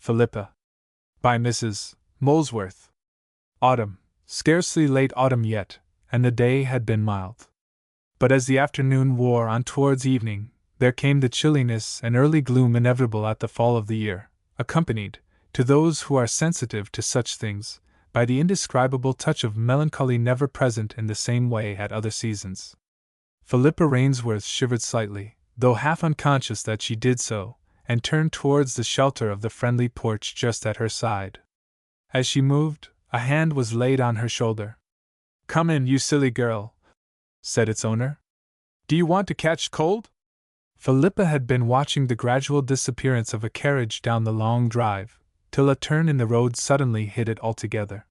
Philippa. By Mrs. Molesworth. Autumn, scarcely late autumn yet, and the day had been mild. But as the afternoon wore on towards evening, there came the chilliness and early gloom inevitable at the fall of the year, accompanied, to those who are sensitive to such things, by the indescribable touch of melancholy never present in the same way at other seasons. Philippa Rainsworth shivered slightly, though half unconscious that she did so, and turned towards the shelter of the friendly porch just at her side. As she moved, a hand was laid on her shoulder. "Come in, you silly girl," said its owner. "Do you want to catch cold?" Philippa had been watching the gradual disappearance of a carriage down the long drive, till a turn in the road suddenly hid it altogether.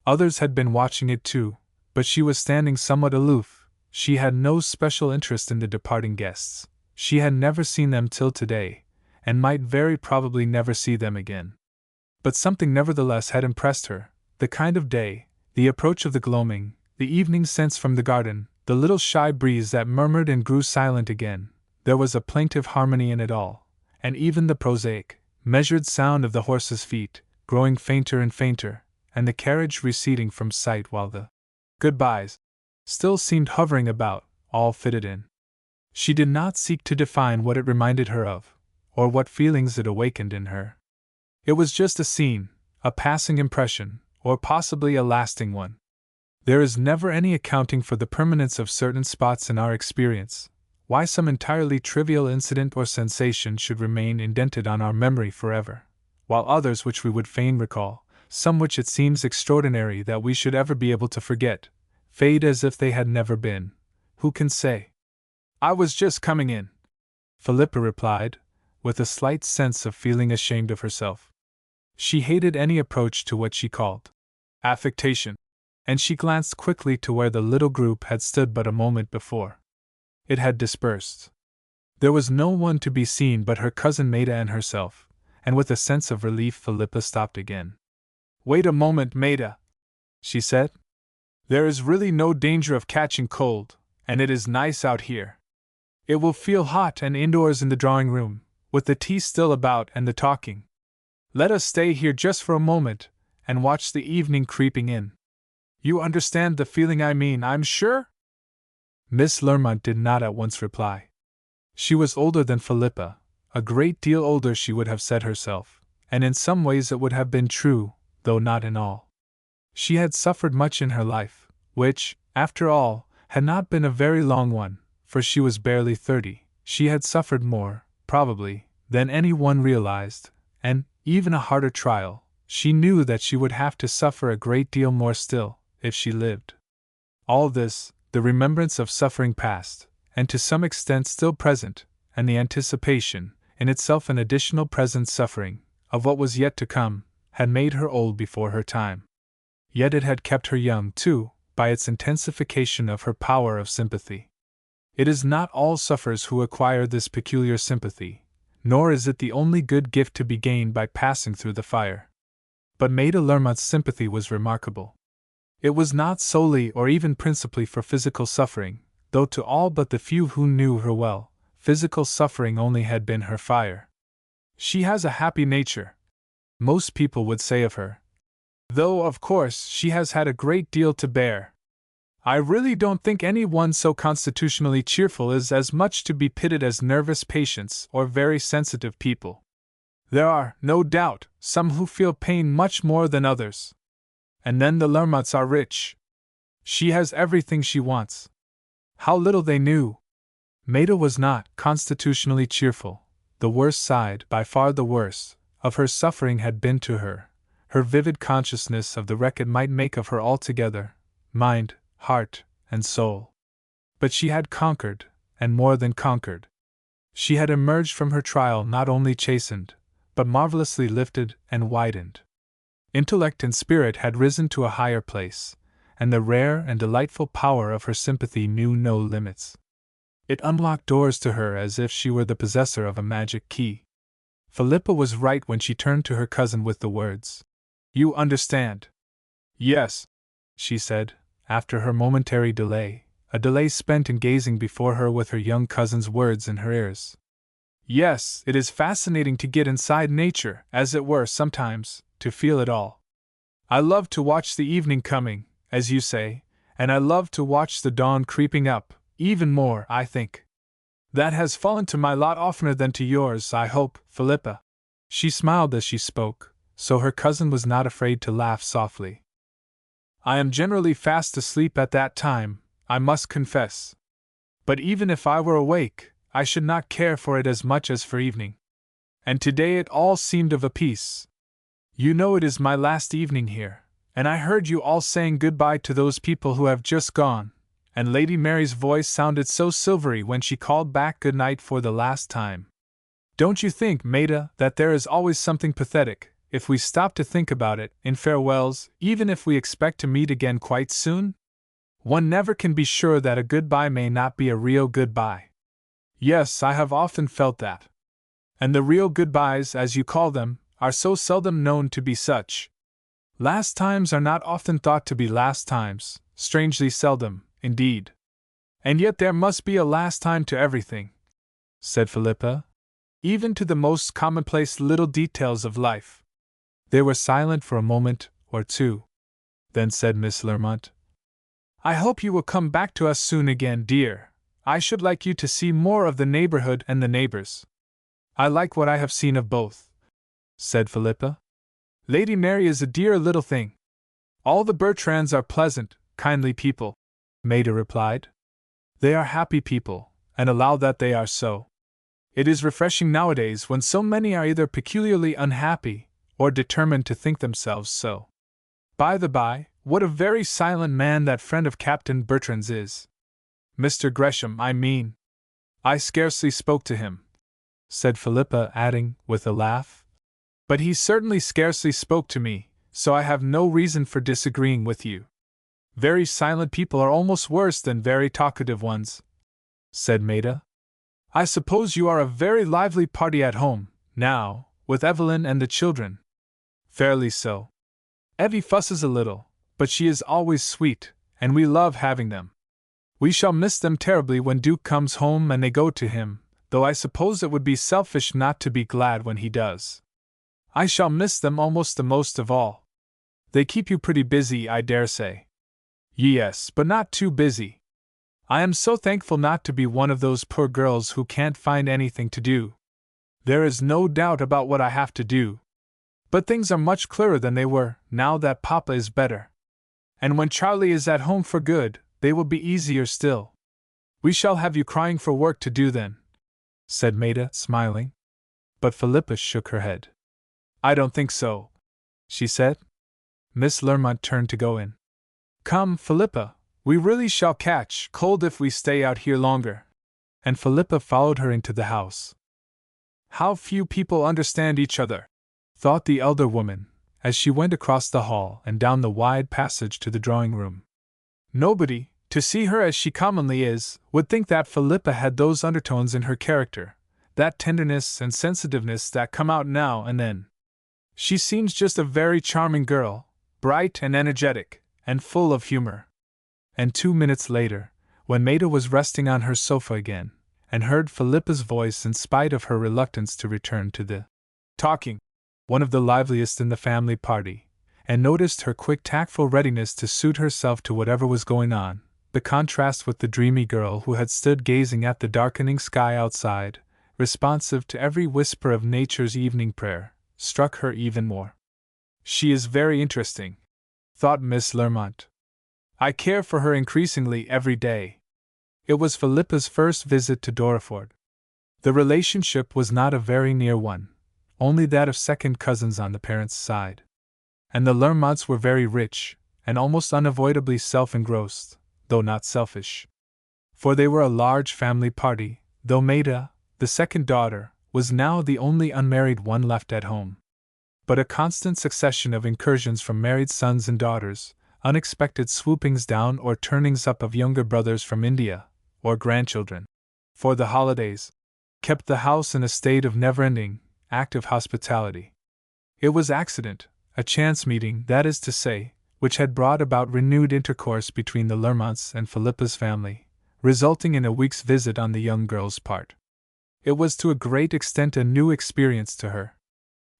Others had been watching it too, but she was standing somewhat aloof. She had no special interest in the departing guests. She had never seen them till today, and might very probably never see them again. But something nevertheless had impressed her: the kind of day, the approach of the gloaming, the evening scents from the garden, the little shy breeze that murmured and grew silent again. There was a plaintive harmony in it all, and even the prosaic, measured sound of the horses' feet, growing fainter and fainter, and the carriage receding from sight while the goodbyes still seemed hovering about, all fitted in. She did not seek to define what it reminded her of, or what feelings it awakened in her. It was just a scene, a passing impression, or possibly a lasting one. There is never any accounting for the permanence of certain spots in our experience, why some entirely trivial incident or sensation should remain indented on our memory forever, while others which we would fain recall, some which it seems extraordinary that we should ever be able to forget, fade as if they had never been. Who can say? "I was just coming in," Philippa replied, with a slight sense of feeling ashamed of herself. She hated any approach to what she called affectation, and she glanced quickly to where the little group had stood but a moment before. It had dispersed. There was no one to be seen but her cousin Maida and herself, and with a sense of relief Philippa stopped again. "Wait a moment, Maida," she said. "There is really no danger of catching cold, and it is nice out here. It will feel hot and indoors in the drawing room, with the tea still about and the talking. Let us stay here just for a moment, and watch the evening creeping in. You understand the feeling I mean, I'm sure?" Miss Lermont did not at once reply. She was older than Philippa, a great deal older she would have said herself, and in some ways it would have been true, though not in all. She had suffered much in her life, which, after all, had not been a very long one, for she was barely 30. She had suffered more, probably, than any one realized, and, even a harder trial, she knew that she would have to suffer a great deal more still, if she lived. All this, the remembrance of suffering past, and to some extent still present, and the anticipation, in itself an additional present suffering, of what was yet to come, had made her old before her time. Yet it had kept her young, too, by its intensification of her power of sympathy. It is not all sufferers who acquire this peculiar sympathy, nor is it the only good gift to be gained by passing through the fire. But Maida Lermont's sympathy was remarkable. It was not solely or even principally for physical suffering, though to all but the few who knew her well, physical suffering only had been her fire. "She has a happy nature," most people would say of her, "though, of course, she has had a great deal to bear. I really don't think any one so constitutionally cheerful is as much to be pitied as nervous patients or very sensitive people. There are, no doubt, some who feel pain much more than others. And then the Lermonts are rich. She has everything she wants." How little they knew! Maida was not constitutionally cheerful. The worst side, by far the worst, of her suffering had been to her vivid consciousness of the wreck it might make of her altogether, mind, heart, and soul. But she had conquered, and more than conquered. She had emerged from her trial not only chastened, but marvelously lifted and widened. Intellect and spirit had risen to a higher place, and the rare and delightful power of her sympathy knew no limits. It unlocked doors to her as if she were the possessor of a magic key. Philippa was right when she turned to her cousin with the words, "You understand?" "Yes," she said, after her momentary delay, a delay spent in gazing before her with her young cousin's words in her ears. Yes, it is fascinating to get inside nature, as it were, sometimes, to feel it all. I love to watch the evening coming, as you say, and I love to watch the dawn creeping up, even more, I think. That has fallen to my lot oftener than to yours, I hope, Philippa. She smiled as she spoke, so her cousin was not afraid to laugh softly. I am generally fast asleep at that time, I must confess. But even if I were awake, I should not care for it as much as for evening. And today it all seemed of a piece. You know it is my last evening here, and I heard you all saying goodbye to those people who have just gone, and Lady Mary's voice sounded so silvery when she called back good night for the last time. Don't you think, Maida, that there is always something pathetic, if we stop to think about it, in farewells, even if we expect to meet again quite soon? One never can be sure that a goodbye may not be a real goodbye. Yes, I have often felt that. And the real goodbyes, as you call them, are so seldom known to be such. Last times are not often thought to be last times, strangely seldom, indeed. And yet there must be a last time to everything, said Philippa, even to the most commonplace little details of life. They were silent for a moment or two. Then said Miss Lermont, I hope you will come back to us soon again, dear. I should like you to see more of the neighborhood and the neighbors. I like what I have seen of both, said Philippa. Lady Mary is a dear little thing. All the Bertrands are pleasant, kindly people, Maida replied. They are happy people, and allow that they are so. It is refreshing nowadays when so many are either peculiarly unhappy, or determined to think themselves so. By the by, what a very silent man that friend of Captain Bertrand's is. Mr. Gresham, I mean. I scarcely spoke to him, said Philippa, adding, with a laugh. But he certainly scarcely spoke to me, so I have no reason for disagreeing with you. Very silent people are almost worse than very talkative ones, said Maida. I suppose you are a very lively party at home, now, with Evelyn and the children. Fairly so. Evie fusses a little, but she is always sweet, and we love having them. We shall miss them terribly when Duke comes home and they go to him, though I suppose it would be selfish not to be glad when he does. I shall miss them almost the most of all. They keep you pretty busy, I dare say. Yes, but not too busy. I am so thankful not to be one of those poor girls who can't find anything to do. There is no doubt about what I have to do. But things are much clearer than they were, now that Papa is better. And when Charlie is at home for good, they will be easier still. We shall have you crying for work to do then, said Maida, smiling. But Philippa shook her head. I don't think so, she said. Miss Lermont turned to go in. Come, Philippa, we really shall catch cold if we stay out here longer. And Philippa followed her into the house. How few people understand each other, thought the elder woman, as she went across the hall and down the wide passage to the drawing-room. Nobody, to see her as she commonly is, would think that Philippa had those undertones in her character, that tenderness and sensitiveness that come out now and then. She seems just a very charming girl, bright and energetic, and full of humor. And 2 minutes later, when Maida was resting on her sofa again, and heard Philippa's voice in spite of her reluctance to return to the talking, one of the liveliest in the family party, and noticed her quick tactful readiness to suit herself to whatever was going on, the contrast with the dreamy girl who had stood gazing at the darkening sky outside, responsive to every whisper of nature's evening prayer, struck her even more. She is very interesting, thought Miss Lermont. I care for her increasingly every day. It was Philippa's first visit to Dorreford. The relationship was not a very near one, only that of second cousins on the parents' side. And the Lermonts were very rich, and almost unavoidably self-engrossed, though not selfish. For they were a large family party, though Maida, the second daughter, was now the only unmarried one left at home. But a constant succession of incursions from married sons and daughters, unexpected swoopings down or turnings up of younger brothers from India, or grandchildren, for the holidays, kept the house in a state of never-ending, active hospitality. It was accident, a chance meeting, that is to say, which had brought about renewed intercourse between the Lermonts and Philippa's family, resulting in a week's visit on the young girl's part. It was to a great extent a new experience to her.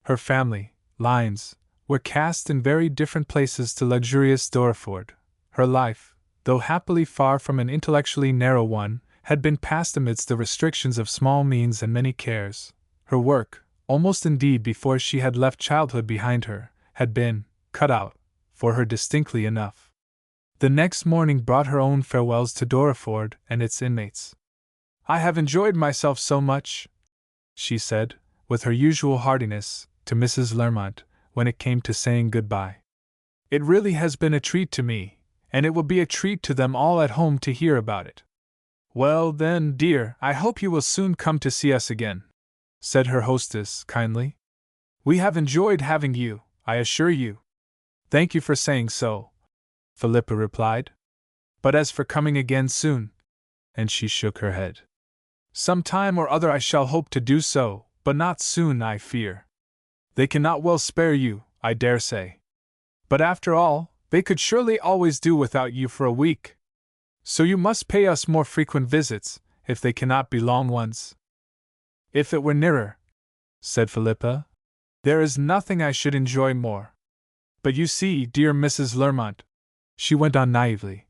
Her family lines were cast in very different places to luxurious Dorreford. Her life, though happily far from an intellectually narrow one, had been passed amidst the restrictions of small means and many cares. Her work, almost indeed before she had left childhood behind her, had been cut out for her distinctly enough. The next morning brought her own farewells to Dorreford and its inmates. "I have enjoyed myself so much," she said, with her usual heartiness, to Mrs. Lermont, when it came to saying good-bye. "It really has been a treat to me, and it will be a treat to them all at home to hear about it." "Well, then, dear, I hope you will soon come to see us again," said her hostess kindly. "We have enjoyed having you, I assure you." "Thank you for saying so," Philippa replied. "But as for coming again soon," and she shook her head, "some time or other I shall hope to do so, but not soon, I fear. They cannot well spare you, I dare say. But after all, they could surely always do without you for a week. So you must pay us more frequent visits, if they cannot be long ones." "If it were nearer," said Philippa, "there is nothing I should enjoy more. But you see, dear Mrs. Lermont," she went on naively,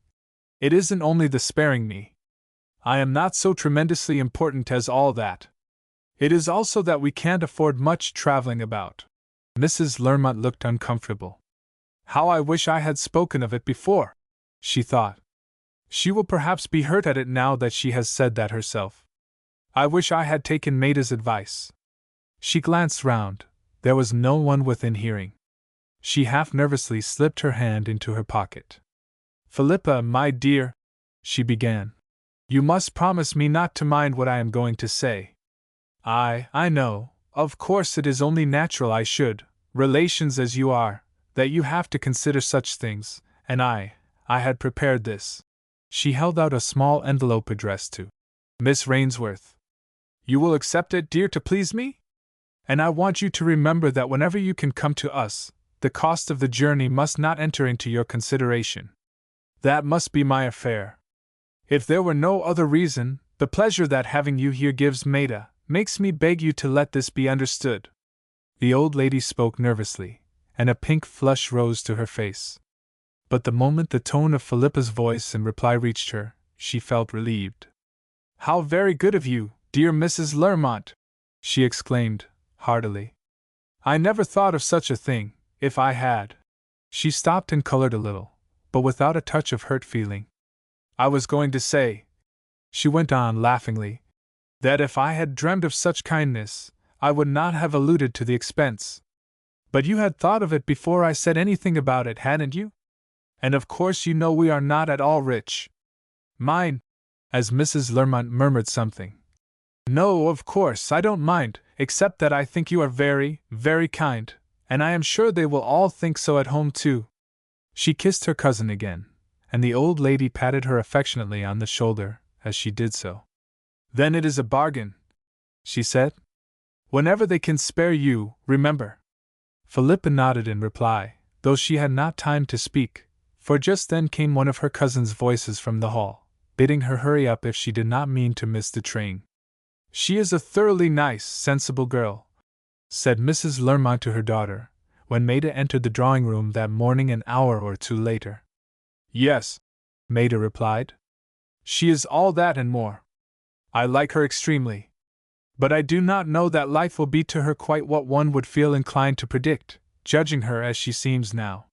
"it isn't only the sparing me. I am not so tremendously important as all that. It is also that we can't afford much traveling about." Mrs. Lermont looked uncomfortable. "How I wish I had spoken of it before," she thought. "She will perhaps be hurt at it now that she has said that herself. I wish I had taken Maida's advice." She glanced round. There was no one within hearing. She half nervously slipped her hand into her pocket. "Philippa, my dear," she began, "you must promise me not to mind what I am going to say. I know, of course it is only natural I should, relations as you are, that you have to consider such things, and I had prepared this." She held out a small envelope addressed to Miss Rainsworth. "You will accept it, dear, to please me? And I want you to remember that whenever you can come to us, the cost of the journey must not enter into your consideration. That must be my affair. If there were no other reason, the pleasure that having you here gives Maida makes me beg you to let this be understood." The old lady spoke nervously, and a pink flush rose to her face. But the moment the tone of Philippa's voice in reply reached her, she felt relieved. "How very good of you, dear Mrs. Lermont!" she exclaimed, heartily. "I never thought of such a thing. If I had—" She stopped and colored a little, but without a touch of hurt feeling. "I was going to say," she went on laughingly, "that if I had dreamed of such kindness, I would not have alluded to the expense. But you had thought of it before I said anything about it, hadn't you? And of course you know we are not at all rich. Mine," as Mrs. Lermont murmured something. "No, of course I don't mind, except that I think you are very, very kind, and I am sure they will all think so at home too." She kissed her cousin again, and the old lady patted her affectionately on the shoulder as she did so. "Then it is a bargain," she said. "Whenever they can spare you, remember." Philippa nodded in reply, though she had not time to speak, for just then came one of her cousin's voices from the hall, bidding her hurry up if she did not mean to miss the train. "She is a thoroughly nice, sensible girl," said Mrs. Lermont to her daughter, when Maida entered the drawing-room that morning an hour or two later. "Yes," Maida replied. "She is all that and more. I like her extremely. But I do not know that life will be to her quite what one would feel inclined to predict, judging her as she seems now."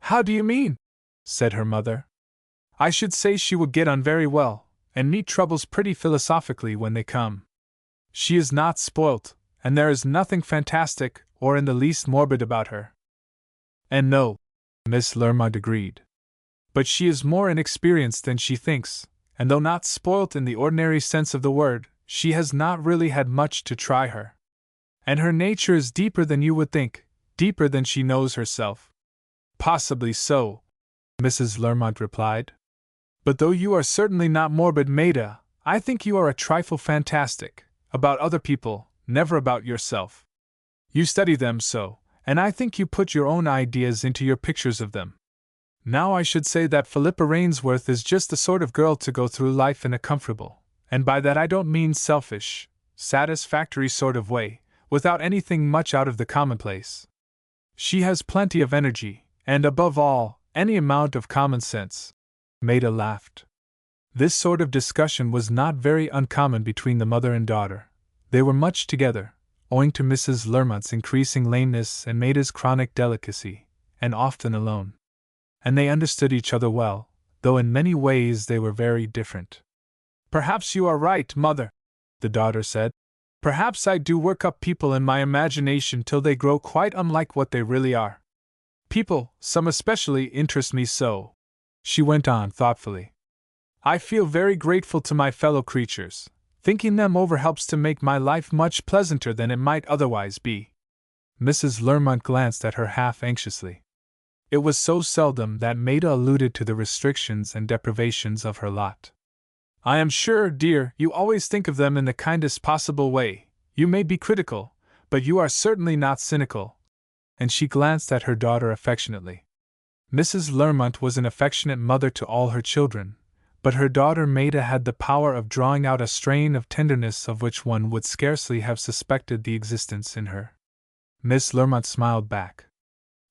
"How do you mean?" said her mother. "I should say she would get on very well, and meet troubles pretty philosophically when they come. She is not spoilt, and there is nothing fantastic or in the least morbid about her." "And no," Miss Lermont agreed. "But she is more inexperienced than she thinks, and though not spoilt in the ordinary sense of the word, she has not really had much to try her. And her nature is deeper than you would think, deeper than she knows herself." "Possibly so," Mrs. Lermont replied. "But though you are certainly not morbid, Maida, I think you are a trifle fantastic, about other people, never about yourself. You study them so, and I think you put your own ideas into your pictures of them. Now I should say that Philippa Rainsworth is just the sort of girl to go through life in a comfortable, and by that I don't mean selfish, satisfactory sort of way, without anything much out of the commonplace. She has plenty of energy, and above all, any amount of common sense. Maida laughed. This sort of discussion was not very uncommon between the mother and daughter. They were much together, owing to Mrs. Lermont's increasing lameness and Maida's chronic delicacy, and often alone. And they understood each other well, though in many ways they were very different. "Perhaps you are right, mother," the daughter said. "Perhaps I do work up people in my imagination till they grow quite unlike what they really are. People, some especially, interest me so," she went on thoughtfully. "I feel very grateful to my fellow creatures. Thinking them over helps to make my life much pleasanter than it might otherwise be." Mrs. Lermont glanced at her half anxiously. It was so seldom that Maida alluded to the restrictions and deprivations of her lot. "I am sure, dear, you always think of them in the kindest possible way. You may be critical, but you are certainly not cynical." And she glanced at her daughter affectionately. Mrs. Lermont was an affectionate mother to all her children, but her daughter Maida had the power of drawing out a strain of tenderness of which one would scarcely have suspected the existence in her. Miss Lermont smiled back.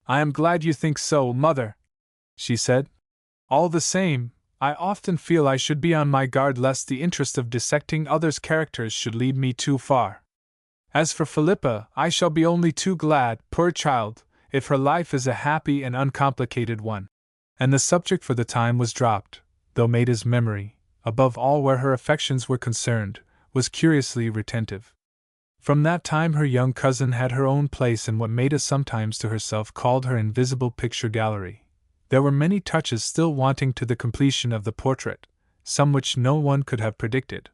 "I am glad you think so, mother," she said. "All the same, I often feel I should be on my guard lest the interest of dissecting others' characters should lead me too far. As for Philippa, I shall be only too glad, poor child, if her life is a happy and uncomplicated one." And the subject for the time was dropped, though Maida's memory, above all where her affections were concerned, was curiously retentive. From that time her young cousin had her own place in what Maida sometimes to herself called her invisible picture gallery. There were many touches still wanting to the completion of the portrait, some which no one could have predicted.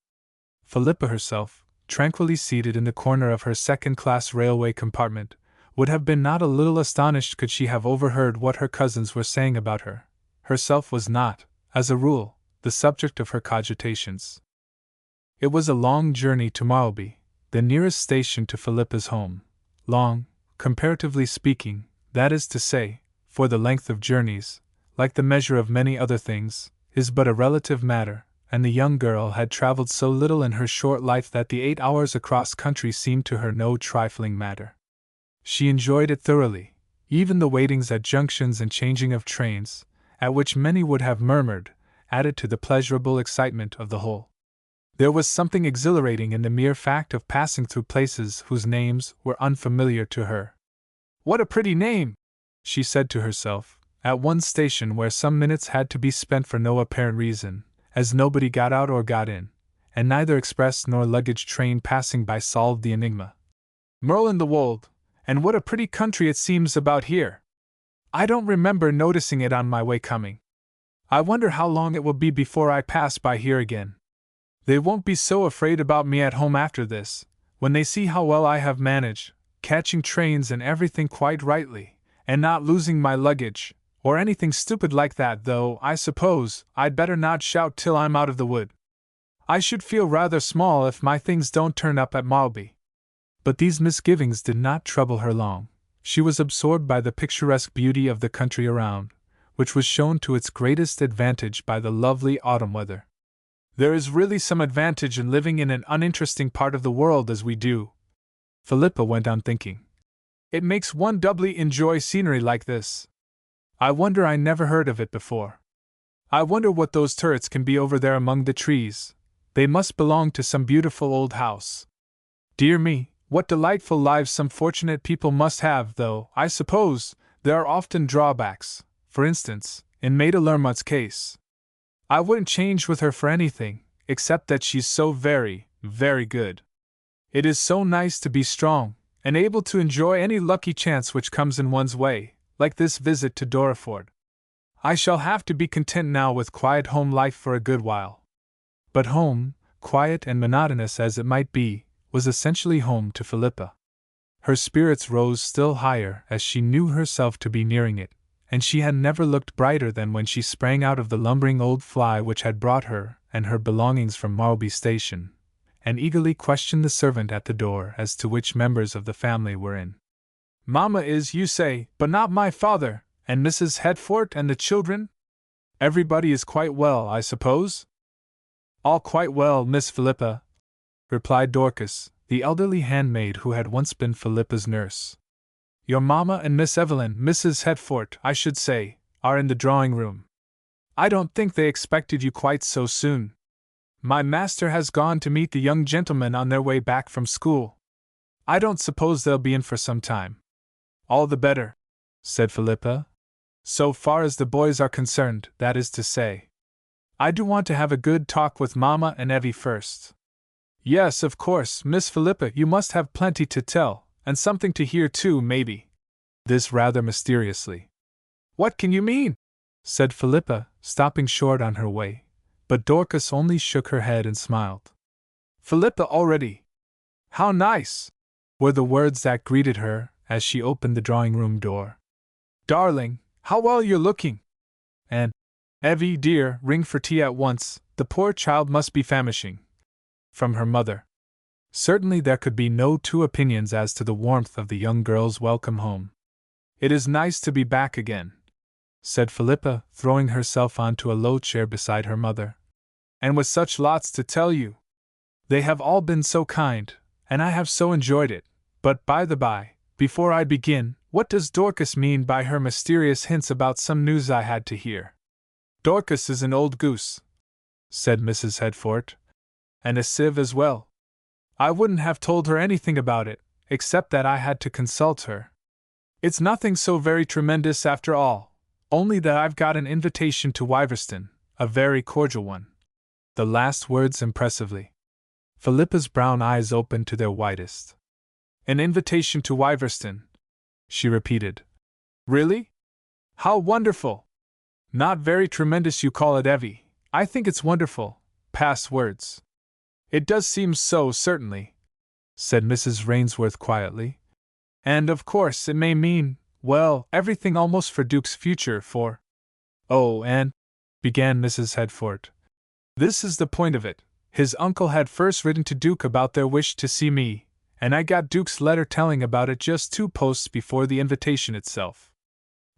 Philippa herself, tranquilly seated in the corner of her second-class railway compartment, would have been not a little astonished could she have overheard what her cousins were saying about her. Herself was not, as a rule, the subject of her cogitations. It was a long journey to Marlby, the nearest station to Philippa's home. Long, comparatively speaking, that is to say, for the length of journeys, like the measure of many other things, is but a relative matter, and the young girl had travelled so little in her short life that the 8 hours across country seemed to her no trifling matter. She enjoyed it thoroughly, even the waitings at junctions and changing of trains, at which many would have murmured, added to the pleasurable excitement of the whole. There was something exhilarating in the mere fact of passing through places whose names were unfamiliar to her. "What a pretty name!" she said to herself, at one station where some minutes had to be spent for no apparent reason, as nobody got out or got in, and neither express nor luggage train passing by solved the enigma. "Merlin the Wold, and what a pretty country it seems about here! I don't remember noticing it on my way coming. I wonder how long it will be before I pass by here again. They won't be so afraid about me at home after this, when they see how well I have managed, catching trains and everything quite rightly, and not losing my luggage, or anything stupid like that, though I suppose I'd better not shout till I'm out of the wood. I should feel rather small if my things don't turn up at Marlby." But these misgivings did not trouble her long. She was absorbed by the picturesque beauty of the country around, which was shown to its greatest advantage by the lovely autumn weather. "There is really some advantage in living in an uninteresting part of the world as we do," Philippa went on thinking. "It makes one doubly enjoy scenery like this. I wonder I never heard of it before. I wonder what those turrets can be over there among the trees. They must belong to some beautiful old house. Dear me, what delightful lives some fortunate people must have, though, I suppose, there are often drawbacks, for instance, in Maida Lermont's case. I wouldn't change with her for anything, except that she's so very, very good. It is so nice to be strong, and able to enjoy any lucky chance which comes in one's way, like this visit to Dorreford. I shall have to be content now with quiet home life for a good while." But home, quiet and monotonous as it might be, was essentially home to Philippa. Her spirits rose still higher as she knew herself to be nearing it, and she had never looked brighter than when she sprang out of the lumbering old fly which had brought her and her belongings from Marlby Station, and eagerly questioned the servant at the door as to which members of the family were in. "Mamma is, you say, but not my father, and Mrs. Hetford and the children? Everybody is quite well, I suppose?" "All quite well, Miss Philippa," replied Dorcas, the elderly handmaid who had once been Philippa's nurse. Your mamma and Miss Evelyn, Mrs. Hetford, I should say, are in the drawing room. I don't think they expected you quite so soon. My master has gone to meet the young gentlemen on their way back from school. I don't suppose they'll be in for some time. All the better, said Philippa. So far as the boys are concerned, that is to say. I do want to have a good talk with Mamma and Evie first. Yes, of course, Miss Philippa, you must have plenty to tell, and something to hear too, maybe. This rather mysteriously. What can you mean? Said Philippa, stopping short on her way, but Dorcas only shook her head and smiled. Philippa already! How nice! Were the words that greeted her as she opened the drawing-room door. Darling, how well you're looking! And, Evie, dear, ring for tea at once, the poor child must be famishing. From her mother. Certainly there could be no two opinions as to the warmth of the young girl's welcome home. It is nice to be back again, said Philippa, throwing herself onto a low chair beside her mother. And with such lots to tell you. They have all been so kind, and I have so enjoyed it. But by the by, before I begin, what does Dorcas mean by her mysterious hints about some news I had to hear? Dorcas is an old goose, said Mrs. Hetford, and a sieve as well. I wouldn't have told her anything about it, except that I had to consult her. It's nothing so very tremendous after all, only that I've got an invitation to Wiverston, a very cordial one. The last words impressively. Philippa's brown eyes opened to their widest. An invitation to Wiverston, she repeated. Really? How wonderful! Not very tremendous you call it, Evie. I think it's wonderful, past words. It does seem so, certainly, said Mrs. Rainsworth quietly. And of course it may mean, well, everything almost for Duke's future, for… Oh, and… began Mrs. Hetford. This is the point of it. His uncle had first written to Duke about their wish to see me, and I got Duke's letter telling about it just 2 posts before the invitation itself.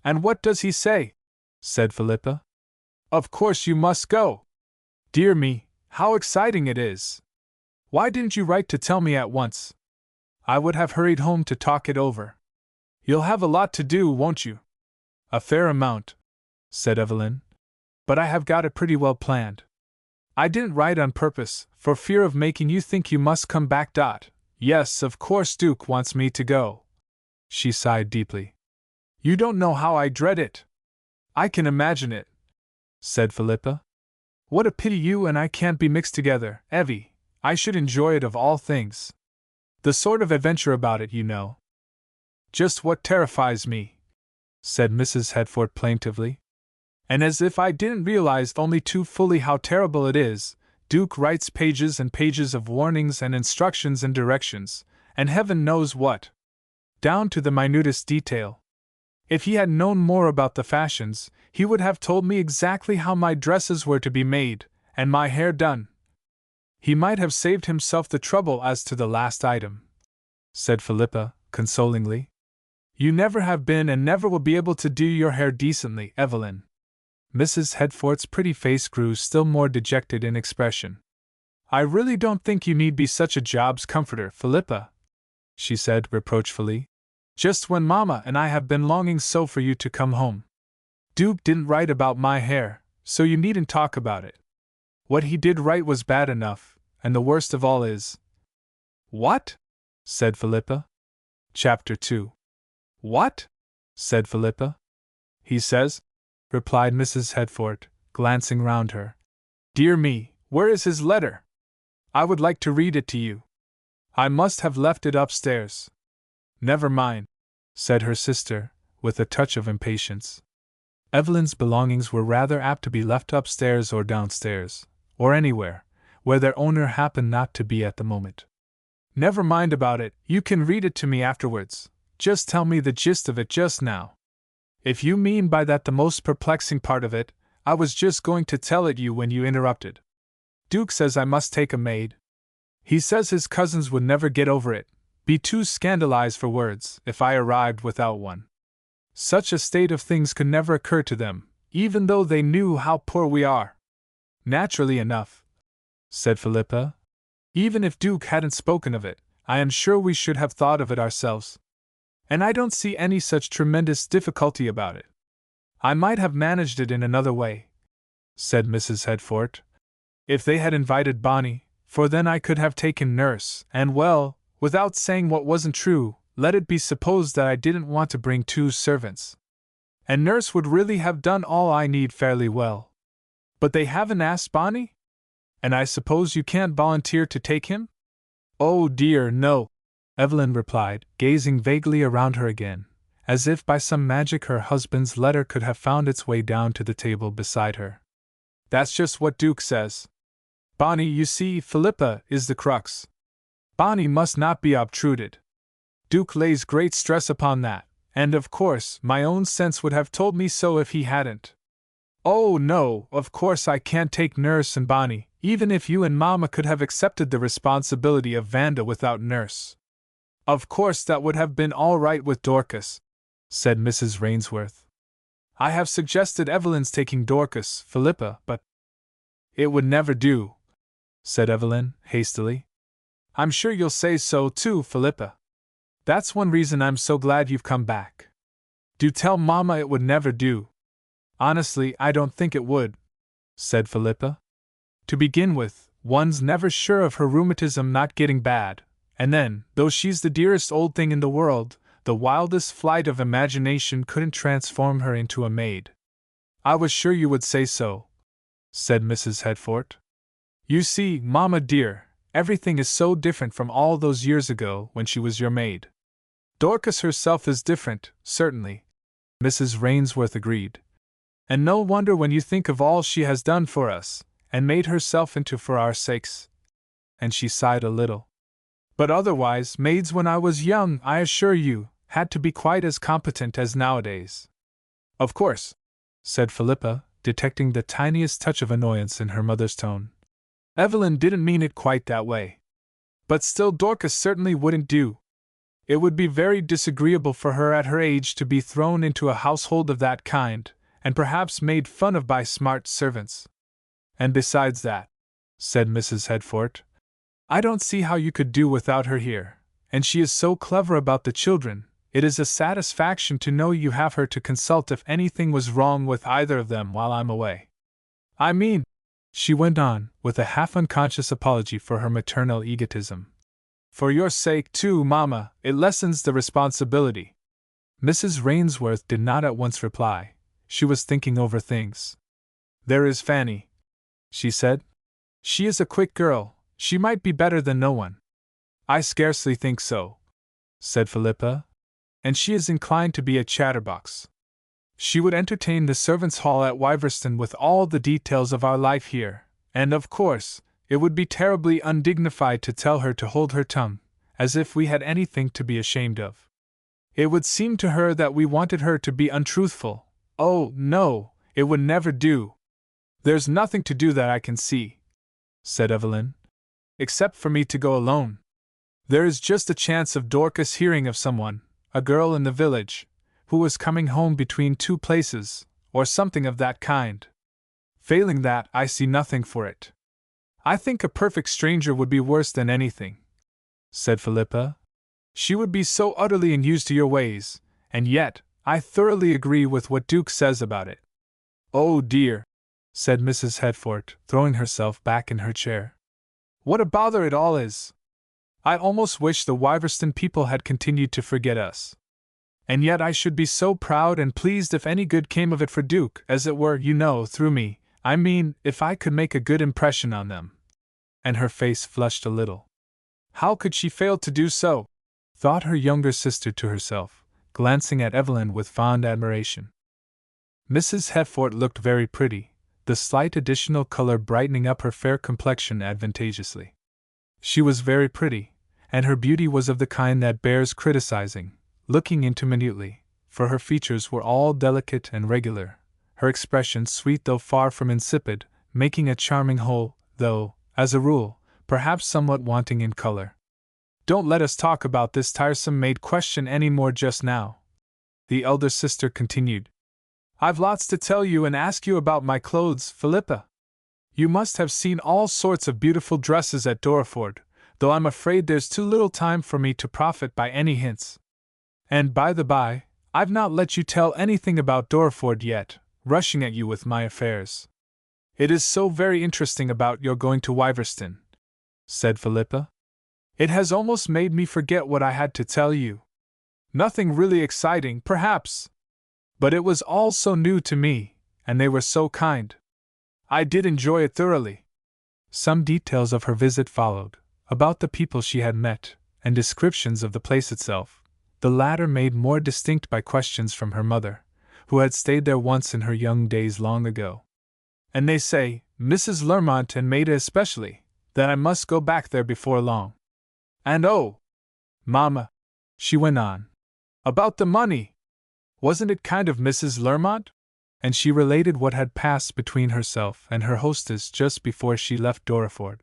And what does he say? Said Philippa. Of course you must go. Dear me, how exciting it is! Why didn't you write to tell me at once? I would have hurried home to talk it over. You'll have a lot to do, won't you? A fair amount, said Evelyn. But I have got it pretty well planned. I didn't write on purpose, for fear of making you think you must come back. Yes, of course Duke wants me to go. She sighed deeply. You don't know how I dread it. I can imagine it, said Philippa. What a pity you and I can't be mixed together, Evie. I should enjoy it of all things. The sort of adventure about it, you know. Just what terrifies me, said Mrs. Hetford plaintively. And as if I didn't realize only too fully how terrible it is, Duke writes pages and pages of warnings and instructions and directions, and heaven knows what. Down to the minutest detail. If he had known more about the fashions, he would have told me exactly how my dresses were to be made, and my hair done. He might have saved himself the trouble as to the last item, said Philippa, consolingly. You never have been and never will be able to do your hair decently, Evelyn. Mrs. Hetford's pretty face grew still more dejected in expression. I really don't think you need be such a job's comforter, Philippa, she said reproachfully. Just when Mamma and I have been longing so for you to come home. Duke didn't write about my hair, so you needn't talk about it. What he did write was bad enough, and the worst of all is… What? Said Philippa. Chapter 2. What? Said Philippa. He says, replied Mrs. Hetford, glancing round her. Dear me, where is his letter? I would like to read it to you. I must have left it upstairs. Never mind, said her sister, with a touch of impatience. Evelyn's belongings were rather apt to be left upstairs or downstairs, or anywhere, where their owner happened not to be at the moment. Never mind about it, you can read it to me afterwards. Just tell me the gist of it just now. If you mean by that the most perplexing part of it, I was just going to tell it you when you interrupted. Duke says I must take a maid. He says his cousins would never get over it, be too scandalized for words, if I arrived without one. Such a state of things could never occur to them, even though they knew how poor we are. Naturally enough, said Philippa. Even if Duke hadn't spoken of it, I am sure we should have thought of it ourselves. And I don't see any such tremendous difficulty about it. I might have managed it in another way, said Mrs. Headfort, if they had invited Bonnie, for then I could have taken Nurse, and well, without saying what wasn't true, let it be supposed that I didn't want to bring 2 servants. And Nurse would really have done all I need fairly well. But they haven't asked Bonnie? And I suppose you can't volunteer to take him? Oh dear, no, Evelyn replied, gazing vaguely around her again, as if by some magic her husband's letter could have found its way down to the table beside her. That's just what Duke says. Bonnie, you see, Philippa, is the crux. Bonnie must not be obtruded. Duke lays great stress upon that, and of course my own sense would have told me so if he hadn't. Oh no, of course I can't take Nurse and Bonnie, even if you and Mama could have accepted the responsibility of Vanda without Nurse. Of course that would have been all right with Dorcas, said Mrs. Rainsworth. I have suggested Evelyn's taking Dorcas, Philippa, but it would never do, said Evelyn, hastily. I'm sure you'll say so too, Philippa. That's one reason I'm so glad you've come back. Do tell Mama it would never do. Honestly, I don't think it would, said Philippa. To begin with, one's never sure of her rheumatism not getting bad, and then, though she's the dearest old thing in the world, the wildest flight of imagination couldn't transform her into a maid. I was sure you would say so, said Mrs. Headfort. You see, Mama dear, everything is so different from all those years ago when she was your maid. Dorcas herself is different, certainly, Mrs. Rainsworth agreed. And no wonder when you think of all she has done for us, and made herself into for our sakes. And she sighed a little. But otherwise, maids when I was young, I assure you, had to be quite as competent as nowadays. Of course, said Philippa, detecting the tiniest touch of annoyance in her mother's tone. Evelyn didn't mean it quite that way. But still Dorcas certainly wouldn't do. It would be very disagreeable for her at her age to be thrown into a household of that kind, and perhaps made fun of by smart servants. And besides that, said Mrs. Headfort, I don't see how you could do without her here, and she is so clever about the children, it is a satisfaction to know you have her to consult if anything was wrong with either of them while I'm away. I mean, she went on, with a half-unconscious apology for her maternal egotism. For your sake, too, Mama, it lessens the responsibility. Mrs. Rainsworth did not at once reply. She was thinking over things. There is Fanny, she said. She is a quick girl, she might be better than no one. I scarcely think so, said Philippa. And she is inclined to be a chatterbox. She would entertain the servants' hall at Wyverston with all the details of our life here, and of course, it would be terribly undignified to tell her to hold her tongue, as if we had anything to be ashamed of. It would seem to her that we wanted her to be untruthful. Oh, no, it would never do. There's nothing to do that I can see, said Evelyn, except for me to go alone. There is just a chance of Dorcas hearing of someone, a girl in the village, who was coming home between 2 places, or something of that kind. Failing that, I see nothing for it. I think a perfect stranger would be worse than anything, said Philippa. She would be so utterly unused to your ways, and yet, I thoroughly agree with what Duke says about it. Oh dear, said Mrs. Headfort, throwing herself back in her chair. What a bother it all is! I almost wish the Wyverston people had continued to forget us. And yet I should be so proud and pleased if any good came of it for Duke, as it were, you know, through me. I mean, if I could make a good impression on them. And her face flushed a little. How could she fail to do so? Thought her younger sister to herself, glancing at Evelyn with fond admiration. Mrs. Headfort looked very pretty, the slight additional color brightening up her fair complexion advantageously. She was very pretty, and her beauty was of the kind that bears criticizing, looking into minutely, for her features were all delicate and regular, her expression sweet though far from insipid, making a charming whole, though, as a rule, perhaps somewhat wanting in color. Don't let us talk about this tiresome maid question any more just now, the elder sister continued. I've lots to tell you and ask you about my clothes, Philippa. You must have seen all sorts of beautiful dresses at Doreford, though I'm afraid there's too little time for me to profit by any hints. And by the by, I've not let you tell anything about Dorford yet, rushing at you with my affairs. It is so very interesting about your going to Wyverston," said Philippa. "It has almost made me forget what I had to tell you. Nothing really exciting, perhaps. But it was all so new to me, and they were so kind. I did enjoy it thoroughly." Some details of her visit followed, about the people she had met, and descriptions of the place itself, the latter made more distinct by questions from her mother, who had stayed there once in her young days long ago. "And they say, Mrs. Lermont and Maida especially, that I must go back there before long. And oh, Mamma," she went on, "about the money! Wasn't it kind of Mrs. Lermont?" And she related what had passed between herself and her hostess just before she left Dorford.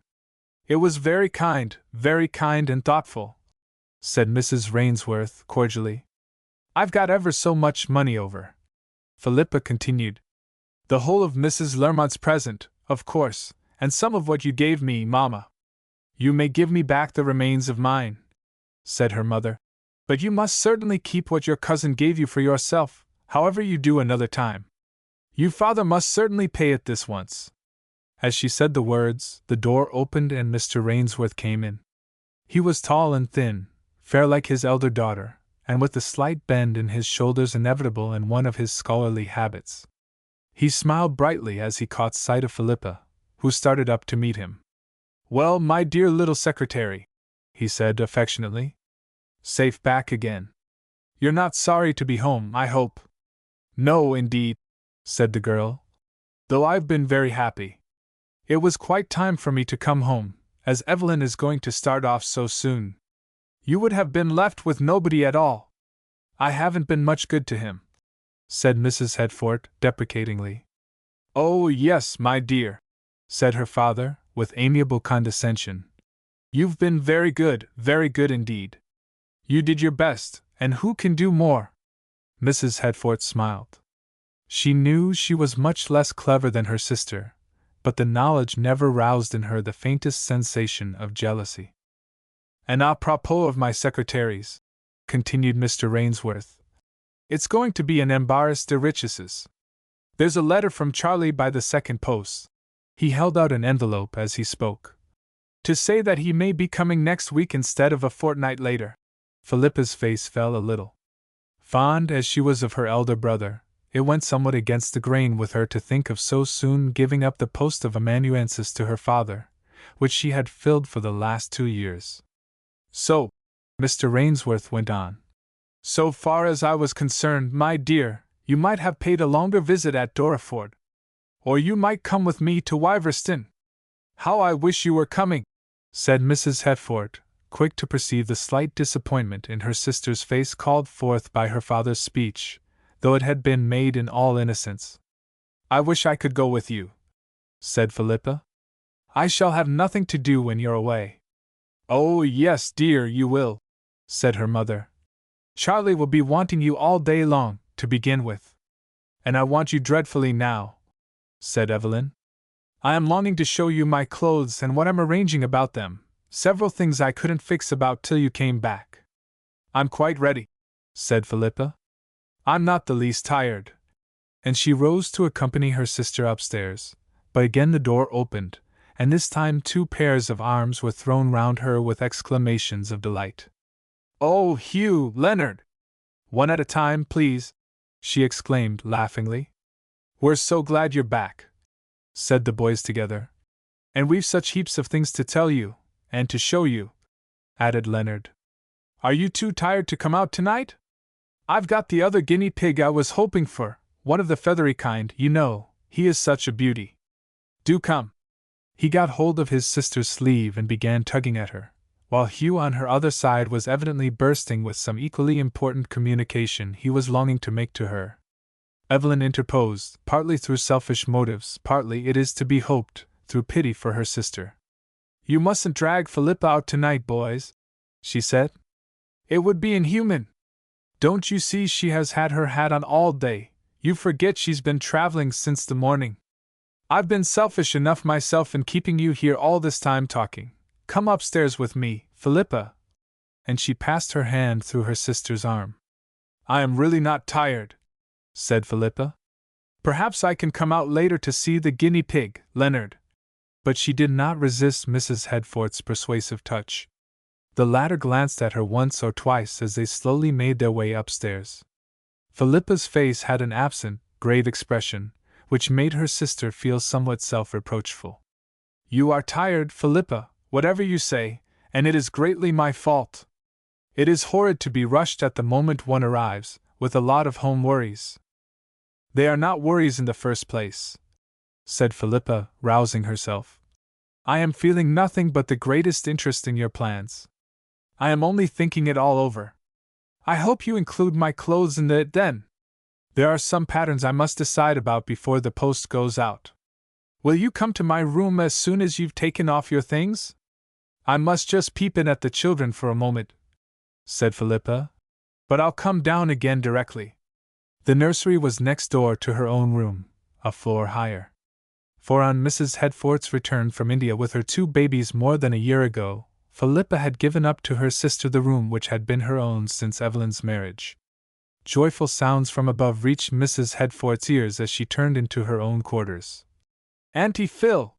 "It was very kind and thoughtful," said Mrs. Rainsworth cordially. "I've got ever so much money over," Philippa continued. "The whole of Mrs. Lermont's present, of course, and some of what you gave me, Mamma." "You may give me back the remains of mine," said her mother, "but you must certainly keep what your cousin gave you for yourself, however you do another time. You father must certainly pay it this once." As she said the words, the door opened and Mr. Rainsworth came in. He was tall and thin, fair like his elder daughter, and with the slight bend in his shoulders inevitable in one of his scholarly habits. He smiled brightly as he caught sight of Philippa, who started up to meet him. "Well, my dear little secretary," he said affectionately. "Safe back again. You're not sorry to be home, I hope?" "No, indeed," said the girl, "though I've been very happy. It was quite time for me to come home, as Evelyn is going to start off so soon. You would have been left with nobody at all." "I haven't been much good to him," said Mrs. Hedford deprecatingly. "Oh, yes, my dear," said her father, with amiable condescension. "You've been very good indeed. You did your best, and who can do more?" Mrs. Hedford smiled. She knew she was much less clever than her sister, but the knowledge never roused in her the faintest sensation of jealousy. "And a propos of my secretaries," continued Mr. Rainsworth, "it's going to be an embarras de richeses. There's a letter from Charlie by the second post." He held out an envelope as he spoke. "To say that he may be coming next week instead of a fortnight later." Philippa's face fell a little. Fond as she was of her elder brother, it went somewhat against the grain with her to think of so soon giving up the post of amanuensis to her father, which she had filled for the last 2 years. "So," Mr. Rainsworth went on, "so far as I was concerned, my dear, you might have paid a longer visit at Dorford. Or you might come with me to Wyverston." "How I wish you were coming," said Mrs. Hedford, quick to perceive the slight disappointment in her sister's face called forth by her father's speech, though it had been made in all innocence. "I wish I could go with you," said Philippa. "I shall have nothing to do when you're away." "Oh, yes, dear, you will," said her mother. "Charlie will be wanting you all day long, to begin with. And I want you dreadfully now," said Evelyn. "I am longing to show you my clothes and what I'm arranging about them, several things I couldn't fix about till you came back." "I'm quite ready," said Philippa. "I'm not the least tired." And she rose to accompany her sister upstairs, but again the door opened, and this time 2 pairs of arms were thrown round her with exclamations of delight. "Oh, Hugh, Leonard! One at a time, please," she exclaimed laughingly. "We're so glad you're back," said the boys together. "And we've such heaps of things to tell you, and to show you," added Leonard. "Are you too tired to come out tonight? I've got the other guinea pig I was hoping for, one of the feathery kind, you know, he is such a beauty. Do come." He got hold of his sister's sleeve and began tugging at her, while Hugh on her other side was evidently bursting with some equally important communication he was longing to make to her. Evelyn interposed, partly through selfish motives, partly, it is to be hoped, through pity for her sister. "You mustn't drag Philippa out tonight, boys," she said. "It would be inhuman. Don't you see she has had her hat on all day? You forget she's been traveling since the morning. I've been selfish enough myself in keeping you here all this time talking. Come upstairs with me, Philippa. And she passed her hand through her sister's arm. I am really not tired, said Philippa. Perhaps I can come out later to see the guinea pig, Leonard. But she did not resist Mrs. Headforth's persuasive touch. The latter glanced at her once or twice as they slowly made their way upstairs. Philippa's face had an absent, grave expression, which made her sister feel somewhat self-reproachful. You are tired, Philippa, whatever you say, and it is greatly my fault. It is horrid to be rushed at the moment one arrives, with a lot of home worries. They are not worries in the first place, said Philippa, rousing herself. I am feeling nothing but the greatest interest in your plans. I am only thinking it all over. I hope you include my clothes in it then. There are some patterns I must decide about before the post goes out. Will you come to my room as soon as you've taken off your things? I must just peep in at the children for a moment, said Philippa, but I'll come down again directly. The nursery was next door to her own room, a floor higher. For on Mrs. Headforth's return from India with her 2 babies more than a year ago, Philippa had given up to her sister the room which had been her own since Evelyn's marriage. Joyful sounds from above reached Mrs. Headforth's ears as she turned into her own quarters. Auntie Phil!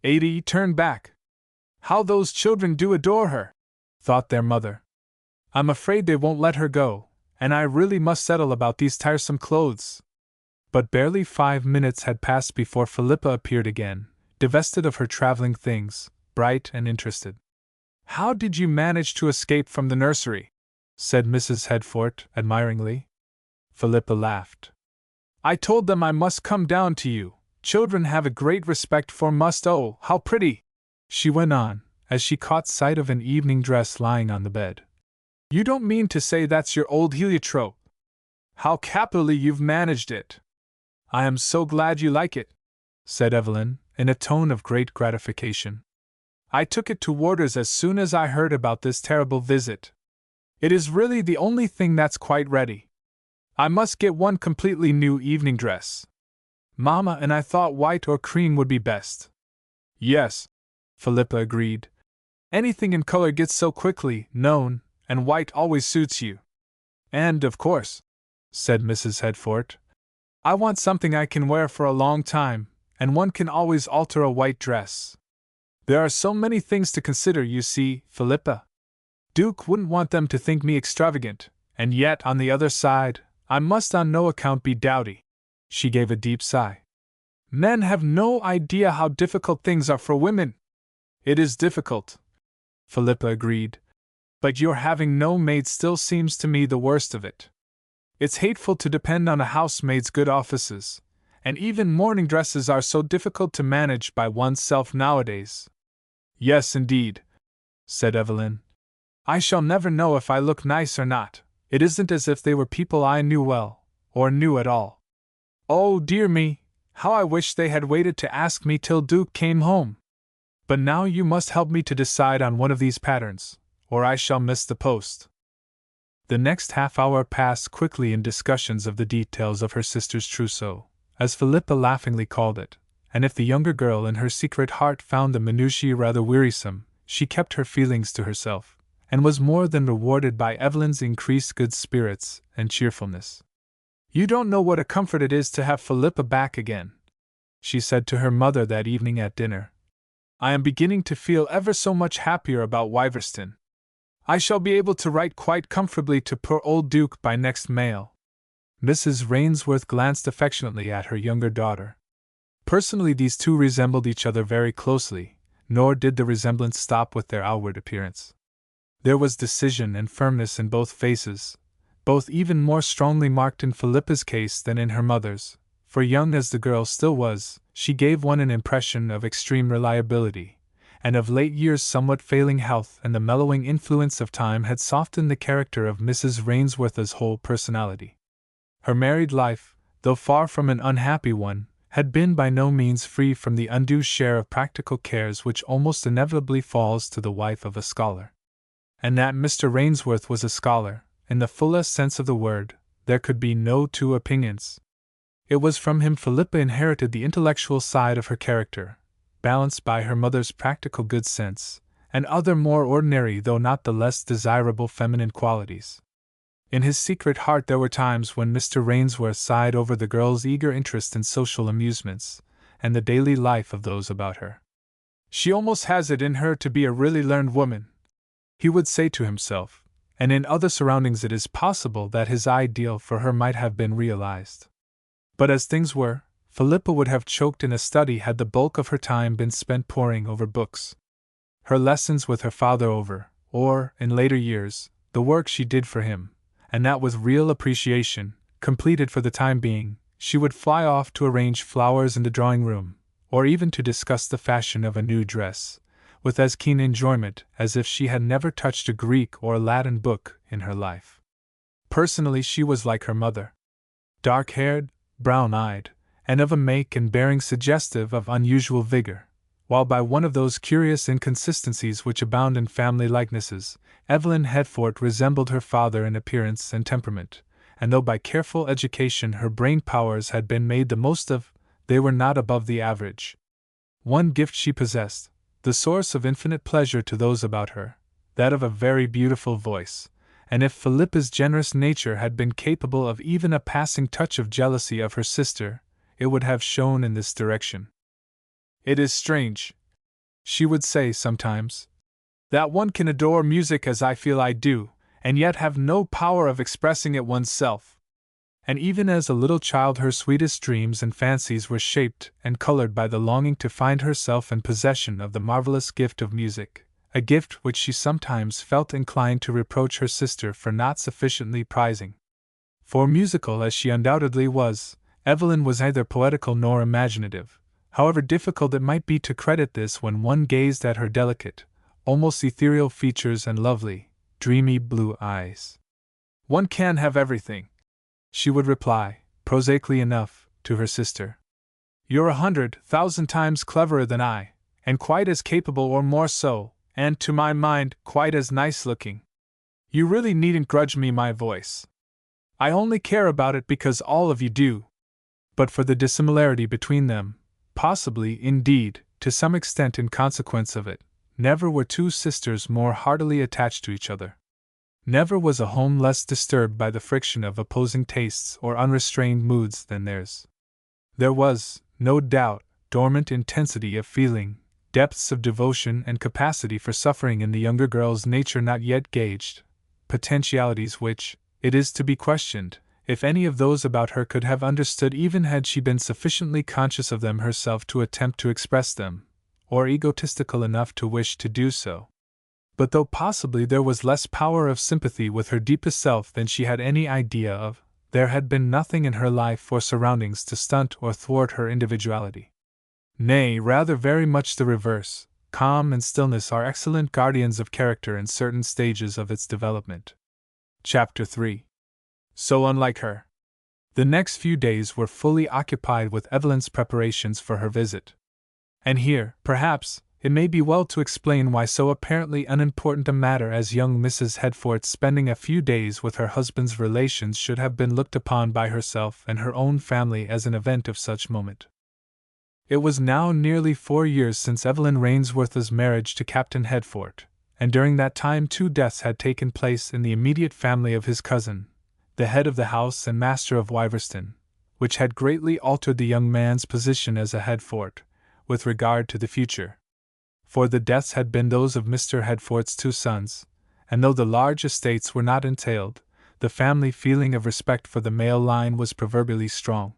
Adie turned back. How those children do adore her, thought their mother. I'm afraid they won't let her go, and I really must settle about these tiresome clothes. But barely 5 minutes had passed before Philippa appeared again, divested of her traveling things, bright and interested. How did you manage to escape from the nursery? Said Mrs. Headforth, admiringly. Philippa laughed. I told them I must come down to you. Children have a great respect for must. Oh, how pretty! She went on, as she caught sight of an evening dress lying on the bed. You don't mean to say that's your old heliotrope? How capitally you've managed it! I am so glad you like it, said Evelyn, in a tone of great gratification. I took it to Warders as soon as I heard about this terrible visit. It is really the only thing that's quite ready. I must get one completely new evening dress. Mamma and I thought white or cream would be best. Yes, Philippa agreed. Anything in color gets so quickly known, and white always suits you. And, of course, said Mrs. Headforth, I want something I can wear for a long time, and one can always alter a white dress. There are so many things to consider, you see, Philippa. Duke wouldn't want them to think me extravagant, and yet, on the other side, I must on no account be dowdy. She gave a deep sigh. Men have no idea how difficult things are for women. It is difficult, Philippa agreed, but your having no maid still seems to me the worst of it. It's hateful to depend on a housemaid's good offices, and even morning dresses are so difficult to manage by oneself nowadays. Yes, indeed, said Evelyn. I shall never know if I look nice or not. It isn't as if they were people I knew well, or knew at all. Oh, dear me, how I wish they had waited to ask me till Duke came home. But now you must help me to decide on one of these patterns, or I shall miss the post. The next half hour passed quickly in discussions of the details of her sister's trousseau, as Philippa laughingly called it, and if the younger girl in her secret heart found the minutiae rather wearisome, she kept her feelings to herself, and was more than rewarded by Evelyn's increased good spirits and cheerfulness. You don't know what a comfort it is to have Philippa back again, she said to her mother that evening at dinner. I am beginning to feel ever so much happier about Wiverston. I shall be able to write quite comfortably to poor old Duke by next mail. Mrs. Rainsworth glanced affectionately at her younger daughter. Personally, these two resembled each other very closely, nor did the resemblance stop with their outward appearance. There was decision and firmness in both faces, both even more strongly marked in Philippa's case than in her mother's, for young as the girl still was, she gave one an impression of extreme reliability, and of late years' somewhat failing health and the mellowing influence of time had softened the character of Mrs. Rainsworth's whole personality. Her married life, though far from an unhappy one, had been by no means free from the undue share of practical cares which almost inevitably falls to the wife of a scholar. And that Mr. Rainsworth was a scholar, in the fullest sense of the word, there could be no two opinions. It was from him Philippa inherited the intellectual side of her character, balanced by her mother's practical good sense, and other more ordinary though not the less desirable feminine qualities. In his secret heart there were times when Mr. Rainsworth sighed over the girl's eager interest in social amusements, and the daily life of those about her. "She almost has it in her to be a really learned woman," he would say to himself, and in other surroundings it is possible that his ideal for her might have been realized. But as things were, Philippa would have choked in a study had the bulk of her time been spent poring over books. Her lessons with her father over, or, in later years, the work she did for him, and that with real appreciation, completed for the time being, she would fly off to arrange flowers in the drawing-room, or even to discuss the fashion of a new dress, with as keen enjoyment as if she had never touched a Greek or Latin book in her life. Personally she was like her mother. Dark-haired, brown-eyed, and of a make and bearing suggestive of unusual vigor, while by one of those curious inconsistencies which abound in family likenesses, Evelyn Hedford resembled her father in appearance and temperament, and though by careful education her brain powers had been made the most of, they were not above the average. One gift she possessed, the source of infinite pleasure to those about her, that of a very beautiful voice, and if Philippa's generous nature had been capable of even a passing touch of jealousy of her sister, it would have shown in this direction. "It is strange," she would say sometimes, "that one can adore music as I feel I do, and yet have no power of expressing it oneself." And even as a little child her sweetest dreams and fancies were shaped and colored by the longing to find herself in possession of the marvelous gift of music, a gift which she sometimes felt inclined to reproach her sister for not sufficiently prizing. For musical as she undoubtedly was, Evelyn was neither poetical nor imaginative, however difficult it might be to credit this when one gazed at her delicate, almost ethereal features and lovely, dreamy blue eyes. "One can have everything," she would reply, prosaically enough, to her sister. "You're 100,000 times cleverer than I, and quite as capable or more so, and, to my mind, quite as nice-looking. You really needn't grudge me my voice. I only care about it because all of you do." But for the dissimilarity between them, possibly, indeed, to some extent in consequence of it, never were two sisters more heartily attached to each other. Never was a home less disturbed by the friction of opposing tastes or unrestrained moods than theirs. There was, no doubt, dormant intensity of feeling, depths of devotion and capacity for suffering in the younger girl's nature not yet gauged, potentialities which, it is to be questioned, if any of those about her could have understood even had she been sufficiently conscious of them herself to attempt to express them, or egotistical enough to wish to do so. But though possibly there was less power of sympathy with her deepest self than she had any idea of, there had been nothing in her life or surroundings to stunt or thwart her individuality. Nay, rather very much the reverse. Calm and stillness are excellent guardians of character in certain stages of its development. Chapter 3. So unlike her. The next few days were fully occupied with Evelyn's preparations for her visit. And here, perhaps, it may be well to explain why so apparently unimportant a matter as young Mrs. Hedford's spending a few days with her husband's relations should have been looked upon by herself and her own family as an event of such moment. It was now nearly 4 years since Evelyn Rainsworth's marriage to Captain Hedford, and during that time 2 deaths had taken place in the immediate family of his cousin, the head of the house and master of Wiverston, which had greatly altered the young man's position as a Hedford, with regard to the future. For the deaths had been those of Mr. Hedford's 2 sons, and though the large estates were not entailed, the family feeling of respect for the male line was proverbially strong.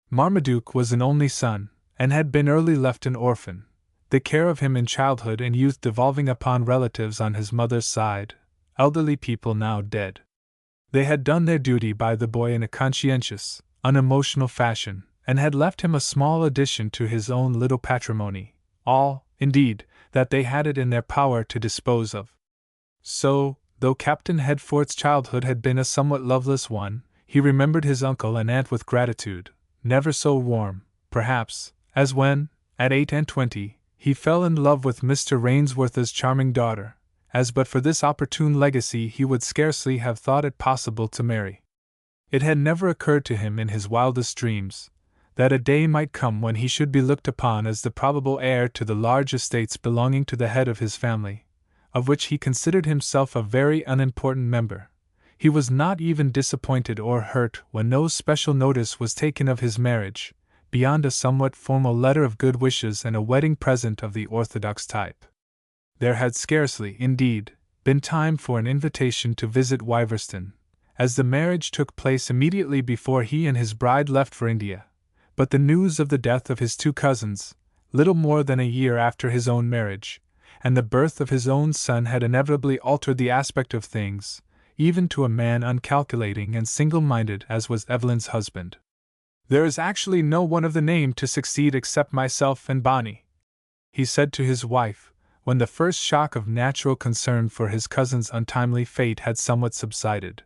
Marmaduke was an only son, and had been early left an orphan, the care of him in childhood and youth devolving upon relatives on his mother's side, elderly people now dead. They had done their duty by the boy in a conscientious, unemotional fashion, and had left him a small addition to his own little patrimony, all, indeed, that they had it in their power to dispose of. So, though Captain Hedford's childhood had been a somewhat loveless one, he remembered his uncle and aunt with gratitude, never so warm, perhaps, as when, at 28, he fell in love with Mr. Rainsworth's charming daughter, as but for this opportune legacy he would scarcely have thought it possible to marry. It had never occurred to him in his wildest dreams that a day might come when he should be looked upon as the probable heir to the large estates belonging to the head of his family, of which he considered himself a very unimportant member. He was not even disappointed or hurt when no special notice was taken of his marriage, beyond a somewhat formal letter of good wishes and a wedding present of the orthodox type. There had scarcely, indeed, been time for an invitation to visit Wiverston, as the marriage took place immediately before he and his bride left for India, but the news of the death of his two cousins, little more than a year after his own marriage, and the birth of his own son had inevitably altered the aspect of things, even to a man uncalculating and single-minded as was Evelyn's husband. "There is actually no one of the name to succeed except myself and Bonnie," he said to his wife, when the first shock of natural concern for his cousin's untimely fate had somewhat subsided.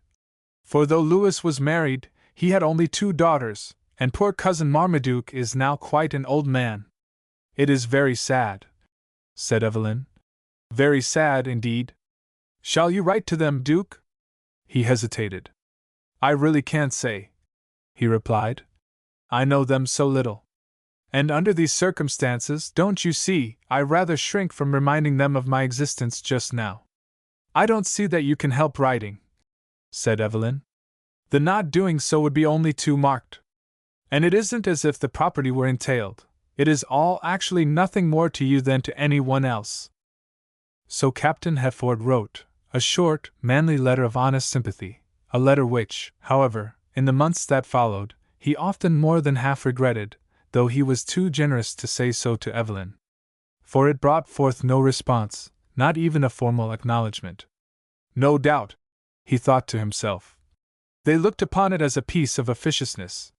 "For though Louis was married, he had only 2 daughters, and poor cousin Marmaduke is now quite an old man." "It is very sad," said Evelyn. "Very sad, indeed. Shall you write to them, Duke?" He hesitated. "I really can't say," he replied. "I know them so little. And under these circumstances, don't you see, I rather shrink from reminding them of my existence just now." "I don't see that you can help writing," said Evelyn. "The not doing so would be only too marked. And it isn't as if the property were entailed. It is all actually nothing more to you than to any one else." So Captain Hefford wrote a short, manly letter of honest sympathy, a letter which, however, in the months that followed, he often more than half regretted, though he was too generous to say so to Evelyn. For it brought forth no response, not even a formal acknowledgment. "No doubt," he thought to himself, "they looked upon it as a piece of officiousness.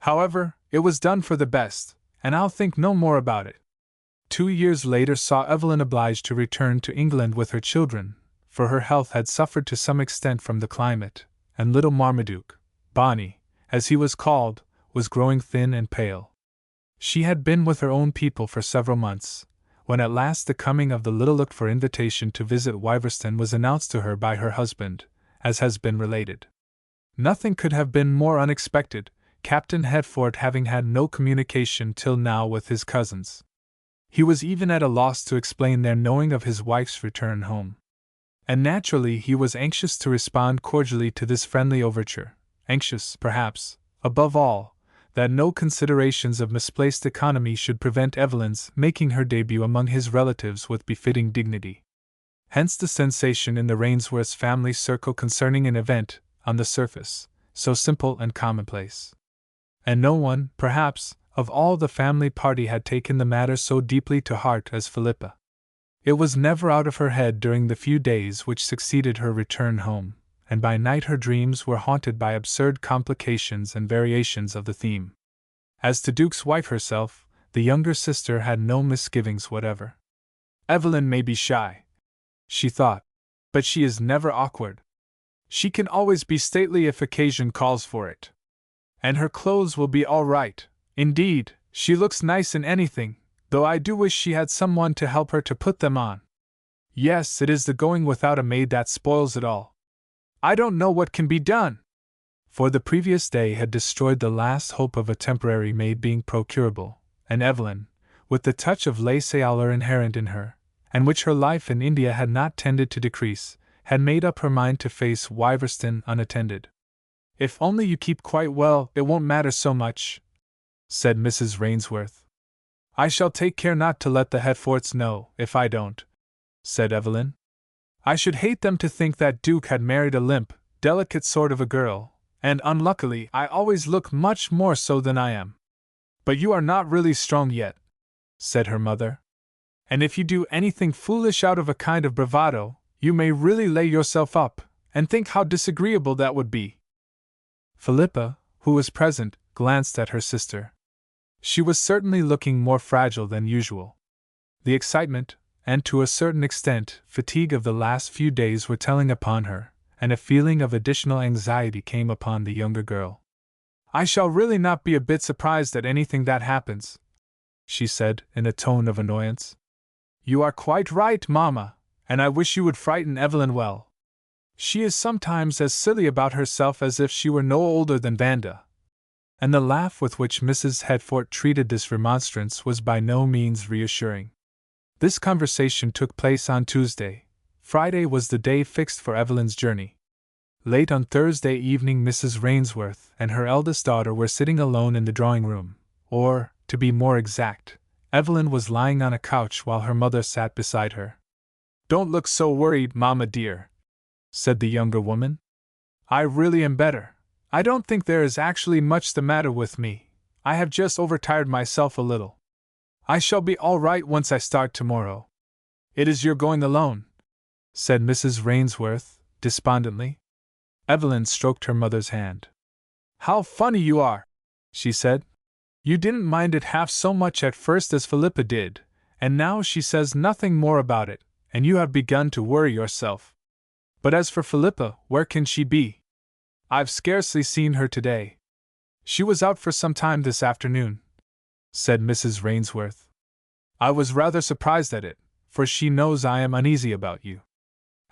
However, it was done for the best, and I'll think no more about it." 2 years later saw Evelyn obliged to return to England with her children, for her health had suffered to some extent from the climate, and little Marmaduke, Bonnie, as he was called, was growing thin and pale. She had been with her own people for several months, when at last the coming of the little looked-for invitation to visit Wiverston was announced to her by her husband, as has been related. Nothing could have been more unexpected, Captain Hefford having had no communication till now with his cousins. He was even at a loss to explain their knowing of his wife's return home. And naturally he was anxious to respond cordially to this friendly overture, anxious, perhaps, above all, that no considerations of misplaced economy should prevent Evelyn's making her debut among his relatives with befitting dignity. Hence the sensation in the Rainsworths' family circle concerning an event, on the surface, so simple and commonplace. And no one, perhaps, of all the family party had taken the matter so deeply to heart as Philippa. It was never out of her head during the few days which succeeded her return home, and by night her dreams were haunted by absurd complications and variations of the theme. As to Duke's wife herself, the younger sister had no misgivings whatever. "Evelyn may be shy," she thought, "but she is never awkward. She can always be stately if occasion calls for it. And her clothes will be all right. Indeed, she looks nice in anything, though I do wish she had someone to help her to put them on. Yes, it is the going without a maid that spoils it all. I don't know what can be done." For the previous day had destroyed the last hope of a temporary maid being procurable, and Evelyn, with the touch of laissez-aller inherent in her, and which her life in India had not tended to decrease, had made up her mind to face Wiverston unattended. "If only you keep quite well, it won't matter so much," said Mrs. Rainsworth. "I shall take care not to let the Hetfords know, if I don't," said Evelyn. "I should hate them to think that Duke had married a limp, delicate sort of a girl, and unluckily I always look much more so than I am." "But you are not really strong yet," said her mother. "And if you do anything foolish out of a kind of bravado, you may really lay yourself up, and think how disagreeable that would be." Philippa, who was present, glanced at her sister. She was certainly looking more fragile than usual. The excitement, and to a certain extent, fatigue of the last few days were telling upon her, and a feeling of additional anxiety came upon the younger girl. "I shall really not be a bit surprised at anything that happens," she said, in a tone of annoyance. "You are quite right, Mamma, and I wish you would frighten Evelyn well. She is sometimes as silly about herself as if she were no older than Vanda." And the laugh with which Mrs. Hetford treated this remonstrance was by no means reassuring. This conversation took place on Tuesday, Friday was the day fixed for Evelyn's journey. Late on Thursday evening, Mrs. Rainsworth and her eldest daughter were sitting alone in the drawing-room, or, to be more exact, Evelyn was lying on a couch while her mother sat beside her. "Don't look so worried, Mamma dear," said the younger woman. "I really am better. I don't think there is actually much the matter with me. I have just overtired myself a little. I shall be all right once I start tomorrow." "It is your going alone," said Mrs. Rainsworth, despondently. Evelyn stroked her mother's hand. "How funny you are," she said. "You didn't mind it half so much at first as Philippa did, and now she says nothing more about it, and you have begun to worry yourself. But as for Philippa, where can she be? I've scarcely seen her today." "She was out for some time this afternoon," said Mrs. Rainsworth. "I was rather surprised at it, for she knows I am uneasy about you."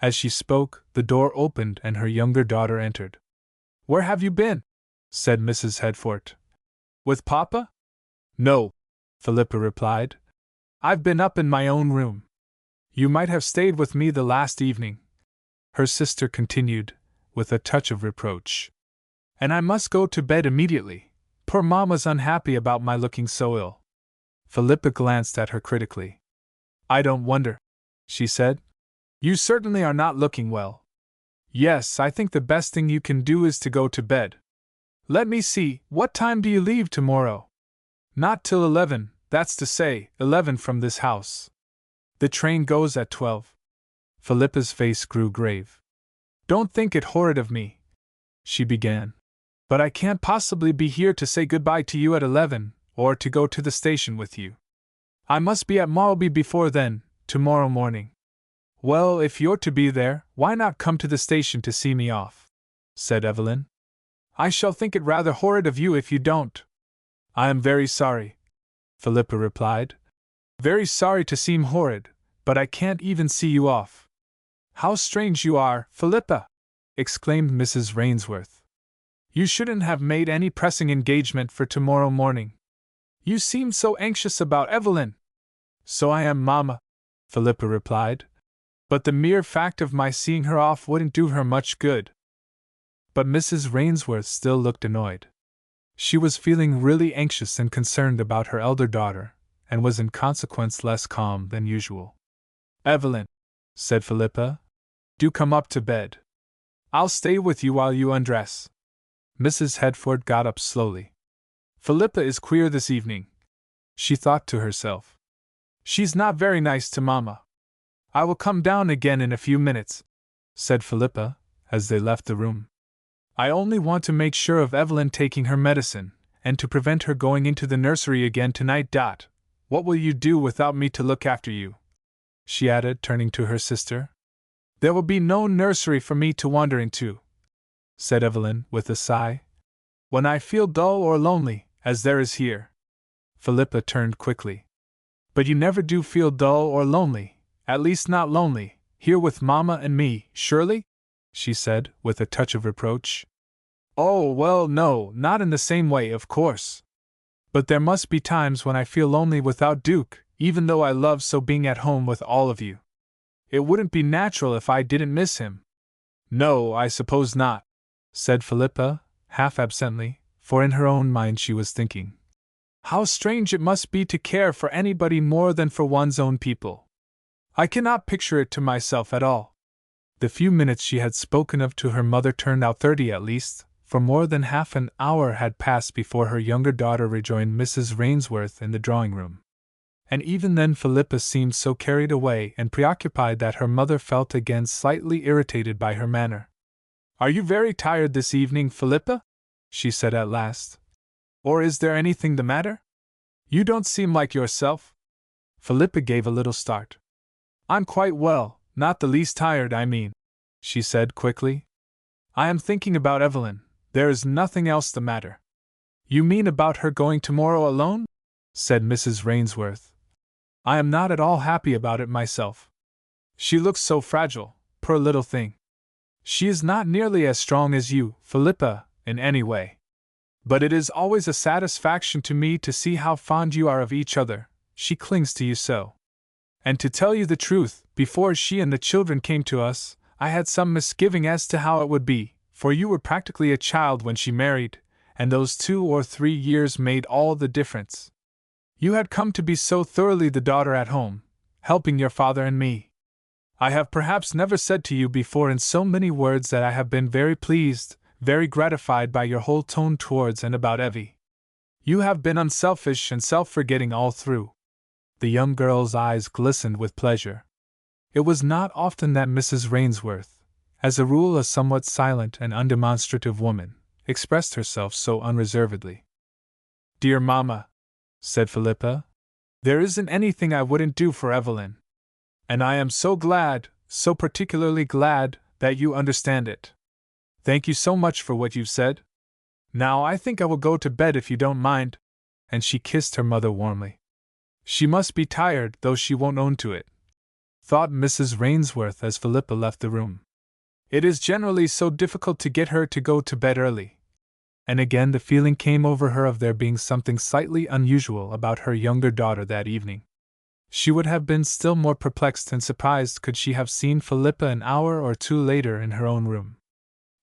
As she spoke, the door opened and her younger daughter entered. "Where have you been?" said Mrs. Headfort. "With Papa?" "No," Philippa replied. "I've been up in my own room." "You might have stayed with me the last evening," her sister continued, with a touch of reproach. "And I must go to bed immediately. Poor Mamma's unhappy about my looking so ill." Philippa glanced at her critically. "I don't wonder," she said. "You certainly are not looking well. Yes, I think the best thing you can do is to go to bed. Let me see, what time do you leave tomorrow?" "Not till 11, that's to say, 11 from this house. The train goes at 12. Philippa's face grew grave. "Don't think it horrid of me," she began, "but I can't possibly be here to say goodbye to you at 11, or to go to the station with you. I must be at Marlby before then, tomorrow morning." "Well, if you're to be there, why not come to the station to see me off?" said Evelyn. "I shall think it rather horrid of you if you don't." "I am very sorry," Philippa replied. "Very sorry to seem horrid, but I can't even see you off." "How strange you are, Philippa!" exclaimed Mrs. Rainsworth. "You shouldn't have made any pressing engagement for tomorrow morning. You seemed so anxious about Evelyn." "So I am, Mamma," Philippa replied. "But the mere fact of my seeing her off wouldn't do her much good." But Mrs. Rainsworth still looked annoyed. She was feeling really anxious and concerned about her elder daughter, and was in consequence less calm than usual. "Evelyn," said Philippa, "do come up to bed. I'll stay with you while you undress." Mrs. Headfort got up slowly. "Philippa is queer this evening," she thought to herself. "She's not very nice to Mamma." "I will come down again in a few minutes," said Philippa, as they left the room. "I only want to make sure of Evelyn taking her medicine, and to prevent her going into the nursery again tonight. What will you do without me to look after you?" she added, turning to her sister. "There will be no nursery for me to wander into," said Evelyn, with a sigh. "When I feel dull or lonely, as there is here." Philippa turned quickly. "But you never do feel dull or lonely, at least not lonely, here with Mamma and me, surely?" she said, with a touch of reproach. "Oh, well, no, not in the same way, of course. But there must be times when I feel lonely without Duke, even though I love so being at home with all of you. It wouldn't be natural if I didn't miss him." "No, I suppose not," said Philippa, half absently, for in her own mind she was thinking, "How strange it must be to care for anybody more than for one's own people. I cannot picture it to myself at all." The few minutes she had spoken of to her mother turned out 30 at least, for more than half an hour had passed before her younger daughter rejoined Mrs. Rainsworth in the drawing-room. And even then Philippa seemed so carried away and preoccupied that her mother felt again slightly irritated by her manner. "Are you very tired this evening, Philippa?" she said at last. "Or is there anything the matter? You don't seem like yourself." Philippa gave a little start. "I'm quite well, not the least tired, I mean," she said quickly. "I am thinking about Evelyn, there is nothing else the matter." "You mean about her going tomorrow alone?" said Mrs. Rainsworth. "I am not at all happy about it myself. She looks so fragile, poor little thing. She is not nearly as strong as you, Philippa, in any way. But it is always a satisfaction to me to see how fond you are of each other, she clings to you so." And to tell you the truth, before she and the children came to us, I had some misgiving as to how it would be, for you were practically a child when she married, and those 2 or 3 years made all the difference. You had come to be so thoroughly the daughter at home, helping your father and me. I have perhaps never said to you before in so many words that I have been very pleased, very gratified by your whole tone towards and about Evie. You have been unselfish and self-forgetting all through. The young girl's eyes glistened with pleasure. It was not often that Mrs. Rainsworth, as a rule a somewhat silent and undemonstrative woman, expressed herself so unreservedly. "Dear Mamma," said Philippa, "there isn't anything I wouldn't do for Evelyn. And I am so glad, so particularly glad, that you understand it. Thank you so much for what you've said. Now I think I will go to bed if you don't mind," and she kissed her mother warmly. "She must be tired, though she won't own to it," thought Mrs. Rainsworth as Philippa left the room. "It is generally so difficult to get her to go to bed early." And again the feeling came over her of there being something slightly unusual about her younger daughter that evening. She would have been still more perplexed and surprised could she have seen Philippa an hour or 2 later in her own room.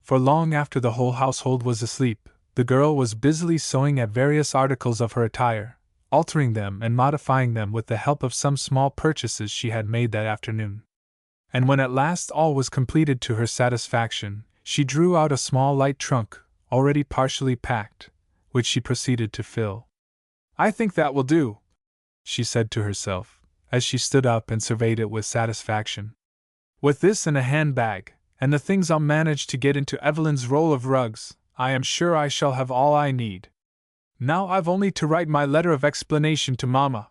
For long after the whole household was asleep, the girl was busily sewing at various articles of her attire, altering them and modifying them with the help of some small purchases she had made that afternoon. And when at last all was completed to her satisfaction, she drew out a small light trunk, already partially packed, which she proceeded to fill. "I think that will do," she said to herself, as she stood up and surveyed it with satisfaction. "With this and a handbag, and the things I'll manage to get into Evelyn's roll of rugs, I am sure I shall have all I need. Now I've only to write my letter of explanation to Mamma.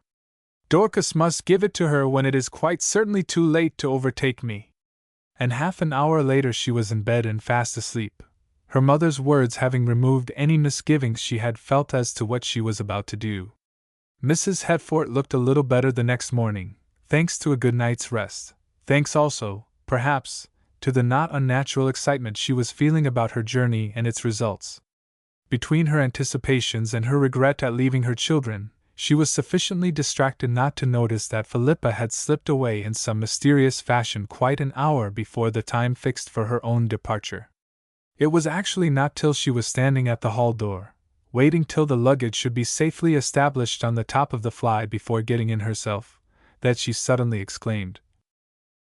Dorcas must give it to her when it is quite certainly too late to overtake me." And half an hour later she was in bed and fast asleep, her mother's words having removed any misgivings she had felt as to what she was about to do. Mrs. Hetford looked a little better the next morning, thanks to a good night's rest, thanks also, perhaps, to the not unnatural excitement she was feeling about her journey and its results. Between her anticipations and her regret at leaving her children, she was sufficiently distracted not to notice that Philippa had slipped away in some mysterious fashion quite an hour before the time fixed for her own departure. It was actually not till she was standing at the hall door, waiting till the luggage should be safely established on the top of the fly before getting in herself, that she suddenly exclaimed,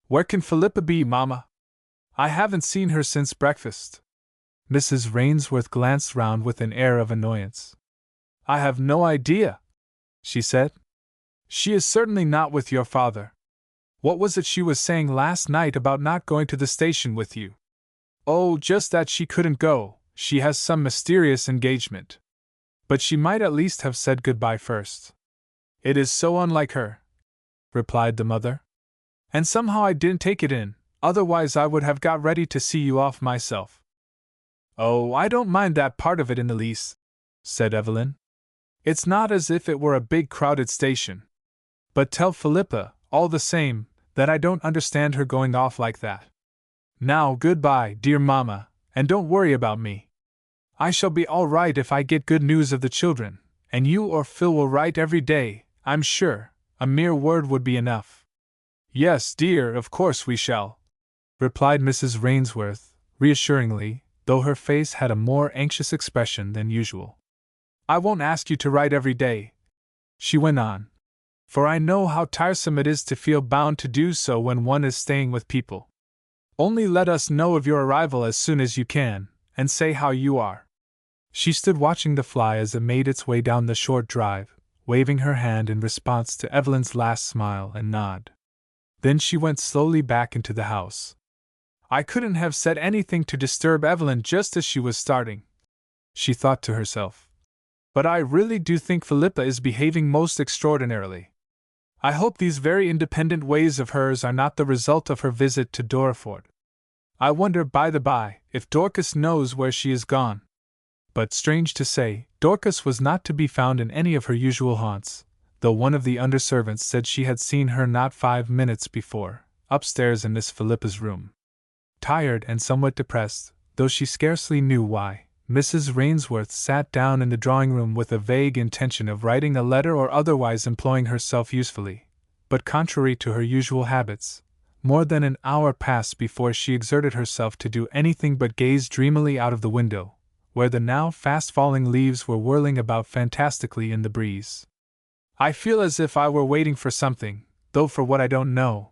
"Where can Philippa be, Mamma? I haven't seen her since breakfast." Mrs. Rainsworth glanced round with an air of annoyance. "I have no idea," she said. "She is certainly not with your father. What was it she was saying last night about not going to the station with you?" "Oh, just that she couldn't go, she has some mysterious engagement. But she might at least have said goodbye first." "It is so unlike her," replied the mother. "And somehow I didn't take it in, otherwise I would have got ready to see you off myself." "Oh, I don't mind that part of it in the least," said Evelyn. "It's not as if it were a big crowded station. But tell Philippa, all the same, that I don't understand her going off like that. Now goodbye, dear Mamma, and don't worry about me. I shall be all right if I get good news of the children, and you or Phil will write every day, I'm sure. A mere word would be enough." "Yes, dear, of course we shall," replied Mrs. Rainsworth, reassuringly, though her face had a more anxious expression than usual. "I won't ask you to write every day," she went on, "for I know how tiresome it is to feel bound to do so when one is staying with people. Only let us know of your arrival as soon as you can, and say how you are." She stood watching the fly as it made its way down the short drive, waving her hand in response to Evelyn's last smile and nod. Then she went slowly back into the house. "I couldn't have said anything to disturb Evelyn just as she was starting," she thought to herself. "But I really do think Philippa is behaving most extraordinarily. I hope these very independent ways of hers are not the result of her visit to Doreford. I wonder, by the by, if Dorcas knows where she is gone." But strange to say, Dorcas was not to be found in any of her usual haunts, though one of the under-servants said she had seen her not 5 minutes before, upstairs in Miss Philippa's room. Tired and somewhat depressed, though she scarcely knew why, Mrs. Rainsworth sat down in the drawing-room with a vague intention of writing a letter or otherwise employing herself usefully, but contrary to her usual habits, more than an hour passed before she exerted herself to do anything but gaze dreamily out of the window, where the now fast-falling leaves were whirling about fantastically in the breeze. "I feel as if I were waiting for something, though for what I don't know,"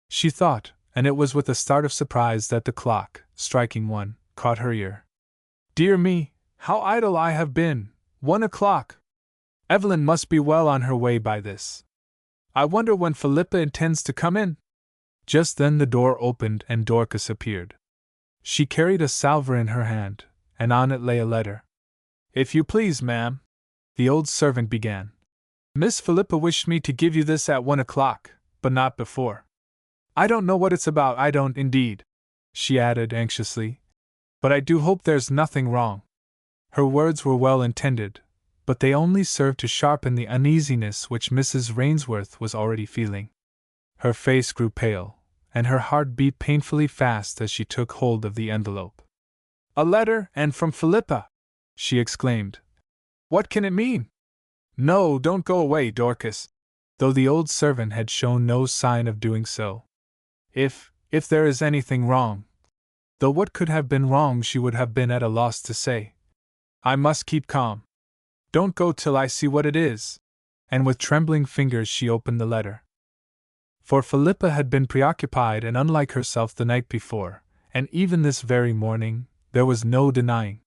she thought, and it was with a start of surprise that the clock, striking 1, caught her ear. "Dear me, how idle I have been! 1 o'clock! Evelyn must be well on her way by this. I wonder when Philippa intends to come in?" Just then the door opened and Dorcas appeared. She carried a salver in her hand, and on it lay a letter. "If you please, ma'am," the old servant began, "Miss Philippa wished me to give you this at 1 o'clock, but not before. I don't know what it's about, I don't indeed," she added anxiously, "but I do hope there's nothing wrong." Her words were well intended, but they only served to sharpen the uneasiness which Mrs. Rainsworth was already feeling. Her face grew pale, and her heart beat painfully fast as she took hold of the envelope. "A letter, and from Philippa!" she exclaimed. "What can it mean?" "No, don't go away, Dorcas," though the old servant had shown no sign of doing so. If there is anything wrong," though what could have been wrong she would have been at a loss to say, "I must keep calm. Don't go till I see what it is." And with trembling fingers she opened the letter. For Philippa had been preoccupied and unlike herself the night before, and even this very morning, there was no denying.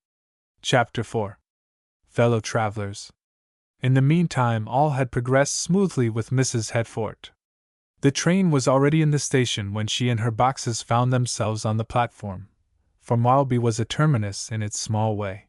Chapter 4. Fellow Travelers. In the meantime all had progressed smoothly with Mrs. Hedfort. The train was already in the station when she and her boxes found themselves on the platform, for Marlby was a terminus in its small way.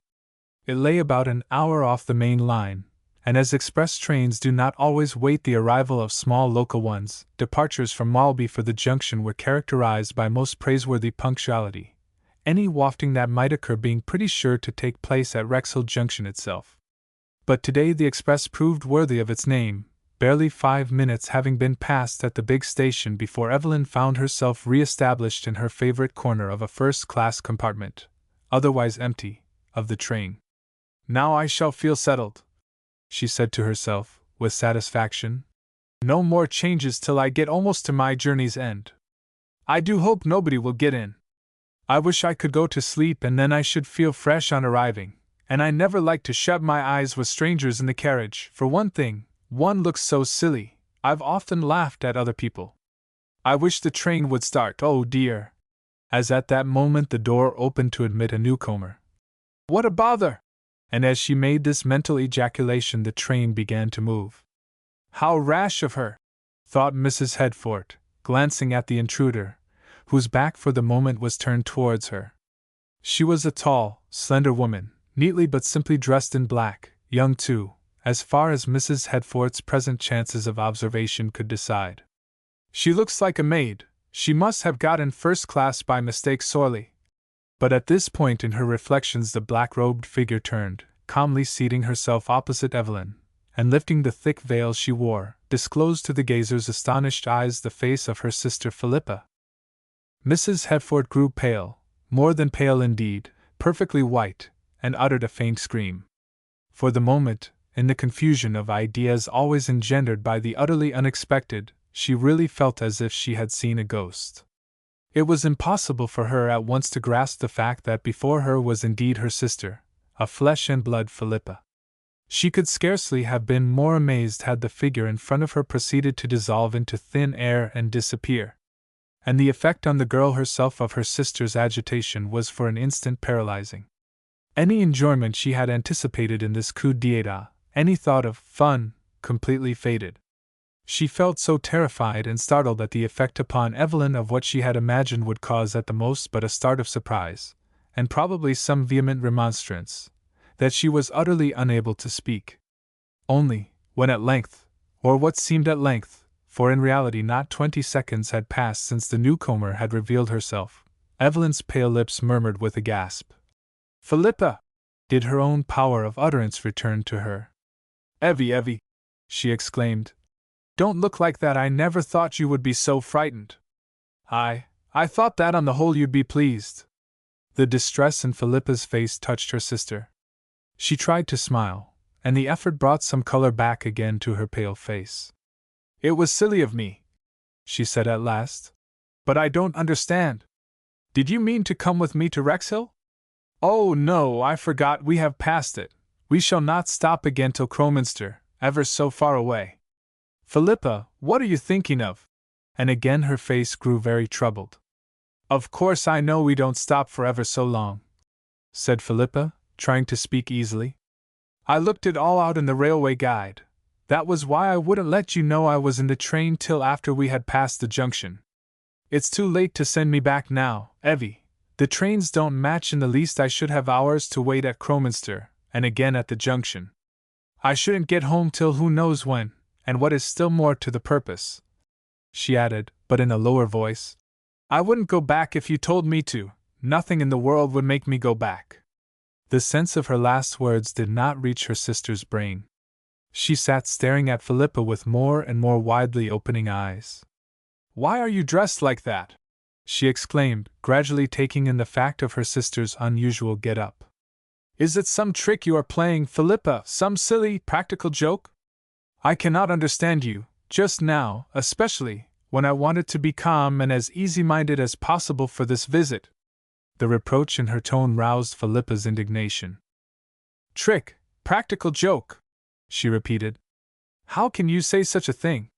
It lay about an hour off the main line, and as express trains do not always wait the arrival of small local ones, departures from Marlby for the junction were characterized by most praiseworthy punctuality, any wafting that might occur being pretty sure to take place at Wrexhill Junction itself. But today the express proved worthy of its name, barely 5 minutes having been passed at the big station before Evelyn found herself re-established in her favorite corner of a first-class compartment, otherwise empty, of the train. "Now I shall feel settled," she said to herself, with satisfaction. "No more changes till I get almost to my journey's end. I do hope nobody will get in. I wish I could go to sleep and then I should feel fresh on arriving, and I never like to shut my eyes with strangers in the carriage, for one thing, one looks so silly. I've often laughed at other people. I wish the train would start, oh dear!" As at that moment the door opened to admit a newcomer. "What a bother!" And as she made this mental ejaculation the train began to move. "How rash of her!" thought Mrs. Hedfort, glancing at the intruder, whose back for the moment was turned towards her. She was a tall, slender woman, neatly but simply dressed in black, young too, as far as Mrs. Hedfort's present chances of observation could decide. "She looks like a maid, she must have got in first class by mistake sorely." But at this point in her reflections the black-robed figure turned, calmly seating herself opposite Evelyn, and lifting the thick veil she wore, disclosed to the gazer's astonished eyes the face of her sister Philippa. Mrs. Hedfort grew pale, more than pale indeed, perfectly white, and uttered a faint scream. For the moment, in the confusion of ideas always engendered by the utterly unexpected, she really felt as if she had seen a ghost. It was impossible for her at once to grasp the fact that before her was indeed her sister, a flesh-and-blood Philippa. She could scarcely have been more amazed had the figure in front of her proceeded to dissolve into thin air and disappear. And the effect on the girl herself of her sister's agitation was for an instant paralyzing. Any enjoyment she had anticipated in this coup d'état, any thought of fun, completely faded. She felt so terrified and startled at the effect upon Evelyn of what she had imagined would cause at the most but a start of surprise, and probably some vehement remonstrance, that she was utterly unable to speak. Only, when at length, or what seemed at length, for in reality not 20 seconds had passed since the newcomer had revealed herself, Evelyn's pale lips murmured with a gasp, "Philippa!" did her own power of utterance return to her. Evie, she exclaimed. "Don't look like that, I never thought you would be so frightened." I thought that on the whole you'd be pleased." The distress in Philippa's face touched her sister. She tried to smile, and the effort brought some color back again to her pale face. It was silly of me, she said at last. But I don't understand. Did you mean to come with me to Rexhill? Oh no, I forgot, we have passed it. We shall not stop again till Crowminster, ever so far away. Philippa, what are you thinking of? And again her face grew very troubled. Of course I know we don't stop for ever so long, said Philippa, trying to speak easily. I looked it all out in the railway guide. That was why I wouldn't let you know I was in the train till after we had passed the junction. It's too late to send me back now, Evie. The trains don't match in the least. I should have hours to wait at Crowminster, and again at the junction. I shouldn't get home till who knows when, and what is still more to the purpose, she added, but in a lower voice, I wouldn't go back if you told me to. Nothing in the world would make me go back. The sense of her last words did not reach her sister's brain. She sat staring at Philippa with more and more widely opening eyes. Why are you dressed like that? She exclaimed, gradually taking in the fact of her sister's unusual get-up. Is it some trick you are playing, Philippa, some silly, practical joke? I cannot understand you, just now, especially, when I wanted to be calm and as easy-minded as possible for this visit. The reproach in her tone roused Philippa's indignation. Trick, practical joke, she repeated. How can you say such a thing?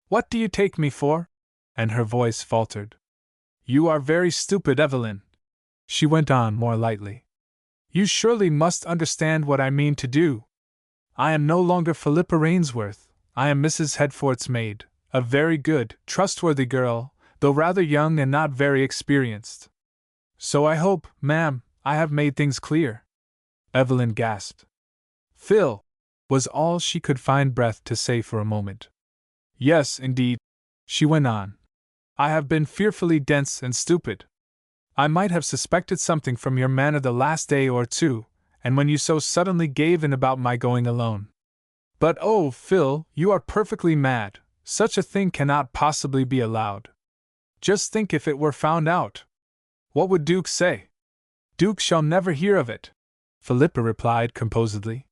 What do you take me for? And her voice faltered. You are very stupid, Evelyn, she went on more lightly. You surely must understand what I mean to do. I am no longer Philippa Rainsworth. I am Mrs. Headfort's maid, a very good, trustworthy girl, though rather young and not very experienced. So I hope, ma'am, I have made things clear. Evelyn gasped. Phil, was all she could find breath to say for a moment. Yes, indeed, she went on. I have been fearfully dense and stupid. I might have suspected something from your manner the last day or two, and when you so suddenly gave in about my going alone. But oh, Phil, you are perfectly mad. Such a thing cannot possibly be allowed. Just think if it were found out. What would Duke say? Duke shall never hear of it, Philippa replied composedly.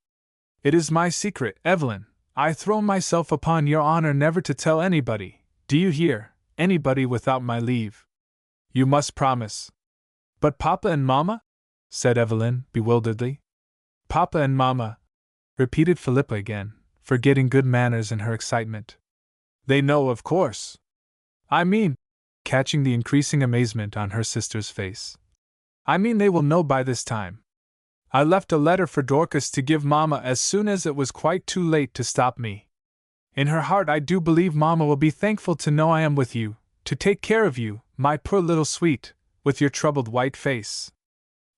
It is my secret, Evelyn. I throw myself upon your honor never to tell anybody, do you hear, anybody without my leave. You must promise. But Papa and Mamma? Said Evelyn, bewilderedly. Papa and Mamma, repeated Philippa again, forgetting good manners in her excitement. They know, of course. I mean, catching the increasing amazement on her sister's face. I mean they will know by this time. I left a letter for Dorcas to give Mamma as soon as it was quite too late to stop me. In her heart I do believe Mamma will be thankful to know I am with you, to take care of you, my poor little sweet, with your troubled white face.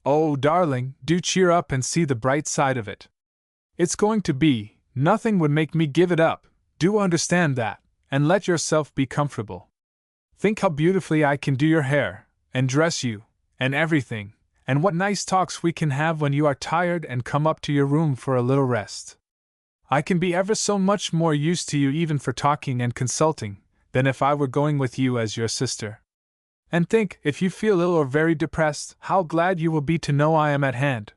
Oh, darling, do cheer up and see the bright side of it. It's going to be, nothing would make me give it up, do understand that, and let yourself be comfortable. Think how beautifully I can do your hair, and dress you, and everything, and what nice talks we can have when you are tired and come up to your room for a little rest. I can be ever so much more use to you even for talking and consulting, than if I were going with you as your sister. And think, if you feel ill or very depressed, how glad you will be to know I am at hand.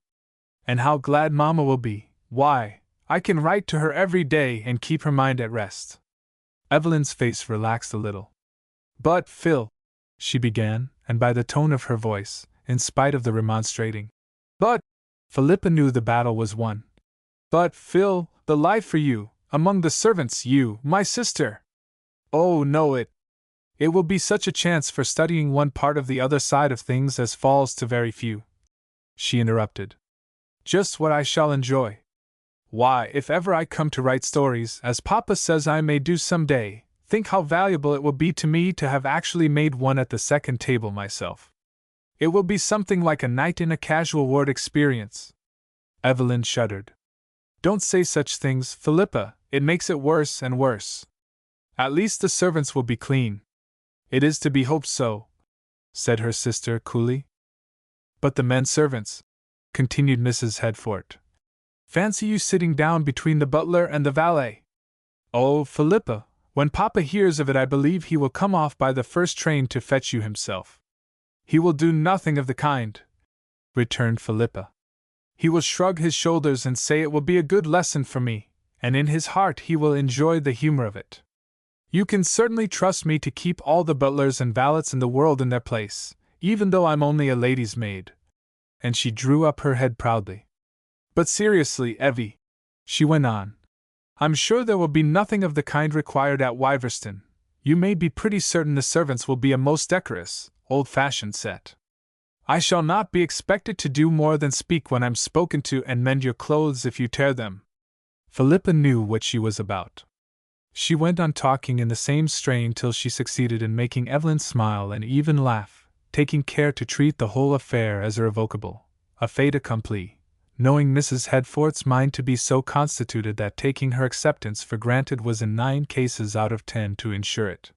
And how glad Mamma will be. Why, I can write to her every day and keep her mind at rest. Evelyn's face relaxed a little. But, Phil, she began, and by the tone of her voice, in spite of the remonstrating. But, Philippa knew the battle was won. But, Phil, the life for you, among the servants, you, my sister. Oh, no, it will be such a chance for studying one part of the other side of things as falls to very few. She interrupted. Just what I shall enjoy. Why, if ever I come to write stories, as Papa says I may do some day, think how valuable it will be to me to have actually made one at the second table myself. It will be something like a night in a casual ward experience. Evelyn shuddered. Don't say such things, Philippa, it makes it worse and worse. At least the servants will be clean. It is to be hoped so, said her sister coolly. But the men servants, continued Mrs. Headfort. Fancy you sitting down between the butler and the valet. Oh, Philippa, when Papa hears of it I believe he will come off by the first train to fetch you himself. He will do nothing of the kind, returned Philippa. He will shrug his shoulders and say it will be a good lesson for me, and in his heart he will enjoy the humor of it. You can certainly trust me to keep all the butlers and valets in the world in their place, even though I'm only a lady's maid. And she drew up her head proudly. But seriously, Evie, she went on, I'm sure there will be nothing of the kind required at Wyverston. You may be pretty certain the servants will be a most decorous, old-fashioned set. I shall not be expected to do more than speak when I'm spoken to and mend your clothes if you tear them. Philippa knew what she was about. She went on talking in the same strain till she succeeded in making Evelyn smile and even laugh, taking care to treat the whole affair as irrevocable, a fait accompli, knowing Mrs. Headforth's mind to be so constituted that taking her acceptance for granted was in 9 cases out of 10 to ensure it.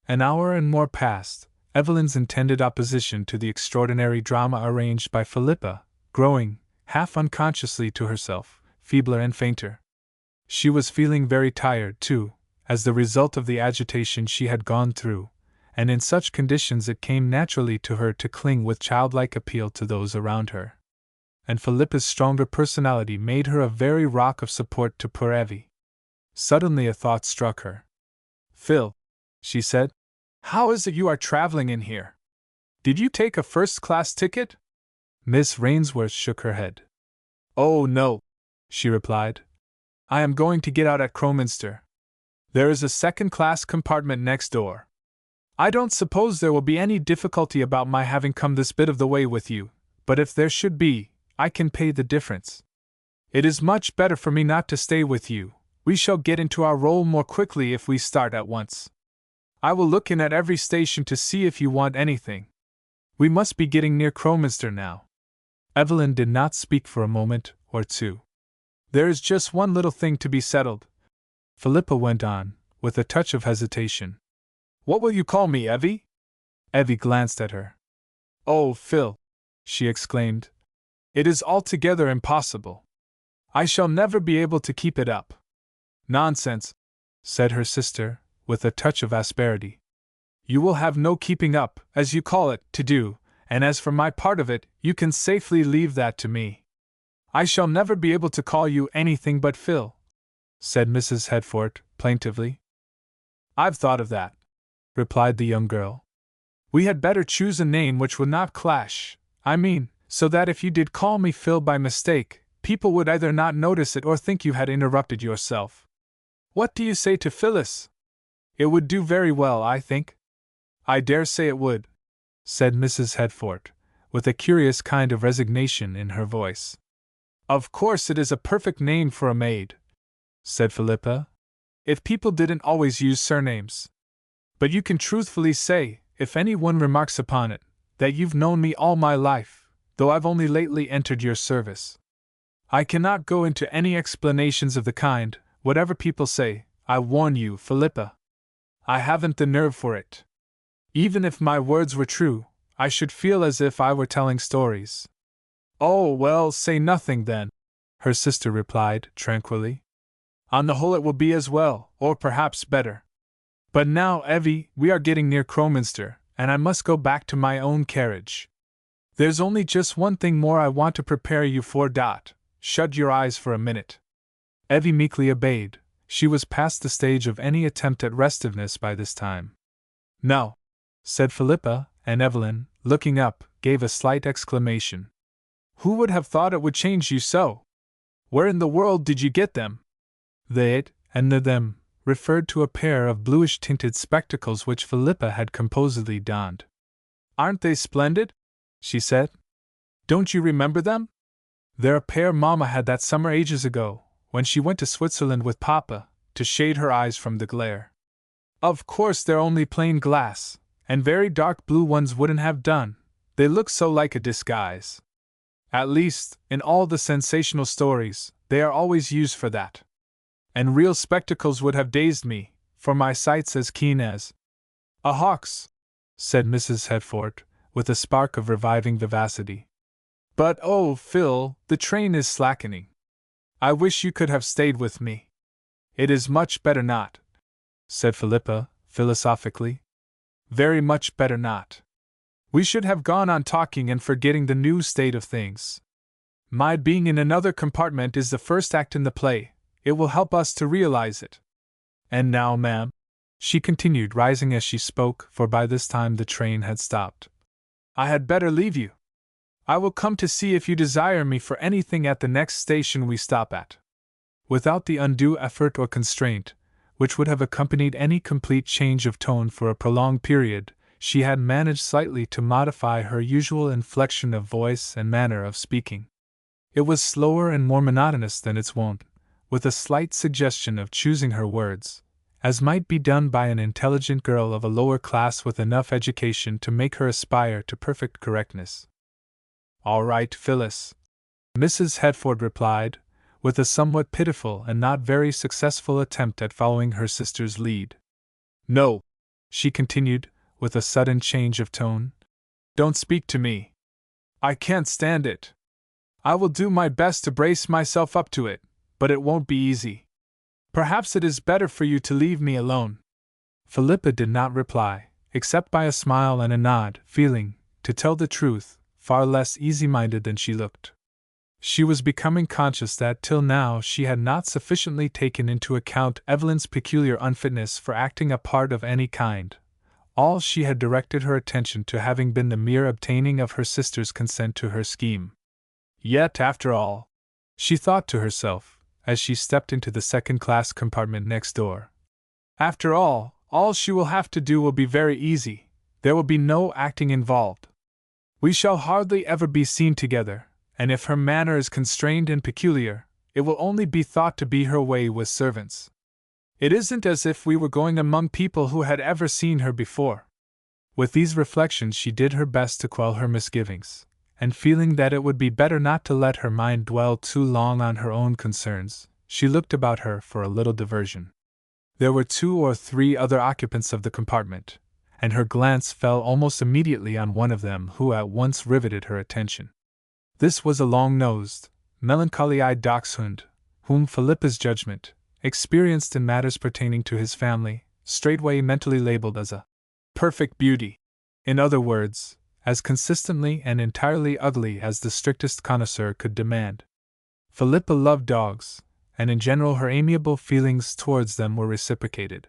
An hour and more passed, Evelyn's intended opposition to the extraordinary drama arranged by Philippa, growing, half unconsciously to herself, feebler and fainter. She was feeling very tired, too, as the result of the agitation she had gone through, and in such conditions it came naturally to her to cling with childlike appeal to those around her. And Philippa's stronger personality made her a very rock of support to poor Evie. Suddenly a thought struck her. Phil, she said, how is it you are traveling in here? Did you take a first-class ticket? Miss Rainsworth shook her head. Oh, no, she replied. I am going to get out at Crowminster. There is a second-class compartment next door. I don't suppose there will be any difficulty about my having come this bit of the way with you, but if there should be, I can pay the difference. It is much better for me not to stay with you. We shall get into our role more quickly if we start at once. I will look in at every station to see if you want anything. We must be getting near Crowminster now. Evelyn did not speak for a moment or two. There is just one little thing to be settled, Philippa went on, with a touch of hesitation. What will you call me, Evie? Evie glanced at her. Oh, Phil, she exclaimed. It is altogether impossible. I shall never be able to keep it up. Nonsense, said her sister, with a touch of asperity. You will have no keeping up, as you call it, to do, and as for my part of it, you can safely leave that to me. I shall never be able to call you anything but Phil, said Mrs. Headforth, plaintively. I've thought of that, replied the young girl. We had better choose a name which would not clash, I mean, so that if you did call me Phil by mistake, people would either not notice it or think you had interrupted yourself. What do you say to Phyllis? It would do very well, I think. I dare say it would, said Mrs. Headforth, with a curious kind of resignation in her voice. Of course it is a perfect name for a maid, said Philippa, if people didn't always use surnames. But you can truthfully say, if anyone remarks upon it, that you've known me all my life, though I've only lately entered your service. I cannot go into any explanations of the kind, whatever people say, I warn you, Philippa. I haven't the nerve for it. Even if my words were true, I should feel as if I were telling stories. Oh, well, say nothing then, her sister replied, tranquilly. On the whole it will be as well, or perhaps better. But now, Evie, we are getting near Crowminster, and I must go back to my own carriage. There's only just one thing more I want to prepare you for. Shut your eyes for a minute. Evie meekly obeyed. She was past the stage of any attempt at restiveness by this time. No, said Philippa, and Evelyn, looking up, gave a slight exclamation. Who would have thought it would change you so? Where in the world did you get them? The it and the them referred to a pair of bluish-tinted spectacles which Philippa had composedly donned. Aren't they splendid? She said. Don't you remember them? They're a pair Mamma had that summer ages ago, when she went to Switzerland with Papa, to shade her eyes from the glare. Of course they're only plain glass, and very dark blue ones wouldn't have done, they look so like a disguise. At least, in all the sensational stories, they are always used for that. And real spectacles would have dazed me, for my sight's as keen as a hawk's, said Mrs. Headforth, with a spark of reviving vivacity. But oh, Phil, the train is slackening. I wish you could have stayed with me. It is much better not, said Philippa, philosophically. Very much better not. We should have gone on talking and forgetting the new state of things. My being in another compartment is the first act in the play. It will help us to realize it. And now, ma'am, she continued, rising as she spoke, for by this time the train had stopped. I had better leave you. I will come to see if you desire me for anything at the next station we stop at. Without the undue effort or constraint, which would have accompanied any complete change of tone for a prolonged period, she had managed slightly to modify her usual inflection of voice and manner of speaking. It was slower and more monotonous than its wont, with a slight suggestion of choosing her words, as might be done by an intelligent girl of a lower class with enough education to make her aspire to perfect correctness. All right, Phyllis, Mrs. Hedford replied, with a somewhat pitiful and not very successful attempt at following her sister's lead. No, she continued, with a sudden change of tone. Don't speak to me. I can't stand it. I will do my best to brace myself up to it, but it won't be easy. Perhaps it is better for you to leave me alone. Philippa did not reply, except by a smile and a nod, feeling, to tell the truth, far less easy-minded than she looked. She was becoming conscious that till now she had not sufficiently taken into account Evelyn's peculiar unfitness for acting a part of any kind. All she had directed her attention to having been the mere obtaining of her sister's consent to her scheme. Yet, after all, she thought to herself, as she stepped into the second-class compartment next door, after all she will have to do will be very easy. There will be no acting involved. We shall hardly ever be seen together, and if her manner is constrained and peculiar, it will only be thought to be her way with servants. It isn't as if we were going among people who had ever seen her before. With these reflections she did her best to quell her misgivings, and feeling that it would be better not to let her mind dwell too long on her own concerns, she looked about her for a little diversion. There were 2 or 3 other occupants of the compartment, and her glance fell almost immediately on one of them who at once riveted her attention. This was a long-nosed, melancholy-eyed dachshund, whom Philippa's judgment, experienced in matters pertaining to his family, straightway mentally labeled as a perfect beauty. In other words, as consistently and entirely ugly as the strictest connoisseur could demand. Philippa loved dogs, and in general her amiable feelings towards them were reciprocated.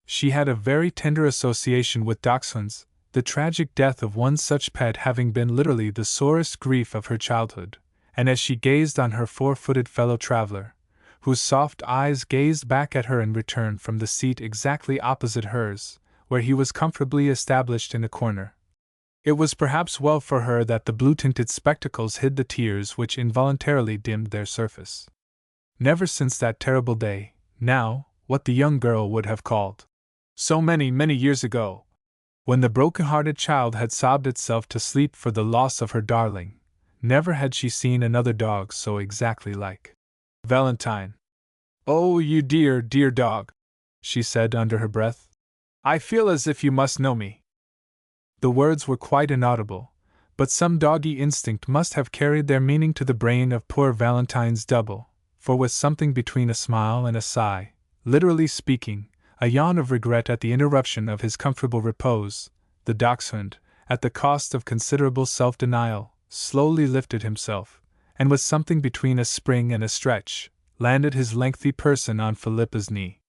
She had a very tender association with dachshunds, the tragic death of one such pet having been literally the sorest grief of her childhood, and as she gazed on her 4-footed fellow-traveler, whose soft eyes gazed back at her in return from the seat exactly opposite hers, where he was comfortably established in a corner, it was perhaps well for her that the blue-tinted spectacles hid the tears which involuntarily dimmed their surface. Never since that terrible day, now, what the young girl would have called so many, many years ago, when the broken-hearted child had sobbed itself to sleep for the loss of her darling, never had she seen another dog so exactly like Valentine. "Oh, you dear, dear dog," she said under her breath. "I feel as if you must know me." The words were quite inaudible, but some doggy instinct must have carried their meaning to the brain of poor Valentine's double, for with something between a smile and a sigh, literally speaking, a yawn of regret at the interruption of his comfortable repose, the dachshund, at the cost of considerable self-denial, slowly lifted himself, and with something between a spring and a stretch, landed his lengthy person on Philippa's knee.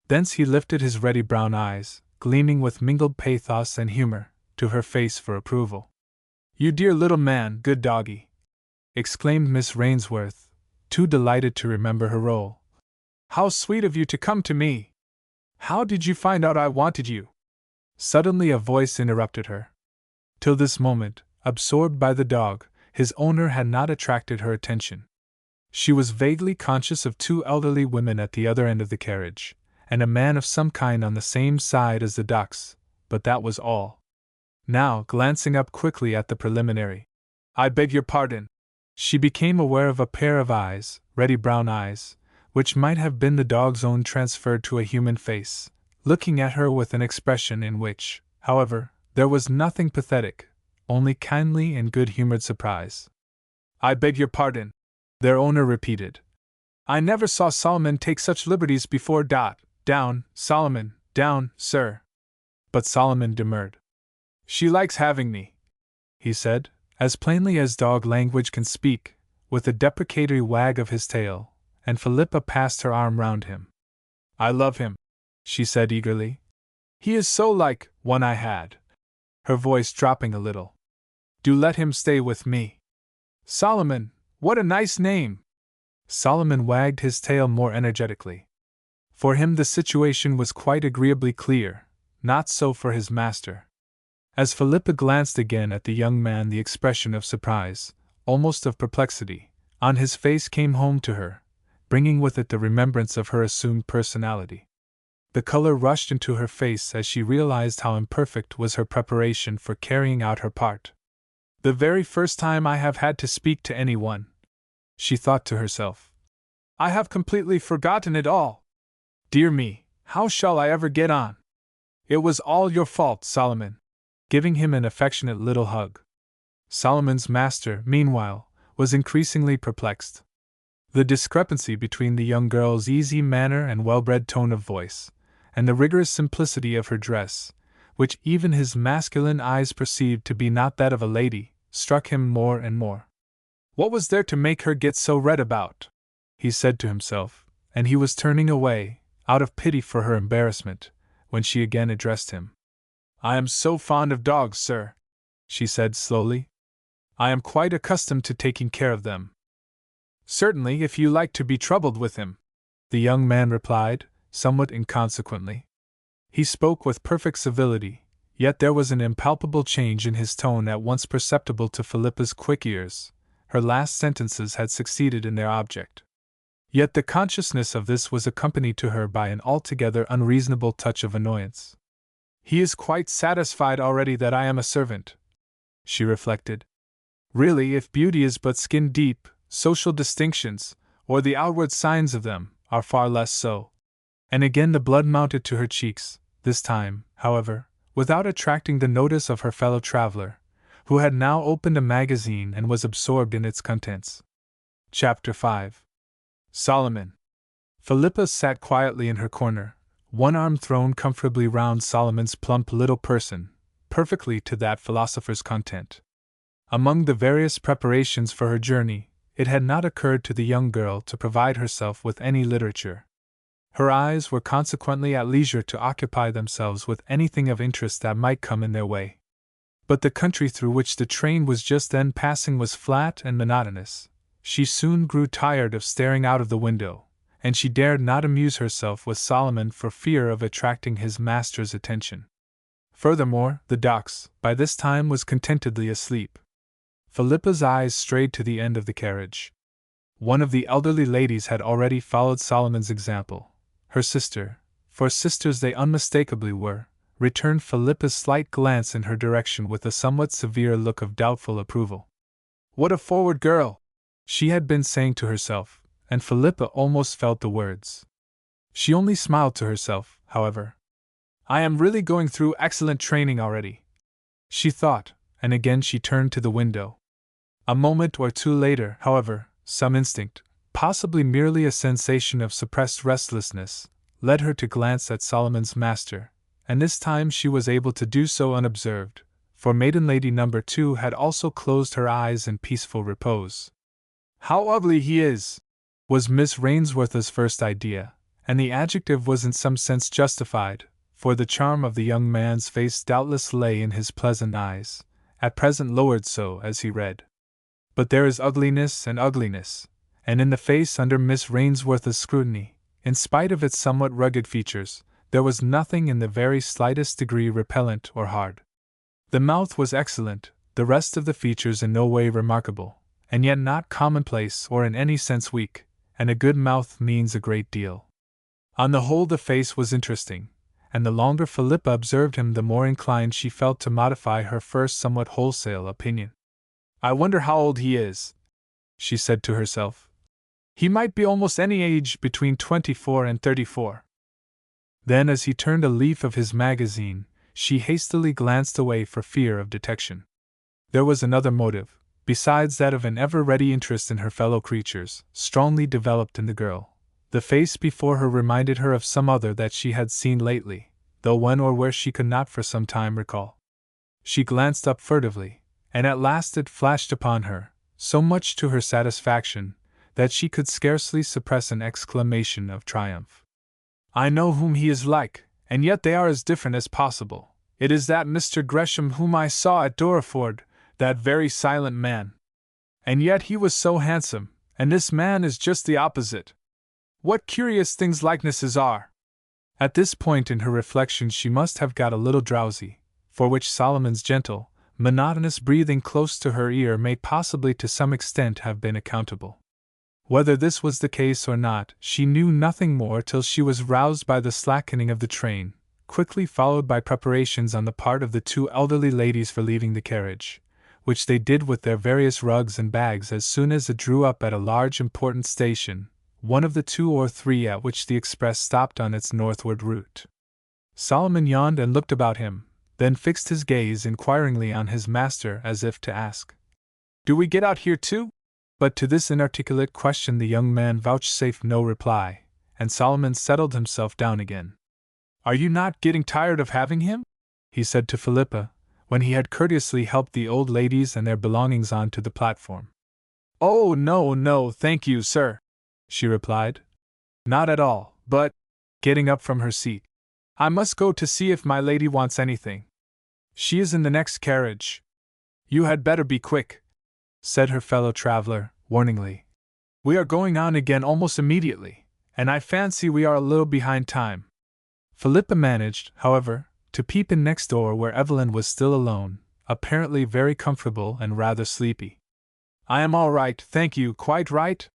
Thence he lifted his ruddy brown eyes, gleaming with mingled pathos and humor, to her face for approval. "You dear little man, good doggy!" exclaimed Miss Rainsworth, too delighted to remember her role. "How sweet of you to come to me! How did you find out I wanted you?" Suddenly a voice interrupted her. Till this moment, absorbed by the dog, his owner had not attracted her attention. She was vaguely conscious of 2 elderly women at the other end of the carriage, and a man of some kind on the same side as the ducks, but that was all. Now, glancing up quickly at the preliminary, "I beg your pardon," she became aware of a pair of eyes, ruddy brown eyes, which might have been the dog's own transferred to a human face, looking at her with an expression in which, however, there was nothing pathetic, only kindly and good-humored surprise. "I beg your pardon," their owner repeated. "I never saw Solomon take such liberties before. Down, Solomon, down, sir." But Solomon demurred. "She likes having me," he said, as plainly as dog language can speak, with a deprecatory wag of his tail, and Philippa passed her arm round him. "I love him," she said eagerly, He is so like one I had. Her voice dropping a little. Do let him stay with me. Solomon, what a nice name! Solomon wagged his tail more energetically. For him the situation was quite agreeably clear, not so for his master. As Philippa glanced again at the young man, the expression of surprise, almost of perplexity, on his face came home to her, bringing with it the remembrance of her assumed personality. The color rushed into her face as she realized how imperfect was her preparation for carrying out her part. The very first time I have had to speak to anyone, she thought to herself. I have completely forgotten it all. Dear me, how shall I ever get on? It was all your fault, Solomon. Giving him an affectionate little hug. Solomon's master, meanwhile, was increasingly perplexed. The discrepancy between the young girl's easy manner and well-bred tone of voice, and the rigorous simplicity of her dress, which even his masculine eyes perceived to be not that of a lady, struck him more and more. What was there to make her get so red about? He said to himself, and he was turning away, out of pity for her embarrassment, when she again addressed him. I am so fond of dogs, sir, she said slowly. I am quite accustomed to taking care of them. Certainly, if you like to be troubled with him, the young man replied, somewhat inconsequently. He spoke with perfect civility, yet there was an impalpable change in his tone at once perceptible to Philippa's quick ears. Her last sentences had succeeded in their object. Yet the consciousness of this was accompanied to her by an altogether unreasonable touch of annoyance. He is quite satisfied already that I am a servant, she reflected. Really, if beauty is but skin deep, social distinctions, or the outward signs of them, are far less so. And again the blood mounted to her cheeks, this time, however, without attracting the notice of her fellow traveler, who had now opened a magazine and was absorbed in its contents. Chapter 5. Solomon. Philippa sat quietly in her corner, one arm thrown comfortably round Solomon's plump little person, perfectly to that philosopher's content. Among the various preparations for her journey, it had not occurred to the young girl to provide herself with any literature. Her eyes were consequently at leisure to occupy themselves with anything of interest that might come in their way. But the country through which the train was just then passing was flat and monotonous. She soon grew tired of staring out of the window, and she dared not amuse herself with Solomon for fear of attracting his master's attention. Furthermore, the Dachs, by this time, was contentedly asleep. Philippa's eyes strayed to the end of the carriage. One of the elderly ladies had already followed Solomon's example. Her sister, for sisters they unmistakably were, returned Philippa's slight glance in her direction with a somewhat severe look of doubtful approval. What a forward girl! She had been saying to herself, and Philippa almost felt the words. She only smiled to herself, however. I am really going through excellent training already, she thought, and again she turned to the window. A moment or two later, however, some instinct, possibly merely a sensation of suppressed restlessness, led her to glance at Solomon's master, and this time she was able to do so unobserved, for maiden lady number 2 had also closed her eyes in peaceful repose. How ugly he is! Was Miss Rainsworth's first idea, and the adjective was in some sense justified, for the charm of the young man's face doubtless lay in his pleasant eyes, at present lowered so as he read. But there is ugliness and ugliness, and in the face under Miss Rainsworth's scrutiny, in spite of its somewhat rugged features, there was nothing in the very slightest degree repellent or hard. The mouth was excellent, the rest of the features in no way remarkable, and yet not commonplace or in any sense weak, and a good mouth means a great deal. On the whole the face was interesting, and the longer Philippa observed him the more inclined she felt to modify her first somewhat wholesale opinion. I wonder how old he is, she said to herself. He might be almost any age between 24 and 34. Then, as he turned a leaf of his magazine, she hastily glanced away for fear of detection. There was another motive, besides that of an ever-ready interest in her fellow creatures, strongly developed in the girl. The face before her reminded her of some other that she had seen lately, though when or where she could not for some time recall. She glanced up furtively, and at last it flashed upon her, so much to her satisfaction, that she could scarcely suppress an exclamation of triumph. I know whom he is like, and yet they are as different as possible. It is that Mr. Gresham whom I saw at Dorreford, that very silent man. And yet he was so handsome, and this man is just the opposite. What curious things likenesses are! At this point in her reflections she must have got a little drowsy, for which Solomon's gentle, monotonous breathing close to her ear may possibly to some extent have been accountable. Whether this was the case or not, she knew nothing more till she was roused by the slackening of the train, quickly followed by preparations on the part of the two elderly ladies for leaving the carriage, which they did with their various rugs and bags as soon as it drew up at a large important station, one of the 2 or 3 at which the express stopped on its northward route. Solomon yawned and looked about him, then fixed his gaze inquiringly on his master as if to ask, "Do we get out here too?" But to this inarticulate question the young man vouchsafed no reply, and Solomon settled himself down again. "Are you not getting tired of having him?" he said to Philippa, when he had courteously helped the old ladies and their belongings on to the platform. "Oh, no, thank you, sir," she replied. "Not at all, but," getting up from her seat, "I must go to see if my lady wants anything. She is in the next carriage." "You had better be quick," said her fellow traveler, warningly. "We are going on again almost immediately, and I fancy we are a little behind time." Philippa managed, however, to peep in next door where Evelyn was still alone, apparently very comfortable and rather sleepy. "I am all right, thank you, quite right,"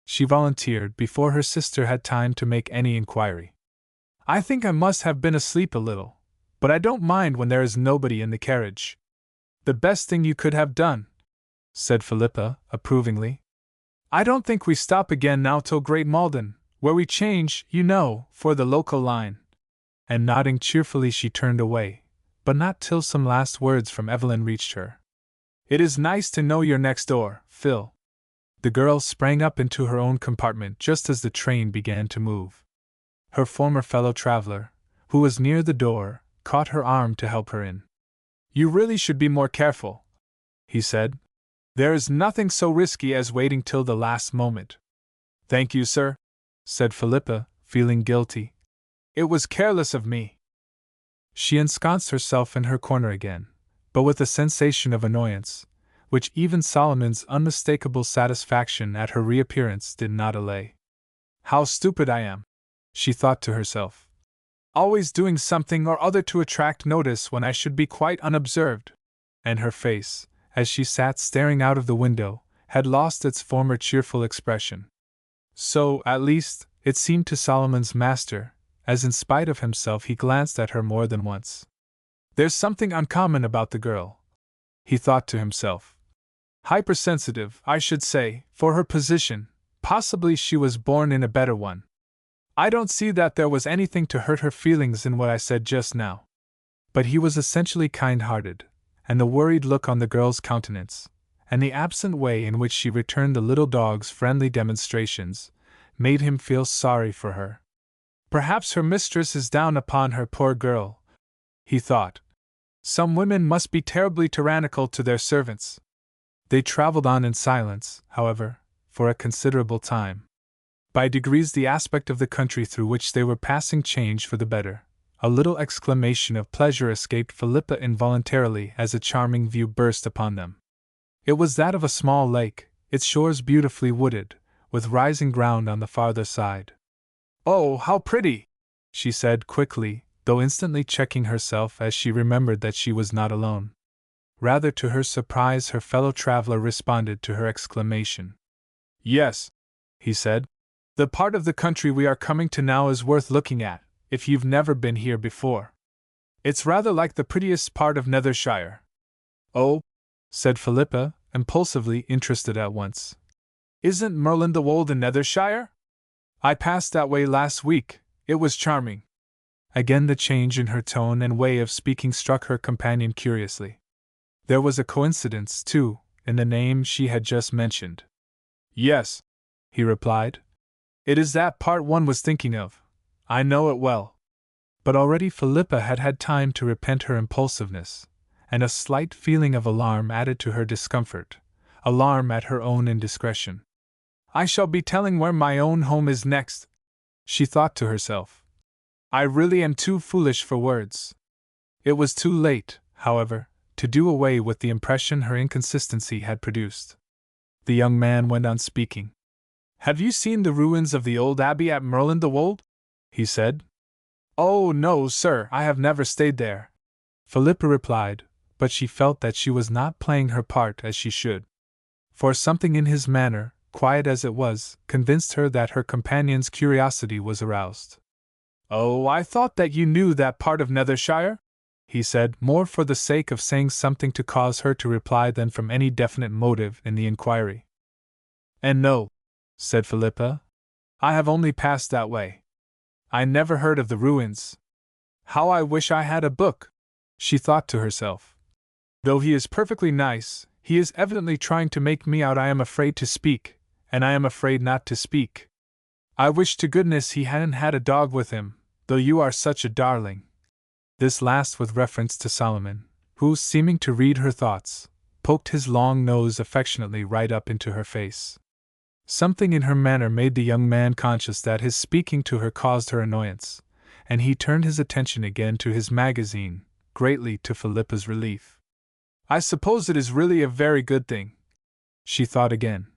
she volunteered before her sister had time to make any inquiry. "I think I must have been asleep a little, but I don't mind when there is nobody in the carriage." "The best thing you could have done," said Philippa, approvingly. "I don't think we stop again now till Great Malden, where we change, you know, for the local line." And nodding cheerfully she turned away, but not till some last words from Evelyn reached her. "It is nice to know you're next door, Phil." The girl sprang up into her own compartment just as the train began to move. Her former fellow traveler, who was near the door, caught her arm to help her in. "You really should be more careful," he said. "There is nothing so risky as waiting till the last moment." "Thank you, sir," said Philippa, feeling guilty. "It was careless of me." She ensconced herself in her corner again, but with a sensation of annoyance, which even Solomon's unmistakable satisfaction at her reappearance did not allay. "How stupid I am," she thought to herself. "Always doing something or other to attract notice when I should be quite unobserved." And her face, as she sat staring out of the window, had lost its former cheerful expression. So, at least, it seemed to Solomon's master, as in spite of himself he glanced at her more than once. "There's something uncommon about the girl," he thought to himself. "Hypersensitive, I should say, for her position. Possibly she was born in a better one. I don't see that there was anything to hurt her feelings in what I said just now." But he was essentially kind-hearted, and the worried look on the girl's countenance, and the absent way in which she returned the little dog's friendly demonstrations, made him feel sorry for her. "Perhaps her mistress is down upon her, poor girl," he thought. "Some women must be terribly tyrannical to their servants." They traveled on in silence, however, for a considerable time. By degrees the aspect of the country through which they were passing changed for the better. A little exclamation of pleasure escaped Philippa involuntarily as a charming view burst upon them. It was that of a small lake, its shores beautifully wooded, with rising ground on the farther side. "Oh, how pretty!" she said quickly, though instantly checking herself as she remembered that she was not alone. Rather to her surprise her fellow traveler responded to her exclamation. "Yes," he said. "The part of the country we are coming to now is worth looking at, if you've never been here before. It's rather like the prettiest part of Nethershire." "Oh," said Philippa, impulsively interested at once. "Isn't Merlin the Wold in Nethershire? I passed that way last week, it was charming." Again the change in her tone and way of speaking struck her companion curiously. There was a coincidence, too, in the name she had just mentioned. "Yes," he replied. "It is that part one was thinking of. I know it well." But already Philippa had had time to repent her impulsiveness, and a slight feeling of alarm added to her discomfort, alarm at her own indiscretion. "I shall be telling where my own home is next," she thought to herself. I really am too foolish for words. It was too late, however, to do away with the impression her inconsistency had produced. The young man went on speaking. Have you seen the ruins of the old abbey at Merlin the Wold? He said. Oh, no, sir, I have never stayed there, Philippa replied, but she felt that she was not playing her part as she should. For something in his manner, quiet as it was, convinced her that her companion's curiosity was aroused. Oh, I thought that you knew that part of Nethershire? He said, more for the sake of saying something to cause her to reply than from any definite motive in the inquiry. And no, said Philippa, I have only passed that way. I never heard of the ruins. How I wish I had a book, she thought to herself. Though he is perfectly nice, he is evidently trying to make me out. I am afraid to speak, and I am afraid not to speak. I wish to goodness he hadn't had a dog with him, though you are such a darling. This last with reference to Solomon, who, seeming to read her thoughts, poked his long nose affectionately right up into her face. Something in her manner made the young man conscious that his speaking to her caused her annoyance, and he turned his attention again to his magazine, greatly to Philippa's relief. I suppose it is really a very good thing, she thought again,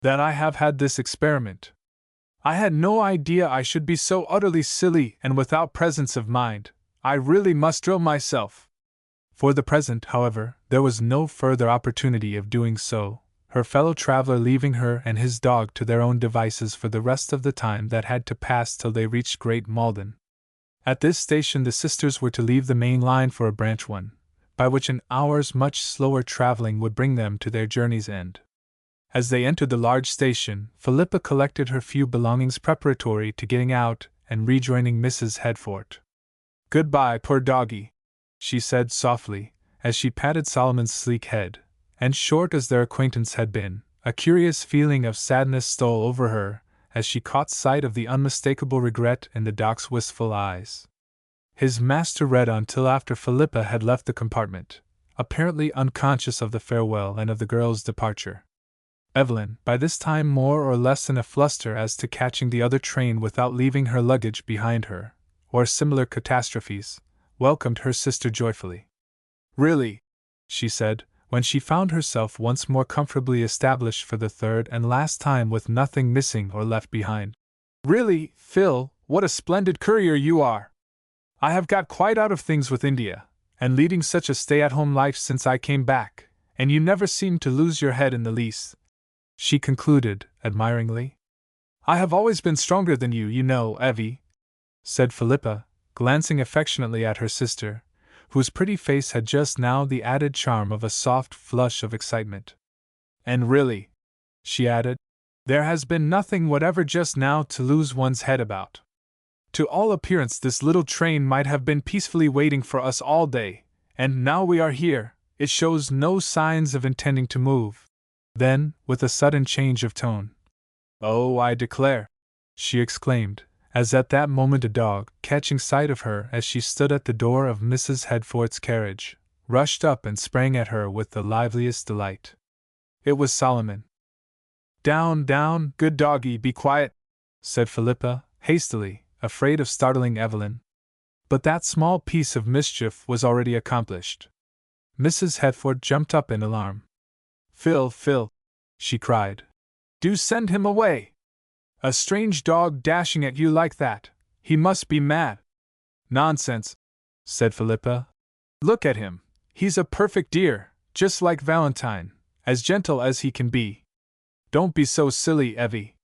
that I have had this experiment. I had no idea I should be so utterly silly and without presence of mind. I really must drill myself. For the present, however, there was no further opportunity of doing so, her fellow traveler leaving her and his dog to their own devices for the rest of the time that had to pass till they reached Great Malden. At this station the sisters were to leave the main line for a branch one, by which an hour's much slower traveling would bring them to their journey's end. As they entered the large station, Philippa collected her few belongings preparatory to getting out and rejoining Mrs. Headfort. Goodbye, poor doggy, she said softly, as she patted Solomon's sleek head, and short as their acquaintance had been, a curious feeling of sadness stole over her as she caught sight of the unmistakable regret in the dog's wistful eyes. His master read on till after Philippa had left the compartment, apparently unconscious of the farewell and of the girl's departure. Evelyn, by this time more or less in a fluster as to catching the other train without leaving her luggage behind her, or similar catastrophes, welcomed her sister joyfully. Really, she said, when she found herself once more comfortably established for the third and last time with nothing missing or left behind. Really, Phil, what a splendid courier you are! I have got quite out of things with India, and leading such a stay-at-home life since I came back, and you never seem to lose your head in the least, she concluded, admiringly. I have always been stronger than you, you know, Evie, said Philippa, glancing affectionately at her sister, whose pretty face had just now the added charm of a soft flush of excitement. And really, she added, there has been nothing whatever just now to lose one's head about. To all appearance this little train might have been peacefully waiting for us all day, and now we are here, it shows no signs of intending to move. Then, with a sudden change of tone, oh, I declare, she exclaimed, as at that moment a dog, catching sight of her as she stood at the door of Mrs. Headfort's carriage, rushed up and sprang at her with the liveliest delight. It was Solomon. Down, down, good doggy, be quiet, said Philippa, hastily, afraid of startling Evelyn. But that small piece of mischief was already accomplished. Mrs. Headfort jumped up in alarm. Phil, Phil, she cried, do send him away! A strange dog dashing at you like that, he must be mad. Nonsense, said Philippa. Look at him, he's a perfect dear, just like Valentine, as gentle as he can be. Don't be so silly, Evie.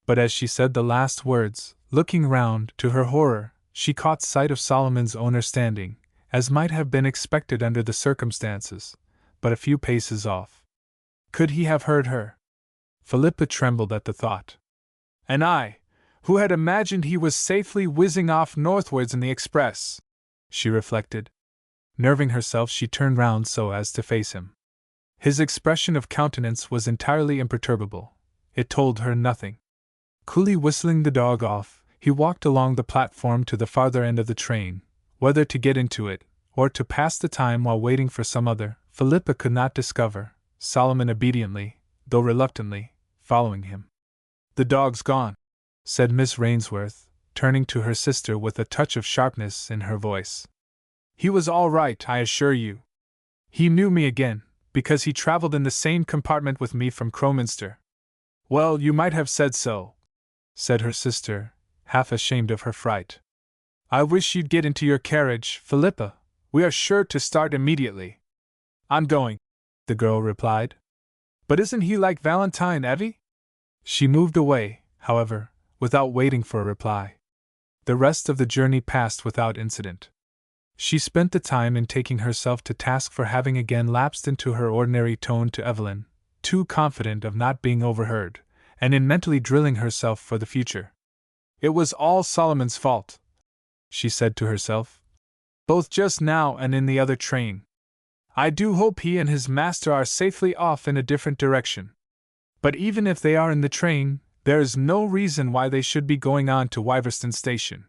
But as she said the last words, looking round, to her horror, she caught sight of Solomon's owner standing, as might have been expected under the circumstances, but a few paces off. Could he have heard her? Philippa trembled at the thought. And I, who had imagined he was safely whizzing off northwards in the express, she reflected. Nerving herself, she turned round so as to face him. His expression of countenance was entirely imperturbable. It told her nothing. Coolly whistling the dog off, he walked along the platform to the farther end of the train, whether to get into it, or to pass the time while waiting for some other, Philippa could not discover, Solomon obediently, though reluctantly, following him. The dog's gone, said Miss Rainsworth, turning to her sister with a touch of sharpness in her voice. "He was all right, I assure you. He knew me again, because he traveled in the same compartment with me from Crowminster." "Well, you might have said so," said her sister, half ashamed of her fright. "I wish you'd get into your carriage, Philippa. We are sure to start immediately." "I'm going," the girl replied. "But isn't he like Valentine, Evie?" She moved away, however, without waiting for a reply. The rest of the journey passed without incident. She spent the time in taking herself to task for having again lapsed into her ordinary tone to Evelyn, too confident of not being overheard, and in mentally drilling herself for the future. "It was all Solomon's fault," she said to herself, "both just now and in the other train. I do hope he and his master are safely off in a different direction. But even if they are in the train, there is no reason why they should be going on to Wyverston Station.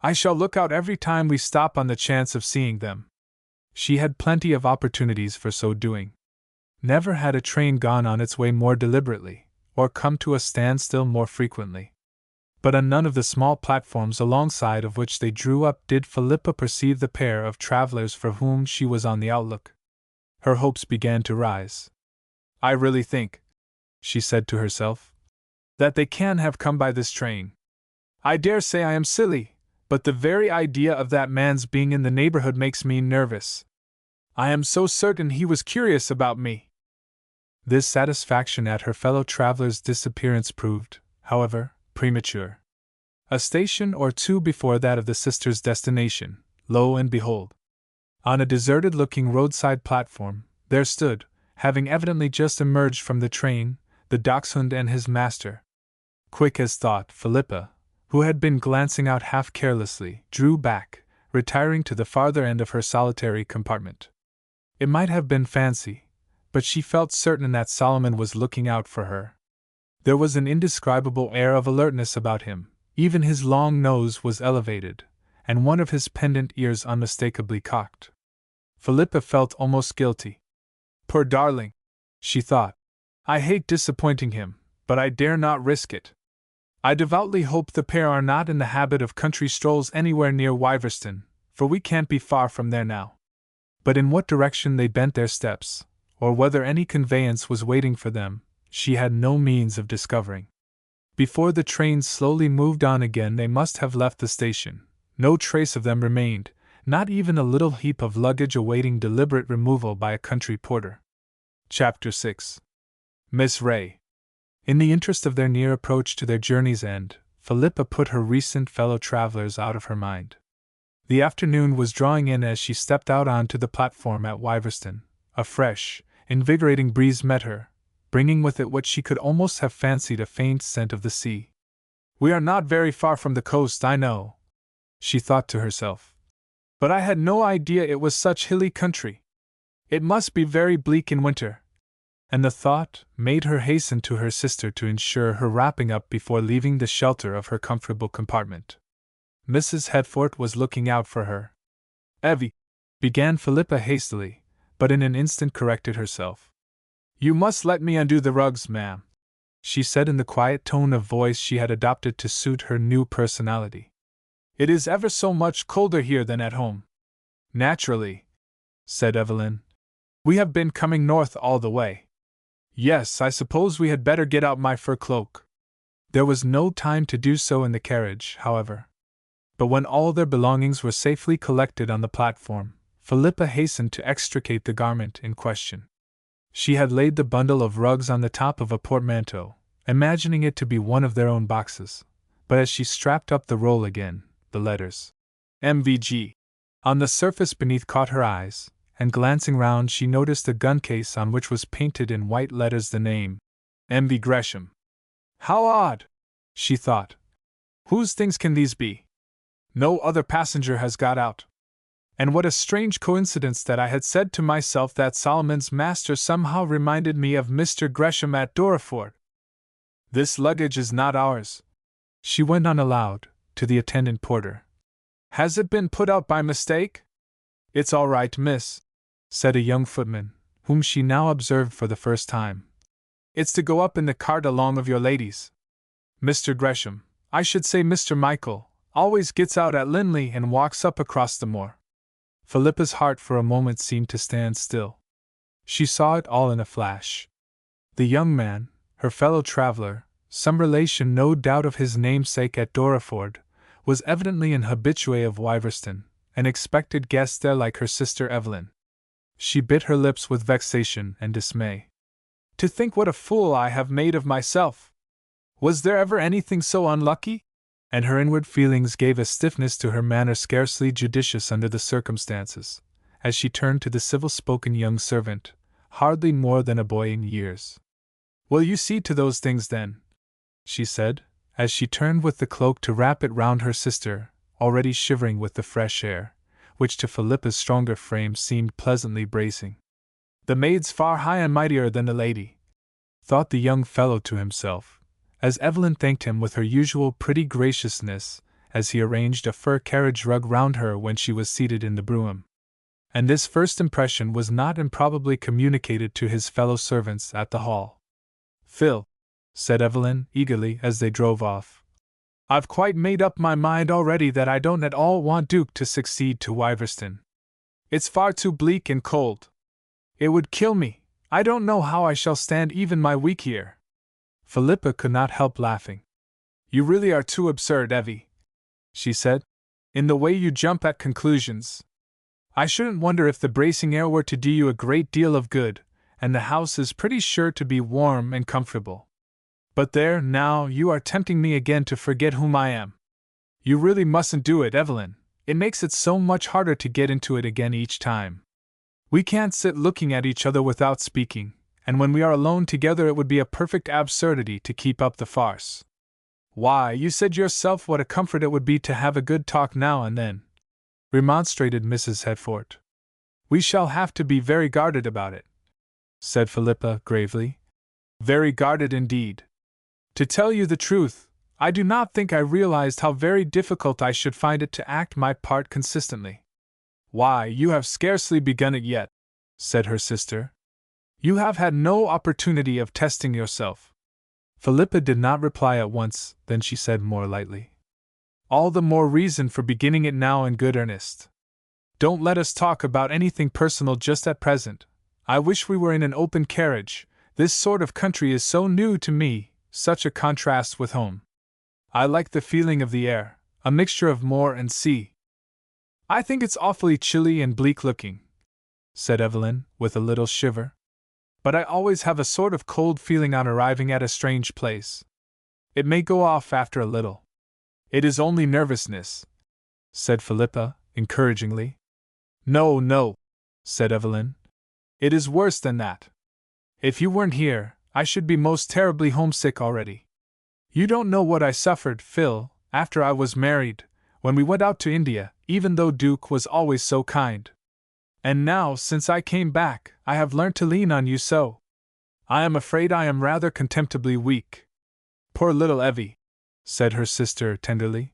I shall look out every time we stop on the chance of seeing them." She had plenty of opportunities for so doing. Never had a train gone on its way more deliberately, or come to a standstill more frequently. But on none of the small platforms alongside of which they drew up did Philippa perceive the pair of travelers for whom she was on the outlook. Her hopes began to rise. "I really think," she said to herself, "that they can have come by this train. I dare say I am silly, but the very idea of that man's being in the neighborhood makes me nervous. I am so certain he was curious about me." This satisfaction at her fellow traveler's disappearance proved, however, premature. A station or two before that of the sisters' destination, lo and behold! On a deserted-looking roadside platform, there stood, having evidently just emerged from the train, the dachshund and his master. Quick as thought, Philippa, who had been glancing out half carelessly, drew back, retiring to the farther end of her solitary compartment. It might have been fancy, but she felt certain that Solomon was looking out for her. There was an indescribable air of alertness about him, even his long nose was elevated, and one of his pendant ears unmistakably cocked. Philippa felt almost guilty. "Poor darling," she thought. "I hate disappointing him, but I dare not risk it. I devoutly hope the pair are not in the habit of country strolls anywhere near Wyverston, for we can't be far from there now." But in what direction they bent their steps, or whether any conveyance was waiting for them, she had no means of discovering. Before the train slowly moved on again, they must have left the station. No trace of them remained, not even a little heap of luggage awaiting deliberate removal by a country porter. Chapter 6. Miss Ray. In the interest of their near approach to their journey's end, Philippa put her recent fellow travelers out of her mind. The afternoon was drawing in as she stepped out onto the platform at Wyverston. A fresh, invigorating breeze met her, bringing with it what she could almost have fancied a faint scent of the sea. "We are not very far from the coast, I know," she thought to herself. "But I had no idea it was such hilly country. It must be very bleak in winter." And the thought made her hasten to her sister to ensure her wrapping up before leaving the shelter of her comfortable compartment. Mrs. Headfort was looking out for her. "Evie," began Philippa hastily, but in an instant corrected herself. "You must let me undo the rugs, ma'am," she said in the quiet tone of voice she had adopted to suit her new personality. "It is ever so much colder here than at home." "Naturally," said Evelyn. "We have been coming north all the way." "Yes, I suppose we had better get out my fur cloak." There was no time to do so in the carriage, however. But when all their belongings were safely collected on the platform, Philippa hastened to extricate the garment in question. She had laid the bundle of rugs on the top of a portmanteau, imagining it to be one of their own boxes, but as she strapped up the roll again, the letters MVG on the surface beneath caught her eyes, and glancing round she noticed a gun case on which was painted in white letters the name M.V. Gresham. "How odd," she thought. "Whose things can these be? No other passenger has got out. And what a strange coincidence that I had said to myself that Solomon's master somehow reminded me of Mr. Gresham at Dorreford. This luggage is not ours," she went on aloud, to the attendant porter. "Has it been put out by mistake?" "It's all right, miss," said a young footman, whom she now observed for the first time. "It's to go up in the cart along of your ladies. Mr. Gresham, I should say Mr. Michael, always gets out at Linley and walks up across the moor. Philippa's heart for a moment seemed to stand still. She saw it all in a flash. The young man, her fellow traveller, some relation no doubt of his namesake at Dorreford, was evidently an habitué of Wiverston, an expected guest there like her sister Evelyn. She bit her lips with vexation and dismay. To think what a fool I have made of myself! Was there ever anything so unlucky? And her inward feelings gave a stiffness to her manner scarcely judicious under the circumstances, as she turned to the civil-spoken young servant, hardly more than a boy in years. Will you see to those things, then? She said, as she turned with the cloak to wrap it round her sister, already shivering with the fresh air, which to Philippa's stronger frame seemed pleasantly bracing. The maid's far high and mightier than the lady, thought the young fellow to himself, as Evelyn thanked him with her usual pretty graciousness, as he arranged a fur carriage rug round her when she was seated in the brougham. And this first impression was not improbably communicated to his fellow servants at the hall. Phil, said Evelyn eagerly as they drove off, I've quite made up my mind already that I don't at all want Duke to succeed to Wiverston. It's far too bleak and cold. It would kill me. I don't know how I shall stand even my week here. Philippa could not help laughing. You really are too absurd, Evie, she said, in the way you jump at conclusions. I shouldn't wonder if the bracing air were to do you a great deal of good, and the house is pretty sure to be warm and comfortable. But there, now, you are tempting me again to forget whom I am. You really mustn't do it, Evelyn. It makes it so much harder to get into it again each time. We can't sit looking at each other without speaking, and when we are alone together it would be a perfect absurdity to keep up the farce. Why, you said yourself what a comfort it would be to have a good talk now and then, remonstrated Mrs. Hetford. We shall have to be very guarded about it, said Philippa gravely. Very guarded indeed. To tell you the truth, I do not think I realized how very difficult I should find it to act my part consistently. Why, you have scarcely begun it yet, said her sister. You have had no opportunity of testing yourself. Philippa did not reply at once, then she said more lightly. All the more reason for beginning it now in good earnest. Don't let us talk about anything personal just at present. I wish we were in an open carriage. This sort of country is so new to me, such a contrast with home. I like the feeling of the air, a mixture of moor and sea. I think it's awfully chilly and bleak looking, said Evelyn, with a little shiver. But I always have a sort of cold feeling on arriving at a strange place. It may go off after a little. It is only nervousness, said Philippa, encouragingly. No, no, said Evelyn. It is worse than that. If you weren't here, I should be most terribly homesick already. You don't know what I suffered, Phil, after I was married, when we went out to India, even though Duke was always so kind. And now, since I came back, I have learnt to lean on you so. I am afraid I am rather contemptibly weak. Poor little Evie, said her sister tenderly.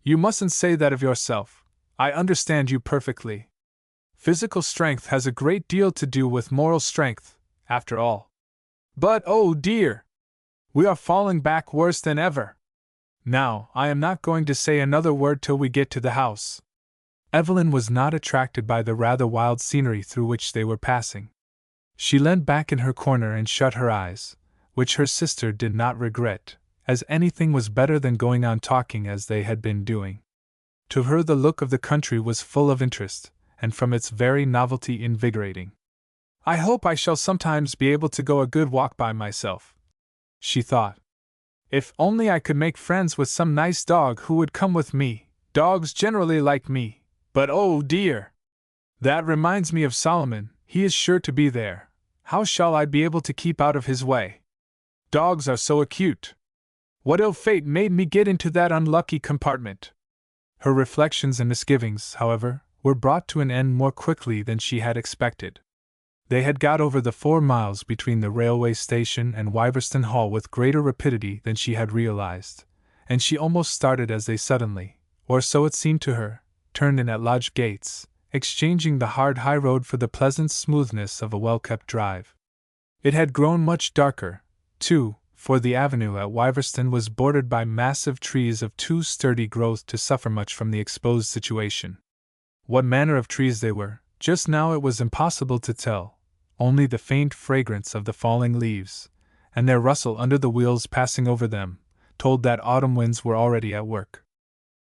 You mustn't say that of yourself. I understand you perfectly. Physical strength has a great deal to do with moral strength, after all. But, oh dear! We are falling back worse than ever. Now, I am not going to say another word till we get to the house. Evelyn was not attracted by the rather wild scenery through which they were passing. She leant back in her corner and shut her eyes, which her sister did not regret, as anything was better than going on talking as they had been doing. To her the look of the country was full of interest, and from its very novelty invigorating. I hope I shall sometimes be able to go a good walk by myself, she thought. If only I could make friends with some nice dog who would come with me. Dogs generally like me, but oh dear! That reminds me of Solomon, he is sure to be there. How shall I be able to keep out of his way? Dogs are so acute. What ill fate made me get into that unlucky compartment? Her reflections and misgivings, however, were brought to an end more quickly than she had expected. They had got over the 4 miles between the railway station and Wiverston Hall with greater rapidity than she had realized, and she almost started as they suddenly, or so it seemed to her, turned in at lodge gates, exchanging the hard high road for the pleasant smoothness of a well-kept drive. It had grown much darker, too, for the avenue at Wiverston was bordered by massive trees of too sturdy growth to suffer much from the exposed situation. What manner of trees they were, just now it was impossible to tell, only the faint fragrance of the falling leaves, and their rustle under the wheels passing over them, told that autumn winds were already at work.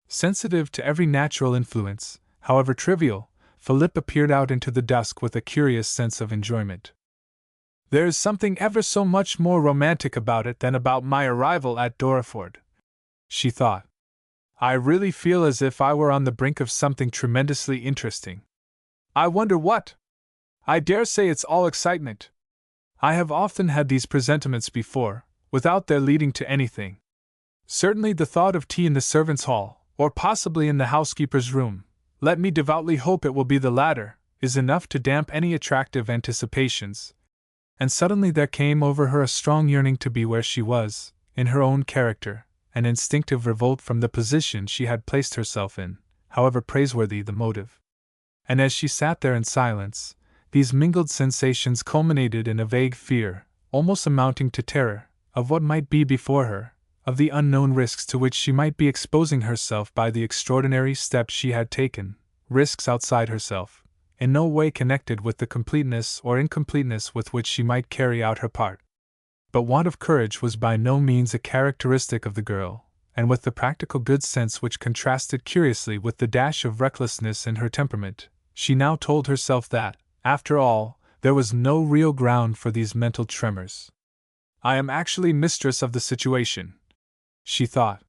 Sensitive to every natural influence, however trivial, Philippa peered out into the dusk with a curious sense of enjoyment. "There is something ever so much more romantic about it than about my arrival at Dorreford," she thought. "I really feel as if I were on the brink of something tremendously interesting. I wonder what? I dare say it's all excitement. I have often had these presentiments before, without their leading to anything. Certainly the thought of tea in the servants' hall, or possibly in the housekeeper's room, let me devoutly hope it will be the latter, is enough to damp any attractive anticipations." And suddenly there came over her a strong yearning to be where she was, in her own character, an instinctive revolt from the position she had placed herself in, however praiseworthy the motive. And as she sat there in silence, these mingled sensations culminated in a vague fear, almost amounting to terror, of what might be before her, of the unknown risks to which she might be exposing herself by the extraordinary steps she had taken, risks outside herself, in no way connected with the completeness or incompleteness with which she might carry out her part. But want of courage was by no means a characteristic of the girl, and with the practical good sense which contrasted curiously with the dash of recklessness in her temperament, she now told herself that, after all, there was no real ground for these mental tremors. "I am actually mistress of the situation," she thought.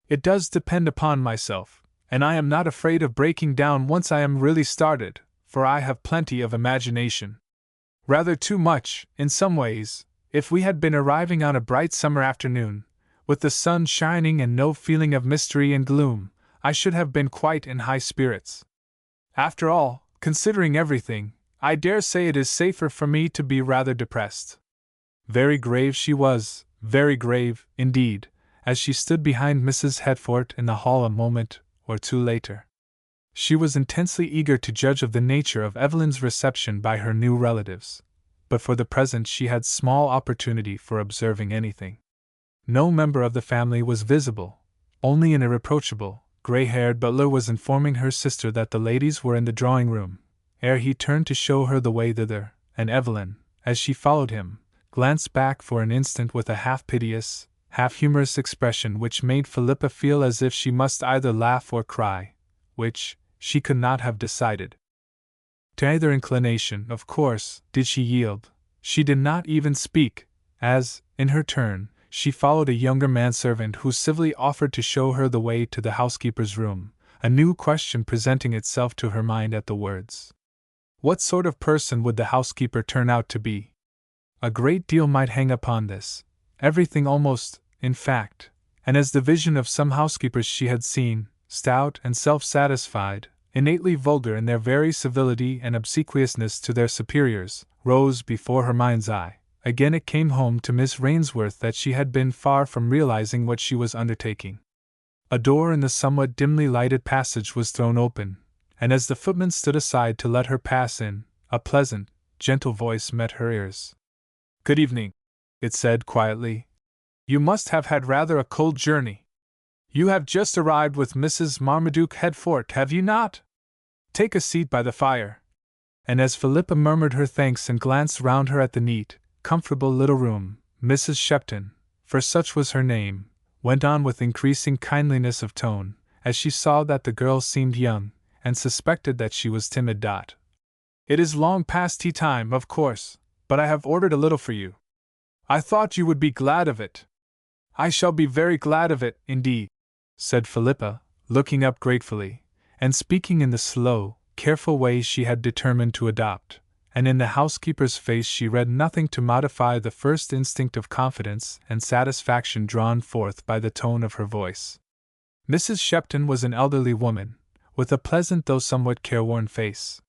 "It does depend upon myself, and I am not afraid of breaking down once I am really started, for I have plenty of imagination. Rather too much, in some ways. If we had been arriving on a bright summer afternoon, with the sun shining and no feeling of mystery and gloom, I should have been quite in high spirits. After all, considering everything, I dare say it is safer for me to be rather depressed." Very grave she was, very grave, indeed, as she stood behind Mrs. Hetford in the hall a moment or two later. She was intensely eager to judge of the nature of Evelyn's reception by her new relatives, but for the present she had small opportunity for observing anything. No member of the family was visible, only an irreproachable, grey-haired butler was informing her sister that the ladies were in the drawing-room, ere he turned to show her the way thither, and Evelyn, as she followed him, glanced back for an instant with a half-piteous, half-humorous expression which made Philippa feel as if she must either laugh or cry, which, she could not have decided. To either inclination, of course, did she yield. She did not even speak, as, in her turn, she followed a younger manservant who civilly offered to show her the way to the housekeeper's room, a new question presenting itself to her mind at the words. What sort of person would the housekeeper turn out to be? A great deal might hang upon this, everything almost, in fact, and as the vision of some housekeepers she had seen, stout and self-satisfied, innately vulgar in their very civility and obsequiousness to their superiors, rose before her mind's eye, again it came home to Miss Rainsworth that she had been far from realizing what she was undertaking. A door in the somewhat dimly lighted passage was thrown open, and as the footman stood aside to let her pass in, a pleasant, gentle voice met her ears. "Good evening," it said quietly. "You must have had rather a cold journey. You have just arrived with Mrs. Marmaduke Hetford, have you not? Take a seat by the fire." And as Philippa murmured her thanks and glanced round her at the neat, comfortable little room, Mrs. Shepton, for such was her name, went on with increasing kindliness of tone, as she saw that the girl seemed young, and suspected that she was timid. "It is long past tea time, of course, but I have ordered a little for you. I thought you would be glad of it." "I shall be very glad of it, indeed," said Philippa, looking up gratefully, and speaking in the slow, careful way she had determined to adopt, and in the housekeeper's face she read nothing to modify the first instinct of confidence and satisfaction drawn forth by the tone of her voice. Mrs. Shepton was an elderly woman, with a pleasant though somewhat careworn face.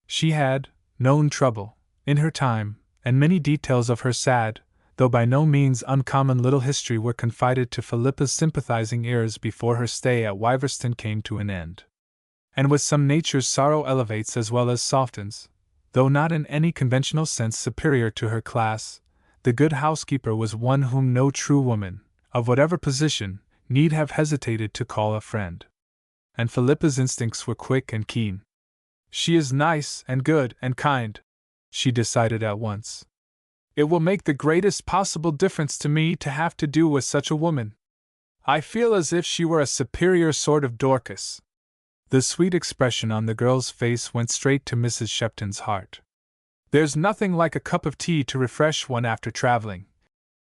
She had known trouble, in her time, and many details of her sad, though by no means uncommon little history were confided to Philippa's sympathizing ears before her stay at Wiverston came to an end. And with some natures sorrow elevates as well as softens, though not in any conventional sense superior to her class, The good housekeeper was one whom no true woman, of whatever position, need have hesitated to call a friend. And Philippa's instincts were quick and keen. She is nice and good and kind, she decided at once. It will make the greatest possible difference to me to have to do with such a woman. I feel as if she were a superior sort of Dorcas. The sweet expression on the girl's face went straight to Mrs. Shepton's heart. There's nothing like a cup of tea to refresh one after traveling,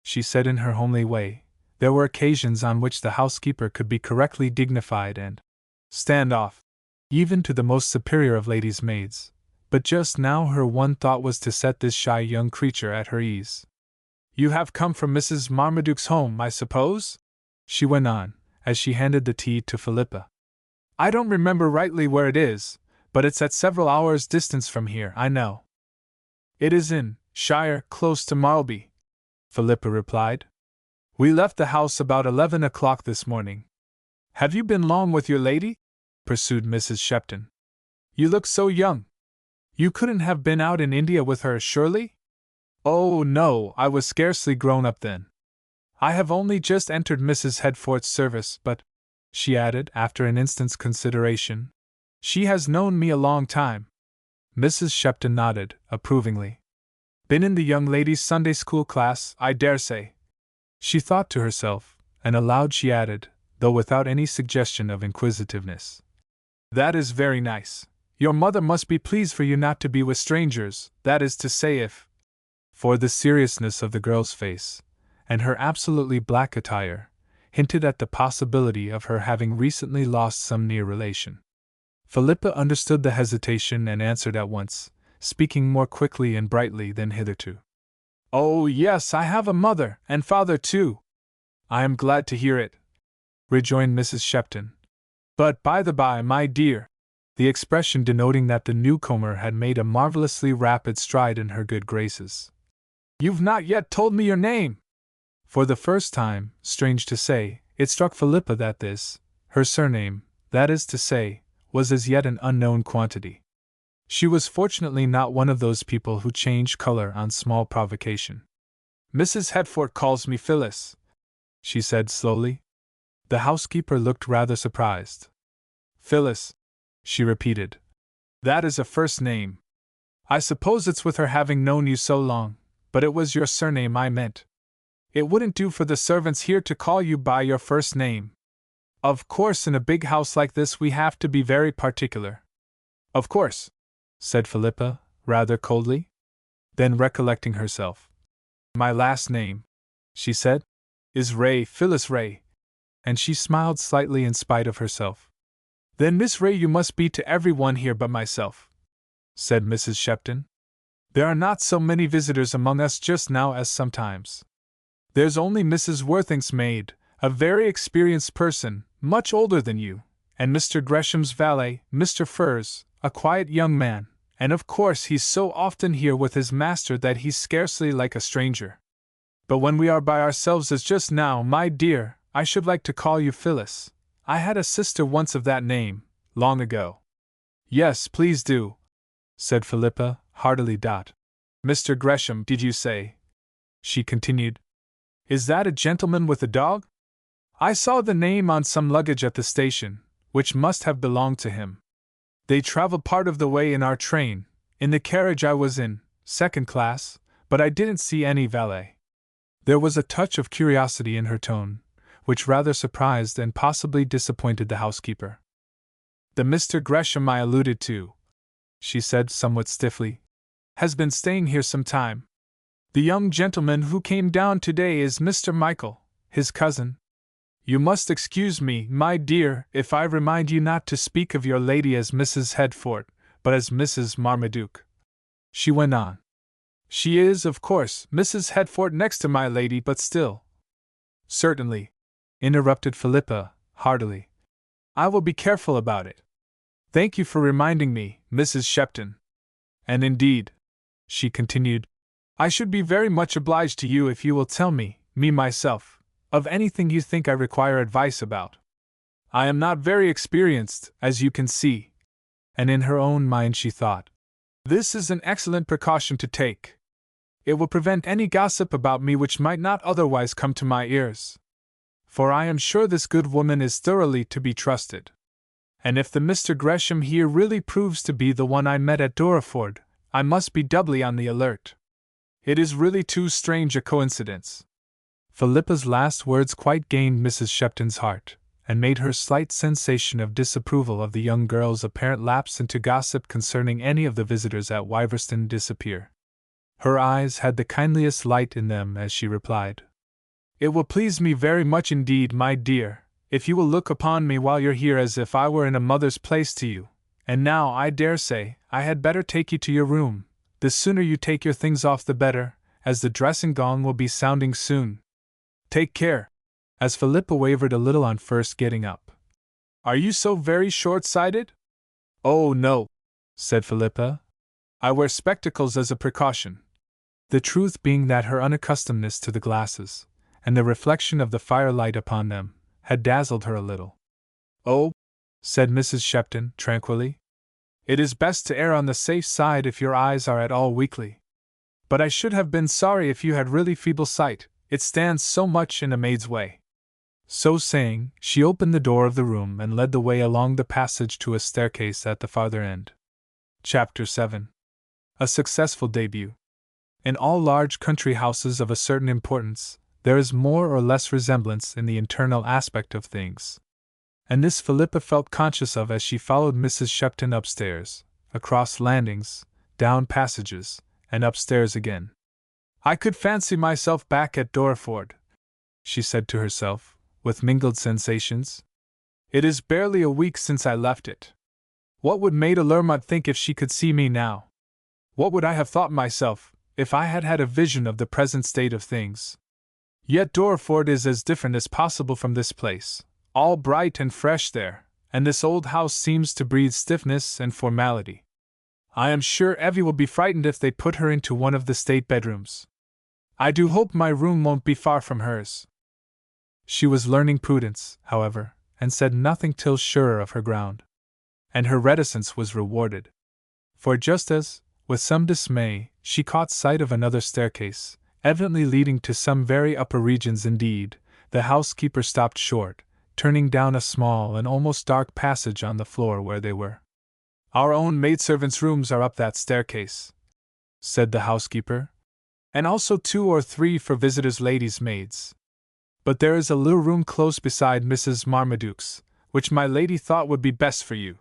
she said in her homely way. There were occasions on which the housekeeper could be correctly dignified and stand off, even to the most superior of ladies' maids, but just now her one thought was to set this shy young creature at her ease. You have come from Mrs. Marmaduke's home, I suppose? She went on, as she handed the tea to Philippa. I don't remember rightly where it is, but it's at several hours' distance from here, I know. It is in Shire, close to Marlby, Philippa replied. We left the house about 11 o'clock this morning. Have you been long with your lady? Pursued Mrs. Shepton. You look so young. You couldn't have been out in India with her, surely? Oh, no, I was scarcely grown up then. I have only just entered Mrs. Headfort's service, but, she added after an instant's consideration, she has known me a long time. Mrs. Shepton nodded, approvingly. Been in the young ladies' Sunday school class, I dare say. She thought to herself, and aloud she added, though without any suggestion of inquisitiveness. That is very nice. Your mother must be pleased for you not to be with strangers, that is to say if... For the seriousness of the girl's face, and her absolutely black attire, hinted at the possibility of her having recently lost some near relation. Philippa understood the hesitation and answered at once, speaking more quickly and brightly than hitherto. Oh, yes, I have a mother, and father too. I am glad to hear it, rejoined Mrs. Shepton. But by the by, my dear, the expression denoting that the newcomer had made a marvelously rapid stride in her good graces. You've not yet told me your name. For the first time, strange to say, it struck Philippa that this, her surname, that is to say, was as yet an unknown quantity. She was fortunately not one of those people who change color on small provocation. Mrs. Headfort calls me Phyllis, she said slowly. The housekeeper looked rather surprised. Phyllis, she repeated. That is a first name. I suppose it's with her having known you so long, but it was your surname I meant. It wouldn't do for the servants here to call you by your first name. Of course, in a big house like this we have to be very particular. Of course, said Philippa, rather coldly. Then recollecting herself. My last name, she said, is Ray, Phyllis Ray. And she smiled slightly in spite of herself. Then Miss Ray you must be to everyone here but myself, said Mrs. Shepton. There are not so many visitors among us just now as sometimes. There's only Mrs. Worthing's maid, a very experienced person, much older than you, and Mr. Gresham's valet, Mr. Furze, a quiet young man, and of course he's so often here with his master that he's scarcely like a stranger. But when we are by ourselves as just now, my dear, I should like to call you Phyllis. I had a sister once of that name, long ago. Yes, please do, said Philippa, heartily. Mr. Gresham, did you say? She continued. Is that a gentleman with a dog? I saw the name on some luggage at the station, which must have belonged to him. They traveled part of the way in our train, in the carriage I was in, second class, but I didn't see any valet. There was a touch of curiosity in her tone, which rather surprised and possibly disappointed the housekeeper. The Mr. Gresham I alluded to, she said somewhat stiffly, has been staying here some time. The young gentleman who came down today is Mr. Michael, his cousin. You must excuse me, my dear, if I remind you not to speak of your lady as Mrs. Headfort, but as Mrs. Marmaduke. She went on. She is, of course, Mrs. Headfort next to my lady, but still. Certainly, interrupted Philippa, heartily. I will be careful about it. Thank you for reminding me, Mrs. Shepton. And indeed, she continued, I should be very much obliged to you if you will tell me myself, of anything you think I require advice about. I am not very experienced, as you can see. And in her own mind she thought, this is an excellent precaution to take. It will prevent any gossip about me which might not otherwise come to my ears. For I am sure this good woman is thoroughly to be trusted. And if the Mr. Gresham here really proves to be the one I met at Dorreford, I must be doubly on the alert. It is really too strange a coincidence." Philippa's last words quite gained Mrs. Shepton's heart, and made her slight sensation of disapproval of the young girl's apparent lapse into gossip concerning any of the visitors at Wiverston disappear. Her eyes had the kindliest light in them as she replied, "It will please me very much indeed, my dear, if you will look upon me while you're here as if I were in a mother's place to you. And now I dare say I had better take you to your room. The sooner you take your things off the better, as the dressing gong will be sounding soon. Take care," as Philippa wavered a little on first getting up. "Are you so very short-sighted?" "Oh, no," said Philippa. "I wear spectacles as a precaution." The truth being that her unaccustomedness to the glasses, and the reflection of the firelight upon them, had dazzled her a little. "Oh," said Mrs. Shepton tranquilly, "it is best to err on the safe side if your eyes are at all weakly. But I should have been sorry if you had really feeble sight, it stands so much in a maid's way." So saying, she opened the door of the room and led the way along the passage to a staircase at the farther end. Chapter 7. A successful debut. In all large country houses of a certain importance, there is more or less resemblance in the internal aspect of things. And this Philippa felt conscious of as she followed Mrs. Shepton upstairs, across landings, down passages, and upstairs again. "I could fancy myself back at Dorreford," she said to herself, with mingled sensations. "It is barely a week since I left it. What would Maida Lermont think if she could see me now? What would I have thought myself, if I had had a vision of the present state of things? Yet Dorreford is as different as possible from this place, all bright and fresh there, and this old house seems to breathe stiffness and formality. I am sure Evie will be frightened if they put her into one of the state bedrooms. I do hope my room won't be far from hers." She was learning prudence, however, and said nothing till surer of her ground. And her reticence was rewarded. For just as, with some dismay, she caught sight of another staircase, evidently leading to some very upper regions indeed, the housekeeper stopped short, turning down a small and almost dark passage on the floor where they were. "Our own maidservants' rooms are up that staircase," said the housekeeper, "and also 2 or 3 for visitors' ladies' maids. But there is a little room close beside Mrs. Marmaduke's, which my lady thought would be best for you.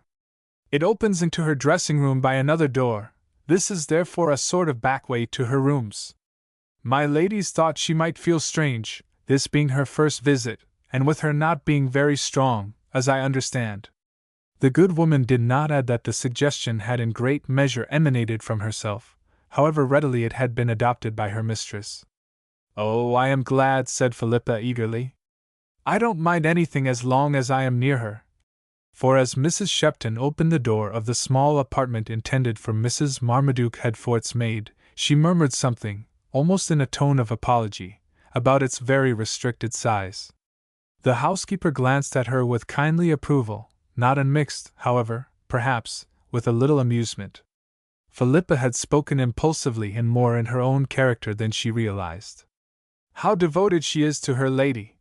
It opens into her dressing room by another door. This is therefore a sort of back way to her rooms. My ladies thought she might feel strange, this being her first visit, and with her not being very strong, as I understand." The good woman did not add that the suggestion had in great measure emanated from herself, however readily it had been adopted by her mistress. "Oh, I am glad," said Philippa eagerly. "I don't mind anything as long as I am near her." For as Mrs. Shepton opened the door of the small apartment intended for Mrs. Marmaduke Headforth's maid, she murmured something, almost in a tone of apology, about its very restricted size. The housekeeper glanced at her with kindly approval, not unmixed, however, perhaps, with a little amusement. Philippa had spoken impulsively and more in her own character than she realized. "How devoted she is to her lady,"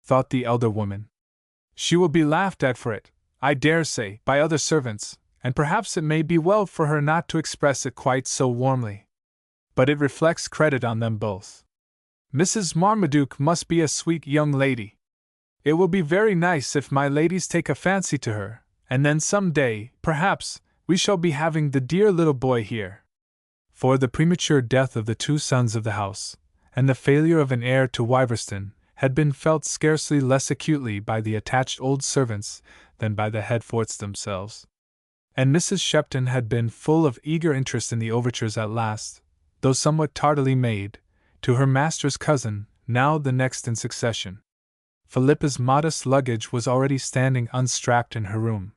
thought the elder woman. "She will be laughed at for it, I dare say, by other servants, and perhaps it may be well for her not to express it quite so warmly. But it reflects credit on them both. Mrs. Marmaduke must be a sweet young lady. It will be very nice if my ladies take a fancy to her, and then some day, perhaps, we shall be having the dear little boy here." For the premature death of the 2 sons of the house, and the failure of an heir to Wiverston, had been felt scarcely less acutely by the attached old servants than by the Headforths themselves. And Mrs. Shepton had been full of eager interest in the overtures at last, though somewhat tardily made, to her master's cousin, now the next in succession. Philippa's modest luggage was already standing unstrapped in her room.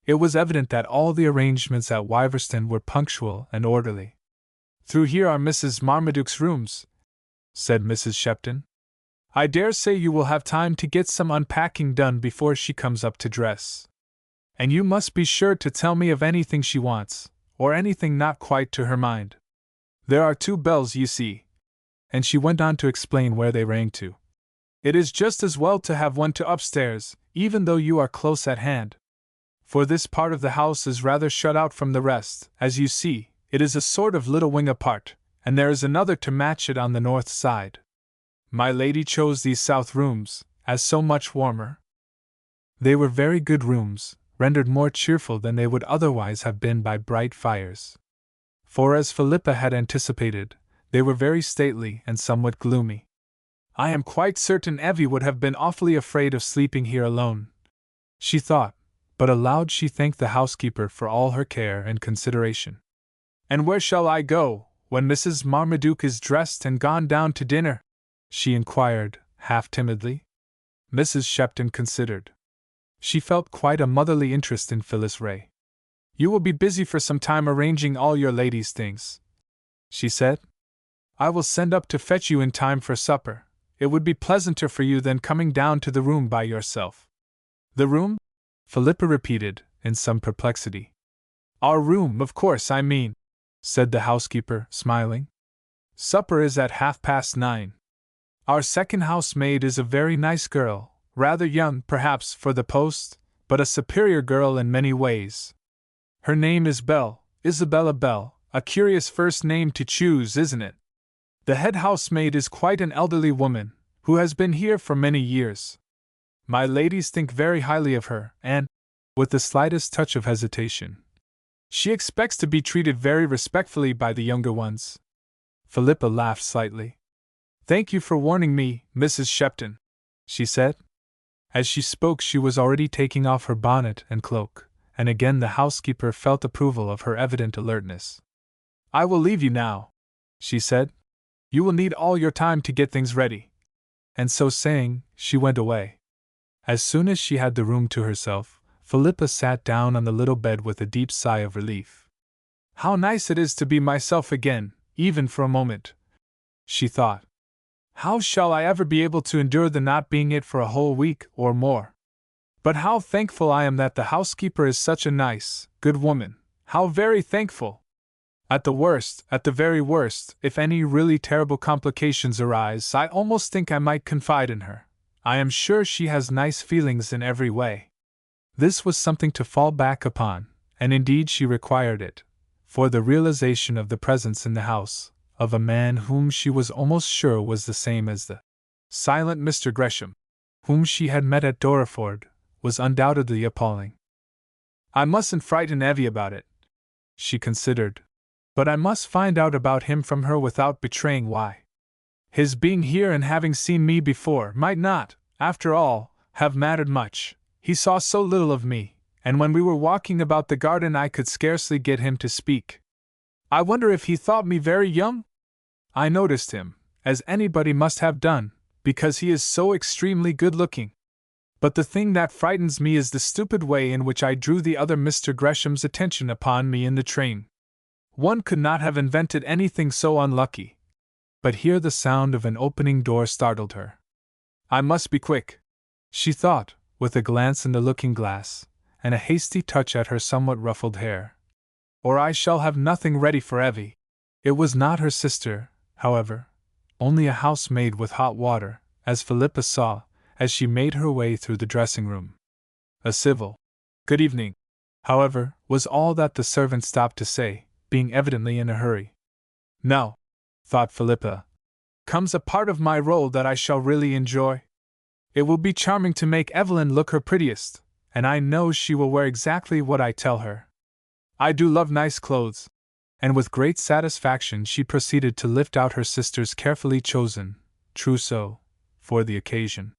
It was evident that all the arrangements at Wiverston were punctual and orderly. "Through here are Mrs. Marmaduke's rooms," said Mrs. Shepton. "I dare say you will have time to get some unpacking done before she comes up to dress. And you must be sure to tell me of anything she wants, or anything not quite to her mind." There are 2 bells, you see. And she went on to explain where they rang to. It is just as well to have one to upstairs, even though you are close at hand. For this part of the house is rather shut out from the rest, as you see, it is a sort of little wing apart, and there is another to match it on the north side. My lady chose these south rooms, as so much warmer. They were very good rooms, rendered more cheerful than they would otherwise have been by bright fires. For as Philippa had anticipated, they were very stately and somewhat gloomy. I am quite certain Evie would have been awfully afraid of sleeping here alone, she thought, but aloud she thanked the housekeeper for all her care and consideration. And where shall I go, when Mrs. Marmaduke is dressed and gone down to dinner? She inquired, half timidly. Mrs. Shepton considered. She felt quite a motherly interest in Phyllis Ray. You will be busy for some time arranging all your ladies' things, she said. I will send up to fetch you in time for supper. It would be pleasanter for you than coming down to the room by yourself. The room? Philippa repeated, in some perplexity. Our room, of course, I mean, said the housekeeper, smiling. Supper is at 9:30. Our second housemaid is a very nice girl, rather young, perhaps, for the post, but a superior girl in many ways. Her name is Bell, Isabella Bell, a curious first name to choose, isn't it? The head housemaid is quite an elderly woman, who has been here for many years. My ladies think very highly of her, and, with the slightest touch of hesitation, she expects to be treated very respectfully by the younger ones. Philippa laughed slightly. Thank you for warning me, Mrs. Shepton, she said. As she spoke she was already taking off her bonnet and cloak, and again the housekeeper felt approval of her evident alertness. I will leave you now, she said. You will need all your time to get things ready. And so saying, she went away. As soon as she had the room to herself, Philippa sat down on the little bed with a deep sigh of relief. How nice it is to be myself again, even for a moment, she thought. How shall I ever be able to endure the not being it for a whole week or more? But how thankful I am that the housekeeper is such a nice, good woman, how very thankful! At the very worst, if any really terrible complications arise, I almost think I might confide in her. I am sure she has nice feelings in every way. This was something to fall back upon, and indeed she required it, for the realization of the presence in the house of a man whom she was almost sure was the same as the silent Mr. Gresham, whom she had met at Dorreford, was undoubtedly appalling. I mustn't frighten Evie about it, she considered, but I must find out about him from her without betraying why. His being here and having seen me before might not, after all, have mattered much. He saw so little of me, and when we were walking about the garden I could scarcely get him to speak. I wonder if he thought me very young? I noticed him, as anybody must have done, because he is so extremely good-looking. But the thing that frightens me is the stupid way in which I drew the other Mr. Gresham's attention upon me in the train. One could not have invented anything so unlucky. But here the sound of an opening door startled her. I must be quick, she thought, with a glance in the looking-glass, and a hasty touch at her somewhat ruffled hair. Or I shall have nothing ready for Evie. It was not her sister, however, only a housemaid with hot water, as Philippa saw, as she made her way through the dressing-room. A civil good evening, however, was all that the servant stopped to say, being evidently in a hurry. Now, thought Philippa, comes a part of my role that I shall really enjoy. It will be charming to make Evelyn look her prettiest, and I know she will wear exactly what I tell her. I do love nice clothes. And with great satisfaction she proceeded to lift out her sister's carefully chosen trousseau for the occasion.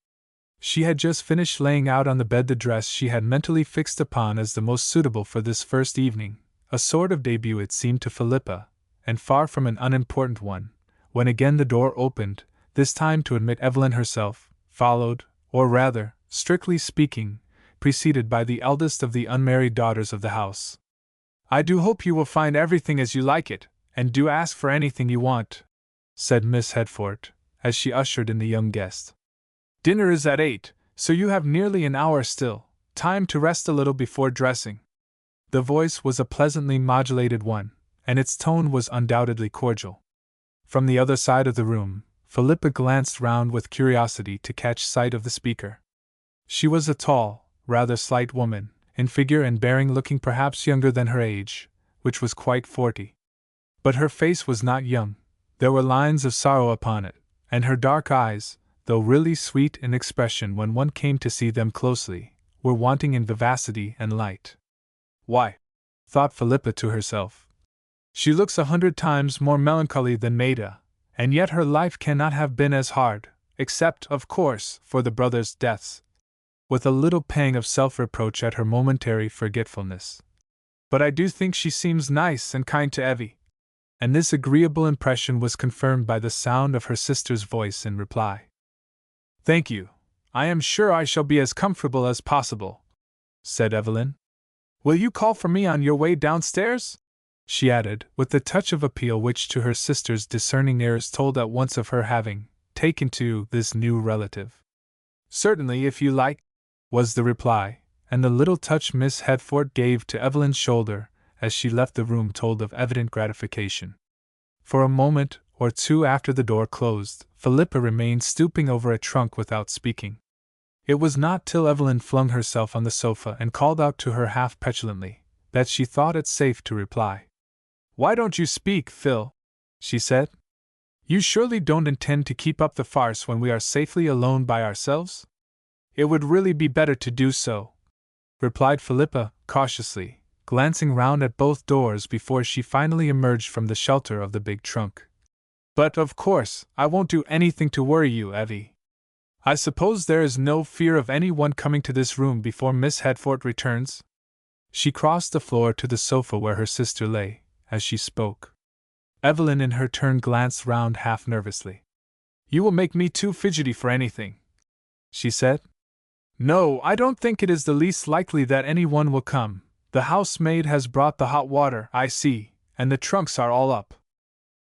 She had just finished laying out on the bed the dress she had mentally fixed upon as the most suitable for this first evening, a sort of debut it seemed to Philippa, and far from an unimportant one, when again the door opened, this time to admit Evelyn herself, followed, or rather, strictly speaking, preceded by the eldest of the unmarried daughters of the house. I do hope you will find everything as you like it, and do ask for anything you want, said Miss Hedford, as she ushered in the young guest. Dinner is at 8, so you have nearly an hour still, time to rest a little before dressing. The voice was a pleasantly modulated one, and its tone was undoubtedly cordial. From the other side of the room, Philippa glanced round with curiosity to catch sight of the speaker. She was a tall, rather slight woman, in figure and bearing, looking perhaps younger than her age, which was quite 40. But her face was not young. There were lines of sorrow upon it, and her dark eyes, though really sweet in expression when one came to see them closely, were wanting in vivacity and light. Why, thought Philippa to herself, she looks 100 times more melancholy than Maida, and yet her life cannot have been as hard, except, of course, for the brothers' deaths. With a little pang of self-reproach at her momentary forgetfulness. But I do think she seems nice and kind to Evie. And this agreeable impression was confirmed by the sound of her sister's voice in reply. Thank you. I am sure I shall be as comfortable as possible, said Evelyn. Will you call for me on your way downstairs? She added, with the touch of appeal which to her sister's discerning ears told at once of her having taken to this new relative. Certainly, if you like, was the reply, and the little touch Miss Hedford gave to Evelyn's shoulder as she left the room told of evident gratification. For a moment or two after the door closed, Philippa remained stooping over a trunk without speaking. It was not till Evelyn flung herself on the sofa and called out to her half petulantly that she thought it safe to reply. Why don't you speak, Phil? She said. You surely don't intend to keep up the farce when we are safely alone by ourselves? It would really be better to do so, replied Philippa, cautiously, glancing round at both doors before she finally emerged from the shelter of the big trunk. But, of course, I won't do anything to worry you, Evie. I suppose there is no fear of anyone coming to this room before Miss Hedford returns? She crossed the floor to the sofa where her sister lay, as she spoke. Evelyn in her turn glanced round half nervously. You will make me too fidgety for anything, she said. No, I don't think it is the least likely that anyone will come. The housemaid has brought the hot water, I see, and the trunks are all up.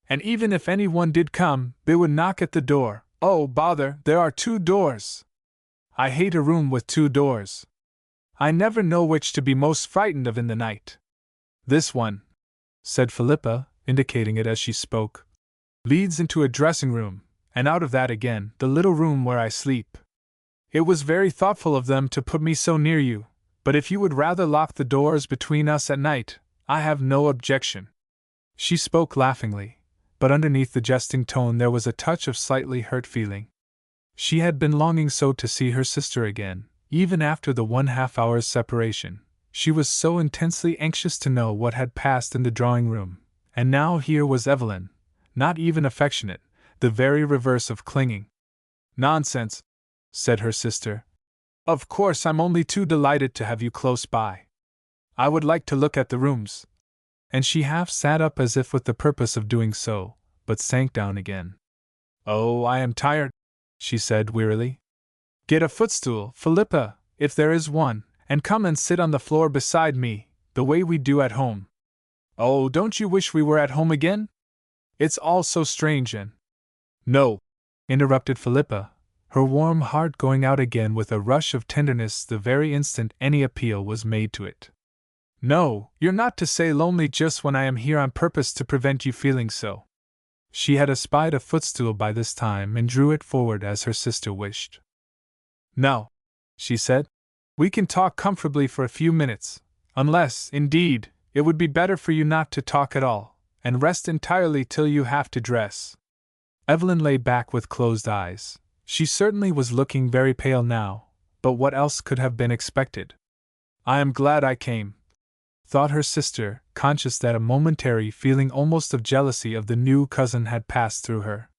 And even if anyone did come, they would knock at the door. Oh, bother, there are 2 doors. I hate a room with 2 doors. I never know which to be most frightened of in the night. This one, said Philippa, indicating it as she spoke, leads into a dressing room, and out of that again, the little room where I sleep. It was very thoughtful of them to put me so near you, but if you would rather lock the doors between us at night, I have no objection. She spoke laughingly, but underneath the jesting tone there was a touch of slightly hurt feeling. She had been longing so to see her sister again, even after the 1/2 hour's separation. She was so intensely anxious to know what had passed in the drawing-room, and now here was Evelyn, not even affectionate, the very reverse of clinging. Nonsense, said her sister. Of course I'm only too delighted to have you close by. I would like to look at the rooms. And she half sat up as if with the purpose of doing so, but sank down again. Oh, I am tired, she said wearily. Get a footstool, Philippa, if there is one, and come and sit on the floor beside me, the way we do at home. Oh, don't you wish we were at home again? It's all so strange and— No, interrupted Philippa, her warm heart going out again with a rush of tenderness the very instant any appeal was made to it. No, you're not to say lonely just when I am here on purpose to prevent you feeling so. She had espied a footstool by this time and drew it forward as her sister wished. Now, she said, we can talk comfortably for a few minutes, unless, indeed, it would be better for you not to talk at all, and rest entirely till you have to dress. Evelyn lay back with closed eyes. She certainly was looking very pale now, but what else could have been expected? I am glad I came, thought her sister, conscious that a momentary feeling almost of jealousy of the new cousin had passed through her.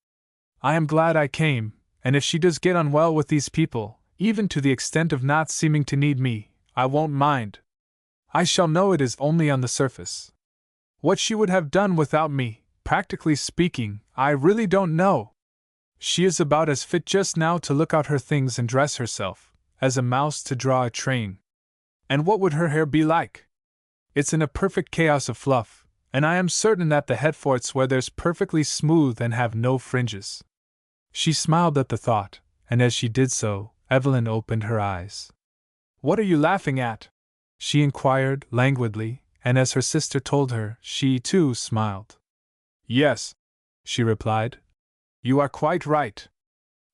I am glad I came, and if she does get on well with these people, even to the extent of not seeming to need me, I won't mind. I shall know it is only on the surface. What she would have done without me, practically speaking, I really don't know. She is about as fit just now to look out her things and dress herself, as a mouse to draw a train. And what would her hair be like? It's in a perfect chaos of fluff, and I am certain that the Hedfords wear theirs perfectly smooth and have no fringes. She smiled at the thought, and as she did so, Evelyn opened her eyes. What are you laughing at? She inquired, languidly, and as her sister told her, she, too, smiled. "Yes," she replied. "You are quite right.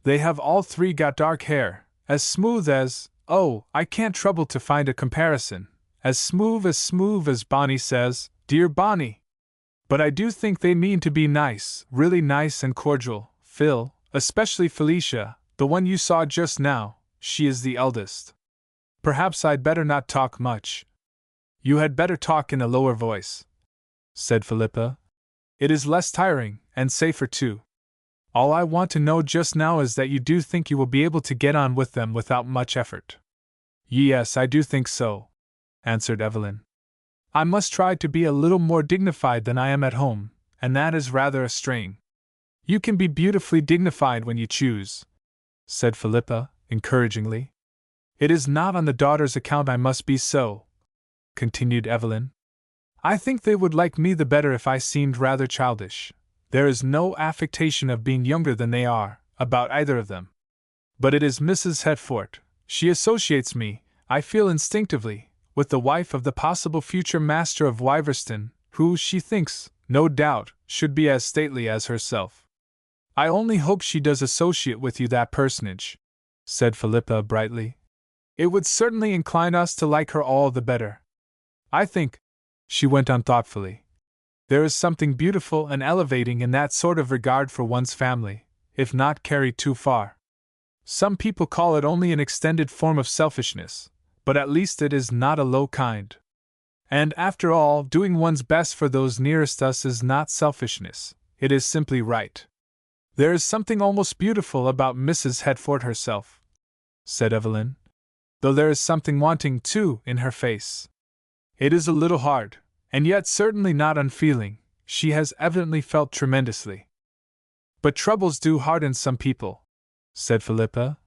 They have all three got dark hair, as smooth as, oh, I can't trouble to find a comparison, as smooth as Bonnie says, dear Bonnie. But I do think they mean to be nice, really nice and cordial, Phil, especially Felicia, the one you saw just now, she is the eldest. Perhaps I'd better not talk much." "You had better talk in a lower voice," said Philippa. "It is less tiring, and safer too. All I want to know just now is that you do think you will be able to get on with them without much effort." "Yes, I do think so," answered Evelyn. "I must try to be a little more dignified than I am at home, and that is rather a strain." "You can be beautifully dignified when you choose," said Philippa, encouragingly. "It is not on the daughter's account I must be so," continued Evelyn. "I think they would like me the better if I seemed rather childish. There is no affectation of being younger than they are, about either of them. But it is Mrs. Hetford. She associates me, I feel instinctively, with the wife of the possible future master of Wiverston, who, she thinks, no doubt, should be as stately as herself." "I only hope she does associate with you, that personage," said Philippa brightly. "It would certainly incline us to like her all the better. I think," she went on thoughtfully, "there is something beautiful and elevating in that sort of regard for one's family, if not carried too far. Some people call it only an extended form of selfishness, but at least it is not a low kind. And after all, doing one's best for those nearest us is not selfishness, it is simply right. There is something almost beautiful about Mrs. Hetford herself," said Evelyn, "though there is something wanting, too, in her face. It is a little hard, and yet certainly not unfeeling. She has evidently felt tremendously." "But troubles do harden some people," said Philippa,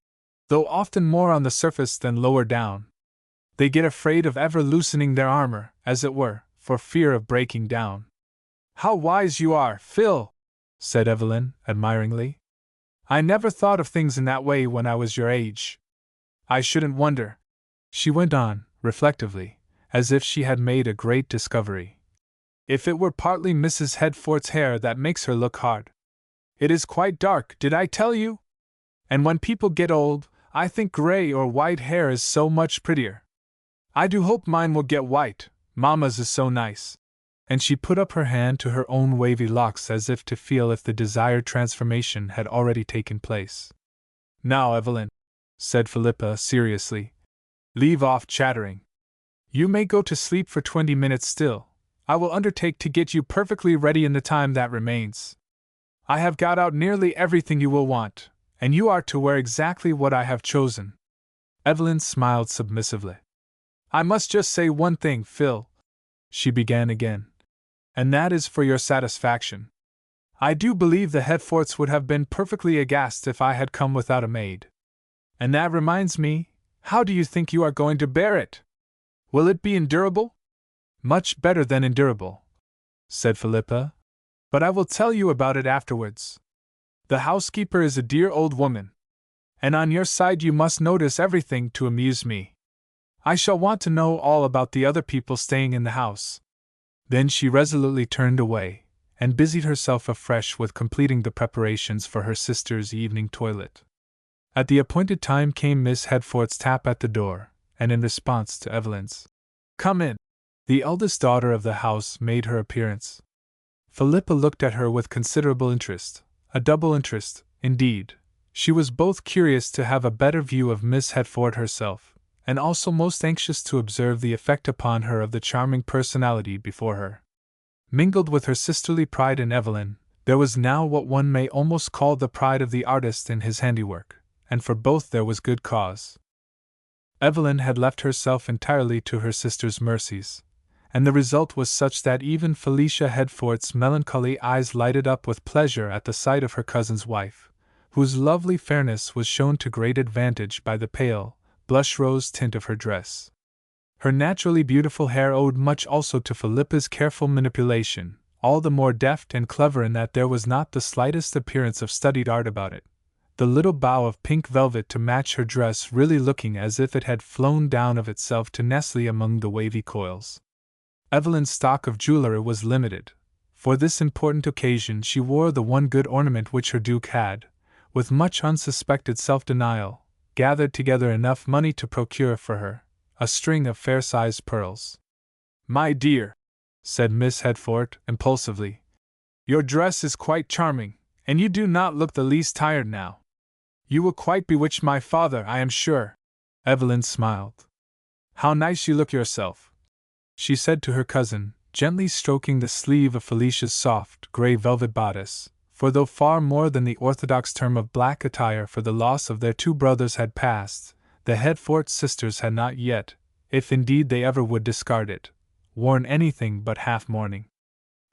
"though often more on the surface than lower down. They get afraid of ever loosening their armor, as it were, for fear of breaking down." "How wise you are, Phil!" said Evelyn, admiringly. "I never thought of things in that way when I was your age. I shouldn't wonder," she went on, reflectively, as if she had made a great discovery, "if it were partly Mrs. Hetford's hair that makes her look hard. It is quite dark, did I tell you? And when people get old, I think gray or white hair is so much prettier. I do hope mine will get white, Mamma's is so nice." And she put up her hand to her own wavy locks as if to feel if the desired transformation had already taken place. "Now, Evelyn," said Philippa seriously, "leave off chattering. You may go to sleep for 20 minutes still. I will undertake to get you perfectly ready in the time that remains. I have got out nearly everything you will want, and you are to wear exactly what I have chosen." Evelyn smiled submissively. "I must just say one thing, Phil," she began again, "and that is for your satisfaction. I do believe the Hetfords would have been perfectly aghast if I had come without a maid. And that reminds me, how do you think you are going to bear it? Will it be endurable?" "Much better than endurable," said Philippa, "but I will tell you about it afterwards. The housekeeper is a dear old woman, and on your side you must notice everything to amuse me. I shall want to know all about the other people staying in the house." Then she resolutely turned away, and busied herself afresh with completing the preparations for her sister's evening toilet. At the appointed time came Miss Hetford's tap at the door, and in response to Evelyn's "Come in," the eldest daughter of the house made her appearance. Philippa looked at her with considerable interest, a double interest, indeed. She was both curious to have a better view of Miss Hetford herself, and also most anxious to observe the effect upon her of the charming personality before her. Mingled with her sisterly pride in Evelyn, there was now what one may almost call the pride of the artist in his handiwork, and for both there was good cause. Evelyn had left herself entirely to her sister's mercies, and the result was such that even Felicia Hetford's melancholy eyes lighted up with pleasure at the sight of her cousin's wife, whose lovely fairness was shown to great advantage by the pale, blush-rose tint of her dress. Her naturally beautiful hair owed much also to Philippa's careful manipulation, all the more deft and clever in that there was not the slightest appearance of studied art about it, the little bow of pink velvet to match her dress really looking as if it had flown down of itself to nestle among the wavy coils. Evelyn's stock of jewelry was limited. For this important occasion she wore the one good ornament which her Duke had, with much unsuspected self-denial, gathered together enough money to procure for her a string of fair-sized pearls. "My dear," said Miss Hedford impulsively, "your dress is quite charming, and you do not look the least tired now. You will quite bewitch my father, I am sure." Evelyn smiled. "How nice you look yourself," she said to her cousin, gently stroking the sleeve of Felicia's soft, grey velvet bodice, for though far more than the orthodox term of black attire for the loss of their two brothers had passed, the Hedford sisters had not yet, if indeed they ever would discard it, worn anything but half-mourning.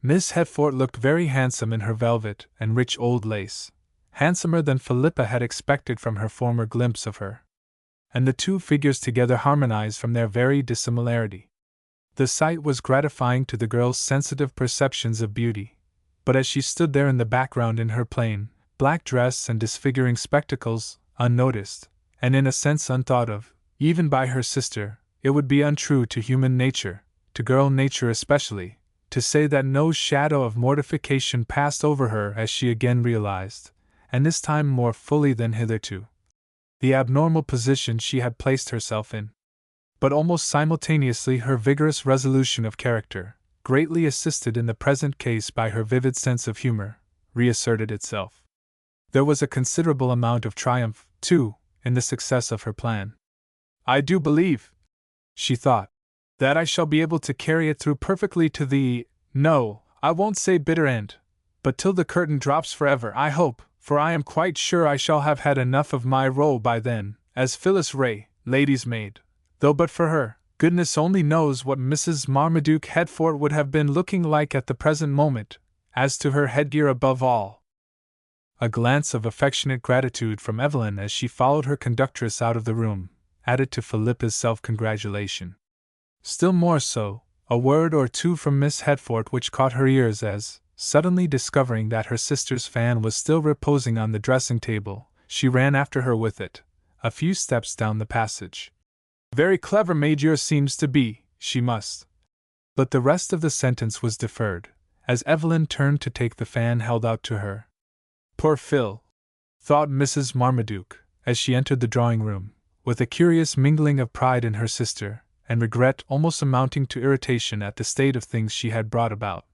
Miss Hedford looked very handsome in her velvet and rich old lace, handsomer than Philippa had expected from her former glimpse of her. And the two figures together harmonized from their very dissimilarity. The sight was gratifying to the girl's sensitive perceptions of beauty, but as she stood there in the background in her plain, black dress and disfiguring spectacles, unnoticed, and in a sense unthought of, even by her sister, it would be untrue to human nature, to girl nature especially, to say that no shadow of mortification passed over her as she again realized, and this time more fully than hitherto, the abnormal position she had placed herself in. But almost simultaneously her vigorous resolution of character, greatly assisted in the present case by her vivid sense of humor, reasserted itself. There was a considerable amount of triumph, too, in the success of her plan. "I do believe," she thought, "that I shall be able to carry it through perfectly to the, no, I won't say bitter end, but till the curtain drops forever, I hope, for I am quite sure I shall have had enough of my role by then, as Phyllis Ray, lady's maid, though but for her, goodness only knows what Mrs. Marmaduke Hedford would have been looking like at the present moment, as to her headgear above all." A glance of affectionate gratitude from Evelyn as she followed her conductress out of the room, added to Philippa's self-congratulation. Still more so, a word or two from Miss Hedford which caught her ears as, suddenly discovering that her sister's fan was still reposing on the dressing-table, she ran after her with it, a few steps down the passage. "Very clever maid yours seems to be, she must." But the rest of the sentence was deferred, as Evelyn turned to take the fan held out to her. "Poor Phil," thought Mrs. Marmaduke, as she entered the drawing-room, with a curious mingling of pride in her sister, and regret almost amounting to irritation at the state of things she had brought about.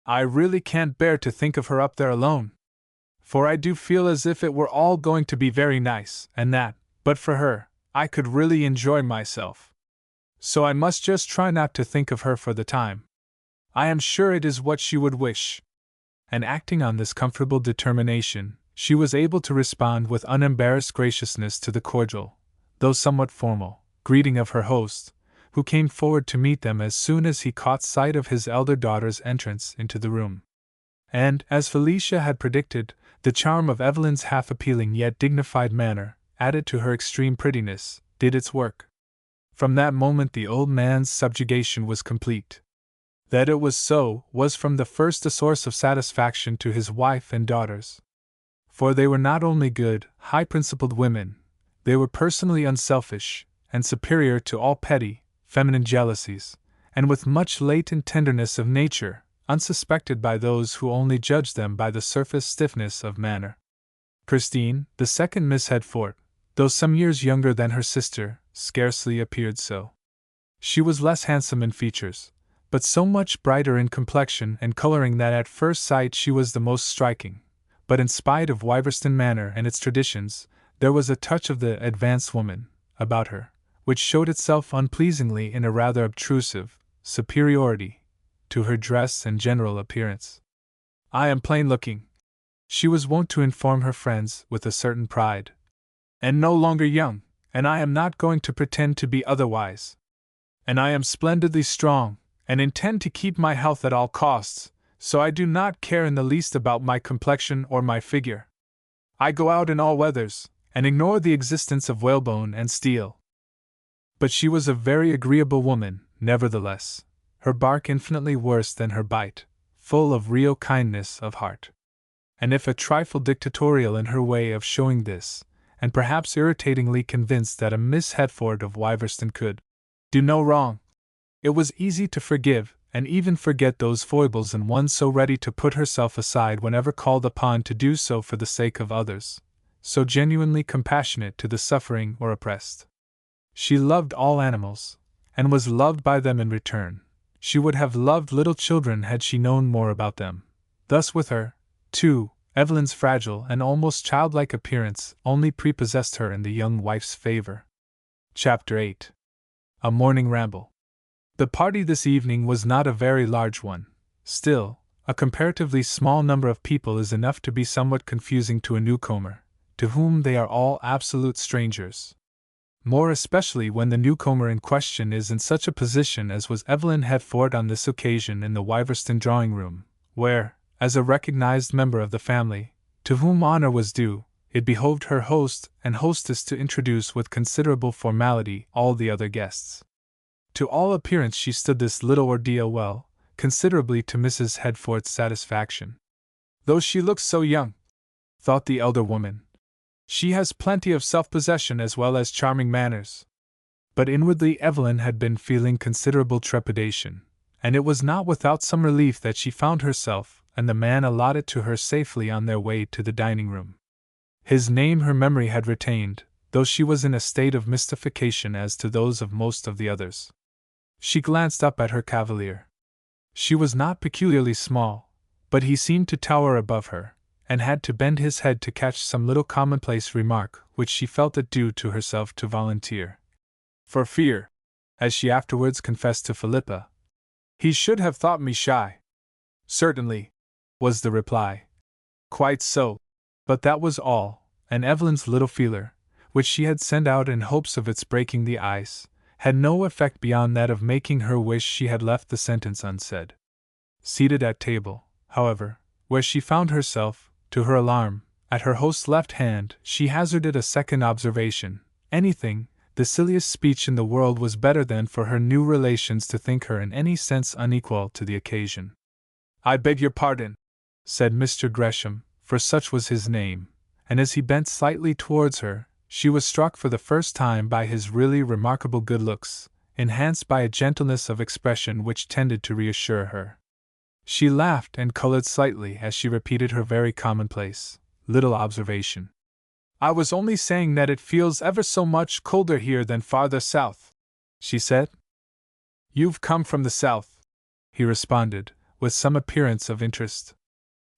"I really can't bear to think of her up there alone. For I do feel as if it were all going to be very nice, and that, but for her, I could really enjoy myself. So I must just try not to think of her for the time. I am sure it is what she would wish." And acting on this comfortable determination, she was able to respond with unembarrassed graciousness to the cordial, though somewhat formal, greeting of her host, who came forward to meet them as soon as he caught sight of his elder daughter's entrance into the room. And, as Felicia had predicted, the charm of Evelyn's half-appealing yet dignified manner, added to her extreme prettiness, did its work. From that moment the old man's subjugation was complete. That it was so was from the first a source of satisfaction to his wife and daughters. For they were not only good, high-principled women, they were personally unselfish, and superior to all petty, feminine jealousies, and with much latent tenderness of nature, unsuspected by those who only judged them by the surface stiffness of manner. Christine, the second Miss Hedford, though some years younger than her sister, scarcely appeared so. She was less handsome in features, but so much brighter in complexion and coloring that at first sight she was the most striking. But in spite of Wyverston Manor and its traditions, there was a touch of the advanced woman about her, which showed itself unpleasingly in a rather obtrusive superiority to her dress and general appearance. "I am plain-looking," she was wont to inform her friends with a certain pride, "and no longer young, and I am not going to pretend to be otherwise. And I am splendidly strong, and intend to keep my health at all costs, so I do not care in the least about my complexion or my figure. I go out in all weathers, and ignore the existence of whalebone and steel." But she was a very agreeable woman, nevertheless, her bark infinitely worse than her bite, full of real kindness of heart. And if a trifle dictatorial in her way of showing this, and perhaps irritatingly convinced that a Miss Hedford of Wyverston could do no wrong, it was easy to forgive, and even forget those foibles in one so ready to put herself aside whenever called upon to do so for the sake of others, so genuinely compassionate to the suffering or oppressed. She loved all animals, and was loved by them in return. She would have loved little children had she known more about them. Thus with her, too, Evelyn's fragile and almost childlike appearance only prepossessed her in the young wife's favor. Chapter 8. A Morning Ramble. The party this evening was not a very large one. Still, a comparatively small number of people is enough to be somewhat confusing to a newcomer, to whom they are all absolute strangers. More especially when the newcomer in question is in such a position as was Evelyn Hedford on this occasion in the Wyverston drawing-room, where, as a recognized member of the family, to whom honor was due, it behoved her host and hostess to introduce with considerable formality all the other guests. To all appearance she stood this little ordeal well, considerably to Mrs. Hedford's satisfaction. Though she looks so young, thought the elder woman, she has plenty of self-possession as well as charming manners. But inwardly Evelyn had been feeling considerable trepidation, and it was not without some relief that she found herself and the man allotted to her safely on their way to the dining-room. His name her memory had retained, though she was in a state of mystification as to those of most of the others. She glanced up at her cavalier. She was not peculiarly small, but he seemed to tower above her, and had to bend his head to catch some little commonplace remark which she felt it due to herself to volunteer. For fear, as she afterwards confessed to Philippa, he should have thought me shy. Certainly, was the reply. Quite so. But that was all, and Evelyn's little feeler, which she had sent out in hopes of its breaking the ice, had no effect beyond that of making her wish she had left the sentence unsaid. Seated at table, however, where she found herself, to her alarm, at her host's left hand, she hazarded a second observation. Anything, the silliest speech in the world was better than for her new relations to think her in any sense unequal to the occasion. "I beg your pardon," said Mr. Gresham, for such was his name, and as he bent slightly towards her, she was struck for the first time by his really remarkable good looks, enhanced by a gentleness of expression which tended to reassure her. She laughed and colored slightly as she repeated her very commonplace little observation. "I was only saying that it feels ever so much colder here than farther south," she said. "You've come from the south," he responded, with some appearance of interest.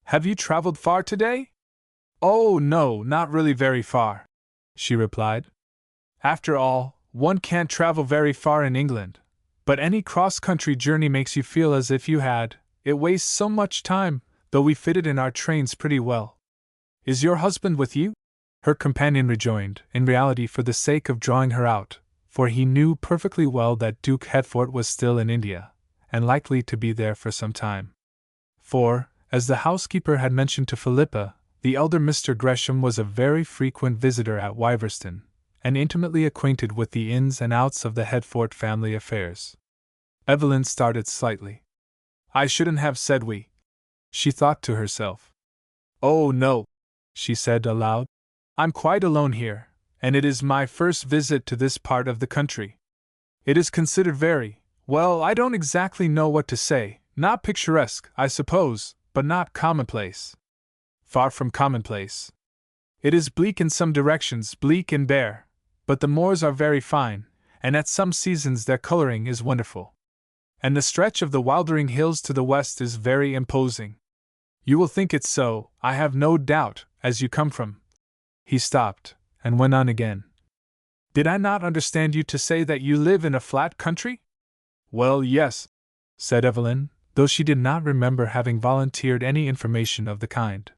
"Have you traveled far today?" "Oh, no, not really very far," she replied. "After all, one can't travel very far in England, but any cross-country journey makes you feel as if you had. It wastes so much time, though we fitted in our trains pretty well." "Is your husband with you?" her companion rejoined, in reality for the sake of drawing her out, for he knew perfectly well that Duke Hedford was still in India, and likely to be there for some time. For, as the housekeeper had mentioned to Philippa, the elder Mr. Gresham was a very frequent visitor at Wyverston, and intimately acquainted with the ins and outs of the Hedford family affairs. Evelyn started slightly. "I shouldn't have said we," she thought to herself. "Oh, no," she said aloud. "I'm quite alone here, and it is my first visit to this part of the country. It is considered very, well, I don't exactly know what to say, not picturesque, I suppose, but not commonplace. Far from commonplace. It is bleak in some directions, bleak and bare, but the moors are very fine, and at some seasons their coloring is wonderful. And the stretch of the Wildering Hills to the west is very imposing. You will think it so, I have no doubt, as you come from—" He stopped, and went on again. "Did I not understand you to say that you live in a flat country?" "Well, yes," said Evelyn, though she did not remember having volunteered any information of the kind.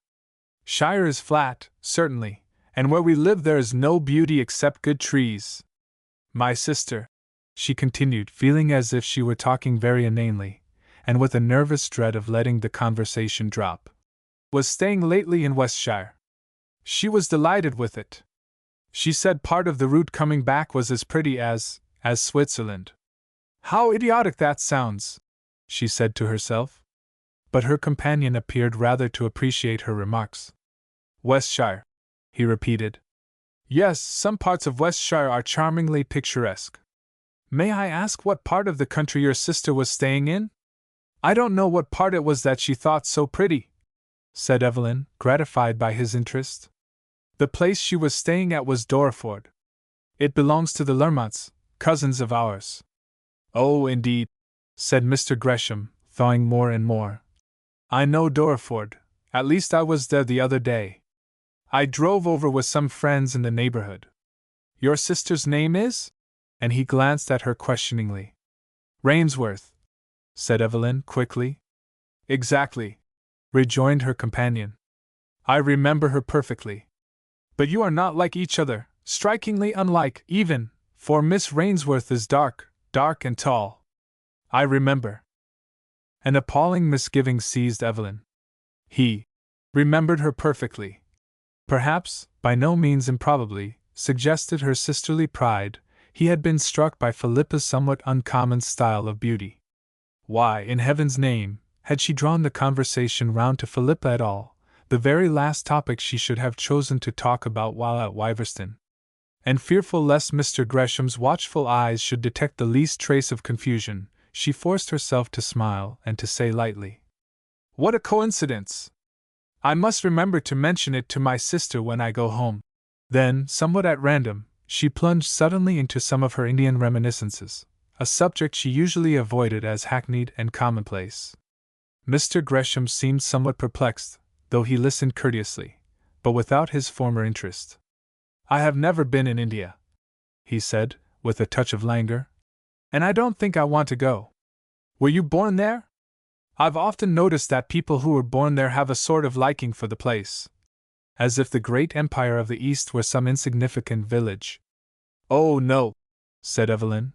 "Shire is flat, certainly, and where we live there is no beauty except good trees. My sister," she continued, feeling as if she were talking very inanely, and with a nervous dread of letting the conversation drop, "was staying lately in Westshire. She was delighted with it. She said part of the route coming back was as pretty as Switzerland. How idiotic that sounds, she said to herself. But her companion appeared rather to appreciate her remarks. "Westshire," he repeated. "Yes, some parts of Westshire are charmingly picturesque. May I ask what part of the country your sister was staying in?" I don't know what part it was that she thought so pretty, said Evelyn, gratified by his interest. The place she was staying at was Doreford. It belongs to the Lermonts, cousins of ours. Oh, indeed, said Mr. Gresham, thawing more and more. I know Doreford, at least I was there the other day. I drove over with some friends in the neighborhood. Your sister's name is? And he glanced at her questioningly. Rainsworth, said Evelyn quickly. Exactly, rejoined her companion. I remember her perfectly. But you are not like each other, strikingly unlike, even, for Miss Rainsworth is dark and tall. I remember. An appalling misgiving seized Evelyn. He remembered her perfectly. Perhaps, by no means improbably, suggested her sisterly pride, he had been struck by Philippa's somewhat uncommon style of beauty. Why, in heaven's name, had she drawn the conversation round to Philippa at all, the very last topic she should have chosen to talk about while at Wiverston? And fearful lest Mr. Gresham's watchful eyes should detect the least trace of confusion, she forced herself to smile and to say lightly, What a coincidence! I must remember to mention it to my sister when I go home. Then, somewhat at random, she plunged suddenly into some of her Indian reminiscences, a subject she usually avoided as hackneyed and commonplace. Mr. Gresham seemed somewhat perplexed, though he listened courteously, but without his former interest. I have never been in India, he said, with a touch of languor, and I don't think I want to go. Were you born there? I've often noticed that people who were born there have a sort of liking for the place. As if the great empire of the East were some insignificant village. Oh, no, said Evelyn.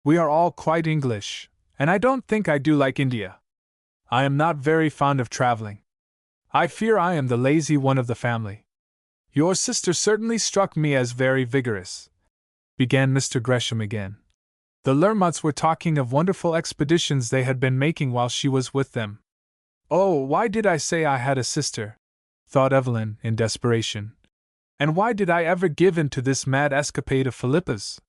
We are all quite English, and I don't think I do like India. I am not very fond of traveling. I fear I am the lazy one of the family. Your sister certainly struck me as very vigorous, began Mr. Gresham again. The Lermonts were talking of wonderful expeditions they had been making while she was with them. Oh, why did I say I had a sister? Thought Evelyn, in desperation. And why did I ever give in to this mad escapade of Philippa's?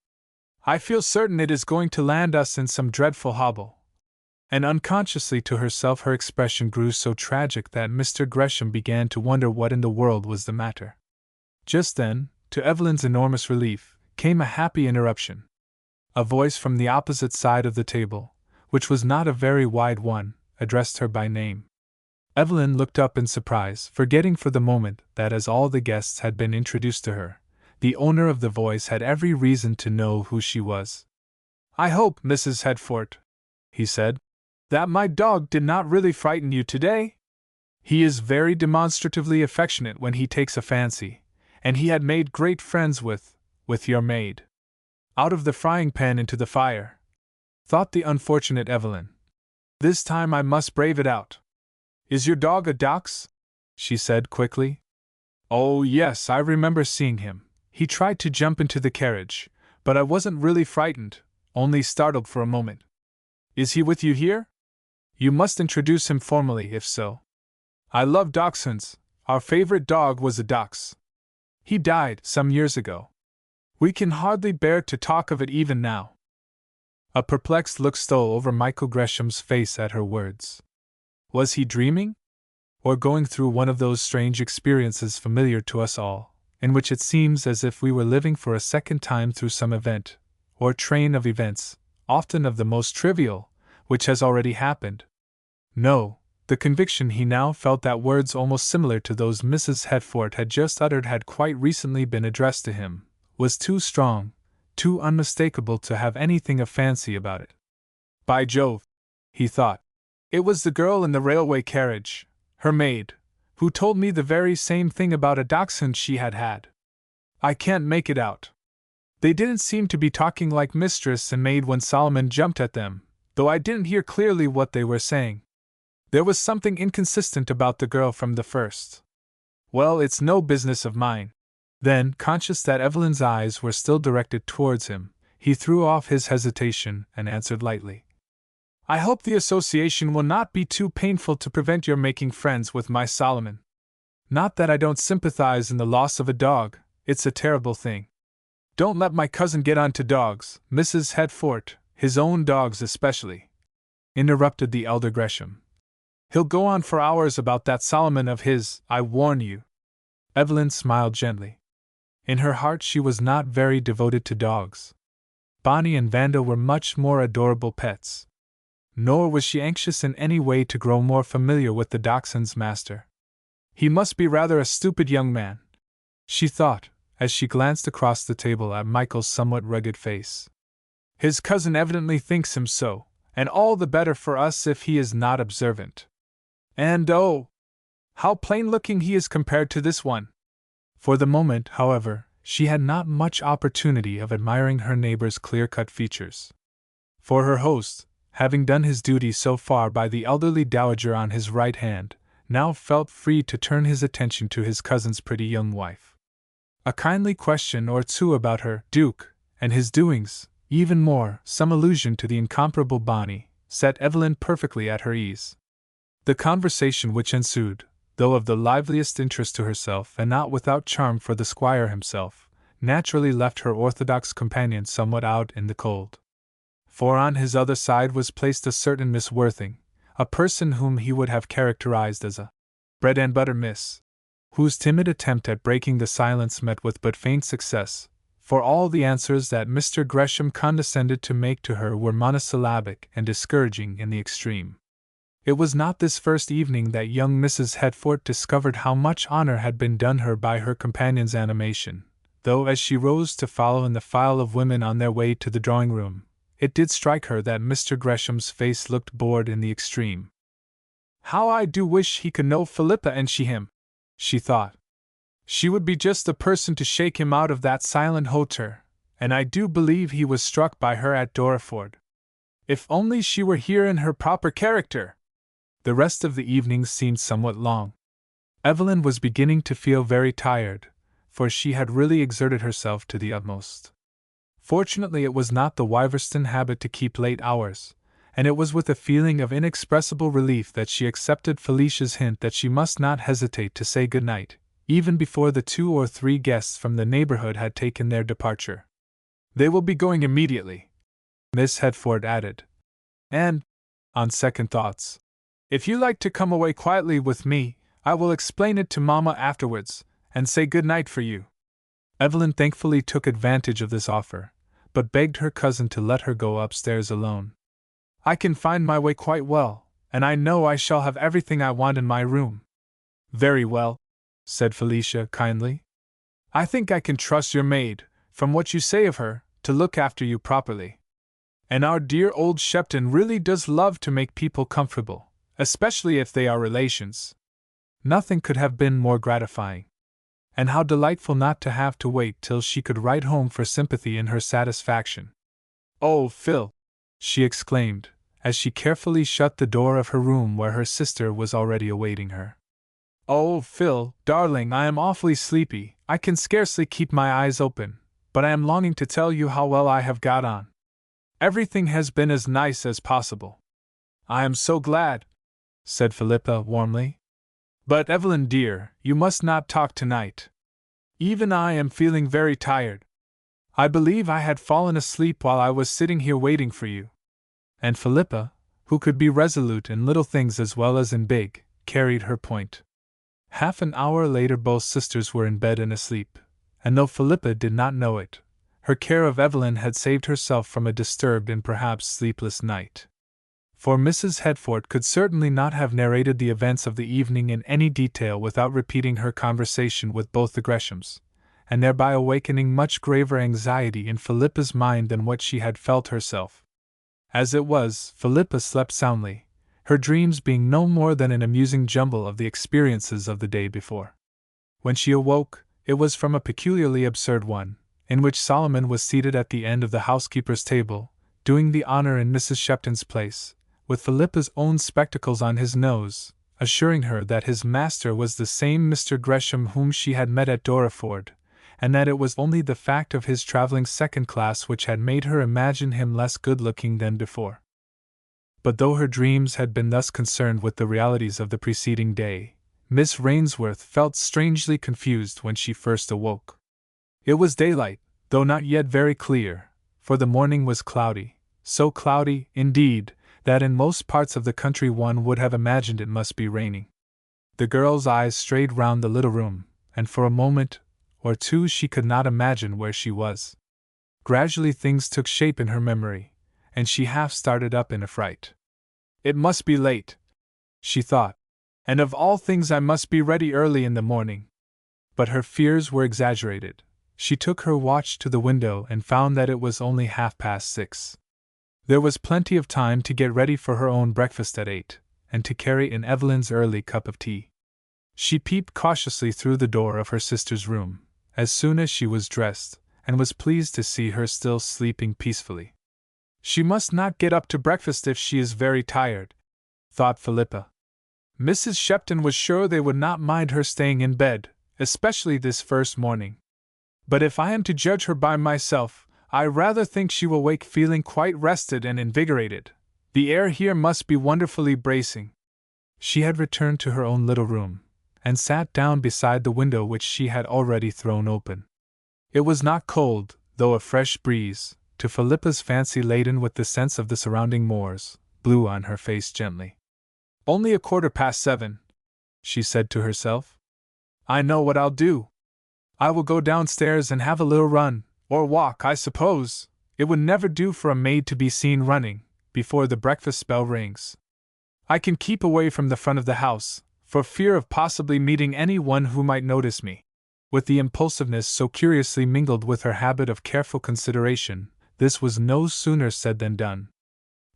I feel certain it is going to land us in some dreadful hobble. And unconsciously to herself her expression grew so tragic that Mr. Gresham began to wonder what in the world was the matter. Just then, to Evelyn's enormous relief, came a happy interruption. A voice from the opposite side of the table, which was not a very wide one, addressed her by name. Evelyn looked up in surprise, forgetting for the moment that as all the guests had been introduced to her, the owner of the voice had every reason to know who she was. I hope, Mrs. Headfort, he said, that my dog did not really frighten you today? He is very demonstratively affectionate when he takes a fancy, and he had made great friends with your maid. Out of the frying pan into the fire, thought the unfortunate Evelyn. This time I must brave it out. Is your dog a dachs? She said quickly. Oh, yes, I remember seeing him. He tried to jump into the carriage, but I wasn't really frightened, only startled for a moment. Is he with you here? You must introduce him formally, if so. I love dachshunds. Our favorite dog was a dachs. He died some years ago. We can hardly bear to talk of it even now. A perplexed look stole over Michael Gresham's face at her words. Was he dreaming? Or going through one of those strange experiences familiar to us all, in which it seems as if we were living for a second time through some event, or train of events, often of the most trivial, which has already happened? No, the conviction he now felt that words almost similar to those Mrs. Headfort had just uttered had quite recently been addressed to him, was too strong, too unmistakable to have anything of fancy about it. By Jove, he thought, it was the girl in the railway carriage, her maid, who told me the very same thing about a dachshund she had had. I can't make it out. They didn't seem to be talking like mistress and maid when Solomon jumped at them, though I didn't hear clearly what they were saying. There was something inconsistent about the girl from the first. Well, it's no business of mine. Then, conscious that Evelyn's eyes were still directed towards him, he threw off his hesitation and answered lightly. I hope the association will not be too painful to prevent your making friends with my Solomon. Not that I don't sympathize in the loss of a dog, it's a terrible thing. Don't let my cousin get on to dogs, Mrs. Headfort, his own dogs especially. interrupted the elder Gresham. "He'll go on for hours about that Solomon of his, I warn you." Evelyn smiled gently. In her heart she was not very devoted to dogs. Bonnie and Vanda were much more adorable pets. Nor was she anxious in any way to grow more familiar with the dachshund's master. "He must be rather a stupid young man," she thought, as she glanced across the table at Michael's somewhat rugged face. "His cousin evidently thinks him so, and all the better for us if he is not observant. And oh, how plain-looking he is compared to this one!" For the moment, however, she had not much opportunity of admiring her neighbor's clear-cut features. For her host, having done his duty so far by the elderly dowager on his right hand, now felt free to turn his attention to his cousin's pretty young wife. A kindly question or two about her Duke and his doings, even more, some allusion to the incomparable Bonnie, set Evelyn perfectly at her ease. The conversation which ensued, though of the liveliest interest to herself and not without charm for the squire himself, naturally left her orthodox companion somewhat out in the cold. For on his other side was placed a certain Miss Worthing, a person whom he would have characterized as a bread-and-butter miss, whose timid attempt at breaking the silence met with but faint success, for all the answers that Mr. Gresham condescended to make to her were monosyllabic and discouraging in the extreme. It was not this first evening that young Mrs. Hetford discovered how much honor had been done her by her companion's animation, though as she rose to follow in the file of women on their way to the drawing-room, it did strike her that Mr. Gresham's face looked bored in the extreme. "How I do wish he could know Philippa and she him," she thought. "She would be just the person to shake him out of that silent hauteur, and I do believe he was struck by her at Dorreford. If only she were here in her proper character!" The rest of the evening seemed somewhat long. Evelyn was beginning to feel very tired, for she had really exerted herself to the utmost. Fortunately it was not the Wiverston habit to keep late hours, and it was with a feeling of inexpressible relief that she accepted Felicia's hint that she must not hesitate to say good night, even before the 2 or 3 guests from the neighborhood had taken their departure. "They will be going immediately," Miss Hetford added. "And, on second thoughts, if you like to come away quietly with me, I will explain it to Mamma afterwards, and say good night for you." Evelyn thankfully took advantage of this offer, but begged her cousin to let her go upstairs alone. "I can find my way quite well, and I know I shall have everything I want in my room." "Very well," said Felicia kindly. "I think I can trust your maid, from what you say of her, to look after you properly. And our dear old Shepton really does love to make people comfortable, especially if they are relations." Nothing could have been more gratifying. And how delightful not to have to wait till she could write home for sympathy in her satisfaction. "Oh, Phil!" she exclaimed, as she carefully shut the door of her room where her sister was already awaiting her. "Oh, Phil, darling, I am awfully sleepy, I can scarcely keep my eyes open, but I am longing to tell you how well I have got on. Everything has been as nice as possible." "I am so glad," said Philippa warmly. "But, Evelyn dear, you must not talk tonight. Even I am feeling very tired. I believe I had fallen asleep while I was sitting here waiting for you." And Philippa, who could be resolute in little things as well as in big, carried her point. Half an hour later both sisters were in bed and asleep, and though Philippa did not know it, her care of Evelyn had saved herself from a disturbed and perhaps sleepless night. For Mrs. Hetford could certainly not have narrated the events of the evening in any detail without repeating her conversation with both the Greshams, and thereby awakening much graver anxiety in Philippa's mind than what she had felt herself. As it was, Philippa slept soundly, her dreams being no more than an amusing jumble of the experiences of the day before. When she awoke, it was from a peculiarly absurd one, in which Solomon was seated at the end of the housekeeper's table, doing the honor in Mrs. Shepton's place, with Philippa's own spectacles on his nose, assuring her that his master was the same Mr. Gresham whom she had met at Dorreford, and that it was only the fact of his traveling second class which had made her imagine him less good-looking than before. But though her dreams had been thus concerned with the realities of the preceding day, Miss Rainsworth felt strangely confused when she first awoke. It was daylight, though not yet very clear, for the morning was cloudy, so cloudy, indeed, that in most parts of the country one would have imagined it must be raining. The girl's eyes strayed round the little room, and for a moment or two she could not imagine where she was. Gradually things took shape in her memory, and she half started up in a fright. It must be late, she thought, and of all things I must be ready early in the morning. But her fears were exaggerated. She took her watch to the window and found that it was only 6:30. There was plenty of time to get ready for her own breakfast at 8, and to carry in Evelyn's early cup of tea. She peeped cautiously through the door of her sister's room, as soon as she was dressed, and was pleased to see her still sleeping peacefully. She must not get up to breakfast if she is very tired, thought Philippa. Mrs. Shepton was sure they would not mind her staying in bed, especially this first morning. But if I am to judge her by myself, I rather think she will wake feeling quite rested and invigorated. The air here must be wonderfully bracing. She had returned to her own little room, and sat down beside the window which she had already thrown open. It was not cold, though a fresh breeze, to Philippa's fancy laden with the scents of the surrounding moors, blew on her face gently. Only 7:15, she said to herself. I know what I'll do. I will go downstairs and have a little run, or walk, I suppose. It would never do for a maid to be seen running before the breakfast bell rings. I can keep away from the front of the house, for fear of possibly meeting any one who might notice me. With the impulsiveness so curiously mingled with her habit of careful consideration, this was no sooner said than done.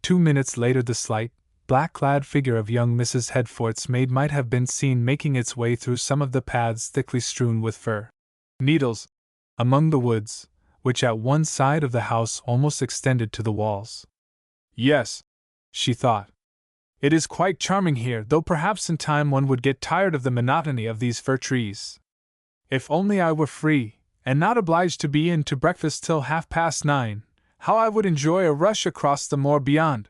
2 minutes later the slight, black-clad figure of young Mrs. Headforth's maid might have been seen making its way through some of the paths thickly strewn with fir needles, among the woods, which at one side of the house almost extended to the walls. Yes, she thought. It is quite charming here, though perhaps in time one would get tired of the monotony of these fir trees. If only I were free, and not obliged to be in to breakfast till 9:30, how I would enjoy a rush across the moor beyond!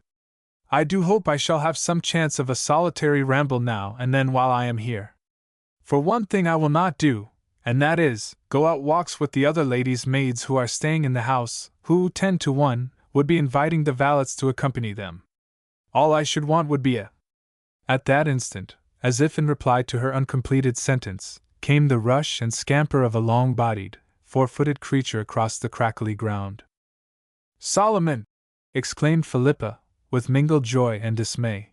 I do hope I shall have some chance of a solitary ramble now and then while I am here. For one thing I will not do, and that is, go out walks with the other ladies' maids who are staying in the house, who, 10 to 1, would be inviting the valets to accompany them. All I should want would be a... At that instant, as if in reply to her uncompleted sentence, came the rush and scamper of a long-bodied, four-footed creature across the crackly ground. Solomon! Exclaimed Philippa, with mingled joy and dismay.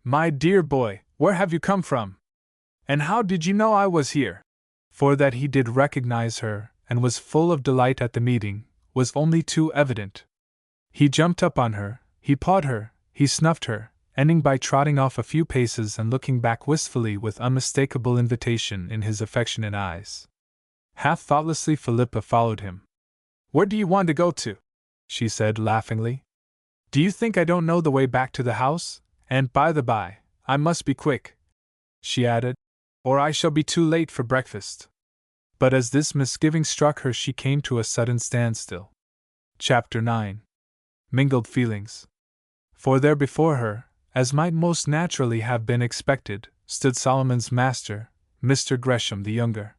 My dear boy, where have you come from? And how did you know I was here? For that he did recognize her, and was full of delight at the meeting, was only too evident. He jumped up on her, he pawed her, he snuffed her, ending by trotting off a few paces and looking back wistfully with unmistakable invitation in his affectionate eyes. Half thoughtlessly Philippa followed him. Where do you want to go to? She said laughingly. Do you think I don't know the way back to the house? And by the by, I must be quick, she added, or I shall be too late for breakfast. But as this misgiving struck her she came to a sudden standstill. Chapter 9. Mingled feelings. For there before her, as might most naturally have been expected, stood Solomon's master, Mr. Gresham the younger.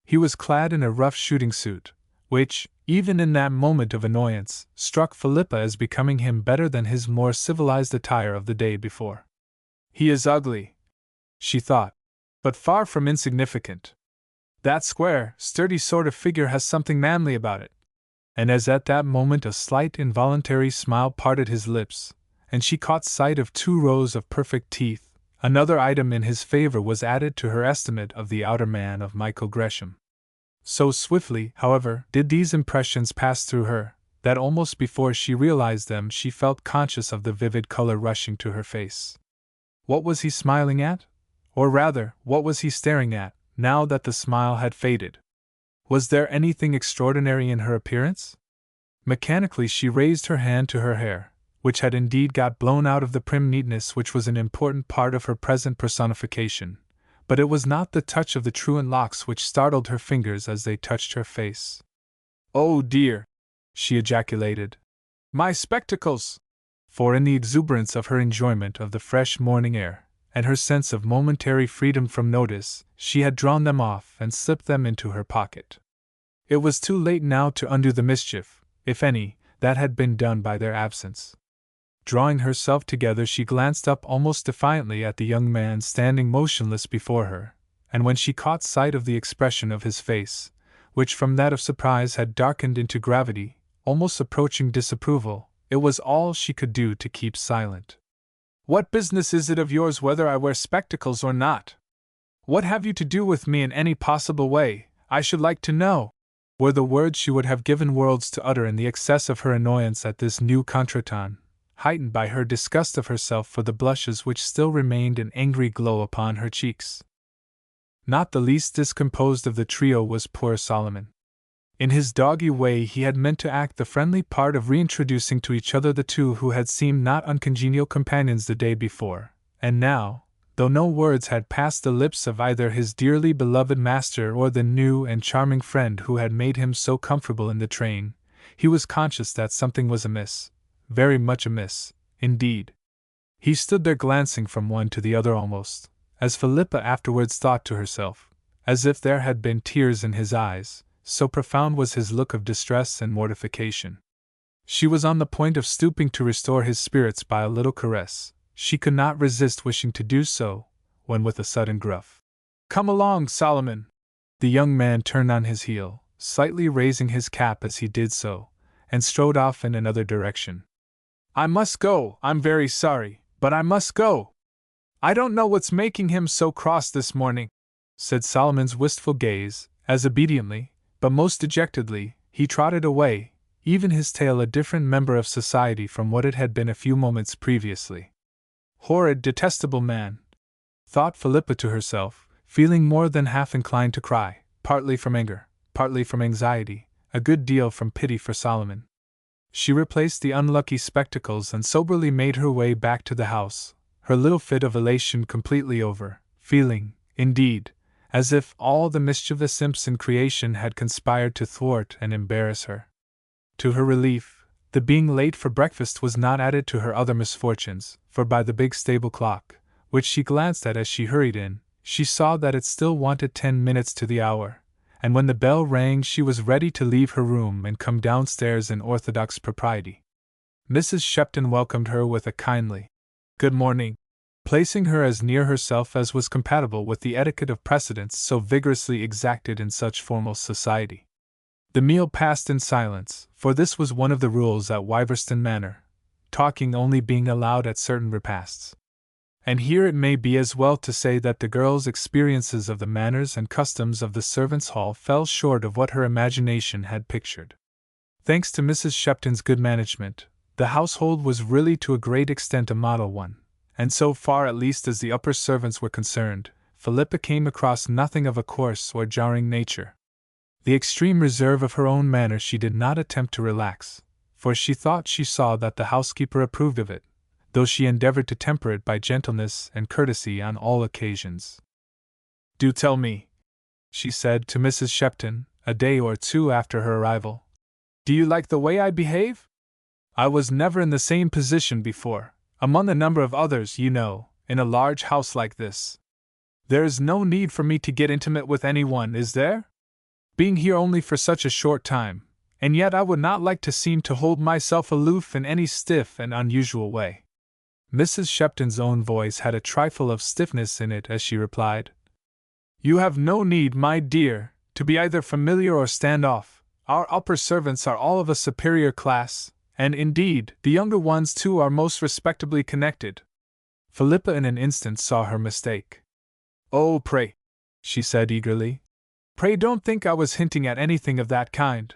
He was clad in a rough shooting suit, which, even in that moment of annoyance, struck Philippa as becoming him better than his more civilized attire of the day before. He is ugly, she thought, but far from insignificant. That square, sturdy sort of figure has something manly about it. And as at that moment a slight involuntary smile parted his lips, and she caught sight of 2 rows of perfect teeth, another item in his favor was added to her estimate of the outer man of Michael Gresham. So swiftly, however, did these impressions pass through her, that almost before she realized them she felt conscious of the vivid color rushing to her face. What was he smiling at? Or rather, what was he staring at, now that the smile had faded? Was there anything extraordinary in her appearance? Mechanically she raised her hand to her hair, which had indeed got blown out of the prim neatness which was an important part of her present personification, but it was not the touch of the truant locks which startled her fingers as they touched her face. Oh dear! She ejaculated. My spectacles! For in the exuberance of her enjoyment of the fresh morning air, and her sense of momentary freedom from notice, she had drawn them off and slipped them into her pocket. It was too late now to undo the mischief, if any, that had been done by their absence. Drawing herself together, she glanced up almost defiantly at the young man standing motionless before her, and when she caught sight of the expression of his face, which from that of surprise had darkened into gravity, almost approaching disapproval, it was all she could do to keep silent. "What business is it of yours whether I wear spectacles or not? What have you to do with me in any possible way, I should like to know?" were the words she would have given worlds to utter in the excess of her annoyance at this new contretemps, heightened by her disgust of herself for the blushes which still remained in angry glow upon her cheeks. Not the least discomposed of the trio was poor Solomon. In his doggy way he had meant to act the friendly part of reintroducing to each other the two who had seemed not uncongenial companions the day before, and now, though no words had passed the lips of either his dearly beloved master or the new and charming friend who had made him so comfortable in the train, he was conscious that something was amiss, very much amiss, indeed. He stood there glancing from one to the other almost, as Philippa afterwards thought to herself, as if there had been tears in his eyes, so profound was his look of distress and mortification. She was on the point of stooping to restore his spirits by a little caress. She could not resist wishing to do so, when with a sudden gruff, "Come along, Solomon!" the young man turned on his heel, slightly raising his cap as he did so, and strode off in another direction. "I must go, I'm very sorry, but I must go. I don't know what's making him so cross this morning," said Solomon's wistful gaze, as obediently, but most dejectedly, he trotted away, even his tail a different member of society from what it had been a few moments previously. "Horrid, detestable man," thought Philippa to herself, feeling more than half inclined to cry, partly from anger, partly from anxiety, a good deal from pity for Solomon. She replaced the unlucky spectacles and soberly made her way back to the house, her little fit of elation completely over, feeling, indeed, as if all the mischievous imps in creation had conspired to thwart and embarrass her. To her relief, the being late for breakfast was not added to her other misfortunes, for by the big stable clock, which she glanced at as she hurried in, she saw that it still wanted 10 minutes to the hour, and when the bell rang she was ready to leave her room and come downstairs in orthodox propriety. Mrs. Shepton welcomed her with a kindly "Good morning," placing her as near herself as was compatible with the etiquette of precedence so vigorously exacted in such formal society. The meal passed in silence, for this was one of the rules at Wyverston Manor, talking only being allowed at certain repasts. And here it may be as well to say that the girl's experiences of the manners and customs of the servants' hall fell short of what her imagination had pictured. Thanks to Mrs. Shepton's good management, the household was really to a great extent a model one, and so far at least as the upper servants were concerned, Philippa came across nothing of a coarse or jarring nature. The extreme reserve of her own manner she did not attempt to relax, for she thought she saw that the housekeeper approved of it, though she endeavored to temper it by gentleness and courtesy on all occasions. "Do tell me," she said to Mrs. Shepton, a day or two after her arrival, "do you like the way I behave? I was never in the same position before, among a number of others, you know, in a large house like this. There is no need for me to get intimate with anyone, is there? Being here only for such a short time, and yet I would not like to seem to hold myself aloof in any stiff and unusual way." Mrs. Shepton's own voice had a trifle of stiffness in it as she replied, "You have no need, my dear, to be either familiar or stand off. Our upper servants are all of a superior class, and indeed, the younger ones too are most respectably connected." Philippa in an instant saw her mistake. "Oh, pray," she said eagerly, "pray don't think I was hinting at anything of that kind.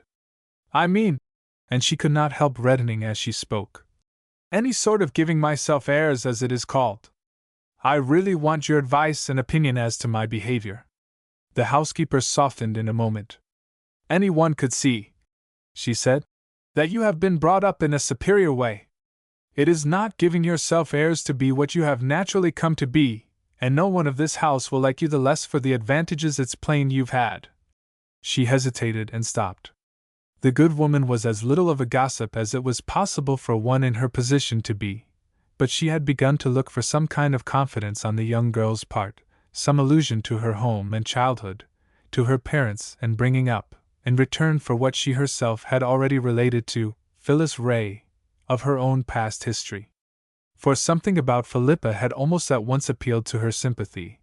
I mean," and she could not help reddening as she spoke, "any sort of giving myself airs as it is called. I really want your advice and opinion as to my behavior." The housekeeper softened in a moment. "Any one could see," she said, "that you have been brought up in a superior way. It is not giving yourself airs to be what you have naturally come to be, and no one of this house will like you the less for the advantages it's plain you've had." She hesitated and stopped. The good woman was as little of a gossip as it was possible for one in her position to be, but she had begun to look for some kind of confidence on the young girl's part, some allusion to her home and childhood, to her parents and bringing up, in return for what she herself had already related to Phyllis Ray, of her own past history. For something about Philippa had almost at once appealed to her sympathy,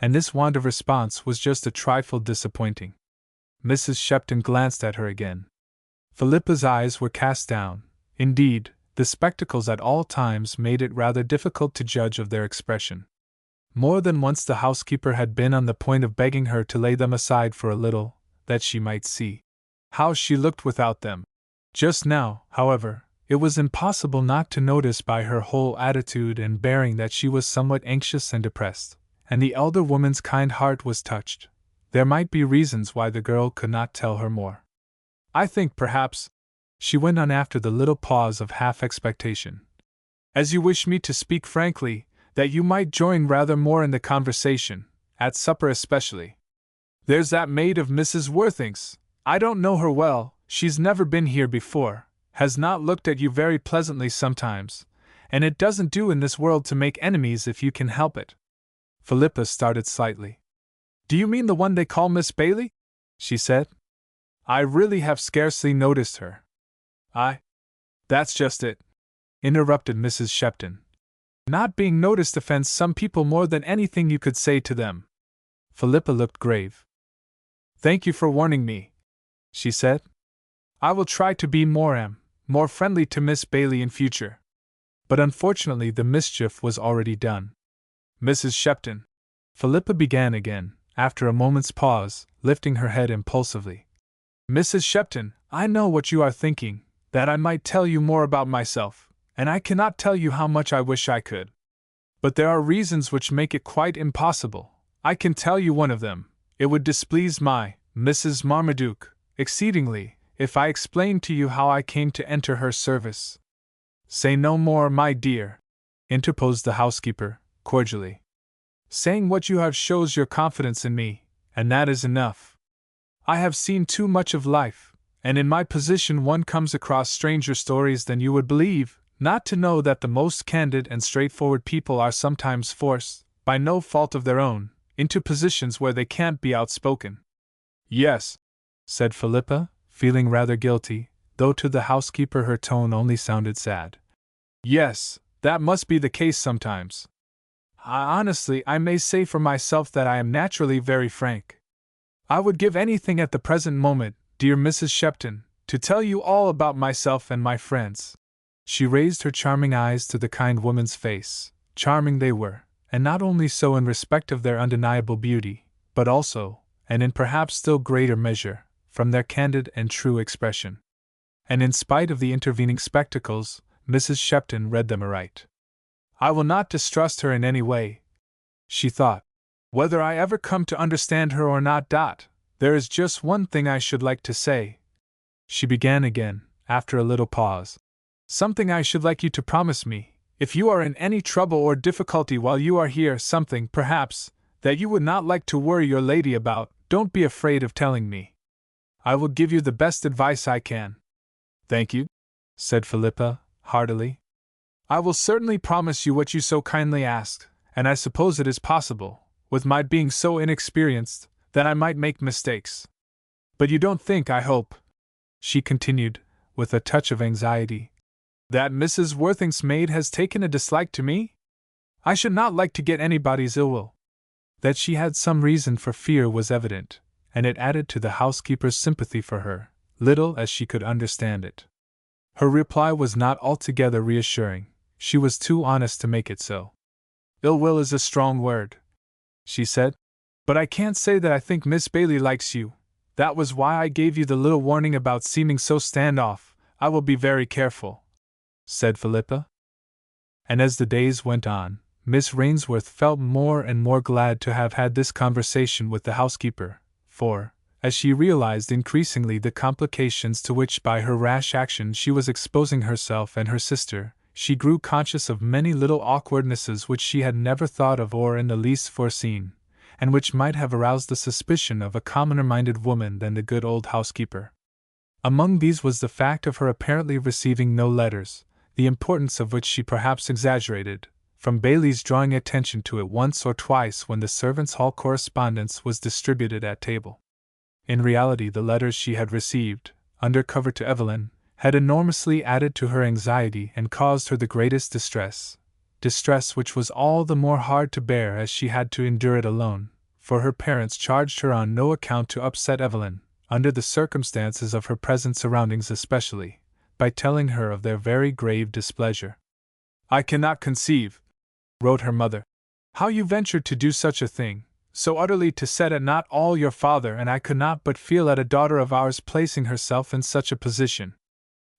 and this want of response was just a trifle disappointing. Mrs. Shepton glanced at her again. Philippa's eyes were cast down. Indeed, the spectacles at all times made it rather difficult to judge of their expression. More than once the housekeeper had been on the point of begging her to lay them aside for a little, that she might see how she looked without them. Just now, however, it was impossible not to notice by her whole attitude and bearing that she was somewhat anxious and depressed, and the elder woman's kind heart was touched. There might be reasons why the girl could not tell her more. I think, perhaps, she went on after the little pause of half-expectation, as you wish me to speak frankly, that you might join rather more in the conversation, at supper especially. There's that maid of Mrs. Worthing's. I don't know her well, she's never been here before, has not looked at you very pleasantly sometimes, and it doesn't do in this world to make enemies if you can help it. Philippa started slightly. Do you mean the one they call Miss Bailey? She said. I really have scarcely noticed her. That's just it, interrupted Mrs. Shepton. Not being noticed offends some people more than anything you could say to them. Philippa looked grave. Thank you for warning me, she said. I will try to be more friendly to Miss Bailey in future. But unfortunately the mischief was already done. Mrs. Shepton, Philippa began again, after a moment's pause, lifting her head impulsively. Mrs. Shepton, I know what you are thinking, that I might tell you more about myself, and I cannot tell you how much I wish I could. But there are reasons which make it quite impossible. I can tell you one of them. It would displease Mrs. Marmaduke, exceedingly, if I explained to you how I came to enter her service. Say no more, my dear, interposed the housekeeper, cordially. Saying what you have shows your confidence in me, and that is enough. I have seen too much of life, and in my position one comes across stranger stories than you would believe, not to know that the most candid and straightforward people are sometimes forced, by no fault of their own, into positions where they can't be outspoken. Yes, said Philippa, feeling rather guilty, though to the housekeeper her tone only sounded sad. Yes, that must be the case sometimes. Honestly, I may say for myself that I am naturally very frank. I would give anything at the present moment, dear Mrs. Shepton, to tell you all about myself and my friends. She raised her charming eyes to the kind woman's face. Charming they were, and not only so in respect of their undeniable beauty, but also, and in perhaps still greater measure, from their candid and true expression. And in spite of the intervening spectacles, Mrs. Shepton read them aright. I will not distrust her in any way, she thought. Whether I ever come to understand her or not. There is just one thing I should like to say. She began again, after a little pause. Something I should like you to promise me, if you are in any trouble or difficulty while you are here, something, perhaps, that you would not like to worry your lady about. Don't be afraid of telling me. I will give you the best advice I can. Thank you, said Philippa, heartily. I will certainly promise you what you so kindly asked, and I suppose it is possible, with my being so inexperienced, that I might make mistakes. But you don't think, I hope, she continued, with a touch of anxiety, that Mrs. Worthing's maid has taken a dislike to me? I should not like to get anybody's ill will. That she had some reason for fear was evident, and it added to the housekeeper's sympathy for her, little as she could understand it. Her reply was not altogether reassuring. She was too honest to make it so. Ill will is a strong word, she said, but I can't say that I think Miss Bailey likes you. That was why I gave you the little warning about seeming so stand-off. I will be very careful, said Philippa. And as the days went on, Miss Rainsworth felt more and more glad to have had this conversation with the housekeeper, for, as she realized increasingly the complications to which by her rash action she was exposing herself and her sister, she grew conscious of many little awkwardnesses which she had never thought of or in the least foreseen, and which might have aroused the suspicion of a commoner-minded woman than the good old housekeeper. Among these was the fact of her apparently receiving no letters, the importance of which she perhaps exaggerated, from Bailey's drawing attention to it once or twice when the servants' hall correspondence was distributed at table. In reality, the letters she had received, under cover to Evelyn, had enormously added to her anxiety and caused her the greatest distress, distress which was all the more hard to bear as she had to endure it alone, for her parents charged her on no account to upset Evelyn, under the circumstances of her present surroundings especially, by telling her of their very grave displeasure. "I cannot conceive," wrote her mother, "how you ventured to do such a thing, so utterly to set at naught all your father and I could not but feel at a daughter of ours placing herself in such a position.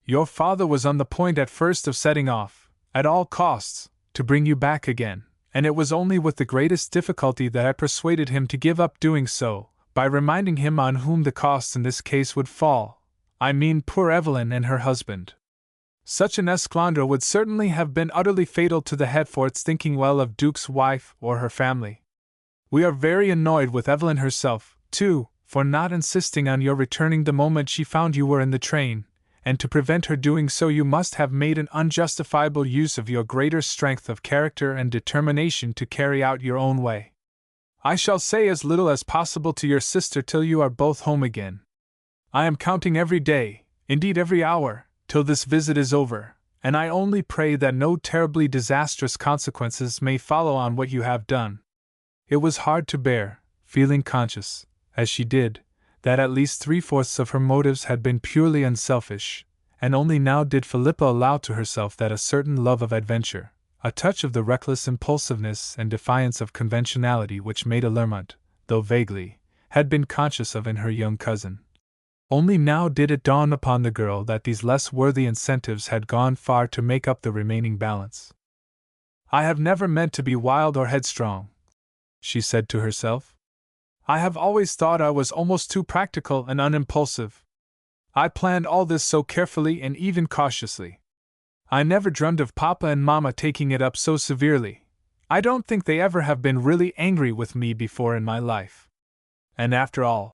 Your father was on the point at first of setting off, at all costs, to bring you back again, and it was only with the greatest difficulty that I persuaded him to give up doing so, by reminding him on whom the costs in this case would fall, I mean poor Evelyn and her husband. Such an esclandre would certainly have been utterly fatal to the Hertfords thinking well of Duke's wife or her family. We are very annoyed with Evelyn herself, too, for not insisting on your returning the moment she found you were in the train, and to prevent her doing so you must have made an unjustifiable use of your greater strength of character and determination to carry out your own way. I shall say as little as possible to your sister till you are both home again. I am counting every day, indeed every hour, till this visit is over, and I only pray that no terribly disastrous consequences may follow on what you have done." It was hard to bear, feeling conscious, as she did, that at least 3/4 of her motives had been purely unselfish, and only now did Philippa allow to herself that a certain love of adventure, a touch of the reckless impulsiveness and defiance of conventionality which Maida Lermont, though vaguely, had been conscious of in her young cousin. Only now did it dawn upon the girl that these less worthy incentives had gone far to make up the remaining balance. "I have never meant to be wild or headstrong," she said to herself. "I have always thought I was almost too practical and unimpulsive. I planned all this so carefully and even cautiously. I never dreamed of Papa and Mamma taking it up so severely. I don't think they ever have been really angry with me before in my life. And after all,"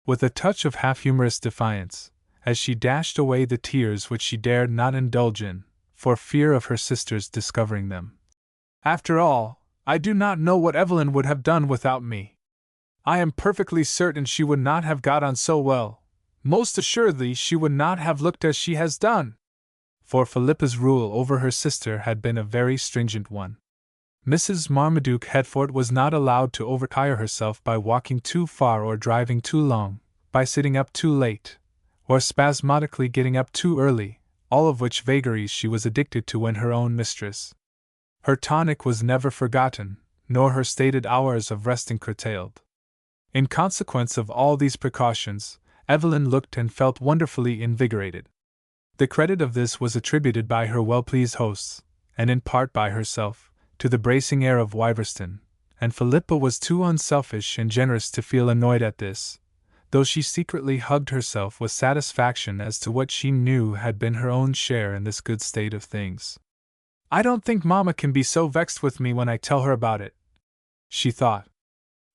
with a touch of half-humorous defiance, as she dashed away the tears which she dared not indulge in, for fear of her sisters discovering them, "after all, I do not know what Evelyn would have done without me. I am perfectly certain she would not have got on so well. Most assuredly she would not have looked as she has done." For Philippa's rule over her sister had been a very stringent one. Mrs. Marmaduke Hertford was not allowed to overtire herself by walking too far or driving too long, by sitting up too late, or spasmodically getting up too early, all of which vagaries she was addicted to when her own mistress. Her tonic was never forgotten, nor her stated hours of resting curtailed. In consequence of all these precautions, Evelyn looked and felt wonderfully invigorated. The credit of this was attributed by her well-pleased hosts, and in part by herself, to the bracing air of Wiverston, and Philippa was too unselfish and generous to feel annoyed at this, though she secretly hugged herself with satisfaction as to what she knew had been her own share in this good state of things. "I don't think Mamma can be so vexed with me when I tell her about it," she thought.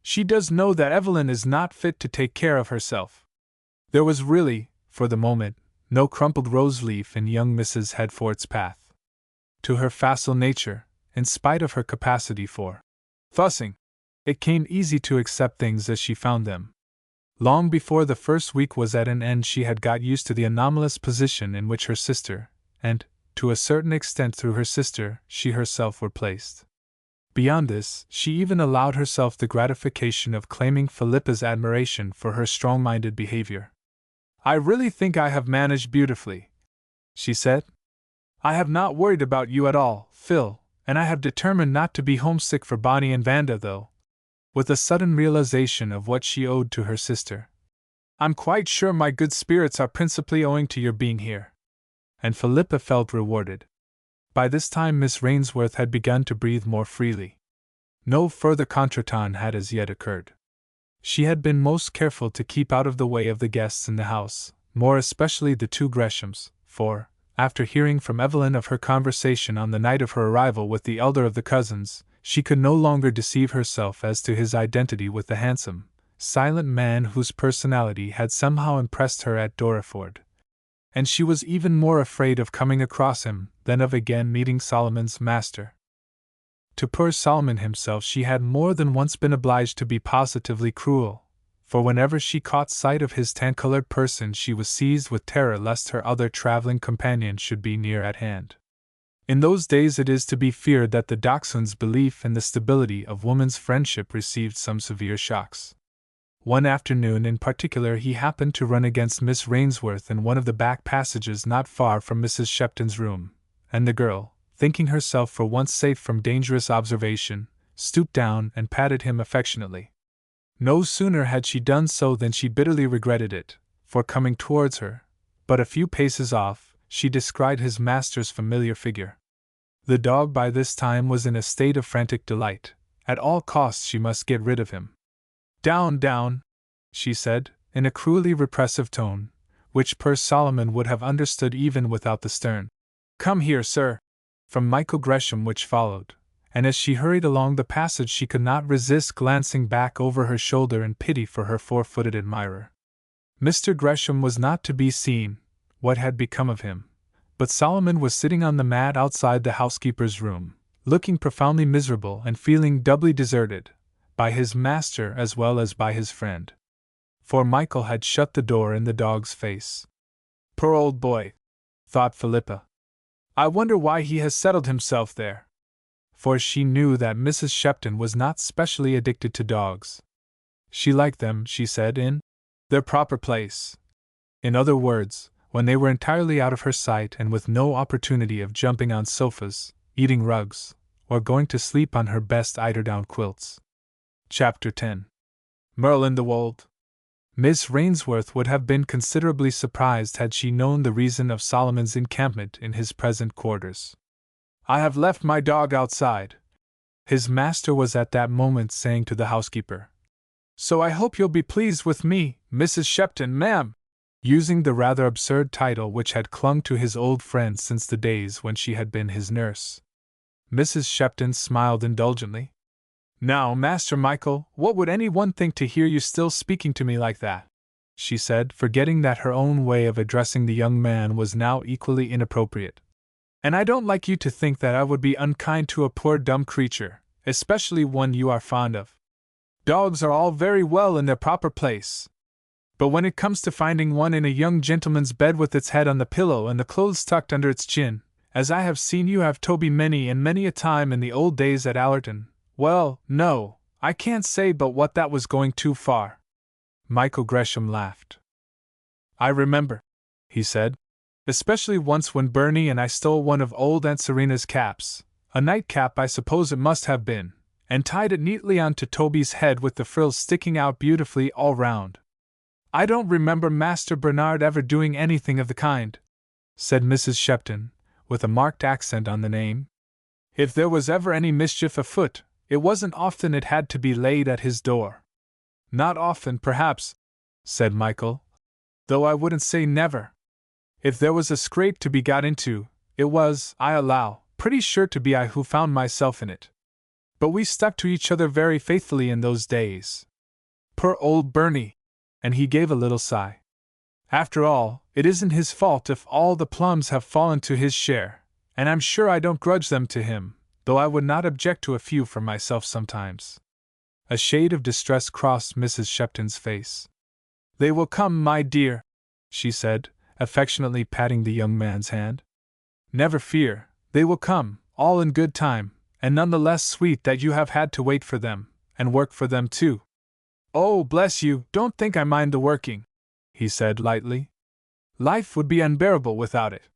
"She does know that Evelyn is not fit to take care of herself." There was really, for the moment, no crumpled rose-leaf in young Mrs. Hertford's path. To her facile nature, in spite of her capacity for fussing, it came easy to accept things as she found them. Long before the first week was at an end she had got used to the anomalous position in which her sister, and, to a certain extent through her sister, she herself were placed. Beyond this, she even allowed herself the gratification of claiming Philippa's admiration for her strong-minded behavior. "I really think I have managed beautifully," she said. "I have not worried about you at all, Phil, and I have determined not to be homesick for Bonnie and Vanda though," with a sudden realization of what she owed to her sister. "I'm quite sure my good spirits are principally owing to your being here." And Philippa felt rewarded. By this time Miss Rainsworth had begun to breathe more freely. No further contretemps had as yet occurred. She had been most careful to keep out of the way of the guests in the house, more especially the two Greshams, for, after hearing from Evelyn of her conversation on the night of her arrival with the elder of the cousins, she could no longer deceive herself as to his identity with the handsome, silent man whose personality had somehow impressed her at Dorreford. And she was even more afraid of coming across him than of again meeting Solomon's master. To poor Solomon himself she had more than once been obliged to be positively cruel, for whenever she caught sight of his tan-colored person she was seized with terror lest her other traveling companion should be near at hand. In those days it is to be feared that the dachshund's belief in the stability of woman's friendship received some severe shocks. One afternoon in particular he happened to run against Miss Rainsworth in one of the back passages not far from Mrs. Shepton's room, and the girl, thinking herself for once safe from dangerous observation, stooped down and patted him affectionately. No sooner had she done so than she bitterly regretted it, for coming towards her, but a few paces off, she descried his master's familiar figure. The dog by this time was in a state of frantic delight. At all costs she must get rid of him. "Down, down," she said, in a cruelly repressive tone, which poor Solomon would have understood even without the stern "Come here, sir," from Michael Gresham which followed, and as she hurried along the passage she could not resist glancing back over her shoulder in pity for her four-footed admirer. Mr. Gresham was not to be seen. What had become of him? But Solomon was sitting on the mat outside the housekeeper's room, looking profoundly miserable and feeling doubly deserted, by his master as well as by his friend. For Michael had shut the door in the dog's face. "Poor old boy," thought Philippa. "I wonder why he has settled himself there." For she knew that Mrs. Shepton was not specially addicted to dogs. She liked them, she said, in their proper place. In other words, when they were entirely out of her sight and with no opportunity of jumping on sofas, eating rugs, or going to sleep on her best eiderdown quilts. Chapter 10. Merlin the Wold. Miss Rainsworth would have been considerably surprised had she known the reason of Solomon's encampment in his present quarters. "I have left my dog outside," his master was at that moment saying to the housekeeper. "So I hope you'll be pleased with me, Mrs. Shepton, ma'am," using the rather absurd title which had clung to his old friend since the days when she had been his nurse. Mrs. Shepton smiled indulgently. "Now, Master Michael, what would anyone think to hear you still speaking to me like that?" she said, forgetting that her own way of addressing the young man was now equally inappropriate. "And I don't like you to think that I would be unkind to a poor dumb creature, especially one you are fond of. Dogs are all very well in their proper place, but when it comes to finding one in a young gentleman's bed with its head on the pillow and the clothes tucked under its chin, as I have seen you have Toby many and many a time in the old days at Allerton, well, no, I can't say but what that was going too far." Michael Gresham laughed. "I remember," he said, "especially once when Bernie and I stole one of old Aunt Serena's caps, a nightcap I suppose it must have been, and tied it neatly onto Toby's head with the frills sticking out beautifully all round." "I don't remember Master Bernard ever doing anything of the kind," said Mrs. Shepton, with a marked accent on the name. "If there was ever any mischief afoot, it wasn't often it had to be laid at his door." "Not often, perhaps," said Michael, "though I wouldn't say never. If there was a scrape to be got into, it was, I allow, pretty sure to be I who found myself in it. But we stuck to each other very faithfully in those days. Poor old Bernie!" And he gave a little sigh. "After all, it isn't his fault if all the plums have fallen to his share, and I'm sure I don't grudge them to him, though I would not object to a few for myself sometimes." A shade of distress crossed Mrs. Shepton's face. "They will come, my dear," she said, affectionately patting the young man's hand. "Never fear, they will come, all in good time, and none the less sweet that you have had to wait for them, and work for them too." "Oh, bless you, don't think I mind the working," he said lightly. "Life would be unbearable without it.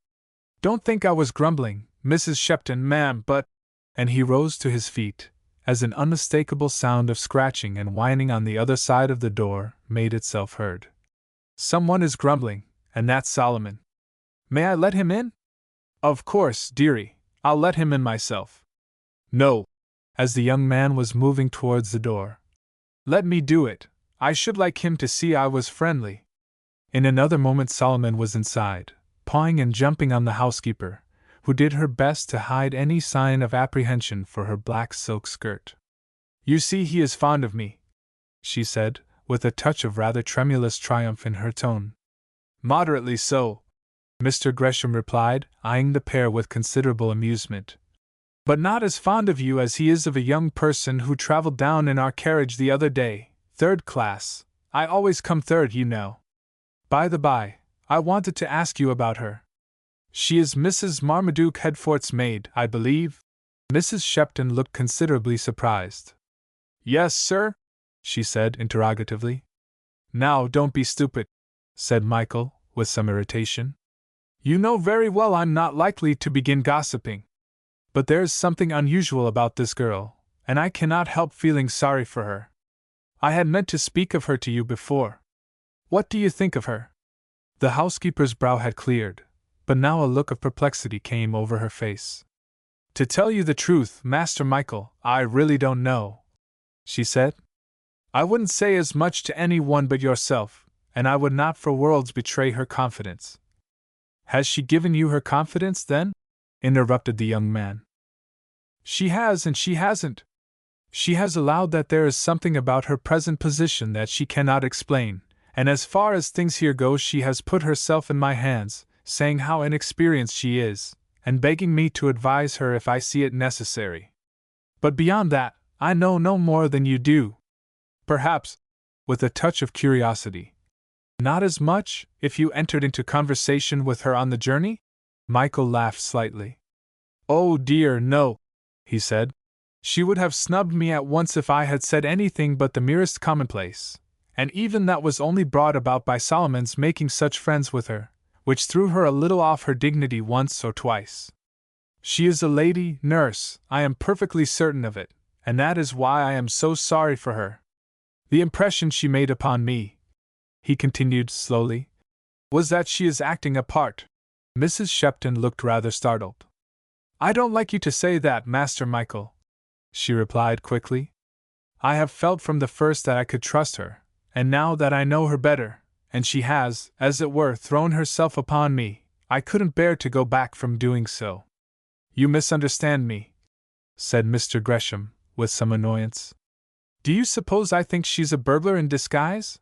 Don't think I was grumbling, Mrs. Shepton, ma'am, but—" and he rose to his feet, as an unmistakable sound of scratching and whining on the other side of the door made itself heard. "Someone is grumbling, and that's Solomon. May I let him in?" "Of course, dearie, I'll let him in myself." "No," as the young man was moving towards the door. "Let me do it. I should like him to see I was friendly." In another moment Solomon was inside, pawing and jumping on the housekeeper, who did her best to hide any sign of apprehension for her black silk skirt. "You see he is fond of me," she said, with a touch of rather tremulous triumph in her tone. "Moderately so," Mr. Gresham replied, eyeing the pair with considerable amusement. "But not as fond of you as he is of a young person who traveled down in our carriage the other day, third class. I always come third, you know. By the by, I wanted to ask you about her." She is Mrs. Marmaduke Headfort's maid, I believe? Mrs. Shepton looked considerably surprised. Yes, sir? She said interrogatively. Now, don't be stupid, said Michael, with some irritation. You know very well I'm not likely to begin gossiping. But there's something unusual about this girl, and I cannot help feeling sorry for her. I had meant to speak of her to you before. What do you think of her? The housekeeper's brow had cleared, but now a look of perplexity came over her face. To tell you the truth, Master Michael, I really don't know, she said. I wouldn't say as much to any one but yourself, and I would not for worlds betray her confidence. Has she given you her confidence, then? Interrupted the young man. She has and she hasn't. She has allowed that there is something about her present position that she cannot explain, and as far as things here go she has put herself in my hands, saying how inexperienced she is, and begging me to advise her if I see it necessary. But beyond that, I know no more than you do. Perhaps, with a touch of curiosity, not as much if you entered into conversation with her on the journey? Michael laughed slightly. Oh dear, no, he said. She would have snubbed me at once if I had said anything but the merest commonplace, and even that was only brought about by Solomon's making such friends with her, which threw her a little off her dignity once or twice. She is a lady, nurse, I am perfectly certain of it, and that is why I am so sorry for her. The impression she made upon me, he continued slowly, was that she is acting a part. Mrs. Shepton looked rather startled. I don't like you to say that, Master Michael, she replied quickly. I have felt from the first that I could trust her, and now that I know her better, and she has, as it were, thrown herself upon me, I couldn't bear to go back from doing so. You misunderstand me, said Mr. Gresham, with some annoyance. Do you suppose I think she's a burglar in disguise?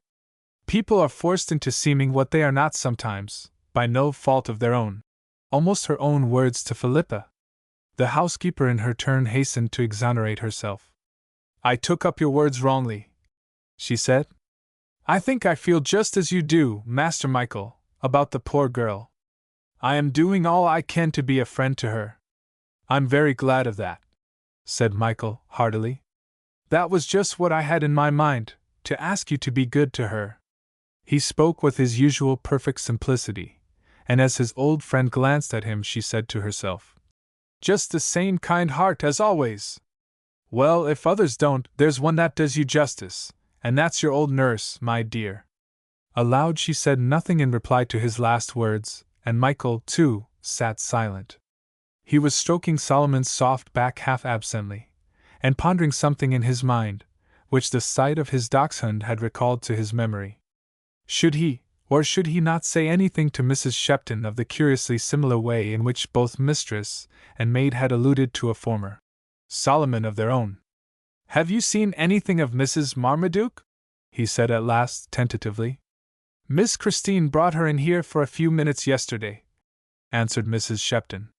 People are forced into seeming what they are not sometimes, by no fault of their own. Almost her own words to Philippa. The housekeeper in her turn hastened to exonerate herself. I took up your words wrongly, she said. I think I feel just as you do, Master Michael, about the poor girl. I am doing all I can to be a friend to her. I'm very glad of that, said Michael, heartily. That was just what I had in my mind, to ask you to be good to her. He spoke with his usual perfect simplicity, and as his old friend glanced at him she said to herself, just the same kind heart as always. Well, if others don't, there's one that does you justice, and that's your old nurse, my dear. Aloud she said nothing in reply to his last words, and Michael, too, sat silent. He was stroking Solomon's soft back half absently, and pondering something in his mind, which the sight of his dachshund had recalled to his memory. Should he, or should he not say anything to Mrs. Shepton of the curiously similar way in which both mistress and maid had alluded to a former Solomon of their own? Have you seen anything of Mrs. Marmaduke? He said at last, tentatively. Miss Christine brought her in here for a few minutes yesterday, answered Mrs. Shepton.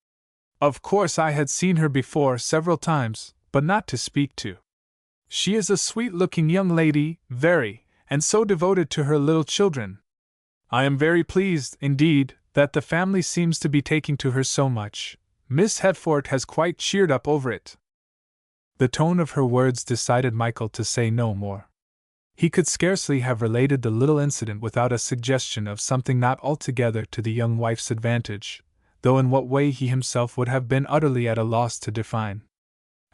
Of course I had seen her before several times, but not to speak to. She is a sweet-looking young lady, very, and so devoted to her little children. I am very pleased, indeed, that the family seems to be taking to her so much. Miss Headfort has quite cheered up over it. The tone of her words decided Michael to say no more. He could scarcely have related the little incident without a suggestion of something not altogether to the young wife's advantage, though in what way he himself would have been utterly at a loss to define.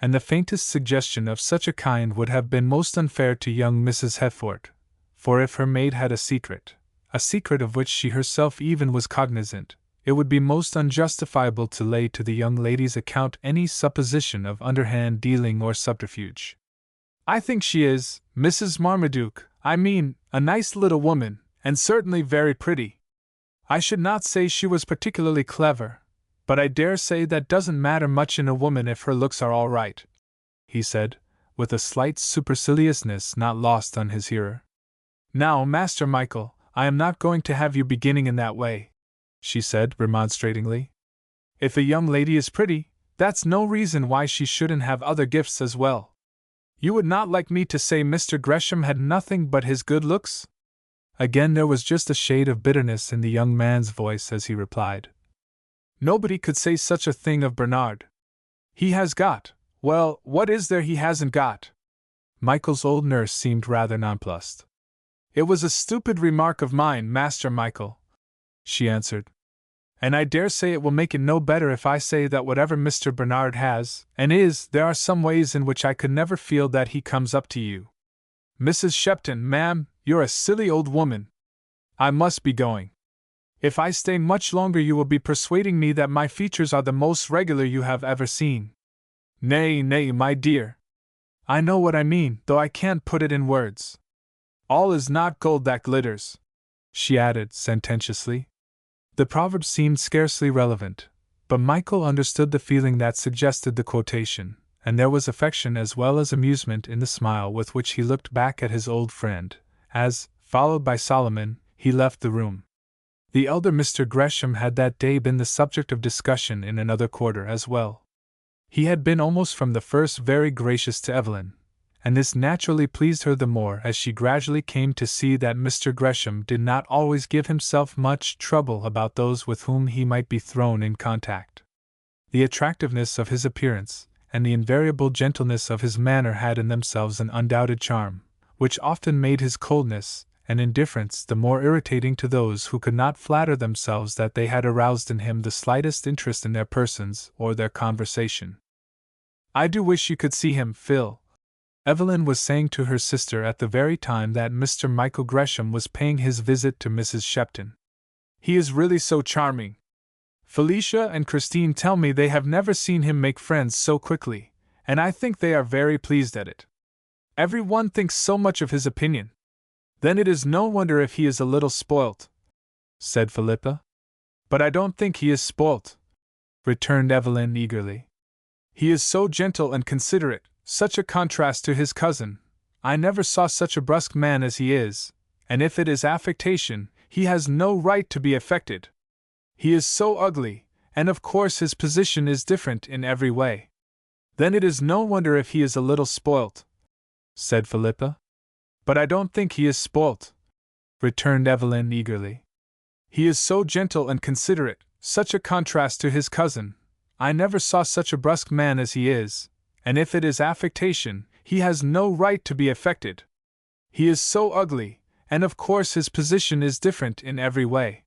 And the faintest suggestion of such a kind would have been most unfair to young Mrs. Headfort, for if her maid had a secret of which she herself even was cognizant, it would be most unjustifiable to lay to the young lady's account any supposition of underhand dealing or subterfuge. I think she is, Mrs. Marmaduke, I mean, a nice little woman, and certainly very pretty. I should not say she was particularly clever, but I dare say that doesn't matter much in a woman if her looks are all right, he said, with a slight superciliousness not lost on his hearer. Now, Master Michael, I am not going to have you beginning in that way, she said remonstratingly. If a young lady is pretty, that's no reason why she shouldn't have other gifts as well. You would not like me to say Mr. Gresham had nothing but his good looks? Again there was just a shade of bitterness in the young man's voice as he replied. Nobody could say such a thing of Bernard. He has got, well, what is there he hasn't got? Michael's old nurse seemed rather nonplussed. It was a stupid remark of mine, Master Michael, she answered. And I dare say it will make it no better if I say that whatever Mr. Bernard has, and is, there are some ways in which I could never feel that he comes up to you. Mrs. Shepton, ma'am, you're a silly old woman. I must be going. If I stay much longer you will be persuading me that my features are the most regular you have ever seen. Nay, nay, my dear. I know what I mean, though I can't put it in words. All is not gold that glitters, she added sententiously. The proverb seemed scarcely relevant, but Michael understood the feeling that suggested the quotation, and there was affection as well as amusement in the smile with which he looked back at his old friend, as, followed by Solomon, he left the room. The elder Mr. Gresham had that day been the subject of discussion in another quarter as well. He had been almost from the first very gracious to Evelyn, and this naturally pleased her the more as she gradually came to see that Mr. Gresham did not always give himself much trouble about those with whom he might be thrown in contact. The attractiveness of his appearance and the invariable gentleness of his manner had in themselves an undoubted charm, which often made his coldness and indifference the more irritating to those who could not flatter themselves that they had aroused in him the slightest interest in their persons or their conversation. I do wish you could see him, Phil, Evelyn was saying to her sister at the very time that Mr. Michael Gresham was paying his visit to Mrs. Shepton. He is really so charming. Felicia and Christine tell me they have never seen him make friends so quickly, and I think they are very pleased at it. Every one thinks so much of his opinion. Then it is no wonder if he is a little spoilt, said Philippa. But I don't think he is spoilt, returned Evelyn eagerly. He is so gentle and considerate, such a contrast to his cousin. I never saw such a brusque man as he is, and if it is affectation, he has no right to be affected. He is so ugly, and of course his position is different in every way. Then it is no wonder if he is a little spoilt, said Philippa. But I don't think he is spoilt, returned Evelyn eagerly. He is so gentle and considerate, such a contrast to his cousin. I never saw such a brusque man as he is, and if it is affectation, he has no right to be affected. He is so ugly, and of course his position is different in every way.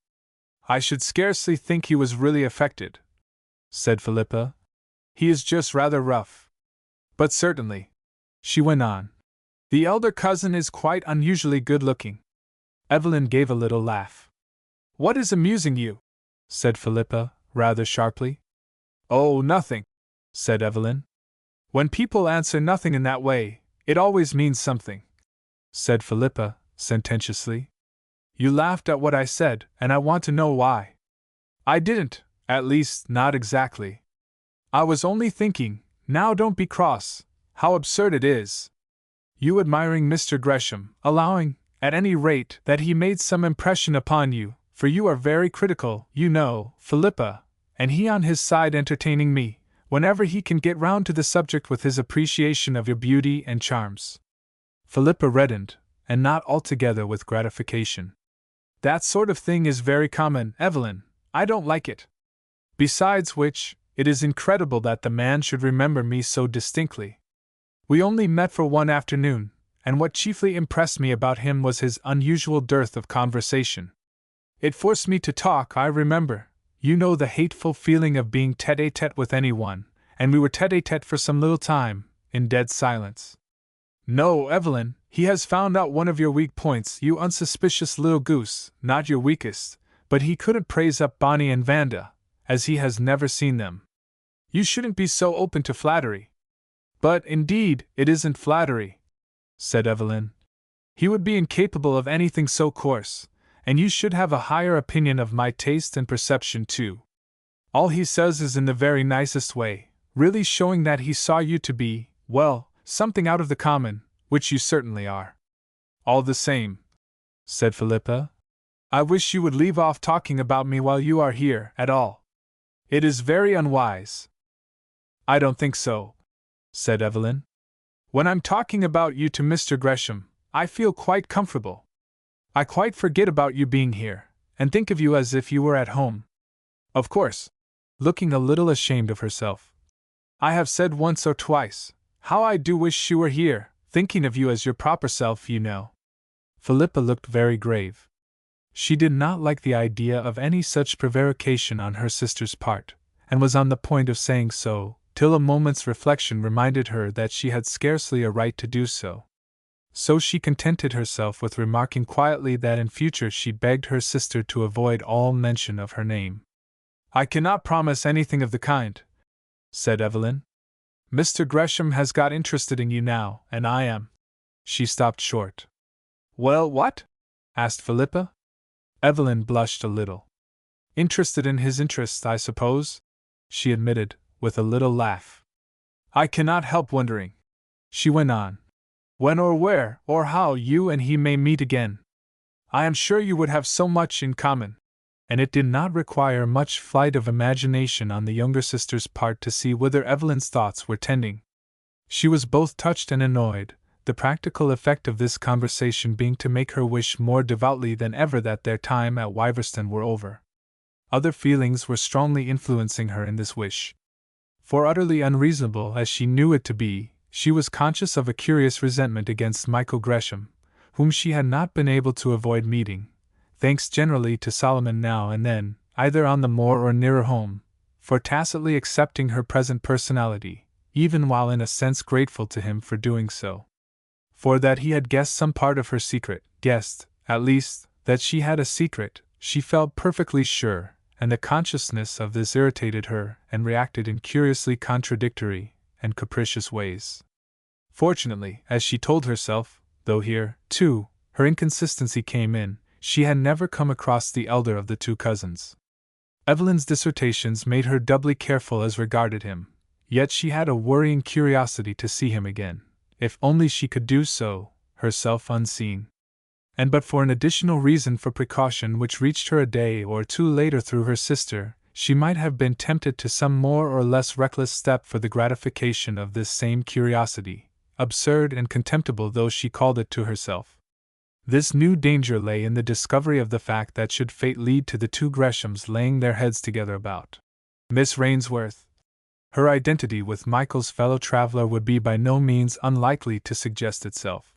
I should scarcely think he was really affected, said Philippa. He is just rather rough. But certainly, she went on, the elder cousin is quite unusually good-looking. Evelyn gave a little laugh. What is amusing you? Said Philippa, rather sharply. Oh, nothing, said Evelyn. When people answer nothing in that way, it always means something, said Philippa, sententiously. You laughed at what I said, and I want to know why. I didn't, at least, not exactly. I was only thinking, now don't be cross, how absurd it is. You admiring Mr. Gresham, allowing, at any rate, that he made some impression upon you, for you are very critical, you know, Philippa, and he on his side entertaining me, whenever he can get round to the subject with his appreciation of your beauty and charms. Philippa reddened, and not altogether with gratification. That sort of thing is very common, Evelyn. I don't like it. Besides which, it is incredible that the man should remember me so distinctly. We only met for one afternoon, and what chiefly impressed me about him was his unusual dearth of conversation. It forced me to talk, I remember. You know the hateful feeling of being tête-à-tête with anyone, and we were tête-à-tête for some little time, in dead silence. No, Evelyn, he has found out one of your weak points, you unsuspicious little goose, not your weakest, but he couldn't praise up Bonnie and Vanda, as he has never seen them. You shouldn't be so open to flattery. But, indeed, it isn't flattery, said Evelyn. He would be incapable of anything so coarse, and you should have a higher opinion of my taste and perception too. All he says is in the very nicest way, really showing that he saw you to be, well, something out of the common, which you certainly are. All the same, said Philippa, I wish you would leave off talking about me while you are here at all. It is very unwise. I don't think so, said Evelyn. When I'm talking about you to Mr. Gresham, I feel quite comfortable. I quite forget about you being here, and think of you as if you were at home. Of course, looking a little ashamed of herself. "I have said once or twice, how I do wish she were here, thinking of you as your proper self, you know." Philippa looked very grave. She did not like the idea of any such prevarication on her sister's part, and was on the point of saying so, till a moment's reflection reminded her that she had scarcely a right to do so. So she contented herself with remarking quietly that in future she begged her sister to avoid all mention of her name. "I cannot promise anything of the kind," said Evelyn. "Mr. Gresham has got interested in you now, and I am—" She stopped short. "Well, what?" asked Philippa. Evelyn blushed a little. "Interested in his interests, I suppose," she admitted, with a little laugh. "I cannot help wondering," she went on, "when or where or how you and he may meet again. I am sure you would have so much in common." And it did not require much flight of imagination on the younger sister's part to see whither Evelyn's thoughts were tending. She was both touched and annoyed, the practical effect of this conversation being to make her wish more devoutly than ever that their time at Wiverston were over. Other feelings were strongly influencing her in this wish. For utterly unreasonable as she knew it to be, she was conscious of a curious resentment against Michael Gresham, whom she had not been able to avoid meeting, thanks generally to Solomon now and then, either on the moor or nearer home, for tacitly accepting her present personality, even while in a sense grateful to him for doing so. For that he had guessed some part of her secret, guessed, at least, that she had a secret, she felt perfectly sure, and the consciousness of this irritated her and reacted in curiously contradictory and capricious ways. Fortunately, as she told herself, though here, too, her inconsistency came in, she had never come across the elder of the two cousins. Evelyn's dissertations made her doubly careful as regarded him, yet she had a worrying curiosity to see him again, if only she could do so, herself unseen. And but for an additional reason for precaution which reached her a day or two later through her sister, she might have been tempted to some more or less reckless step for the gratification of this same curiosity, absurd and contemptible though she called it to herself. This new danger lay in the discovery of the fact that should fate lead to the two Greshams laying their heads together about Miss Rainsworth, her identity with Michael's fellow traveler would be by no means unlikely to suggest itself.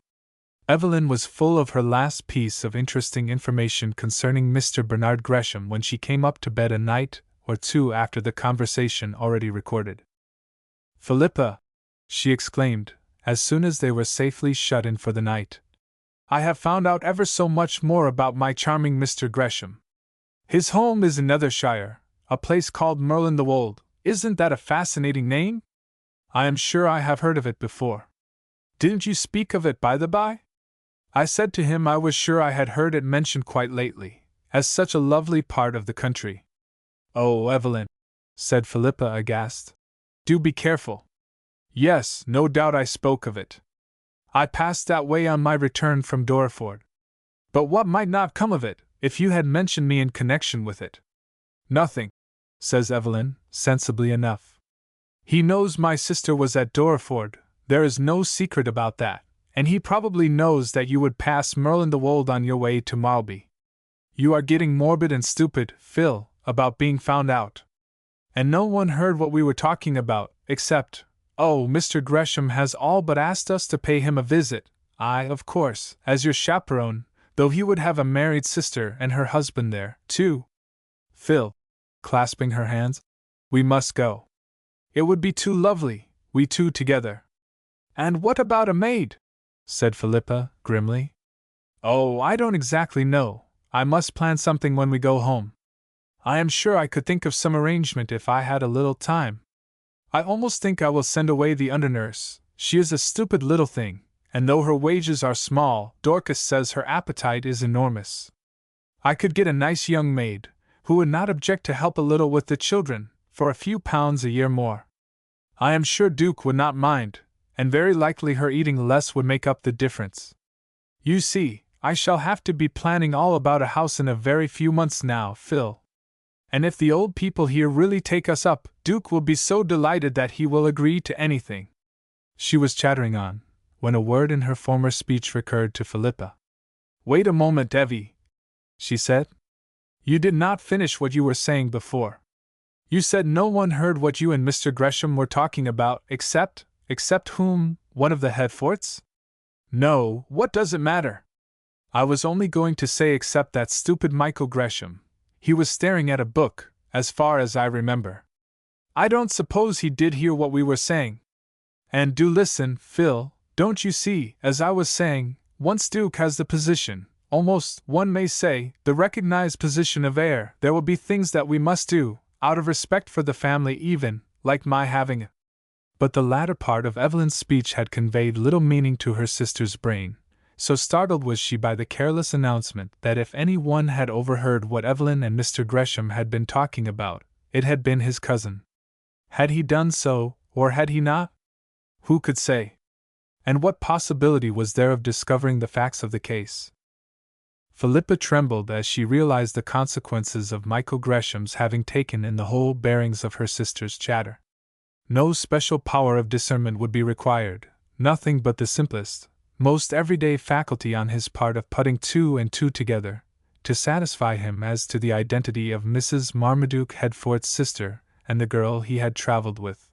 Evelyn was full of her last piece of interesting information concerning Mr. Bernard Gresham when she came up to bed a night or two after the conversation already recorded. "Philippa," she exclaimed, as soon as they were safely shut in for the night, "I have found out ever so much more about my charming Mr. Gresham. His home is in Nethershire, a place called Merlin the Wold. Isn't that a fascinating name? I am sure I have heard of it before. Didn't you speak of it by the by?" I said to him I was sure I had heard it mentioned quite lately, as such a lovely part of the country. "Oh, Evelyn," said Philippa aghast, "do be careful." "Yes, no doubt I spoke of it. I passed that way on my return from Dorford. But what might not come of it, if you had mentioned me in connection with it?" "Nothing," says Evelyn, sensibly enough. "He knows my sister was at Dorford, there is no secret about that, and he probably knows that you would pass Merlin the Wold on your way to Marlby. You are getting morbid and stupid, Phil, about being found out. And no one heard what we were talking about, except, oh, Mr. Gresham has all but asked us to pay him a visit, I, of course, as your chaperone, though he would have a married sister and her husband there, too. Phil," clasping her hands, "we must go. It would be too lovely, we two together." "And what about a maid?" said Philippa, grimly. "Oh, I don't exactly know. I must plan something when we go home. I am sure I could think of some arrangement if I had a little time. I almost think I will send away the under-nurse. She is a stupid little thing, and though her wages are small, Dorcas says her appetite is enormous. I could get a nice young maid, who would not object to help a little with the children, for a few pounds a year more. I am sure Duke would not mind, and very likely her eating less would make up the difference. You see, I shall have to be planning all about a house in a very few months now, Phil. And if the old people here really take us up, Duke will be so delighted that he will agree to anything." She was chattering on, when a word in her former speech recurred to Philippa. "Wait a moment, Evie," she said. "You did not finish what you were saying before. You said no one heard what you and Mr. Gresham were talking about, except whom, one of the Headforts? No, what does it matter? I was only going to say except that stupid Michael Gresham. He was staring at a book, as far as I remember. I don't suppose he did hear what we were saying. And do listen, Phil, don't you see, as I was saying, once Duke has the position, almost, one may say, the recognized position of heir, there will be things that we must do, out of respect for the family even, like my having it. But the latter part of Evelyn's speech had conveyed little meaning to her sister's brain, so startled was she by the careless announcement that if any one had overheard what Evelyn and Mr. Gresham had been talking about, it had been his cousin. Had he done so, or had he not? Who could say? And what possibility was there of discovering the facts of the case? Philippa trembled as she realized the consequences of Michael Gresham's having taken in the whole bearings of her sister's chatter. No special power of discernment would be required, nothing but the simplest, most everyday faculty on his part of putting two and two together, to satisfy him as to the identity of Mrs. Marmaduke Headfort's sister and the girl he had travelled with.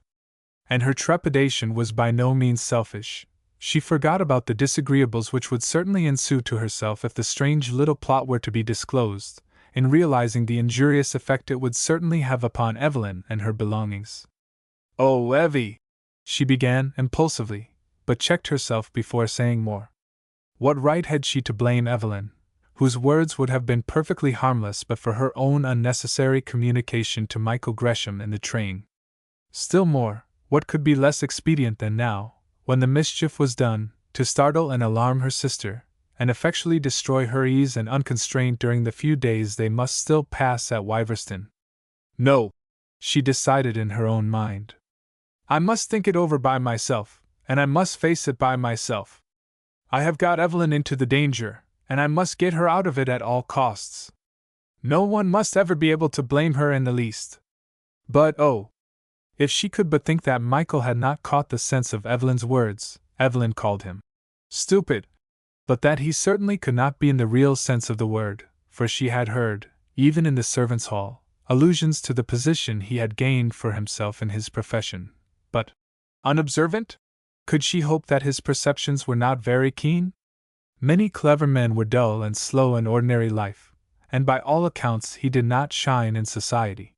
And her trepidation was by no means selfish. She forgot about the disagreeables which would certainly ensue to herself if the strange little plot were to be disclosed, in realizing the injurious effect it would certainly have upon Evelyn and her belongings. "Oh, Evie!" she began impulsively, but checked herself before saying more. What right had she to blame Evelyn, whose words would have been perfectly harmless but for her own unnecessary communication to Michael Gresham in the train? Still more, what could be less expedient than now, when the mischief was done, to startle and alarm her sister, and effectually destroy her ease and unconstraint during the few days they must still pass at Wiverston? No, she decided in her own mind. I must think it over by myself, and I must face it by myself. I have got Evelyn into the danger, and I must get her out of it at all costs. No one must ever be able to blame her in the least. But oh! If she could but think that Michael had not caught the sense of Evelyn's words, Evelyn called him stupid, but that he certainly could not be in the real sense of the word, for she had heard, even in the servants' hall, allusions to the position he had gained for himself in his profession. But, unobservant? Could she hope that his perceptions were not very keen? Many clever men were dull and slow in ordinary life, and by all accounts he did not shine in society.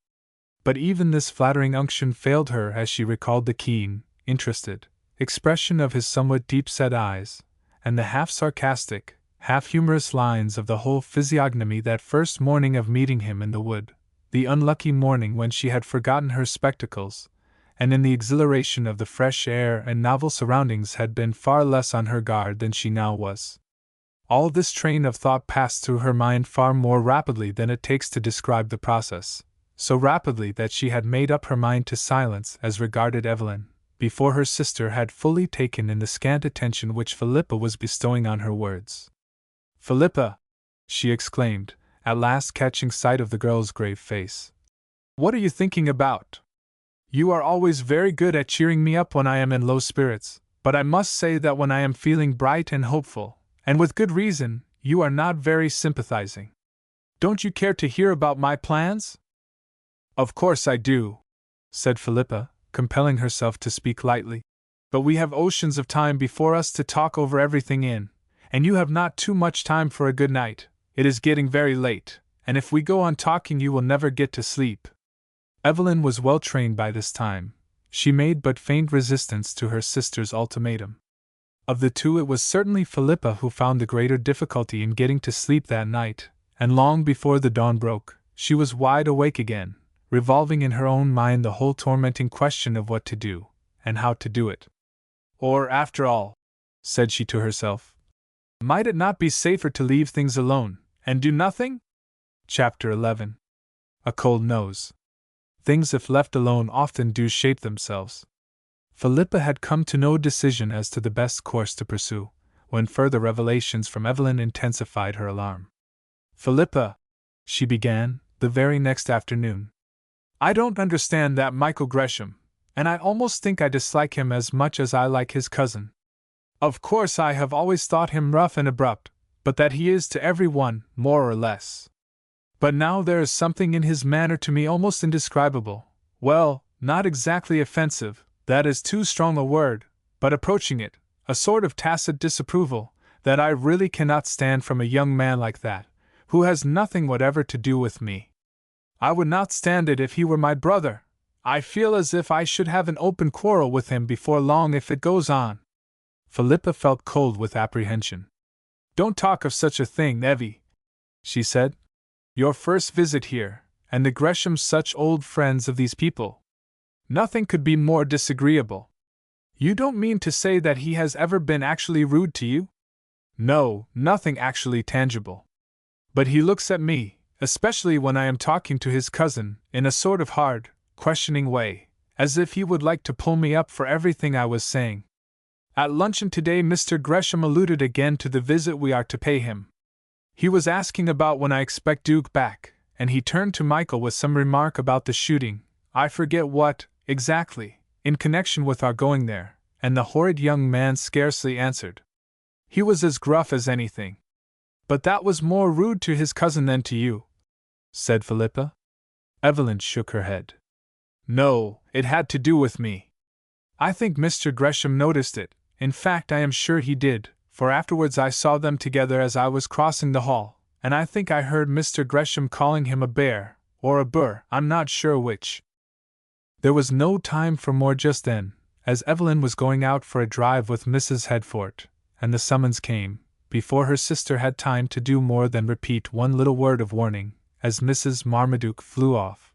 But even this flattering unction failed her as she recalled the keen, interested expression of his somewhat deep-set eyes, and the half-sarcastic, half-humorous lines of the whole physiognomy that first morning of meeting him in the wood, the unlucky morning when she had forgotten her spectacles, and in the exhilaration of the fresh air and novel surroundings had been far less on her guard than she now was. All this train of thought passed through her mind far more rapidly than it takes to describe the process, so rapidly that she had made up her mind to silence as regarded Evelyn, before her sister had fully taken in the scant attention which Philippa was bestowing on her words. "Philippa!" she exclaimed, at last catching sight of the girl's grave face. "What are you thinking about? You are always very good at cheering me up when I am in low spirits, but I must say that when I am feeling bright and hopeful, and with good reason, you are not very sympathizing. Don't you care to hear about my plans?" "Of course I do," said Philippa, compelling herself to speak lightly. "But we have oceans of time before us to talk over everything in, and you have not too much time for a good night. It is getting very late, and if we go on talking you will never get to sleep." Evelyn was well trained by this time. She made but faint resistance to her sister's ultimatum. Of the two it was certainly Philippa who found the greater difficulty in getting to sleep that night, and long before the dawn broke, she was wide awake again, revolving in her own mind the whole tormenting question of what to do, and how to do it. "Or, after all," said she to herself, "might it not be safer to leave things alone, and do nothing?" Chapter 11. A Cold Nose. Things if left alone often do shape themselves. Philippa had come to no decision as to the best course to pursue, when further revelations from Evelyn intensified her alarm. "Philippa," she began, the very next afternoon, "I don't understand that Michael Gresham, and I almost think I dislike him as much as I like his cousin. Of course I have always thought him rough and abrupt, but that he is to every one, more or less. But now there is something in his manner to me almost indescribable, Well, not exactly offensive, that is too strong a word, but approaching it, a sort of tacit disapproval, that I really cannot stand from a young man like that, who has nothing whatever to do with me. I would not stand it if he were my brother. I feel as if I should have an open quarrel with him before long if it goes on. Philippa felt cold with apprehension. Don't talk of such a thing, Evie, she said. Your first visit here, and the Greshams such old friends of these people. Nothing could be more disagreeable. You don't mean to say that he has ever been actually rude to you? No, nothing actually tangible. But he looks at me, especially when I am talking to his cousin, in a sort of hard, questioning way, as if he would like to pull me up for everything I was saying. At luncheon today Mr. Gresham alluded again to the visit we are to pay him. He was asking about when I expect Duke back, and he turned to Michael with some remark about the shooting, I forget what, exactly, in connection with our going there, and the horrid young man scarcely answered. He was as gruff as anything. But that was more rude to his cousin than to you, said Philippa. Evelyn shook her head. No, it had to do with me. I think Mr. Gresham noticed it, in fact I am sure he did, for afterwards I saw them together as I was crossing the hall, and I think I heard Mr. Gresham calling him a bear, or a burr, I'm not sure which. There was no time for more just then, as Evelyn was going out for a drive with Mrs. Headfort, and the summons came, before her sister had time to do more than repeat one little word of warning, as Mrs. Marmaduke flew off.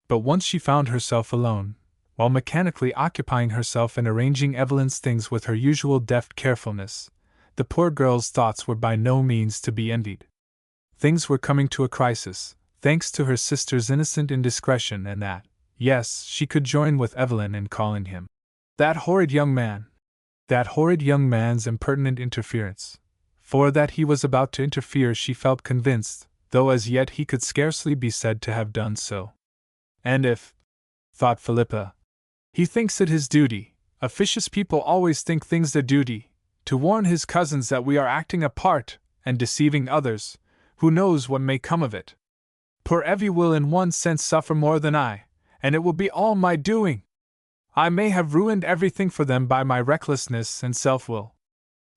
But once she found herself alone, while mechanically occupying herself in arranging Evelyn's things with her usual deft carefulness, the poor girl's thoughts were by no means to be envied. Things were coming to a crisis, thanks to her sister's innocent indiscretion, and that, yes, she could join with Evelyn in calling him that horrid young man. That horrid young man's impertinent interference. For that he was about to interfere she felt convinced, though as yet he could scarcely be said to have done so. And if, thought Philippa, he thinks it his duty, officious people always think things their duty, to warn his cousins that we are acting a part, and deceiving others, who knows what may come of it? Poor Evie will in one sense suffer more than I, and it will be all my doing. I may have ruined everything for them by my recklessness and self-will.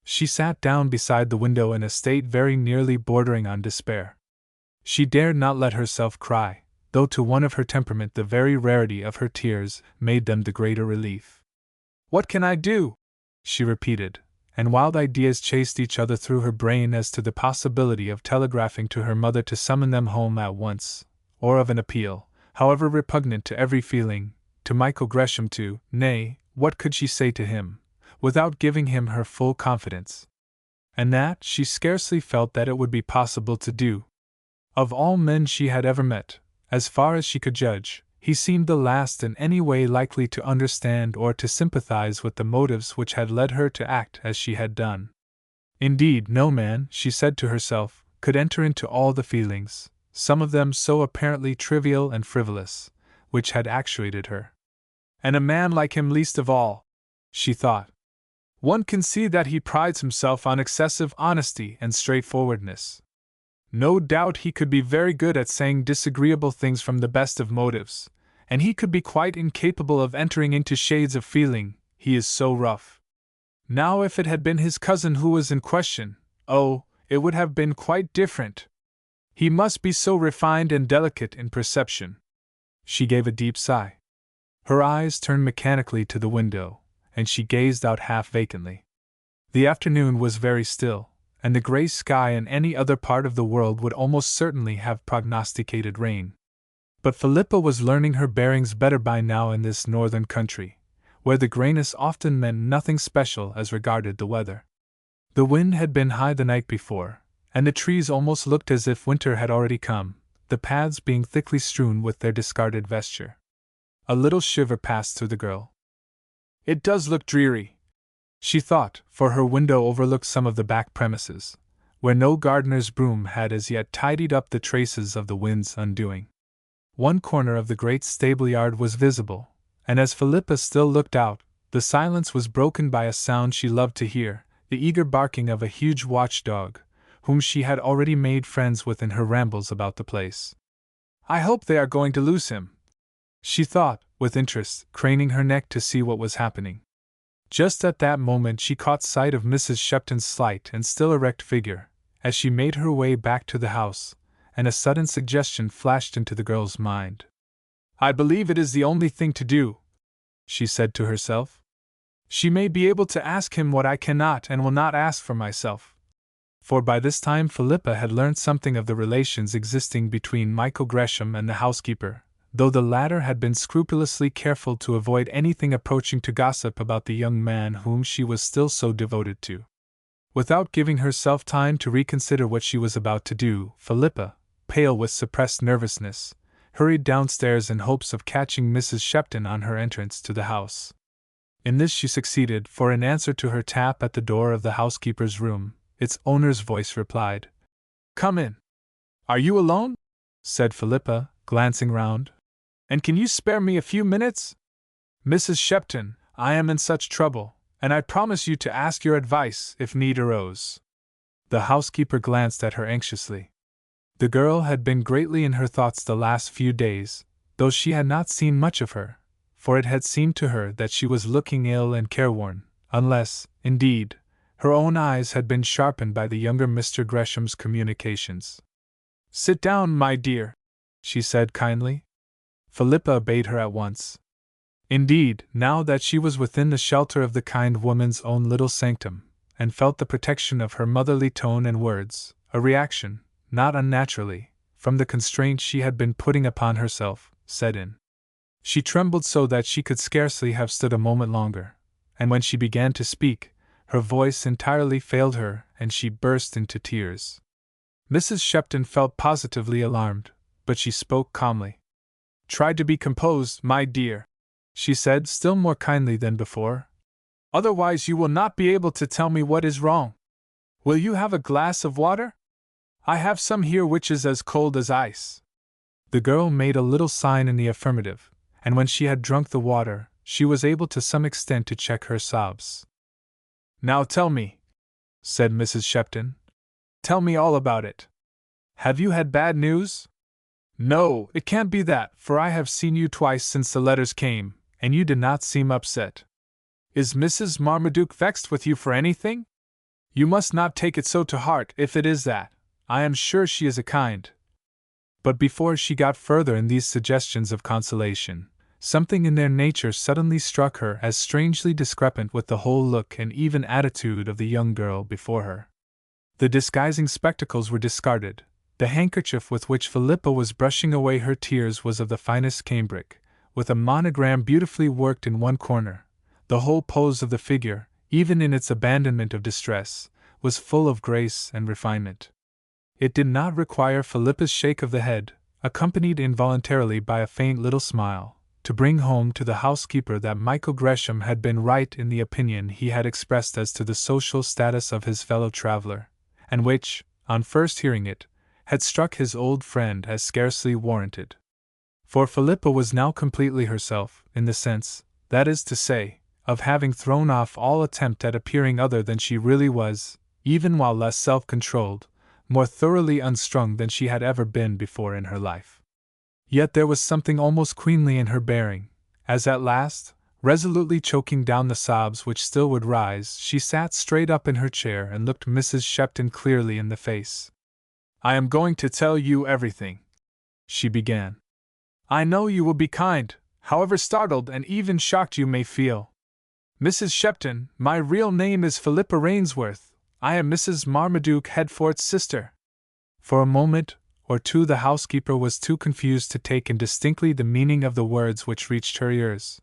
She sat down beside the window in a state very nearly bordering on despair. She dared not let herself cry, though to one of her temperament the very rarity of her tears made them the greater relief. What can I do? She repeated, and wild ideas chased each other through her brain as to the possibility of telegraphing to her mother to summon them home at once, or of an appeal, however repugnant to every feeling, to Michael Gresham too. Nay, what could she say to him, without giving him her full confidence? And that she scarcely felt that it would be possible to do. Of all men she had ever met, as far as she could judge, he seemed the last in any way likely to understand or to sympathize with the motives which had led her to act as she had done. Indeed, no man, she said to herself, could enter into all the feelings, some of them so apparently trivial and frivolous, which had actuated her. And a man like him least of all, she thought. One can see that he prides himself on excessive honesty and straightforwardness. No doubt he could be very good at saying disagreeable things from the best of motives, and he could be quite incapable of entering into shades of feeling, he is so rough. Now if it had been his cousin who was in question, oh, it would have been quite different. He must be so refined and delicate in perception. She gave a deep sigh. Her eyes turned mechanically to the window, and she gazed out half vacantly. The afternoon was very still, and the grey sky in any other part of the world would almost certainly have prognosticated rain. But Philippa was learning her bearings better by now in this northern country, where the greyness often meant nothing special as regarded the weather. The wind had been high the night before, and the trees almost looked as if winter had already come, the paths being thickly strewn with their discarded vesture. A little shiver passed through the girl. It does look dreary, she thought, for her window overlooked some of the back premises, where no gardener's broom had as yet tidied up the traces of the wind's undoing. One corner of the great stable-yard was visible, and as Philippa still looked out, the silence was broken by a sound she loved to hear, the eager barking of a huge watchdog, whom she had already made friends with in her rambles about the place. I hope they are going to lose him, she thought, with interest, craning her neck to see what was happening. Just at that moment she caught sight of Mrs. Shepton's slight and still erect figure, as she made her way back to the house, and a sudden suggestion flashed into the girl's mind. "I believe it is the only thing to do," she said to herself. "She may be able to ask him what I cannot and will not ask for myself." For by this time Philippa had learnt something of the relations existing between Michael Gresham and the housekeeper, though the latter had been scrupulously careful to avoid anything approaching to gossip about the young man whom she was still so devoted to. Without giving herself time to reconsider what she was about to do, Philippa, pale with suppressed nervousness, hurried downstairs in hopes of catching Mrs. Shepton on her entrance to the house. In this she succeeded, for in answer to her tap at the door of the housekeeper's room, its owner's voice replied, "Come in." "Are you alone?" said Philippa, glancing round. "And can you spare me a few minutes?" "Mrs. Shepton, I am in such trouble, and I promise you to ask your advice if need arose." The housekeeper glanced at her anxiously. The girl had been greatly in her thoughts the last few days, though she had not seen much of her, for it had seemed to her that she was looking ill and careworn, unless, indeed, her own eyes had been sharpened by the younger Mr. Gresham's communications. "Sit down, my dear," she said kindly. Philippa obeyed her at once. Indeed, now that she was within the shelter of the kind woman's own little sanctum, and felt the protection of her motherly tone and words, a reaction, not unnaturally, from the constraint she had been putting upon herself, set in. She trembled so that she could scarcely have stood a moment longer, and when she began to speak, her voice entirely failed her and she burst into tears. Mrs. Shepton felt positively alarmed, but she spoke calmly. "Try to be composed, my dear," she said still more kindly than before. "Otherwise you will not be able to tell me what is wrong. Will you have a glass of water? I have some here which is as cold as ice." The girl made a little sign in the affirmative, and when she had drunk the water, she was able to some extent to check her sobs. "Now tell me," said Mrs. Shepton. "Tell me all about it. Have you had bad news? No, it can't be that, for I have seen you twice since the letters came, and you did not seem upset. Is Mrs. Marmaduke vexed with you for anything? You must not take it so to heart if it is that. I am sure she is a kind—" But before she got further in these suggestions of consolation, something in their nature suddenly struck her as strangely discrepant with the whole look and even attitude of the young girl before her. The disguising spectacles were discarded. The handkerchief with which Philippa was brushing away her tears was of the finest cambric, with a monogram beautifully worked in one corner. The whole pose of the figure, even in its abandonment of distress, was full of grace and refinement. It did not require Philippa's shake of the head, accompanied involuntarily by a faint little smile, to bring home to the housekeeper that Michael Gresham had been right in the opinion he had expressed as to the social status of his fellow traveler, and which, on first hearing it, had struck his old friend as scarcely warranted. For Philippa was now completely herself, in the sense, that is to say, of having thrown off all attempt at appearing other than she really was, even while less self-controlled, more thoroughly unstrung than she had ever been before in her life. Yet there was something almost queenly in her bearing, as at last, resolutely choking down the sobs which still would rise, she sat straight up in her chair and looked Mrs. Shepton clearly in the face. "I am going to tell you everything," she began. "I know you will be kind, however startled and even shocked you may feel. Mrs. Shepton, my real name is Philippa Rainsworth. I am Mrs. Marmaduke Headfort's sister." For a moment or two the housekeeper was too confused to take in distinctly the meaning of the words which reached her ears.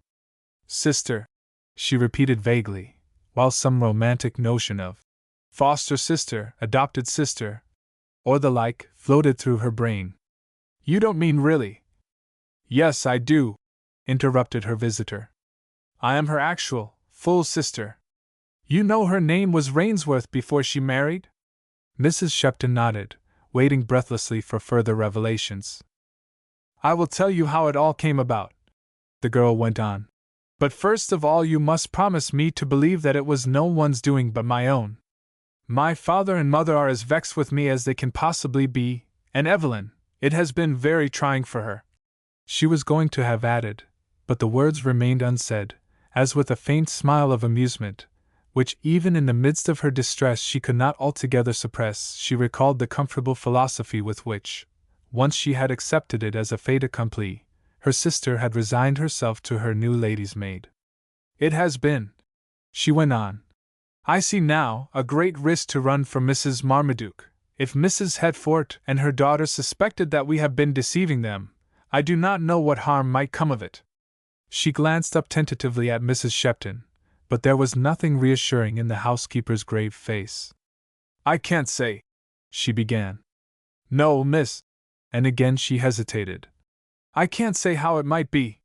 "Sister," she repeated vaguely, while some romantic notion of foster sister, adopted sister, or the like, floated through her brain. "You don't mean really—" "Yes, I do," interrupted her visitor. "I am her actual, full sister. You know her name was Rainsworth before she married?" Mrs. Shepton nodded, waiting breathlessly for further revelations. "I will tell you how it all came about," the girl went on. "But first of all you must promise me to believe that it was no one's doing but my own. My father and mother are as vexed with me as they can possibly be, and Evelyn, it has been very trying for her. She was going to have added, but the words remained unsaid, as with a faint smile of amusement, which even in the midst of her distress she could not altogether suppress, she recalled the comfortable philosophy with which, once she had accepted it as a fait accompli, her sister had resigned herself to her new lady's maid. It has been, she went on, I see now, a great risk to run for Mrs. Marmaduke. If Mrs. Hetford and her daughter suspected that we have been deceiving them, I do not know what harm might come of it. She glanced up tentatively at Mrs. Shepton, but there was nothing reassuring in the housekeeper's grave face. I can't say, she began. No, miss, and again she hesitated. I can't say how it might be.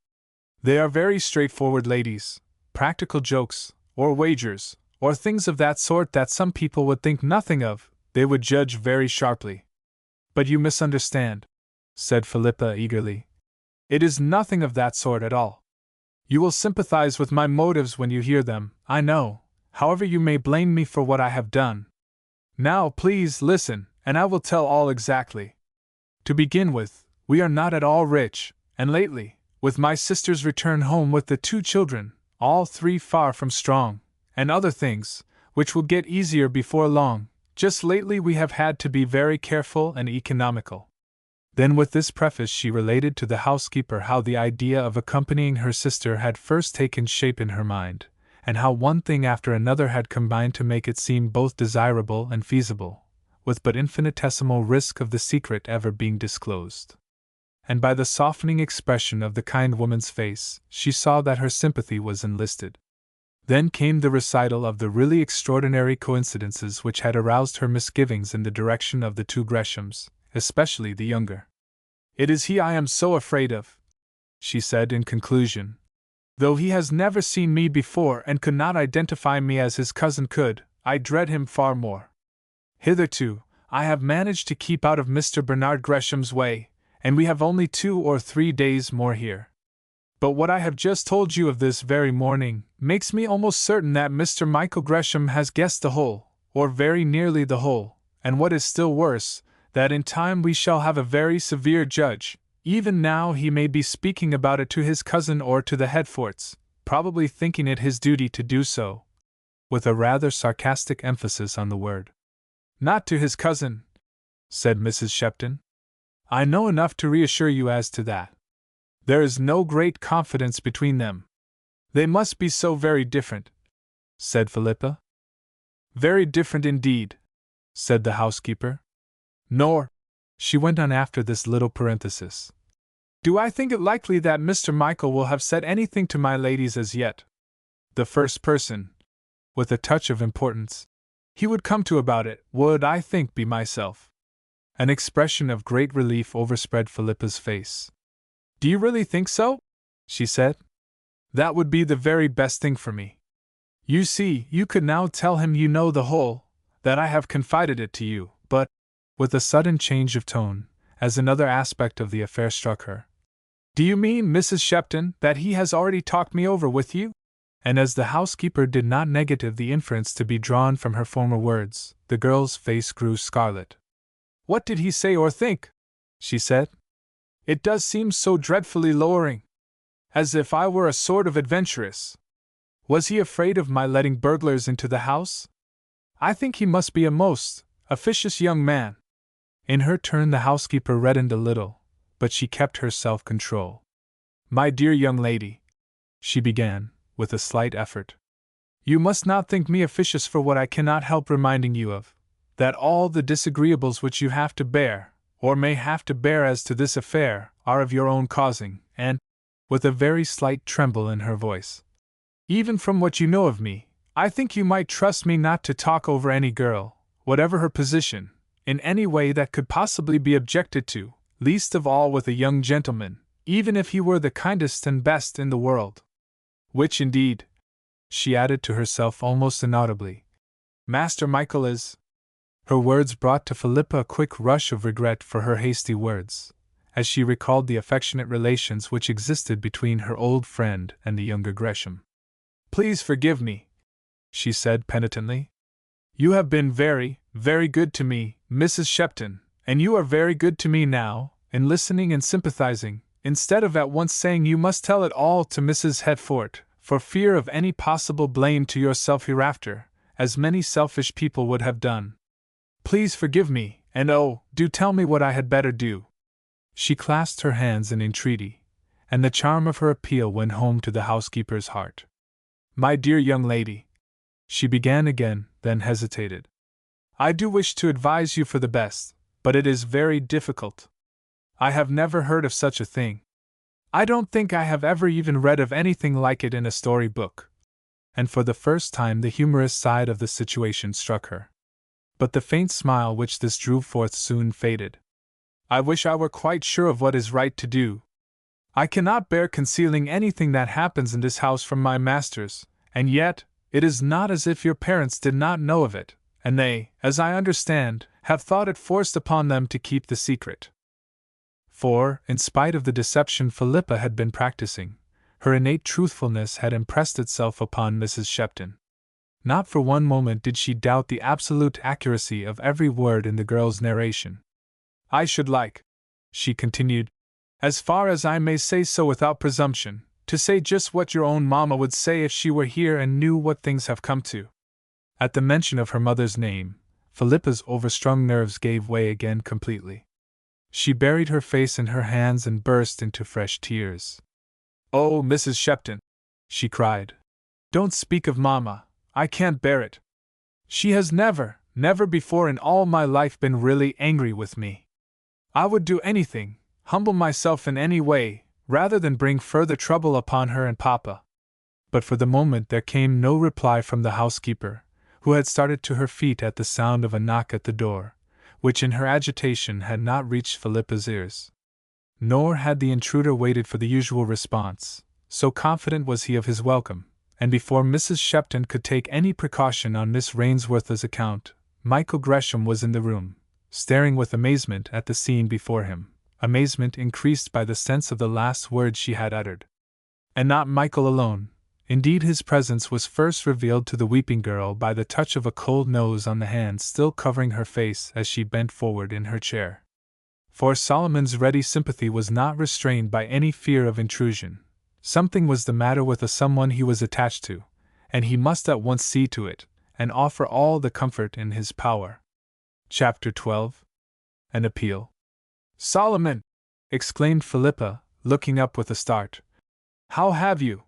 They are very straightforward ladies, practical jokes, or wagers, or things of that sort that some people would think nothing of, they would judge very sharply. But you misunderstand, said Philippa eagerly. It is nothing of that sort at all. You will sympathize with my motives when you hear them, I know, however you may blame me for what I have done. Now please listen, and I will tell all exactly. To begin with, we are not at all rich, and lately, with my sister's return home with the 2 children, all 3 far from strong, and other things, which will get easier before long, just lately we have had to be very careful and economical. Then with this preface she related to the housekeeper how the idea of accompanying her sister had first taken shape in her mind, and how one thing after another had combined to make it seem both desirable and feasible, with but infinitesimal risk of the secret ever being disclosed. And by the softening expression of the kind woman's face, she saw that her sympathy was enlisted. Then came the recital of the really extraordinary coincidences which had aroused her misgivings in the direction of the 2 Greshams, especially the younger. It is he I am so afraid of, she said in conclusion. Though he has never seen me before and could not identify me as his cousin could, I dread him far more. Hitherto, I have managed to keep out of Mr. Bernard Gresham's way, and we have only 2 or 3 days more here. But what I have just told you of this very morning makes me almost certain that Mr. Michael Gresham has guessed the whole, or very nearly the whole, and what is still worse, that in time we shall have a very severe judge. Even now he may be speaking about it to his cousin or to the Hetfords, probably thinking it his duty to do so, with a rather sarcastic emphasis on the word. Not to his cousin, said Mrs. Shepton. I know enough to reassure you as to that. There is no great confidence between them. They must be so very different, said Philippa. Very different indeed, said the housekeeper. Nor, she went on after this little parenthesis, do I think it likely that Mr. Michael will have said anything to my ladies as yet. The first person, with a touch of importance, he would come to about it would, I think, be myself. An expression of great relief overspread Philippa's face. Do you really think so? She said. That would be the very best thing for me. You see, you could now tell him you know the whole, that I have confided it to you, but, with a sudden change of tone, as another aspect of the affair struck her. Do you mean, Mrs. Shepton, that he has already talked me over with you? And as the housekeeper did not negative the inference to be drawn from her former words, the girl's face grew scarlet. What did he say or think? She said. It does seem so dreadfully lowering. As if I were a sort of adventuress. Was he afraid of my letting burglars into the house? I think he must be a most officious young man. In her turn the housekeeper reddened a little, but she kept her self-control. My dear young lady, she began, with a slight effort. You must not think me officious for what I cannot help reminding you of, that all the disagreeables which you have to bear, or may have to bear as to this affair, are of your own causing, and, with a very slight tremble in her voice, even from what you know of me, I think you might trust me not to talk over any girl, whatever her position, in any way that could possibly be objected to, least of all with a young gentleman, even if he were the kindest and best in the world. Which indeed, she added to herself almost inaudibly, Master Michael is. Her words brought to Philippa a quick rush of regret for her hasty words, as she recalled the affectionate relations which existed between her old friend and the younger Gresham. Please forgive me, she said penitently. You have been very, very good to me, Mrs. Shepton, and you are very good to me now, in listening and sympathizing, instead of at once saying you must tell it all to Mrs. Hetford, for fear of any possible blame to yourself hereafter, as many selfish people would have done. Please forgive me, and oh, do tell me what I had better do." She clasped her hands in entreaty, and the charm of her appeal went home to the housekeeper's heart. "My dear young lady," she began again, then hesitated. "I do wish to advise you for the best, but it is very difficult. I have never heard of such a thing. I don't think I have ever even read of anything like it in a story book." And for the first time the humorous side of the situation struck her. But the faint smile which this drew forth soon faded. "I wish I were quite sure of what is right to do. I cannot bear concealing anything that happens in this house from my masters, and yet, it is not as if your parents did not know of it, and they, as I understand, have thought it forced upon them to keep the secret." For, in spite of the deception Philippa had been practicing, her innate truthfulness had impressed itself upon Mrs. Shepton. Not for one moment did she doubt the absolute accuracy of every word in the girl's narration. "I should like," she continued, "as far as I may say so without presumption, to say just what your own mamma would say if she were here and knew what things have come to." At the mention of her mother's name, Philippa's overstrung nerves gave way again completely. She buried her face in her hands and burst into fresh tears. "Oh, Mrs. Shepton," she cried, "don't speak of mamma, I can't bear it. She has never before in all my life been really angry with me. I would do anything, humble myself in any way, rather than bring further trouble upon her and papa." But for the moment there came no reply from the housekeeper, who had started to her feet at the sound of a knock at the door, which in her agitation had not reached Philippa's ears. Nor had the intruder waited for the usual response, so confident was he of his welcome, and before Mrs. Shepton could take any precaution on Miss Rainsworth's account, Michael Gresham was in the room, staring with amazement at the scene before him, amazement increased by the sense of the last words she had uttered. And not Michael alone. Indeed, his presence was first revealed to the weeping girl by the touch of a cold nose on the hand still covering her face as she bent forward in her chair. For Solomon's ready sympathy was not restrained by any fear of intrusion. Something was the matter with someone he was attached to, and he must at once see to it, and offer all the comfort in his power. Chapter 12. An Appeal. "Solomon!" exclaimed Philippa, looking up with a start. "How have you?"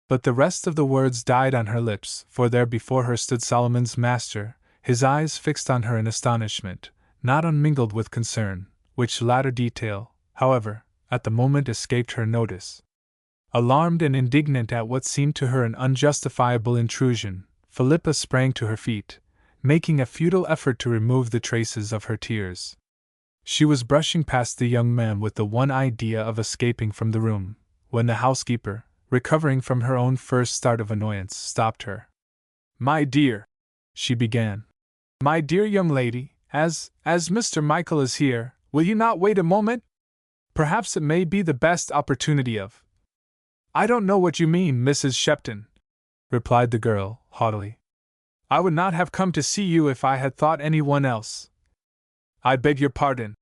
But the rest of the words died on her lips, for there before her stood Solomon's master, his eyes fixed on her in astonishment, not unmingled with concern, which latter detail, however, at the moment escaped her notice. Alarmed and indignant at what seemed to her an unjustifiable intrusion, Philippa sprang to her feet, making a futile effort to remove the traces of her tears. She was brushing past the young man with the one idea of escaping from the room, when the housekeeper, recovering from her own first start of annoyance, stopped her. "My dear," she began, "my dear young lady, as Mr. Michael is here, will you not wait a moment? Perhaps it may be the best opportunity of—" "I don't know what you mean, Mrs. Shepton," replied the girl, haughtily. "I would not have come to see you if I had thought anyone else." "I beg your pardon,"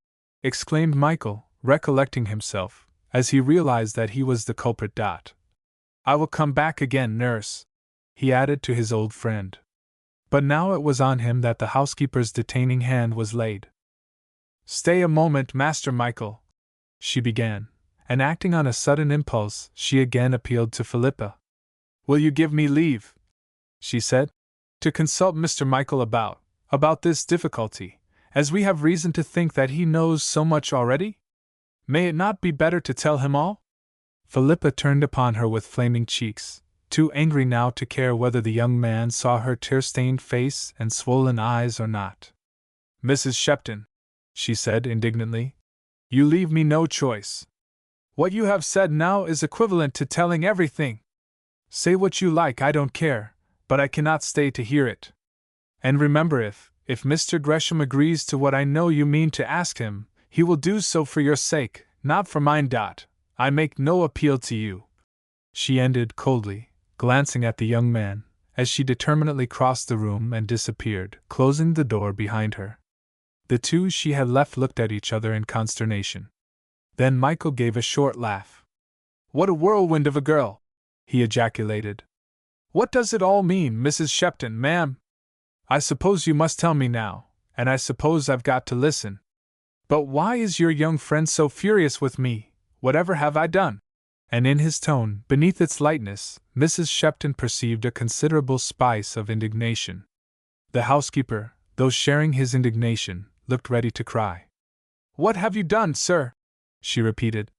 exclaimed Michael, recollecting himself, as he realized that he was the culprit. "I will come back again, nurse," he added to his old friend. But now it was on him that the housekeeper's detaining hand was laid. "Stay a moment, Master Michael," she began, and acting on a sudden impulse, she again appealed to Philippa. "Will you give me leave," she said, "to consult Mr. Michael about this difficulty, as we have reason to think that he knows so much already? May it not be better to tell him all?" Philippa turned upon her with flaming cheeks, too angry now to care whether the young man saw her tear-stained face and swollen eyes or not. "Mrs. Shepton," she said indignantly, "you leave me no choice. What you have said now is equivalent to telling everything. Say what you like, I don't care, but I cannot stay to hear it. And remember, if Mr. Gresham agrees to what I know you mean to ask him, he will do so for your sake, not for mine. I make no appeal to you," she ended coldly, glancing at the young man, as she determinedly crossed the room and disappeared, closing the door behind her. The two she had left looked at each other in consternation. Then Michael gave a short laugh. "What a whirlwind of a girl!" he ejaculated. "What does it all mean, Mrs. Shepton, ma'am? I suppose you must tell me now, and I suppose I've got to listen. But why is your young friend so furious with me? Whatever have I done?" And in his tone, beneath its lightness, Mrs. Shepton perceived a considerable spice of indignation. The housekeeper, though sharing his indignation, looked ready to cry. "What have you done, sir?" she repeated.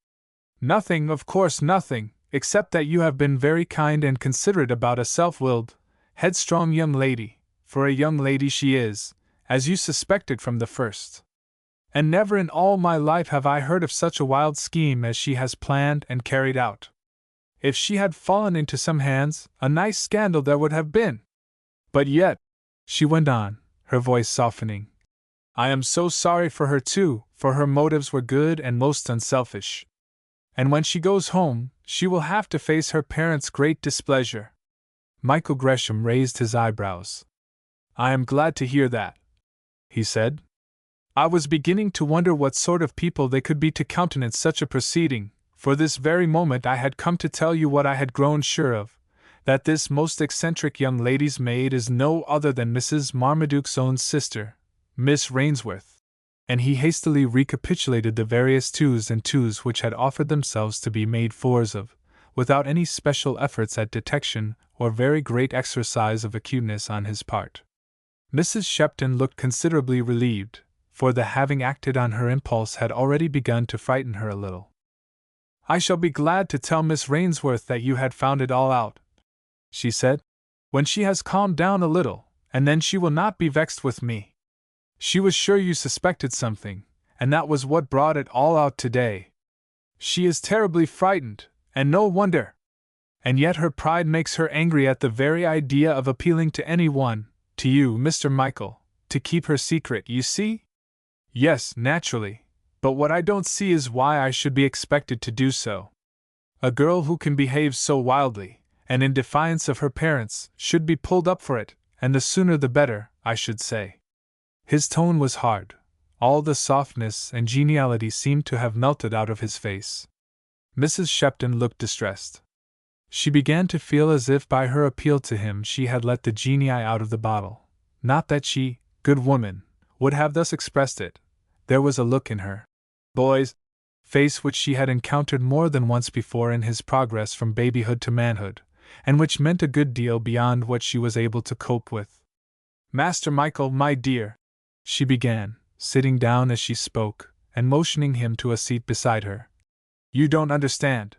"Nothing, of course nothing, except that you have been very kind and considerate about a self-willed, headstrong young lady, for a young lady she is, as you suspected from the first. And never in all my life have I heard of such a wild scheme as she has planned and carried out. If she had fallen into some hands, a nice scandal there would have been. But yet," she went on, her voice softening, "I am so sorry for her too, for her motives were good and most unselfish. And when she goes home, she will have to face her parents' great displeasure." Michael Gresham raised his eyebrows. "I am glad to hear that," he said. "I was beginning to wonder what sort of people they could be to countenance such a proceeding, for this very moment I had come to tell you what I had grown sure of, that this most eccentric young lady's maid is no other than Mrs. Marmaduke's own sister, Miss Rainsworth." And he hastily recapitulated the various twos and twos which had offered themselves to be made fours of, without any special efforts at detection or very great exercise of acuteness on his part. Mrs. Shepton looked considerably relieved, for the having acted on her impulse had already begun to frighten her a little. "I shall be glad to tell Miss Rainsworth that you had found it all out," she said, "when she has calmed down a little, and then she will not be vexed with me. She was sure you suspected something, and that was what brought it all out today. She is terribly frightened, and no wonder. And yet her pride makes her angry at the very idea of appealing to anyone, to you, Mr. Michael, to keep her secret, you see? Yes, naturally, but what I don't see is why I should be expected to do so. A girl who can behave so wildly, and in defiance of her parents, should be pulled up for it, and the sooner the better, I should say." His tone was hard. All the softness and geniality seemed to have melted out of his face. Mrs. Shepton looked distressed. She began to feel as if by her appeal to him she had let the genii out of the bottle. Not that she, good woman, would have thus expressed it. There was a look in her boy's face which she had encountered more than once before in his progress from babyhood to manhood, and which meant a good deal beyond what she was able to cope with. "Master Michael, my dear," she began, sitting down as she spoke, and motioning him to a seat beside her. "You don't understand.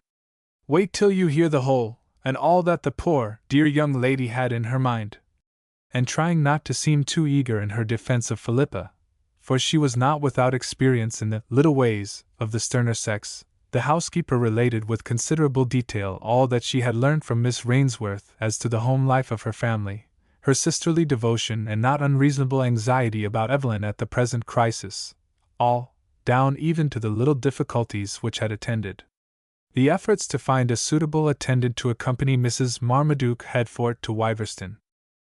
Wait till you hear the whole, and all that the poor, dear young lady had in her mind." And trying not to seem too eager in her defense of Philippa, for she was not without experience in the little ways of the sterner sex, the housekeeper related with considerable detail all that she had learned from Miss Rainsworth as to the home life of her family, her sisterly devotion and not unreasonable anxiety about Evelyn at the present crisis, all, down even to the little difficulties which had attended the efforts to find a suitable attendant to accompany Mrs. Marmaduke Headfort to Wiverston.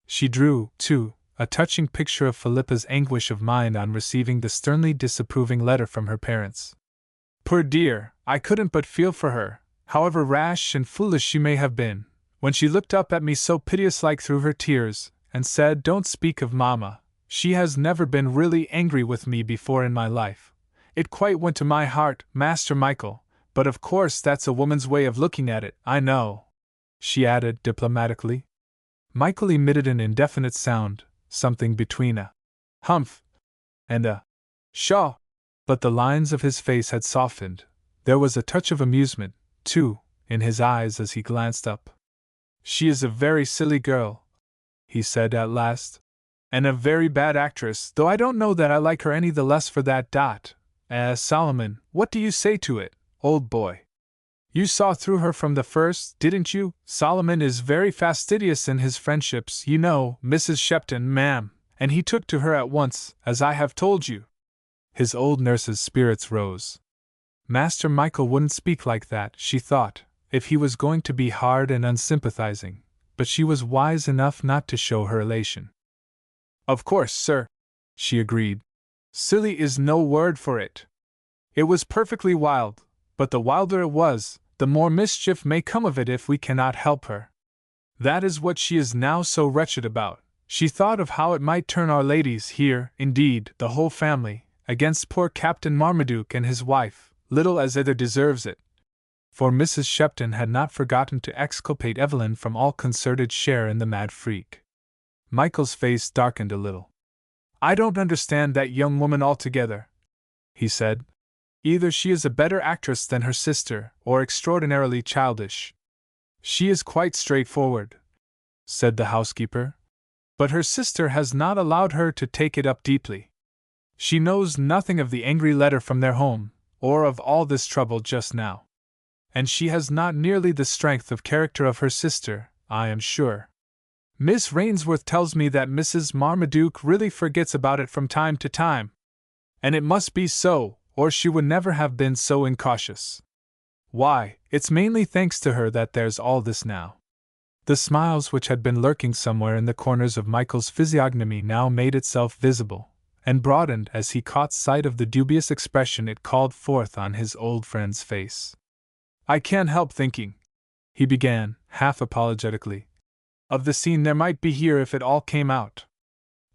She drew, too, a touching picture of Philippa's anguish of mind on receiving the sternly disapproving letter from her parents. "Poor dear, I couldn't but feel for her, however rash and foolish she may have been, when she looked up at me so piteous-like through her tears, and said, 'Don't speak of Mamma, she has never been really angry with me before in my life.' It quite went to my heart, Master Michael, but of course that's a woman's way of looking at it, I know," she added diplomatically. Michael emitted an indefinite sound, something between a humph and a shaw, but the lines of his face had softened. There was a touch of amusement, too, in his eyes as he glanced up. "She is a very silly girl," he said at last, "and a very bad actress, though I don't know that I like her any the less for that. Solomon, what do you say to it, old boy? You saw through her from the first, didn't you? Solomon is very fastidious in his friendships, you know, Mrs. Shepton, ma'am, and he took to her at once, as I have told you." His old nurse's spirits rose. Master Michael wouldn't speak like that, she thought, if he was going to be hard and unsympathizing, but she was wise enough not to show her elation. "Of course, sir," she agreed. "Silly is no word for it. It was perfectly wild, but the wilder it was, the more mischief may come of it if we cannot help her. That is what she is now so wretched about. She thought of how it might turn our ladies here, indeed, the whole family, against poor Captain Marmaduke and his wife, little as either deserves it. For Mrs. Shepton had not forgotten to exculpate Evelyn from all concerted share in the mad freak. Michael's face darkened a little. "I don't understand that young woman altogether," he said. "Either she is a better actress than her sister, or extraordinarily childish." "She is quite straightforward," said the housekeeper. "But her sister has not allowed her to take it up deeply. She knows nothing of the angry letter from their home, or of all this trouble just now. And she has not nearly the strength of character of her sister, I am sure. Miss Rainsworth tells me that Mrs. Marmaduke really forgets about it from time to time. And it must be so, or she would never have been so incautious. Why, it's mainly thanks to her that there's all this now." The smiles which had been lurking somewhere in the corners of Michael's physiognomy now made itself visible, and broadened as he caught sight of the dubious expression it called forth on his old friend's face. "I can't help thinking," he began, half apologetically, "of the scene there might be here if it all came out.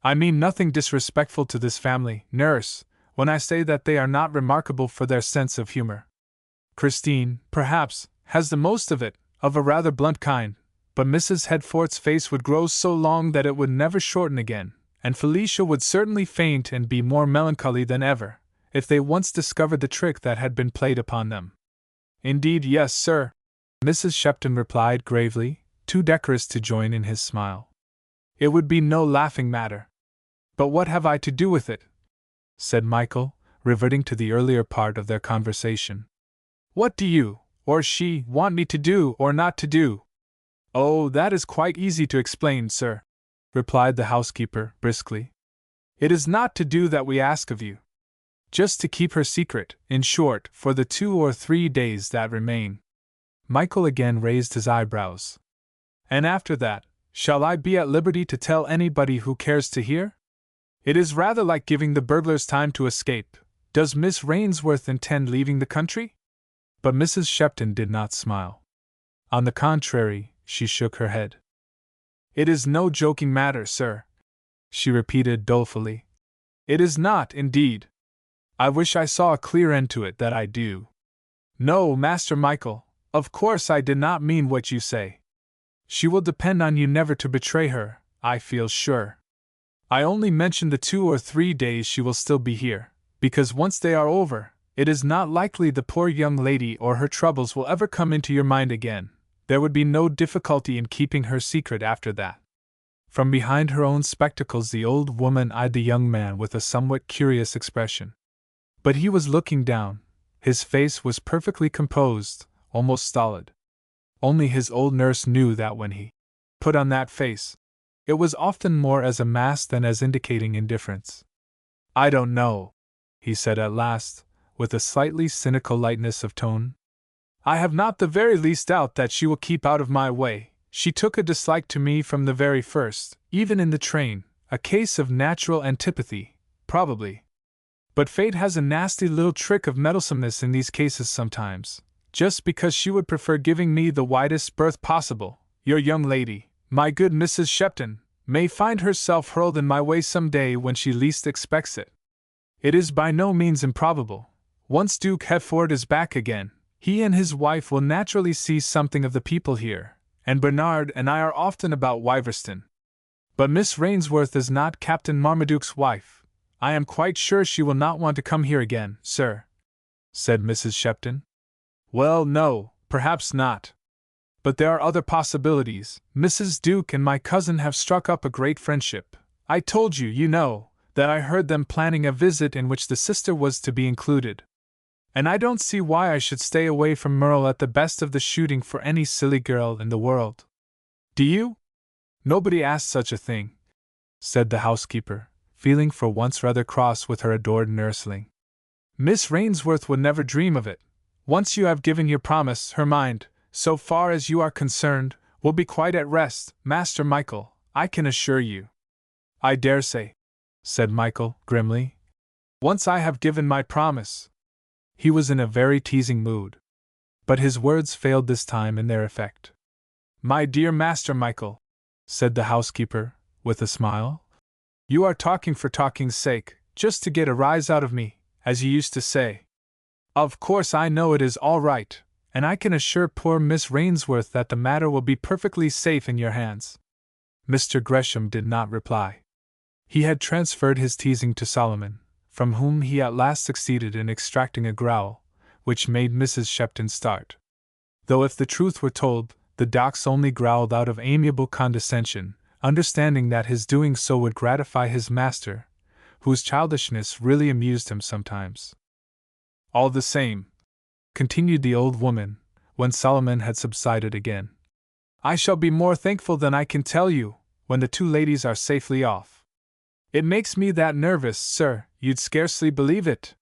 I mean nothing disrespectful to this family, nurse, when I say that they are not remarkable for their sense of humor. Christine, perhaps, has the most of it, of a rather blunt kind, but Mrs. Headforth's face would grow so long that it would never shorten again, and Felicia would certainly faint and be more melancholy than ever, if they once discovered the trick that had been played upon them." "Indeed, yes, sir," Mrs. Shepton replied gravely, too decorous to join in his smile. "It would be no laughing matter." "But what have I to do with it?" said Michael, reverting to the earlier part of their conversation. "What do you, or she, want me to do or not to do?" "Oh, that is quite easy to explain, sir," replied the housekeeper, briskly. "It is not to do that we ask of you. Just to keep her secret, in short, for the 2 or 3 days that remain." Michael again raised his eyebrows. "And after that, shall I be at liberty to tell anybody who cares to hear? It is rather like giving the burglars time to escape. Does Miss Rainsworth intend leaving the country?" But Mrs. Shepton did not smile. On the contrary, she shook her head. "It is no joking matter, sir," she repeated dolefully. "It is not, indeed. I wish I saw a clear end to it, that I do. No, Master Michael, of course I did not mean what you say. She will depend on you never to betray her, I feel sure. I only mentioned the 2 or 3 days she will still be here, because once they are over, it is not likely the poor young lady or her troubles will ever come into your mind again. There would be no difficulty in keeping her secret after that." From behind her own spectacles the old woman eyed the young man with a somewhat curious expression. But he was looking down. His face was perfectly composed, almost stolid. Only his old nurse knew that when he put on that face, it was often more as a mask than as indicating indifference. "I don't know," he said at last, with a slightly cynical lightness of tone. "I have not the very least doubt that she will keep out of my way. She took a dislike to me from the very first, even in the train, a case of natural antipathy, probably. But fate has a nasty little trick of meddlesomeness in these cases sometimes. Just because she would prefer giving me the widest berth possible, your young lady, my good Mrs. Shepton, may find herself hurled in my way some day when she least expects it. It is by no means improbable. Once Duke Hertford is back again, he and his wife will naturally see something of the people here, and Bernard and I are often about Wiverston. But Miss Rainsworth is not Captain Marmaduke's wife. I am quite sure she will not want to come here again, sir," said Mrs. Shepton. "Well, no, perhaps not. But there are other possibilities. Mrs. Duke and my cousin have struck up a great friendship. I told you, you know, that I heard them planning a visit in which the sister was to be included. And I don't see why I should stay away from Merle at the best of the shooting for any silly girl in the world. Do you?" "Nobody asked such a thing," said the housekeeper, feeling for once rather cross with her adored nursling. "Miss Rainsworth would never dream of it. Once you have given your promise, her mind, so far as you are concerned, will be quite at rest, Master Michael, I can assure you." "I dare say," said Michael, grimly. "Once I have given my promise." He was in a very teasing mood. But his words failed this time in their effect. "My dear Master Michael," said the housekeeper, with a smile, "you are talking for talking's sake, just to get a rise out of me, as you used to say. Of course I know it is all right, and I can assure poor Miss Rainsworth that the matter will be perfectly safe in your hands." Mr. Gresham did not reply. He had transferred his teasing to Solomon, from whom he at last succeeded in extracting a growl, which made Mrs. Shepton start. Though if the truth were told, the Dachs only growled out of amiable condescension, understanding that his doing so would gratify his master, whose childishness really amused him sometimes. "All the same," continued the old woman, when Solomon had subsided again, "I shall be more thankful than I can tell you, when the two ladies are safely off. It makes me that nervous, sir, you'd scarcely believe it.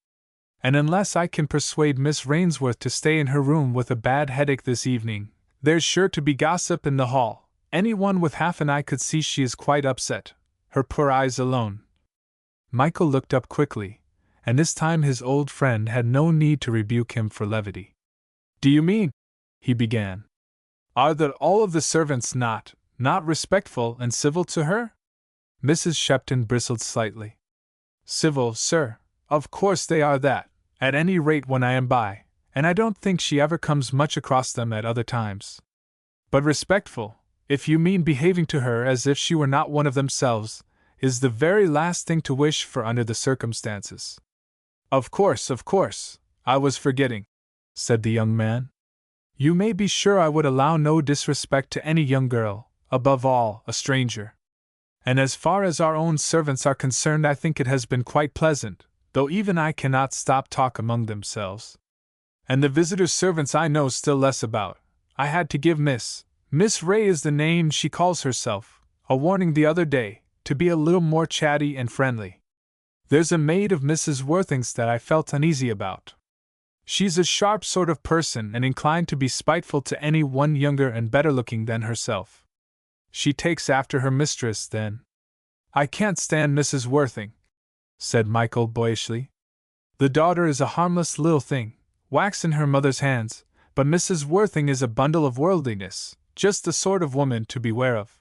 And unless I can persuade Miss Rainsworth to stay in her room with a bad headache this evening, there's sure to be gossip in the hall. Anyone with half an eye could see she is quite upset, her poor eyes alone." Michael looked up quickly, and this time his old friend had no need to rebuke him for levity. "Do you mean," he began, "are that all of the servants not respectful and civil to her?" Mrs. Shepton bristled slightly. "Civil, sir, of course they are that, at any rate when I am by, and I don't think she ever comes much across them at other times. But respectful, if you mean behaving to her as if she were not one of themselves, is the very last thing to wish for under the circumstances." Of course, I was forgetting," said the young man. "You may be sure I would allow no disrespect to any young girl, above all, a stranger. And as far as our own servants are concerned, I think it has been quite pleasant, though even I cannot stop talk among themselves. And the visitors' servants I know still less about. I had to give Miss Ray is the name she calls herself, a warning the other day, to be a little more chatty and friendly. There's a maid of Mrs. Worthing's that I felt uneasy about. She's a sharp sort of person and inclined to be spiteful to any one younger and better looking than herself. She takes after her mistress, then. I can't stand Mrs. Worthing," said Michael boyishly. "The daughter is a harmless little thing, wax in her mother's hands, but Mrs. Worthing is a bundle of worldliness, just the sort of woman to beware of."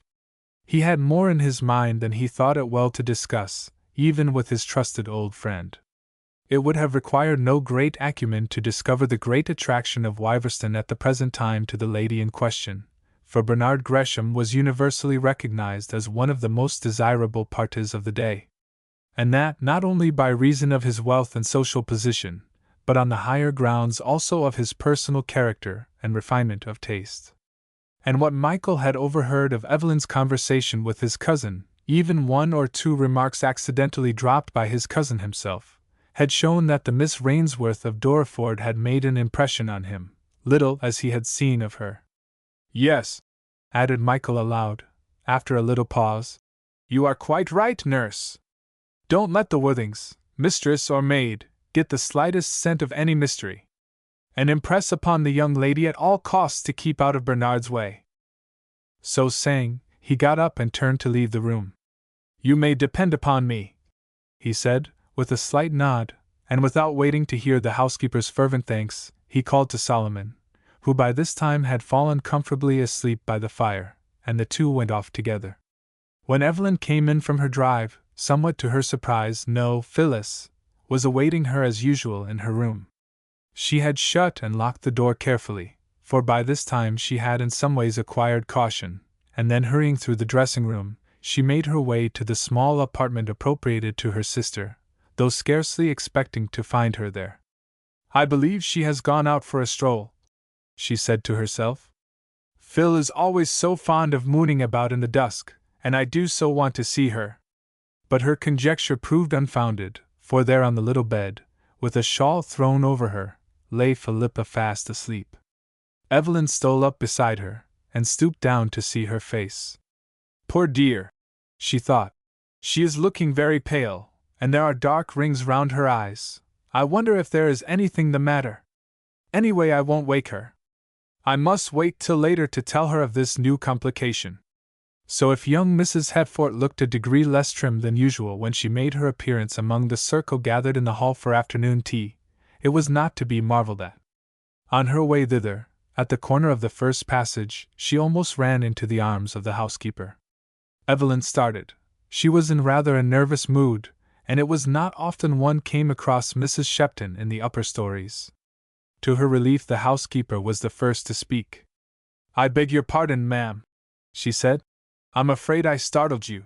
He had more in his mind than he thought it well to discuss, even with his trusted old friend. It would have required no great acumen to discover the great attraction of Wiverston at the present time to the lady in question, for Bernard Gresham was universally recognized as one of the most desirable partis of the day. And that not only by reason of his wealth and social position, but on the higher grounds also of his personal character and refinement of taste. And what Michael had overheard of Evelyn's conversation with his cousin, even one or two remarks accidentally dropped by his cousin himself, had shown that the Miss Rainsworth of Dorreford had made an impression on him, little as he had seen of her. "Yes," added Michael aloud, after a little pause, "you are quite right, nurse. Don't let the Worthings, mistress or maid, get the slightest scent of any mystery. And impress upon the young lady at all costs to keep out of Bernard's way." So saying, he got up and turned to leave the room. "You may depend upon me," he said, with a slight nod, and without waiting to hear the housekeeper's fervent thanks, he called to Solomon, who by this time had fallen comfortably asleep by the fire, and the two went off together. When Evelyn came in from her drive, somewhat to her surprise, Phyllis was awaiting her as usual in her room. She had shut and locked the door carefully, for by this time she had in some ways acquired caution, and then hurrying through the dressing-room, she made her way to the small apartment appropriated to her sister, though scarcely expecting to find her there. "I believe she has gone out for a stroll," she said to herself. "Phil is always so fond of mooning about in the dusk, and I do so want to see her." But her conjecture proved unfounded, for there on the little bed, with a shawl thrown over her, lay Philippa fast asleep. Evelyn stole up beside her, and stooped down to see her face. "Poor dear," she thought. "She is looking very pale, and there are dark rings round her eyes. I wonder if there is anything the matter. Anyway, I won't wake her. I must wait till later to tell her of this new complication." So if young Mrs. Hetford looked a degree less trim than usual when she made her appearance among the circle gathered in the hall for afternoon tea, it was not to be marveled at. On her way thither, at the corner of the first passage, she almost ran into the arms of the housekeeper. Evelyn started. She was in rather a nervous mood, and it was not often one came across Mrs. Shepton in the upper stories. To her relief, the housekeeper was the first to speak. "I beg your pardon, ma'am," she said. "I'm afraid I startled you.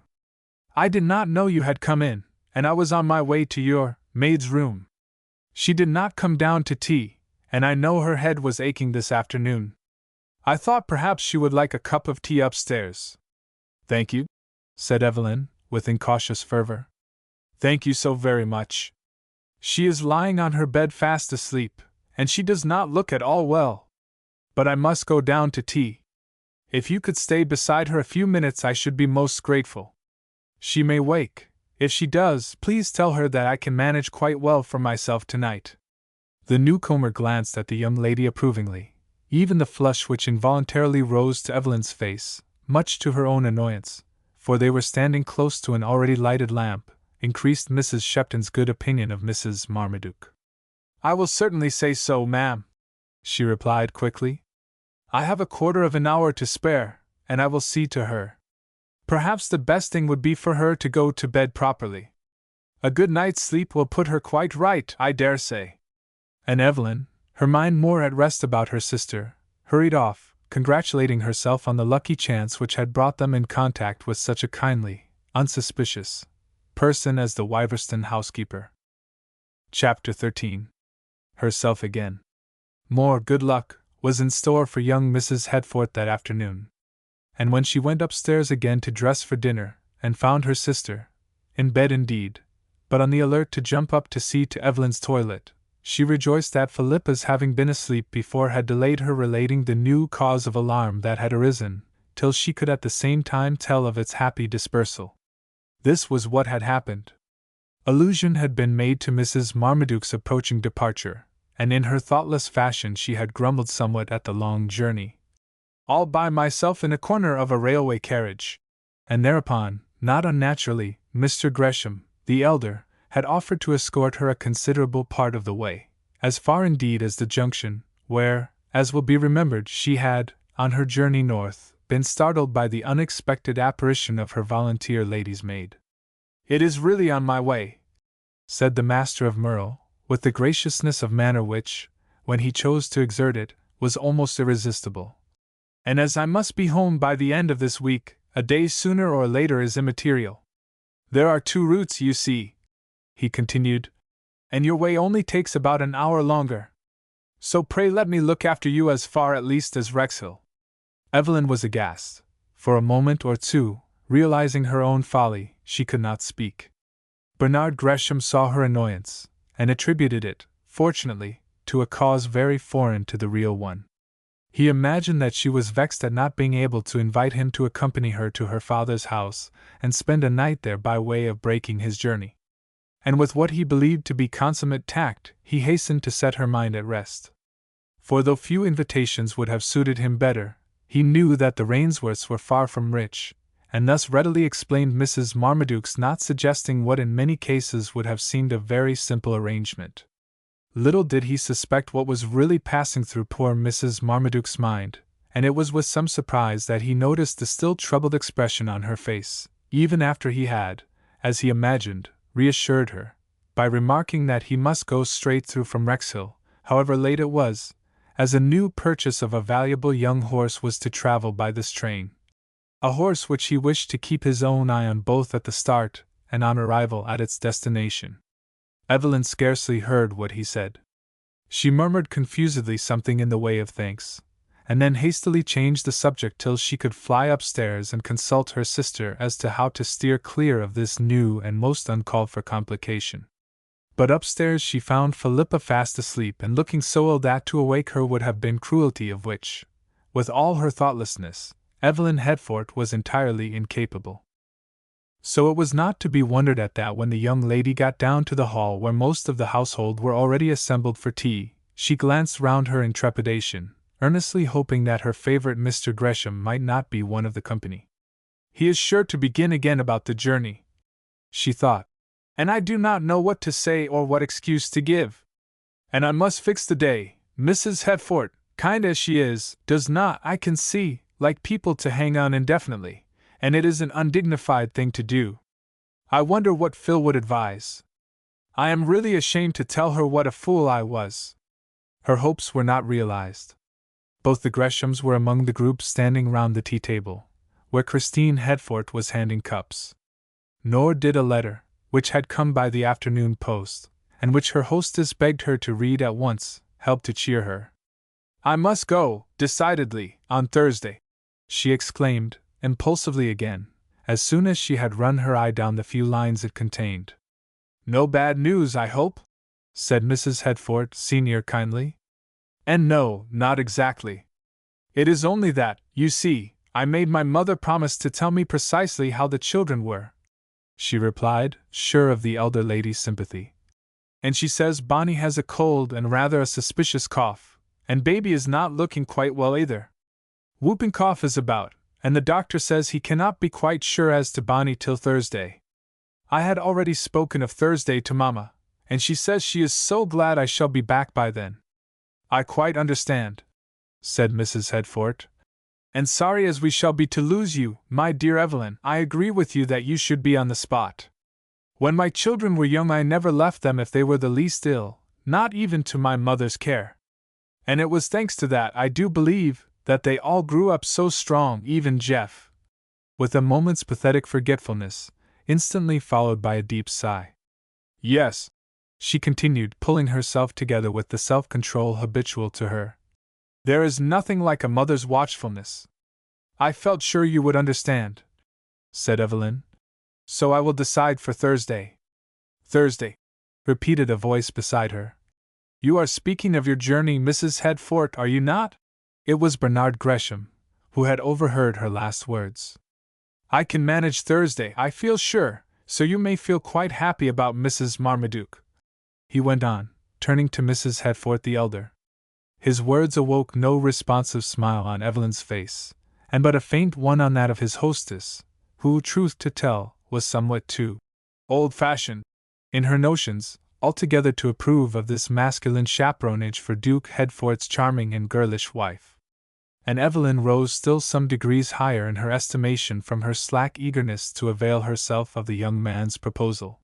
I did not know you had come in, and I was on my way to your maid's room. She did not come down to tea, and I know her head was aching this afternoon. I thought perhaps she would like a cup of tea upstairs." "Thank you," said Evelyn, with incautious fervor. "Thank you so very much. She is lying on her bed fast asleep, and she does not look at all well. But I must go down to tea. If you could stay beside her a few minutes, I should be most grateful. She may wake. If she does, please tell her that I can manage quite well for myself tonight." The newcomer glanced at the young lady approvingly. Even the flush which involuntarily rose to Evelyn's face, much to her own annoyance, for they were standing close to an already lighted lamp, increased Mrs. Shepton's good opinion of Mrs. Marmaduke. "I will certainly say so, ma'am," she replied quickly. "I have a quarter of an hour to spare, and I will see to her. Perhaps the best thing would be for her to go to bed properly. A good night's sleep will put her quite right, I dare say." And Evelyn, her mind more at rest about her sister, hurried off, congratulating herself on the lucky chance which had brought them in contact with such a kindly, unsuspicious person as the Wiverston housekeeper. Chapter 13. Herself again. More good luck was in store for young Mrs. Headforth that afternoon. And when she went upstairs again to dress for dinner, and found her sister, in bed indeed, but on the alert to jump up to see to Evelyn's toilet, she rejoiced that Philippa's having been asleep before had delayed her relating the new cause of alarm that had arisen, till she could at the same time tell of its happy dispersal. This was what had happened. Allusion had been made to Mrs. Marmaduke's approaching departure, and in her thoughtless fashion she had grumbled somewhat at the long journey. "All by myself in a corner of a railway carriage." And thereupon, not unnaturally, Mr. Gresham, the elder, had offered to escort her a considerable part of the way, as far indeed as the junction, where, as will be remembered, she had, on her journey north, been startled by the unexpected apparition of her volunteer lady's maid. "It is really on my way," said the master of Merle, with the graciousness of manner which, when he chose to exert it, was almost irresistible. "And as I must be home by the end of this week, a day sooner or later is immaterial. There are 2 routes, you see," he continued, "and your way only takes about an hour longer. So pray let me look after you as far at least as Wrexhill." Evelyn was aghast. For a moment or two, realizing her own folly, she could not speak. Bernard Gresham saw her annoyance, and attributed it, fortunately, to a cause very foreign to the real one. He imagined that she was vexed at not being able to invite him to accompany her to her father's house and spend a night there by way of breaking his journey. And with what he believed to be consummate tact, he hastened to set her mind at rest. For though few invitations would have suited him better, he knew that the Rainsworths were far from rich, and thus readily explained Mrs. Marmaduke's not suggesting what in many cases would have seemed a very simple arrangement. Little did he suspect what was really passing through poor Mrs. Marmaduke's mind, and it was with some surprise that he noticed the still troubled expression on her face, even after he had, as he imagined, reassured her, by remarking that he must go straight through from Wrexhill, however late it was, as a new purchase of a valuable young horse was to travel by this train. A horse which he wished to keep his own eye on both at the start and on arrival at its destination. Evelyn scarcely heard what he said. She murmured confusedly something in the way of thanks, and then hastily changed the subject till she could fly upstairs and consult her sister as to how to steer clear of this new and most uncalled-for complication. But upstairs she found Philippa fast asleep and looking so ill that to awake her would have been cruelty of which, with all her thoughtlessness, Evelyn Headforth was entirely incapable. So it was not to be wondered at that when the young lady got down to the hall where most of the household were already assembled for tea, she glanced round her in trepidation, earnestly hoping that her favorite Mr. Gresham might not be one of the company. "He is sure to begin again about the journey," she thought, "and I do not know what to say or what excuse to give. And I must fix the day. Mrs. Hetford, kind as she is, does not, I can see, like people to hang on indefinitely, and it is an undignified thing to do. I wonder what Phil would advise. I am really ashamed to tell her what a fool I was. Her hopes were not realized. Both the Greshams were among the group standing round the tea table, where Christine Hetford was handing cups. Nor did a letter, which had come by the afternoon post, and which her hostess begged her to read at once, help to cheer her. I must go, decidedly, on Thursday, she exclaimed, impulsively again, as soon as she had run her eye down the few lines it contained. No bad news, I hope? Said Mrs. Hetford, Senior, kindly. And no, not exactly. It is only that, you see, I made my mother promise to tell me precisely how the children were, she replied, sure of the elder lady's sympathy. And she says Bonnie has a cold and rather a suspicious cough, and baby is not looking quite well either. Whooping cough is about, and the doctor says he cannot be quite sure as to Bonnie till Thursday. I had already spoken of Thursday to Mamma, and she says she is so glad I shall be back by then. I quite understand, said Mrs. Hetford. And sorry as we shall be to lose you, my dear Evelyn, I agree with you that you should be on the spot. When my children were young I never left them if they were the least ill, not even to my mother's care. And it was thanks to that, I do believe, that they all grew up so strong, even Jeff. With a moment's pathetic forgetfulness, instantly followed by a deep sigh. Yes, she continued, pulling herself together with the self-control habitual to her. There is nothing like a mother's watchfulness. I felt sure you would understand, said Evelyn. So I will decide for Thursday. Thursday, repeated a voice beside her. You are speaking of your journey, Mrs. Hetford, are you not? It was Bernard Gresham, who had overheard her last words. I can manage Thursday, I feel sure, so you may feel quite happy about Mrs. Marmaduke, he went on, turning to Mrs. Hetford the elder. His words awoke no responsive smile on Evelyn's face, and but a faint one on that of his hostess, who, truth to tell, was somewhat too old-fashioned in her notions altogether to approve of this masculine chaperonage for Duke Hetford's charming and girlish wife. And Evelyn rose still some degrees higher in her estimation from her slack eagerness to avail herself of the young man's proposal.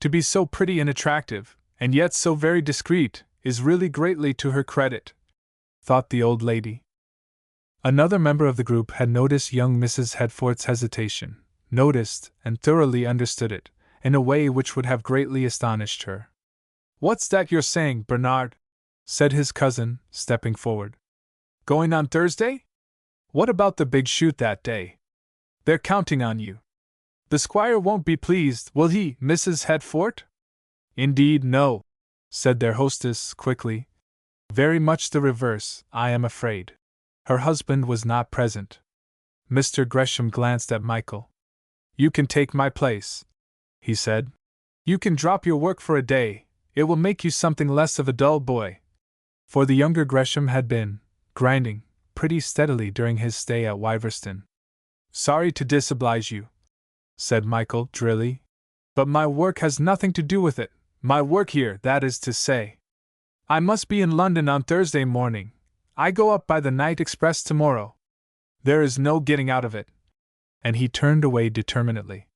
To be so pretty and attractive, and yet so very discreet, is really greatly to her credit, thought the old lady. Another member of the group had noticed young Mrs. Hetford's hesitation, noticed and thoroughly understood it, in a way which would have greatly astonished her. What's that you're saying, Bernard? Said his cousin, stepping forward. Going on Thursday? What about the big shoot that day? They're counting on you. The squire won't be pleased, will he, Mrs. Hetford? Indeed, no, said their hostess quickly. Very much the reverse, I am afraid. Her husband was not present. Mr. Gresham glanced at Michael. You can take my place, he said. You can drop your work for a day, it will make you something less of a dull boy. For the younger Gresham had been grinding pretty steadily during his stay at Wyverston. Sorry to disoblige you, said Michael drily, but my work has nothing to do with it. My work here, that is to say. I must be in London on Thursday morning. I go up by the night express tomorrow. There is no getting out of it. And he turned away determinedly.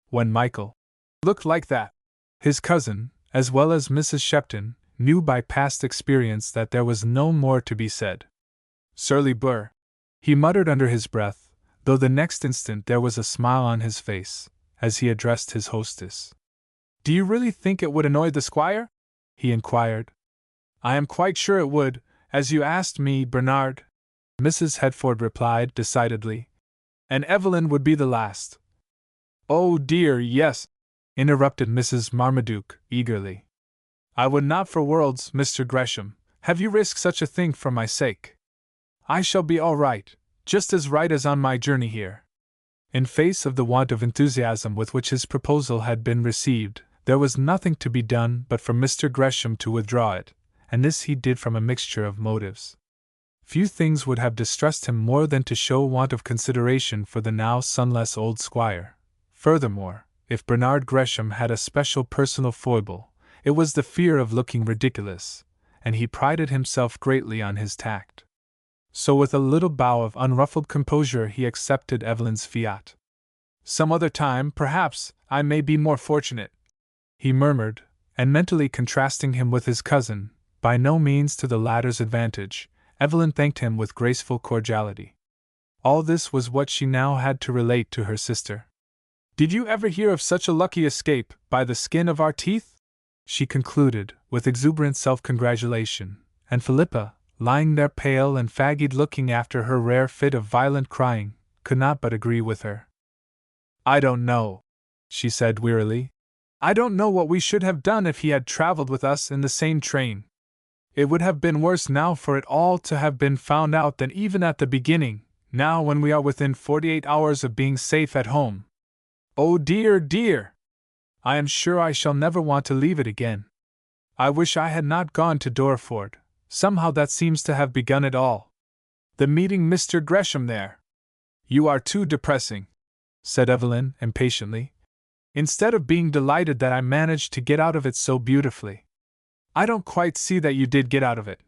When Michael looked like that, his cousin, as well as Mrs. Shepton, knew by past experience that there was no more to be said. Surly Burr, he muttered under his breath, though the next instant there was a smile on his face, as he addressed his hostess. Do you really think it would annoy the squire? He inquired. I am quite sure it would, as you asked me, Bernard, Mrs. Hetford replied decidedly. And Evelyn would be the last. Oh dear, yes, interrupted Mrs. Marmaduke eagerly. I would not for worlds, Mr. Gresham, have you risked such a thing for my sake. I shall be all right, just as right as on my journey here. In face of the want of enthusiasm with which his proposal had been received, there was nothing to be done but for Mr. Gresham to withdraw it, and this he did from a mixture of motives. Few things would have distressed him more than to show want of consideration for the now sonless old squire. Furthermore, if Bernard Gresham had a special personal foible, It was the fear of looking ridiculous, and he prided himself greatly on his tact. So with a little bow of unruffled composure he accepted Evelyn's fiat. "Some other time, perhaps, I may be more fortunate," he murmured, and mentally contrasting him with his cousin, by no means to the latter's advantage, Evelyn thanked him with graceful cordiality. All this was what she now had to relate to her sister. "Did you ever hear of such a lucky escape, by the skin of our teeth?" she concluded, with exuberant self-congratulation, and Philippa, lying there pale and fagged looking after her rare fit of violent crying, could not but agree with her. "I don't know," she said wearily. "I don't know what we should have done if he had traveled with us in the same train. It would have been worse now for it all to have been found out than even at the beginning, now when we are within 48 hours of being safe at home. Oh dear, dear! I am sure I shall never want to leave it again. I wish I had not gone to Dorford. Somehow that seems to have begun it all. The meeting Mr. Gresham there." "You are too depressing," said Evelyn impatiently. "Instead of being delighted that I managed to get out of it so beautifully." "I don't quite see that you did get out of it,"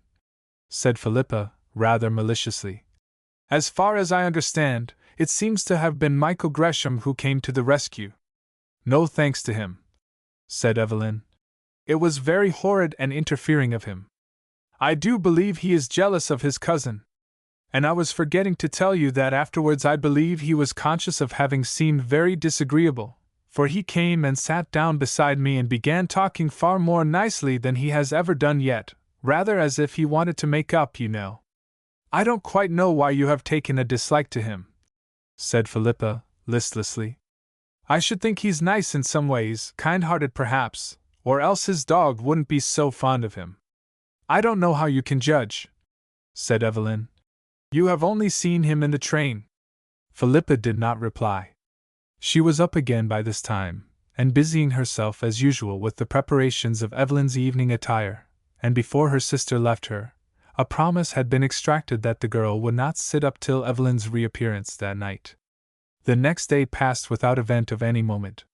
said Philippa, rather maliciously. "As far as I understand, it seems to have been Michael Gresham who came to the rescue." "No thanks to him," said Evelyn. "It was very horrid and interfering of him. I do believe he is jealous of his cousin. And I was forgetting to tell you that afterwards I believe he was conscious of having seemed very disagreeable, for he came and sat down beside me and began talking far more nicely than he has ever done yet, rather as if he wanted to make up, you know." "I don't quite know why you have taken a dislike to him," said Philippa, listlessly. "I should think he's nice in some ways, kind-hearted perhaps, or else his dog wouldn't be so fond of him." "I don't know how you can judge," said Evelyn. "You have only seen him in the train." Philippa did not reply. She was up again by this time, and busying herself as usual with the preparations of Evelyn's evening attire, and before her sister left her, a promise had been extracted that the girl would not sit up till Evelyn's reappearance that night. The next day passed without event of any moment.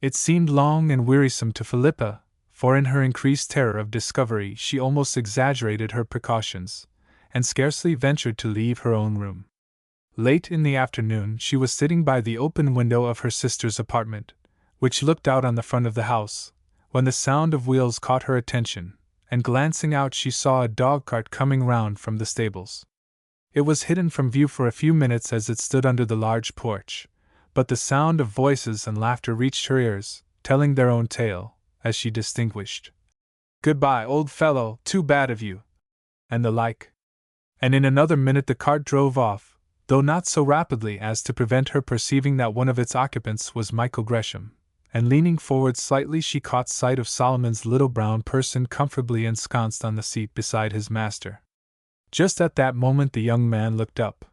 It seemed long and wearisome to Philippa, for in her increased terror of discovery she almost exaggerated her precautions, and scarcely ventured to leave her own room. Late in the afternoon she was sitting by the open window of her sister's apartment, which looked out on the front of the house, when the sound of wheels caught her attention, and glancing out she saw a dog-cart coming round from the stables. It was hidden from view for a few minutes as it stood under the large porch, but the sound of voices and laughter reached her ears, telling their own tale, as she distinguished, "Goodbye, old fellow, too bad of you," and the like. And in another minute the cart drove off, though not so rapidly as to prevent her perceiving that one of its occupants was Michael Gresham, and leaning forward slightly she caught sight of Solomon's little brown person comfortably ensconced on the seat beside his master. Just at that moment the young man looked up.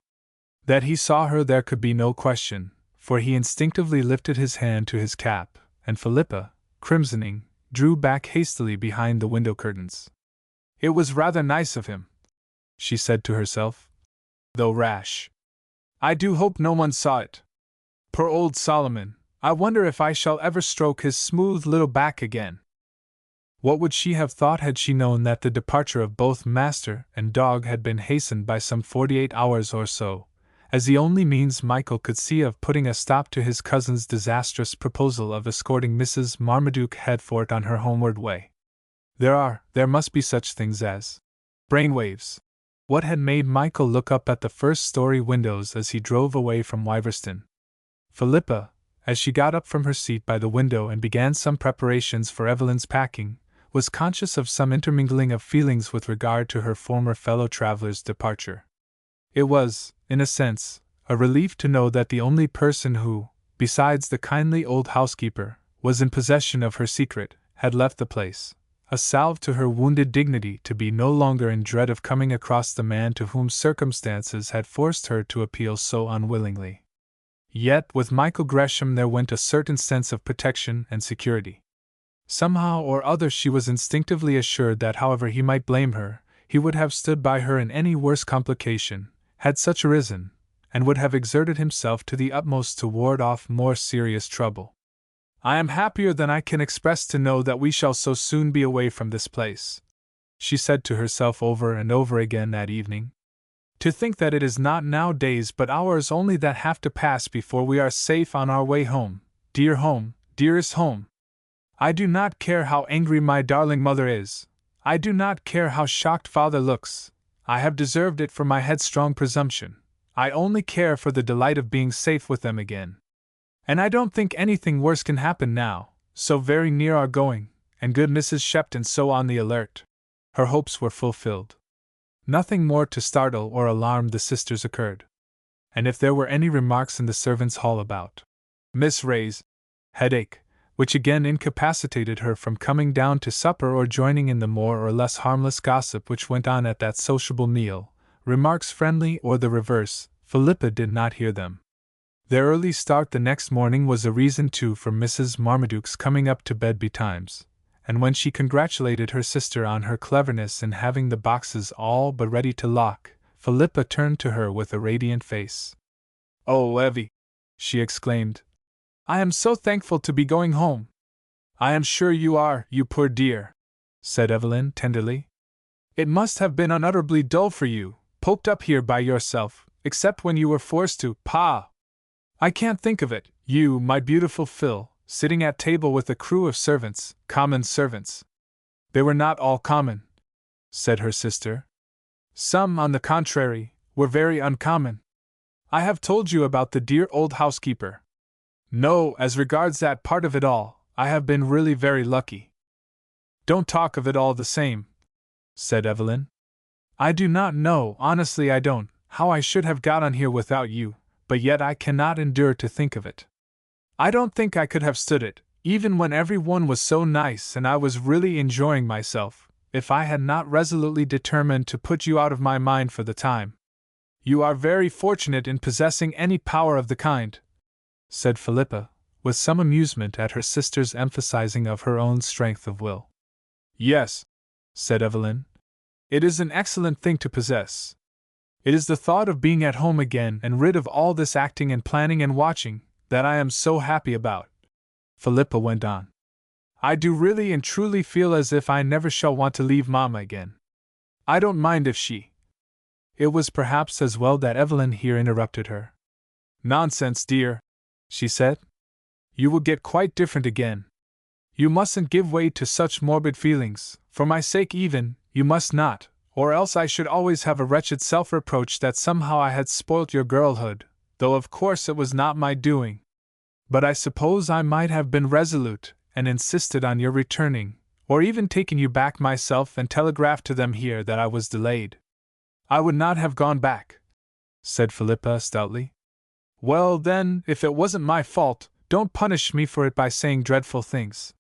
That he saw her there could be no question, for he instinctively lifted his hand to his cap, and Philippa, crimsoning, drew back hastily behind the window curtains. "It was rather nice of him," she said to herself, "though rash. I do hope no one saw it. Poor old Solomon, I wonder if I shall ever stroke his smooth little back again." What would she have thought had she known that the departure of both master and dog had been hastened by some 48 hours or so, as the only means Michael could see of putting a stop to his cousin's disastrous proposal of escorting Mrs. Marmaduke Headfort on her homeward way? There must be such things as brainwaves. What had made Michael look up at the first-story windows as he drove away from Wiverston? Philippa, as she got up from her seat by the window and began some preparations for Evelyn's packing, was conscious of some intermingling of feelings with regard to her former fellow-traveler's departure. It was, in a sense, a relief to know that the only person who, besides the kindly old housekeeper, was in possession of her secret, had left the place, a salve to her wounded dignity to be no longer in dread of coming across the man to whom circumstances had forced her to appeal so unwillingly. Yet with Michael Gresham there went a certain sense of protection and security. Somehow or other she was instinctively assured that however he might blame her, he would have stood by her in any worse complication, had such arisen, and would have exerted himself to the utmost to ward off more serious trouble. I am happier than I can express to know that we shall so soon be away from this place," she said to herself over and over again that evening. "To think that it is not now days but hours only that have to pass before we are safe on our way home, dearest home. I do not care how angry my darling mother is. I do not care how shocked father looks. I have deserved it for my headstrong presumption. I only care for the delight of being safe with them again. And I don't think anything worse can happen now, so very near our going, and good Mrs. Shepton so on the alert." Her hopes were fulfilled. Nothing more to startle or alarm the sisters occurred. And if there were any remarks in the servants' hall about Miss Ray's headache, which again incapacitated her from coming down to supper or joining in the more or less harmless gossip which went on at that sociable meal, remarks friendly or the reverse, Philippa did not hear them. Their early start the next morning was a reason too for Mrs. Marmaduke's coming up to bed betimes, and when she congratulated her sister on her cleverness in having the boxes all but ready to lock, Philippa turned to her with a radiant face. "Oh, Evie!" she exclaimed. "I am so thankful to be going home." "I am sure you are, you poor dear," said Evelyn tenderly. "It must have been unutterably dull for you, poked up here by yourself, except when you were forced to, Pa! I can't think of it, you, my beautiful Phil, sitting at table with a crew of servants, common servants." "They were not all common," said her sister. "Some, on the contrary, were very uncommon. I have told you about the dear old housekeeper. No, as regards that part of it all, I have been really very lucky." "Don't talk of it all the same," said Evelyn. "I do not know, honestly I don't, how I should have got on here without you, but yet I cannot endure to think of it. I don't think I could have stood it, even when every one was so nice and I was really enjoying myself, if I had not resolutely determined to put you out of my mind for the time. You are very fortunate in possessing any power of the kind," said Philippa, with some amusement at her sister's emphasizing of her own strength of will. "Yes," said Evelyn. "It is an excellent thing to possess. It is the thought of being at home again and rid of all this acting and planning and watching that I am so happy about," Philippa went on. "I do really and truly feel as if I never shall want to leave Mamma again. I don't mind if she—" It was perhaps as well that Evelyn here interrupted her. "Nonsense, dear," she said. "You will get quite different again. You mustn't give way to such morbid feelings, for my sake even, you must not, or else I should always have a wretched self-reproach that somehow I had spoilt your girlhood, though of course it was not my doing. But I suppose I might have been resolute, and insisted on your returning, or even taken you back myself and telegraphed to them here that I was delayed." "I would not have gone back," said Philippa stoutly. "Well, then, if it wasn't my fault, don't punish me for it by saying dreadful things.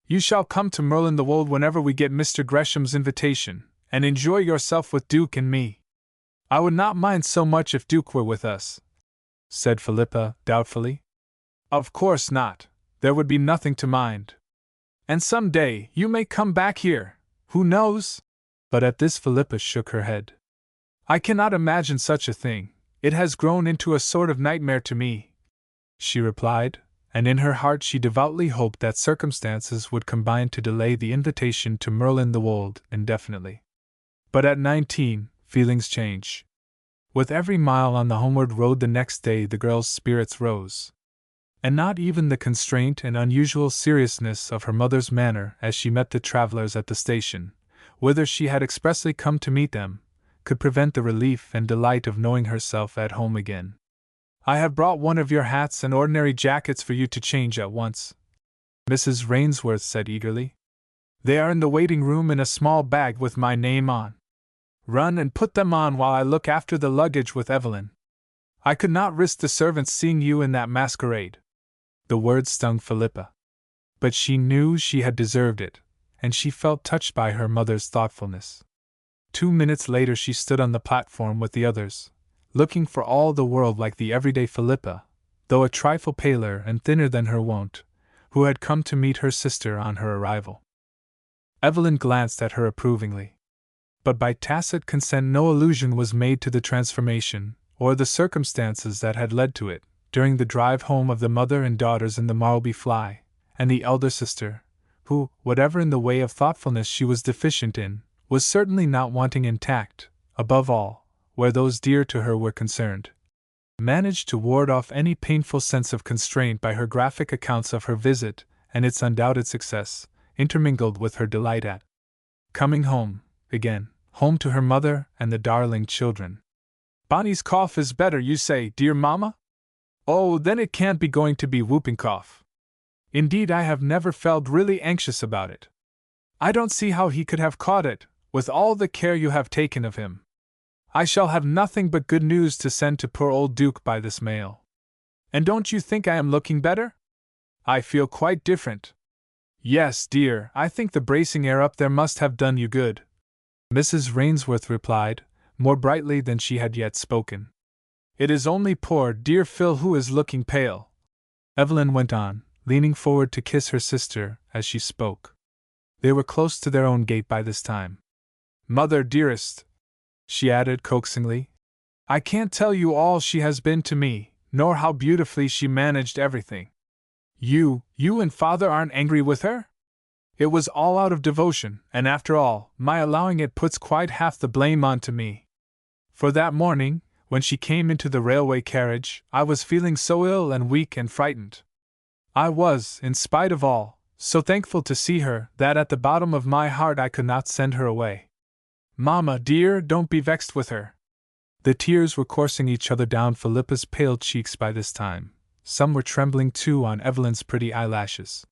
You shall come to Merlin the Wold whenever we get Mr. Gresham's invitation, and enjoy yourself with Duke and me." "I would not mind so much if Duke were with us," said Philippa, doubtfully. "Of course not, there would be nothing to mind. And some day you may come back here, who knows?" But at this Philippa shook her head. "I cannot imagine such a thing. It has grown into a sort of nightmare to me," she replied, and in her heart she devoutly hoped that circumstances would combine to delay the invitation to Merlin the Wold indefinitely. But at 19, feelings change. With every mile on the homeward road the next day the girl's spirits rose. And not even the constraint and unusual seriousness of her mother's manner as she met the travelers at the station, whither she had expressly come to meet them, could prevent the relief and delight of knowing herself at home again. "I have brought one of your hats and ordinary jackets for you to change at once," Mrs. Rainsworth said eagerly. "They are in the waiting room in a small bag with my name on. Run and put them on while I look after the luggage with Evelyn. I could not risk the servants seeing you in that masquerade." The words stung Philippa. But she knew she had deserved it, and she felt touched by her mother's thoughtfulness. 2 minutes later she stood on the platform with the others, looking for all the world like the everyday Philippa, though a trifle paler and thinner than her wont, who had come to meet her sister on her arrival. Evelyn glanced at her approvingly. But by tacit consent no allusion was made to the transformation, or the circumstances that had led to it, during the drive home of the mother and daughters in the Marlby fly, and the elder sister, who, whatever in the way of thoughtfulness she was deficient in, was certainly not wanting in tact, above all, where those dear to her were concerned, managed to ward off any painful sense of constraint by her graphic accounts of her visit and its undoubted success, intermingled with her delight at coming home, again, home to her mother and the darling children. "Bonnie's cough is better, you say, dear mamma? Oh, then it can't be going to be whooping cough. Indeed, I have never felt really anxious about it. I don't see how he could have caught it, with all the care you have taken of him. I shall have nothing but good news to send to poor old Duke by this mail. And don't you think I am looking better? I feel quite different. Yes, dear, I think the bracing air up there must have done you good," Mrs. Rainsworth replied, more brightly than she had yet spoken. "It is only poor dear Phil who is looking pale," Evelyn went on, leaning forward to kiss her sister as she spoke. They were close to their own gate by this time. "Mother dearest," she added coaxingly, "I can't tell you all she has been to me, nor how beautifully she managed everything. You and Father aren't angry with her? It was all out of devotion, and after all, my allowing it puts quite half the blame on to me. For that morning, when she came into the railway carriage, I was feeling so ill and weak and frightened. I was, in spite of all, so thankful to see her that at the bottom of my heart I could not send her away. Mamma, dear, don't be vexed with her." The tears were coursing each other down Philippa's pale cheeks by this time. Some were trembling too on Evelyn's pretty eyelashes.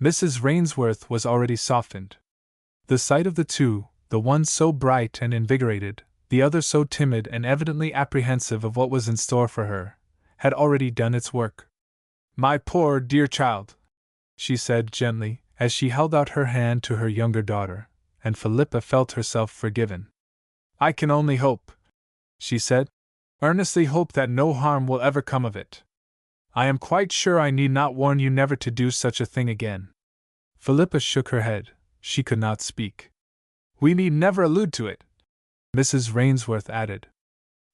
Mrs. Rainsworth was already softened. The sight of the two, the one so bright and invigorated, the other so timid and evidently apprehensive of what was in store for her, had already done its work. "My poor dear child," she said gently, as she held out her hand to her younger daughter, and Philippa felt herself forgiven. "I can only hope," she said, "earnestly hope that no harm will ever come of it. I am quite sure I need not warn you never to do such a thing again." Philippa shook her head. She could not speak. "We need never allude to it," Mrs. Rainsworth added.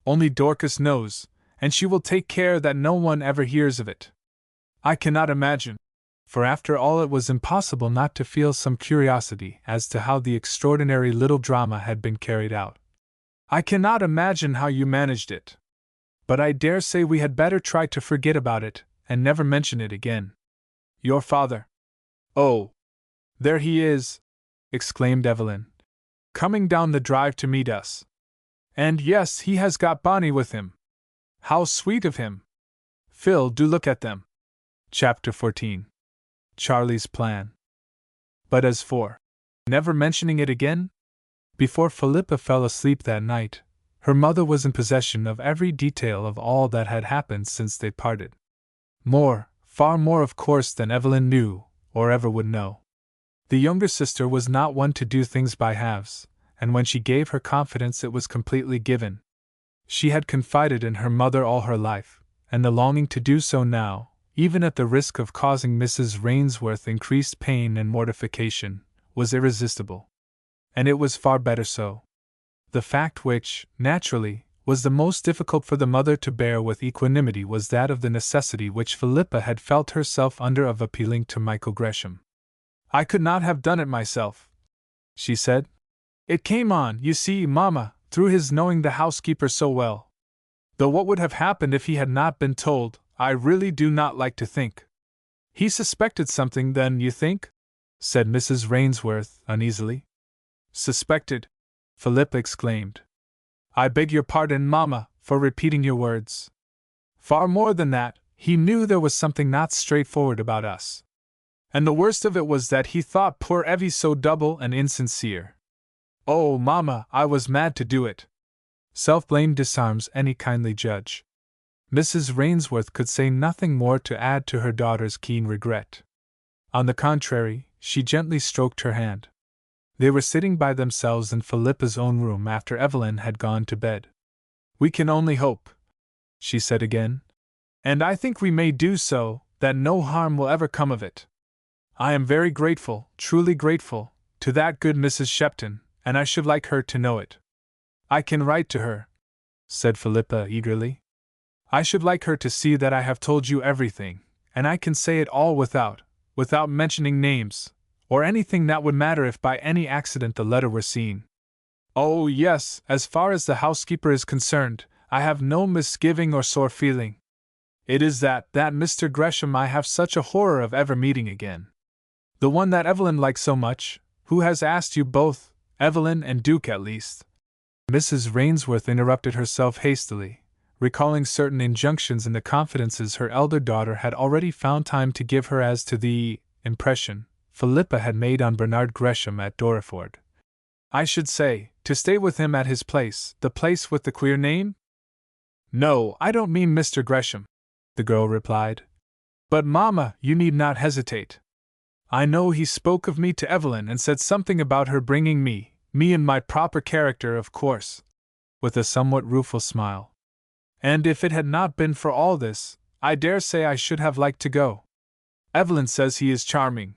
"Only Dorcas knows, and she will take care that no one ever hears of it. I cannot imagine," for after all it was impossible not to feel some curiosity as to how the extraordinary little drama had been carried out. "I cannot imagine how you managed it. But I dare say we had better try to forget about it, and never mention it again. Your father—" "Oh, there he is!" exclaimed Evelyn, "coming down the drive to meet us. And yes, he has got Bonnie with him. How sweet of him! Phil, do look at them." Chapter 14. Charlie's Plan. But as for never mentioning it again? Before Philippa fell asleep that night, her mother was in possession of every detail of all that had happened since they parted. More, far more of course than Evelyn knew, or ever would know. The younger sister was not one to do things by halves, and when she gave her confidence it was completely given. She had confided in her mother all her life, and the longing to do so now, even at the risk of causing Mrs. Rainsworth increased pain and mortification, was irresistible. And it was far better so. The fact which, naturally, was the most difficult for the mother to bear with equanimity was that of the necessity which Philippa had felt herself under of appealing to Michael Gresham. "I could not have done it myself," she said. "It came on, you see, Mamma, through his knowing the housekeeper so well. Though what would have happened if he had not been told, I really do not like to think." "He suspected something, then, you think?" said Mrs. Rainsworth, uneasily. "Suspected?" Philippa exclaimed. "I beg your pardon, Mamma, for repeating your words. Far more than that, he knew there was something not straightforward about us. And the worst of it was that he thought poor Evie so double and insincere. Oh, Mamma, I was mad to do it." Self-blame disarms any kindly judge. Mrs. Rainsworth could say nothing more to add to her daughter's keen regret. On the contrary, she gently stroked her hand. They were sitting by themselves in Philippa's own room after Evelyn had gone to bed. "We can only hope," she said again, "and I think we may do so, that no harm will ever come of it. I am very grateful, truly grateful, to that good Mrs. Shepton, and I should like her to know it." "I can write to her," said Philippa eagerly. "I should like her to see that I have told you everything, and I can say it all without without mentioning names, or anything that would matter if by any accident the letter were seen. Oh, yes, as far as the housekeeper is concerned, I have no misgiving or sore feeling. It is that Mr. Gresham I have such a horror of ever meeting again. The one that Evelyn likes so much, who has asked you both, Evelyn and Duke at least. Mrs. Rainsworth interrupted herself hastily, recalling certain injunctions in the confidences her elder daughter had already found time to give her as to the impression Philippa had made on Bernard Gresham at Dorreford. I should say, to stay with him at his place, the place with the queer name? No, I don't mean Mr. Gresham, the girl replied. But, Mamma, you need not hesitate. I know he spoke of me to Evelyn and said something about her bringing me in my proper character, of course, with a somewhat rueful smile. And if it had not been for all this, I dare say I should have liked to go. Evelyn says he is charming.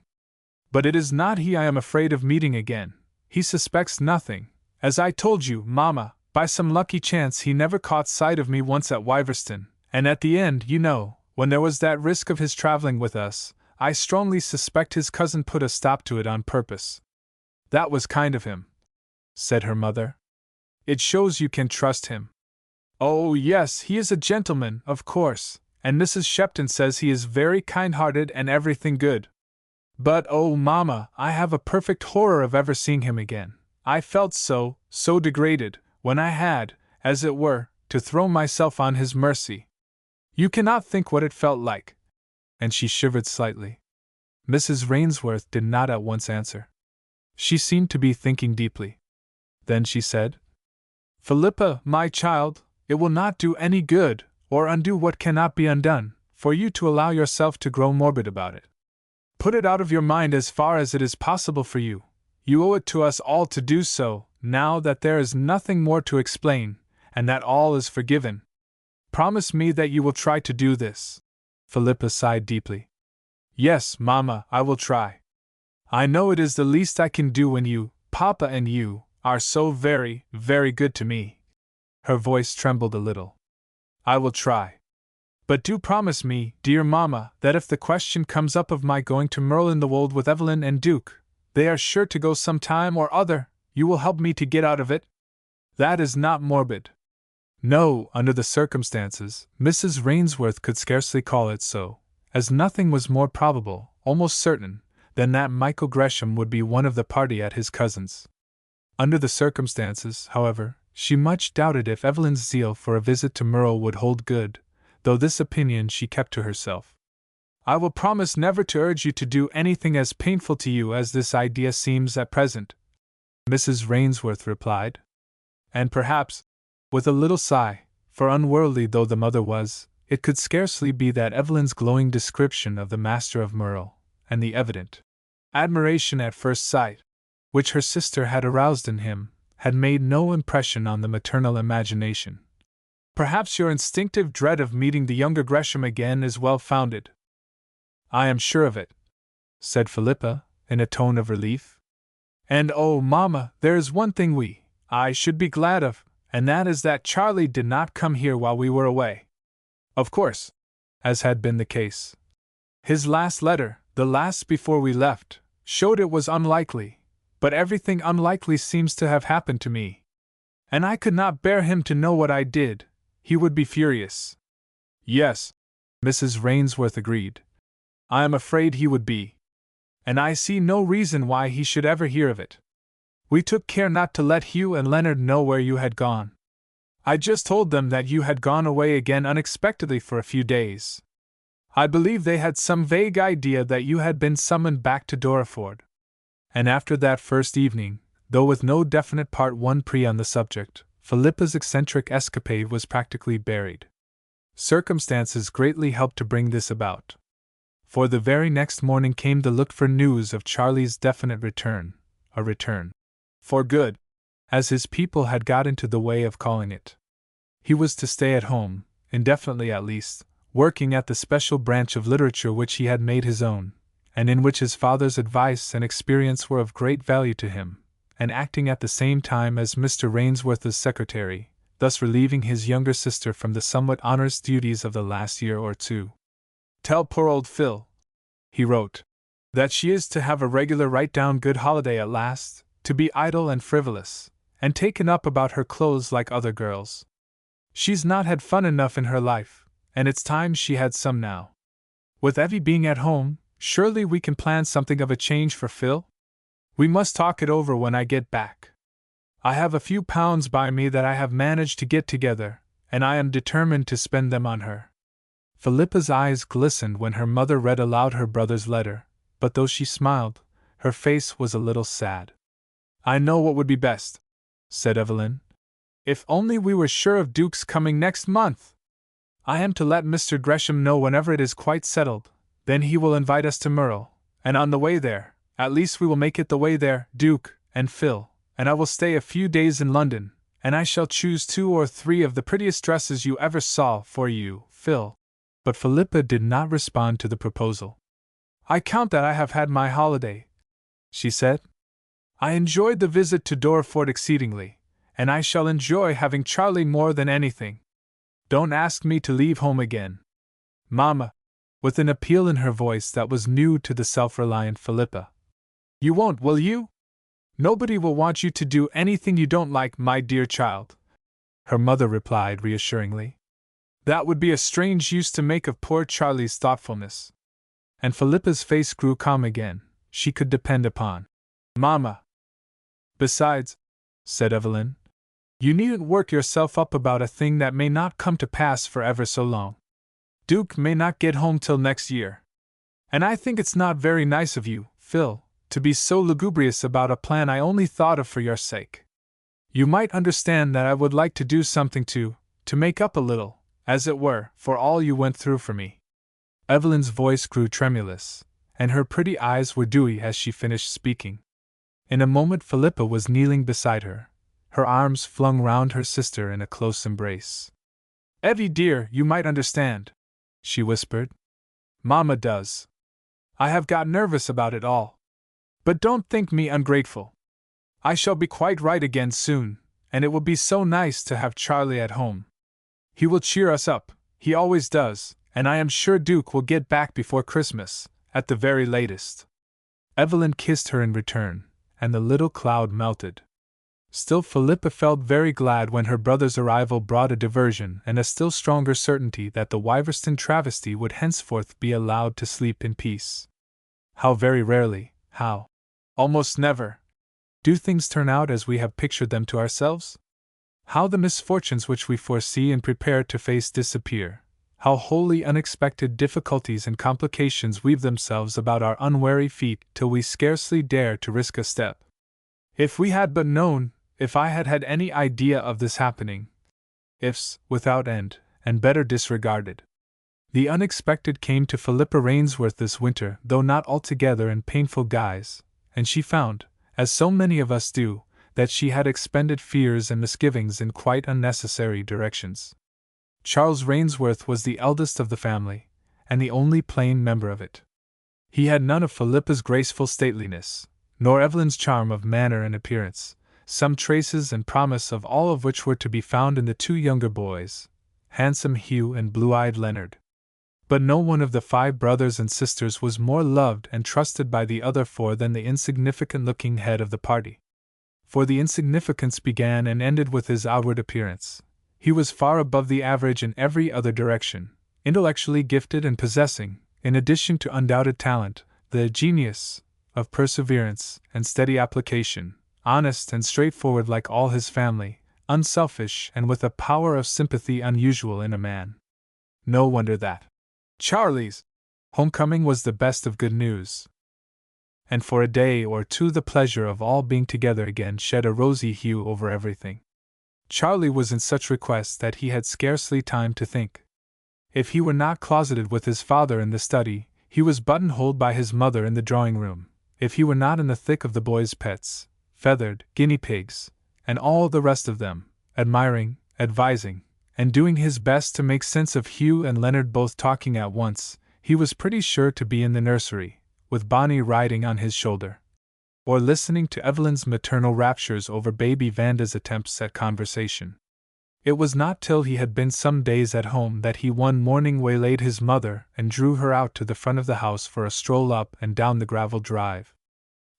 But it is not he I am afraid of meeting again. He suspects nothing. As I told you, Mamma, by some lucky chance he never caught sight of me once at Wiverston, and at the end, you know, when there was that risk of his traveling with us, I strongly suspect his cousin put a stop to it on purpose. That was kind of him, said her mother. It shows you can trust him. Oh, yes, he is a gentleman, of course, and Mrs. Shepton says he is very kind-hearted and everything good. But, oh, Mamma, I have a perfect horror of ever seeing him again. I felt so degraded, when I had, as it were, to throw myself on his mercy. You cannot think what it felt like. And she shivered slightly. Mrs. Rainsworth did not at once answer. She seemed to be thinking deeply. Then she said, Philippa, my child, it will not do any good, or undo what cannot be undone, for you to allow yourself to grow morbid about it. Put it out of your mind as far as it is possible for you. You owe it to us all to do so, now that there is nothing more to explain, and that all is forgiven. Promise me that you will try to do this. Philippa sighed deeply. Yes, Mamma, I will try. I know it is the least I can do when you, Papa and you, are so very, very good to me. Her voice trembled a little. I will try. But do promise me, dear Mamma, that if the question comes up of my going to Merle-in-the-Wold with Evelyn and Duke, they are sure to go some time or other, you will help me to get out of it? That is not morbid. No, under the circumstances, Mrs. Rainsworth could scarcely call it so, as nothing was more probable, almost certain, than that Michael Gresham would be one of the party at his cousin's. Under the circumstances, however, she much doubted if Evelyn's zeal for a visit to Merle would hold good, though this opinion she kept to herself. I will promise never to urge you to do anything as painful to you as this idea seems at present, Mrs. Rainsworth replied. And perhaps, with a little sigh, for unworldly though the mother was, it could scarcely be that Evelyn's glowing description of the master of Merle, and the evident admiration at first sight, which her sister had aroused in him, had made no impression on the maternal imagination. Perhaps your instinctive dread of meeting the younger Gresham again is well founded. I am sure of it, said Philippa, in a tone of relief. And oh, Mamma, there is one thing I should be glad of, and that is that Charlie did not come here while we were away. Of course, as had been the case. His last letter, the last before we left, showed it was unlikely, but everything unlikely seems to have happened to me. And I could not bear him to know what I did. He would be furious. Yes, Mrs. Rainsworth agreed. I am afraid he would be. And I see no reason why he should ever hear of it. We took care not to let Hugh and Leonard know where you had gone. I just told them that you had gone away again unexpectedly for a few days. I believe they had some vague idea that you had been summoned back to Dorreford. And after that first evening, though with no definite part 1 on the subject, Philippa's eccentric escapade was practically buried. Circumstances greatly helped to bring this about. For the very next morning came the looked-for news of Charlie's definite return, a return for good, as his people had got into the way of calling it. He was to stay at home, indefinitely at least, working at the special branch of literature which he had made his own, and in which his father's advice and experience were of great value to him, and acting at the same time as Mr. Rainsworth's secretary, thus relieving his younger sister from the somewhat onerous duties of the last year or two. Tell poor old Phil, he wrote, That she is to have a regular right-down good holiday at last, to be idle and frivolous, and taken up about her clothes like other girls. She's not had fun enough in her life, and it's time she had some now. With Evie being at home, surely we can plan something of a change for Phil? We must talk it over when I get back. I have a few pounds by me that I have managed to get together, and I am determined to spend them on her. Philippa's eyes glistened when her mother read aloud her brother's letter, but though she smiled, her face was a little sad. I know what would be best, said Evelyn. If only we were sure of Duke's coming next month! I am to let Mr. Gresham know whenever it is quite settled, then he will invite us to Merle, and on the way there, at least we will make it the way there, Duke and Phil, and I will stay a few days in London, and I shall choose 2 or 3 of the prettiest dresses you ever saw for you, Phil. But Philippa did not respond to the proposal. I count that I have had my holiday, she said. I enjoyed the visit to Dorford exceedingly, and I shall enjoy having Charlie more than anything. Don't ask me to leave home again, Mamma, with an appeal in her voice that was new to the self-reliant Philippa. You won't, will you? Nobody will want you to do anything you don't like, my dear child, her mother replied reassuringly. That would be a strange use to make of poor Charlie's thoughtfulness. And Philippa's face grew calm again. She could depend upon Mamma. Besides, said Evelyn, you needn't work yourself up about a thing that may not come to pass for ever so long. Duke may not get home till next year. And I think it's not very nice of you, Phil, to be so lugubrious about a plan I only thought of for your sake. You might understand that I would like to do something to make up a little, as it were, for all you went through for me. Evelyn's voice grew tremulous, and her pretty eyes were dewy as she finished speaking. In a moment Philippa was kneeling beside her, her arms flung round her sister in a close embrace. Evie dear, you might understand, she whispered. Mamma does. I have got nervous about it all. But don't think me ungrateful. I shall be quite right again soon, and it will be so nice to have Charlie at home. He will cheer us up, he always does, and I am sure Duke will get back before Christmas, at the very latest. Evelyn kissed her in return, and the little cloud melted. Still Philippa felt very glad when her brother's arrival brought a diversion and a still stronger certainty that the Wiverston travesty would henceforth be allowed to sleep in peace. How very rarely, how almost never, do things turn out as we have pictured them to ourselves? How the misfortunes which we foresee and prepare to face disappear, how wholly unexpected difficulties and complications weave themselves about our unwary feet till we scarcely dare to risk a step. If we had but known, if I had had any idea of this happening, ifs, without end, and better disregarded. The unexpected came to Philippa Rainsworth this winter, though not altogether in painful guise, and she found, as so many of us do, that she had expended fears and misgivings in quite unnecessary directions. Charles Rainsworth was the eldest of the family, and the only plain member of it. He had none of Philippa's graceful stateliness, nor Evelyn's charm of manner and appearance, some traces and promise of all of which were to be found in the 2 younger boys, handsome Hugh and blue-eyed Leonard. But no one of the 5 brothers and sisters was more loved and trusted by the other 4 than the insignificant-looking head of the party. For the insignificance began and ended with his outward appearance. He was far above the average in every other direction, intellectually gifted and possessing, in addition to undoubted talent, the genius of perseverance and steady application, honest and straightforward like all his family, unselfish and with a power of sympathy unusual in a man. No wonder that Charlie's homecoming was the best of good news. And for a day or two the pleasure of all being together again shed a rosy hue over everything. Charlie was in such request that he had scarcely time to think. If he were not closeted with his father in the study, he was buttonholed by his mother in the drawing-room. If he were not in the thick of the boys' pets, feathered, guinea pigs, and all the rest of them, admiring, advising, and doing his best to make sense of Hugh and Leonard both talking at once, he was pretty sure to be in the nursery, with Bonnie riding on his shoulder, or listening to Evelyn's maternal raptures over baby Vanda's attempts at conversation. It was not till he had been some days at home that he one morning waylaid his mother and drew her out to the front of the house for a stroll up and down the gravel drive.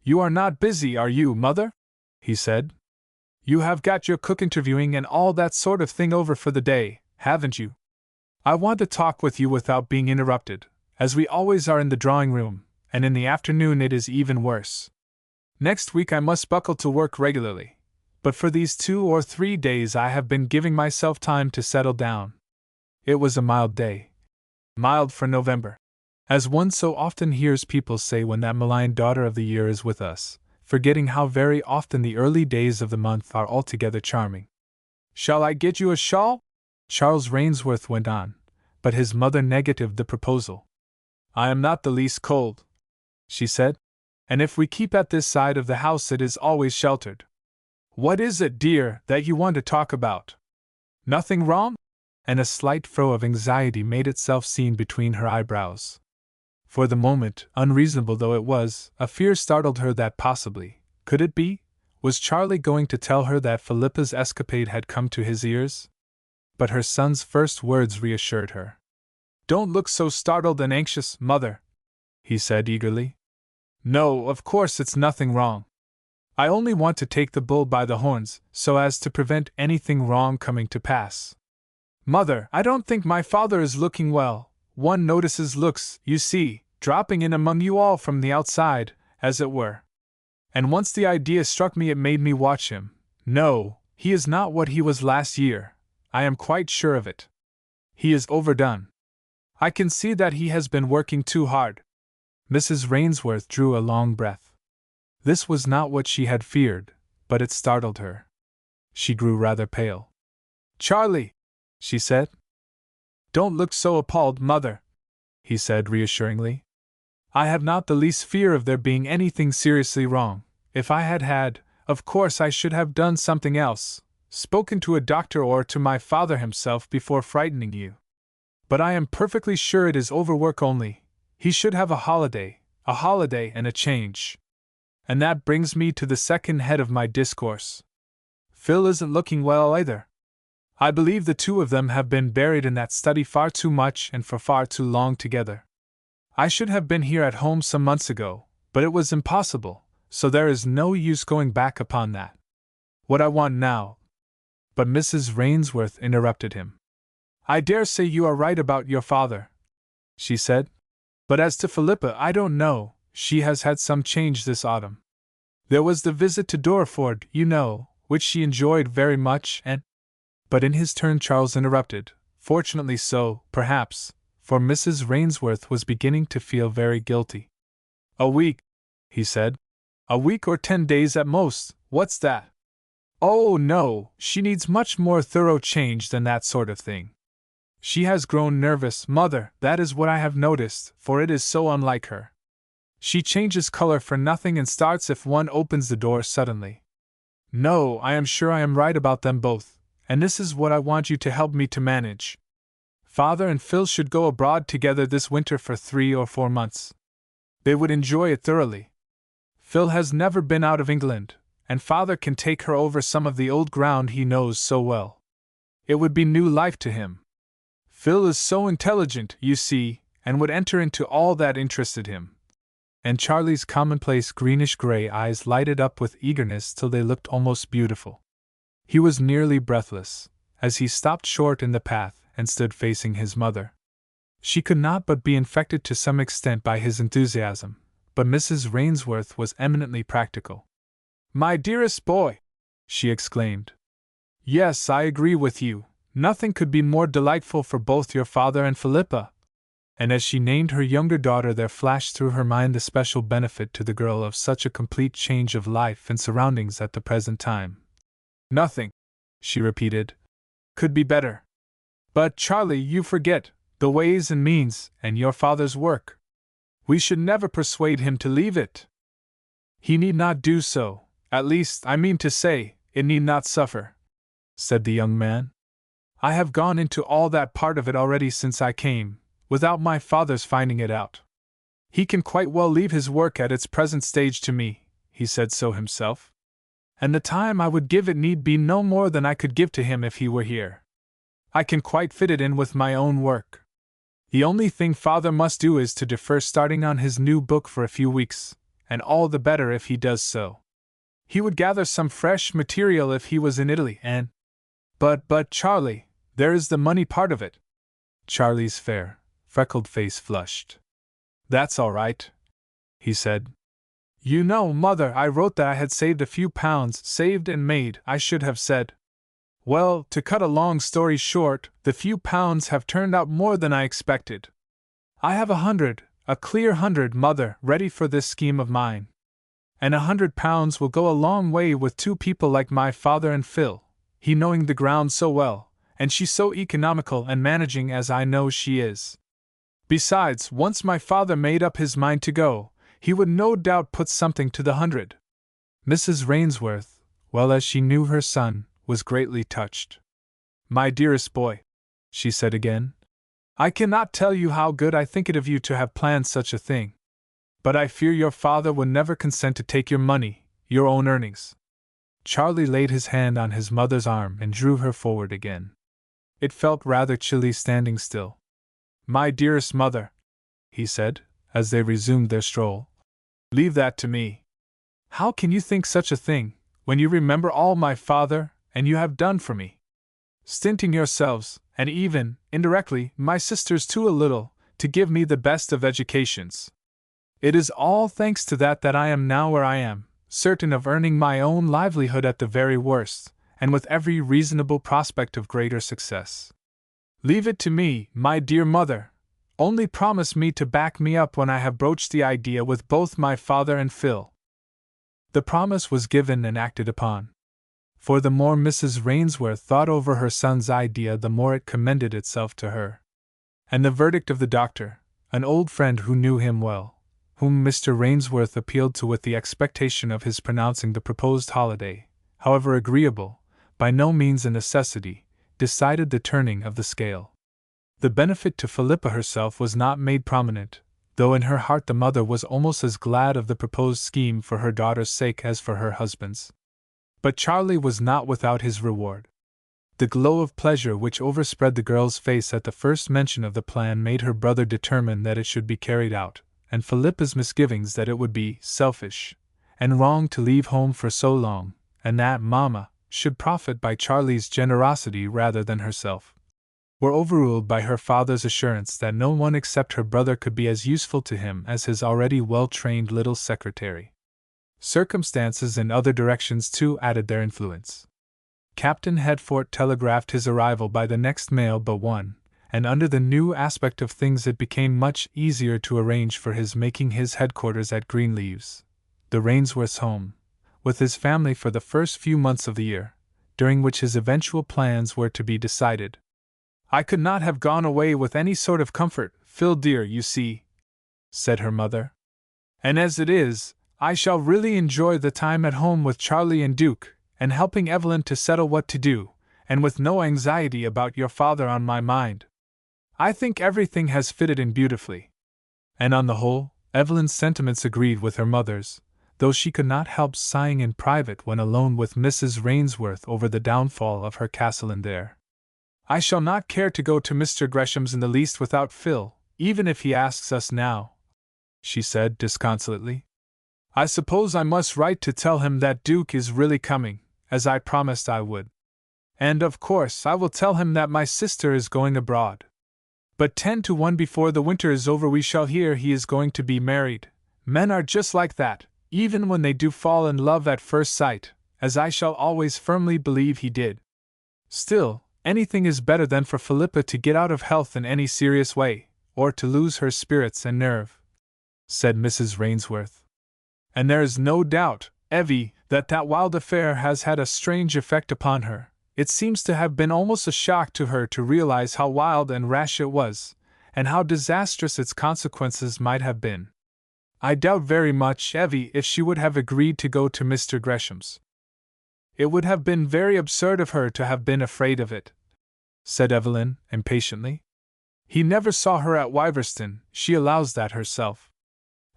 "You are not busy, are you, Mother?" he said. "You have got your cook interviewing and all that sort of thing over for the day, haven't you? I want to talk with you without being interrupted, as we always are in the drawing room, and in the afternoon it is even worse. Next week I must buckle to work regularly, but for these 2 or 3 days I have been giving myself time to settle down." It was a mild day. Mild for November. As one so often hears people say when that maligned daughter of the year is with us, forgetting how very often the early days of the month are altogether charming. "Shall I get you a shawl?" Charles Rainsworth went on, but his mother negatived the proposal. "I am not the least cold," she said, "and if we keep at this side of the house it is always sheltered. What is it, dear, that you want to talk about? Nothing wrong?" And a slight frown of anxiety made itself seen between her eyebrows. For the moment, unreasonable though it was, a fear startled her that possibly, could it be, was Charlie going to tell her that Philippa's escapade had come to his ears? But her son's first words reassured her. "Don't look so startled and anxious, Mother," he said eagerly. "No, of course it's nothing wrong. I only want to take the bull by the horns, so as to prevent anything wrong coming to pass. Mother, I don't think my father is looking well. One notices looks, you see, dropping in among you all from the outside, as it were. And once the idea struck me it made me watch him. No, he is not what he was last year, I am quite sure of it. He is overdone. I can see that he has been working too hard." Mrs. Rainsworth drew a long breath. This was not what she had feared, but it startled her. She grew rather pale. "Charlie," she said. "Don't look so appalled, Mother," he said reassuringly. "I have not the least fear of there being anything seriously wrong. If I had, of course I should have done something else, spoken to a doctor or to my father himself before frightening you. But I am perfectly sure it is overwork only. He should have a holiday and a change. And that brings me to the second head of my discourse. Phil isn't looking well either. I believe the two of them have been buried in that study far too much and for far too long together. I should have been here at home some months ago, but it was impossible, so there is no use going back upon that. What I want now—" But Mrs. Rainsworth interrupted him. "I dare say you are right about your father," she said. "But as to Philippa, I don't know. She has had some change this autumn. There was the visit to Dorford, you know, which she enjoyed very much, and—" But in his turn Charles interrupted, fortunately so, perhaps, for Mrs. Rainsworth was beginning to feel very guilty. "A week," he said. "A week or 10 days at most, what's that? Oh, no, she needs much more thorough change than that sort of thing. She has grown nervous, Mother, that is what I have noticed, for it is so unlike her. She changes color for nothing and starts if one opens the door suddenly. No, I am sure I am right about them both, and this is what I want you to help me to manage. Father and Phil should go abroad together this winter for 3 or 4 months. They would enjoy it thoroughly. Phil has never been out of England, and Father can take her over some of the old ground he knows so well. It would be new life to him. Phil is so intelligent, you see, and would enter into all that interested him." And Charlie's commonplace greenish-gray eyes lighted up with eagerness till they looked almost beautiful. He was nearly breathless, as he stopped short in the path and stood facing his mother. She could not but be infected to some extent by his enthusiasm, but Mrs. Rainsworth was eminently practical. "My dearest boy!" she exclaimed. "Yes, I agree with you. Nothing could be more delightful for both your father and Philippa." And as she named her younger daughter there flashed through her mind the special benefit to the girl of such a complete change of life and surroundings at the present time. "Nothing," she repeated, "could be better. But, Charlie, you forget the ways and means, and your father's work. We should never persuade him to leave it. He need not do so, at least, I mean to say, it need not suffer," said the young man. "I have gone into all that part of it already since I came, without my father's finding it out. He can quite well leave his work at its present stage to me, he said so himself. and the time I would give it need be no more than I could give to him if he were here. I can quite fit it in with my own work. The only thing Father must do is to defer starting on his new book for a few weeks, and all the better if he does so. He would gather some fresh material if he was in Italy, and— But, Charlie, there is the money part of it. Charlie's fair, freckled face flushed. That's all right, he said. You know, Mother, I wrote that I had saved a few pounds, saved and made, I should have said. Well, to cut a long story short, the few pounds have turned out more than I expected. I have 100, a clear 100, Mother, ready for this scheme of mine. And 100 pounds will go a long way with two people like my father and Phil, he knowing the ground so well, and she so economical and managing as I know she is. Besides, once my father made up his mind to go, he would no doubt put something to the 100. Mrs. Rainsworth, well as she knew her son, was greatly touched. My dearest boy, she said again, I cannot tell you how good I think it of you to have planned such a thing. But I fear your father would never consent to take your money, your own earnings. Charlie laid his hand on his mother's arm and drew her forward again. It felt rather chilly standing still. My dearest mother, he said, as they resumed their stroll, leave that to me. How can you think such a thing, when you remember all my father and you have done for me? Stinting yourselves, and even, indirectly, my sisters too a little, to give me the best of educations. It is all thanks to that I am now where I am, certain of earning my own livelihood at the very worst, and with every reasonable prospect of greater success. Leave it to me, my dear mother. Only promise me to back me up when I have broached the idea with both my father and Phil. The promise was given and acted upon. For the more Mrs. Rainsworth thought over her son's idea, the more it commended itself to her. And the verdict of the doctor, an old friend who knew him well, whom Mr. Rainsworth appealed to with the expectation of his pronouncing the proposed holiday, however agreeable, by no means a necessity, decided the turning of the scale. The benefit to Philippa herself was not made prominent, though in her heart the mother was almost as glad of the proposed scheme for her daughter's sake as for her husband's. But Charlie was not without his reward. The glow of pleasure which overspread the girl's face at the first mention of the plan made her brother determine that it should be carried out, and Philippa's misgivings that it would be selfish and wrong to leave home for so long, and that Mamma should profit by Charlie's generosity rather than herself, were overruled by her father's assurance that no one except her brother could be as useful to him as his already well-trained little secretary. Circumstances in other directions too added their influence. Captain Headfort telegraphed his arrival by the next mail but one, and under the new aspect of things it became much easier to arrange for his making his headquarters at Greenleaves, the Rainsworth's home, with his family for the first few months of the year, during which his eventual plans were to be decided. I could not have gone away with any sort of comfort, Phil dear, you see, said her mother. And as it is, I shall really enjoy the time at home with Charlie and Duke, and helping Evelyn to settle what to do, and with no anxiety about your father on my mind. I think everything has fitted in beautifully. And on the whole, Evelyn's sentiments agreed with her mother's, though she could not help sighing in private when alone with Mrs. Rainsworth over the downfall of her castle in there. I shall not care to go to Mr. Gresham's in the least without Phil, even if he asks us now, she said disconsolately. I suppose I must write to tell him that Duke is really coming, as I promised I would. And of course I will tell him that my sister is going abroad. But 10 to 1 before the winter is over we shall hear he is going to be married. Men are just like that, even when they do fall in love at first sight, as I shall always firmly believe he did. Still, anything is better than for Philippa to get out of health in any serious way, or to lose her spirits and nerve, said Mrs. Rainsworth. And there is no doubt, Evie, that wild affair has had a strange effect upon her. It seems to have been almost a shock to her to realize how wild and rash it was, and how disastrous its consequences might have been. I doubt very much, Evie, if she would have agreed to go to Mr. Gresham's. It would have been very absurd of her to have been afraid of it, said Evelyn, impatiently. He never saw her at Wiverston, she allows that herself.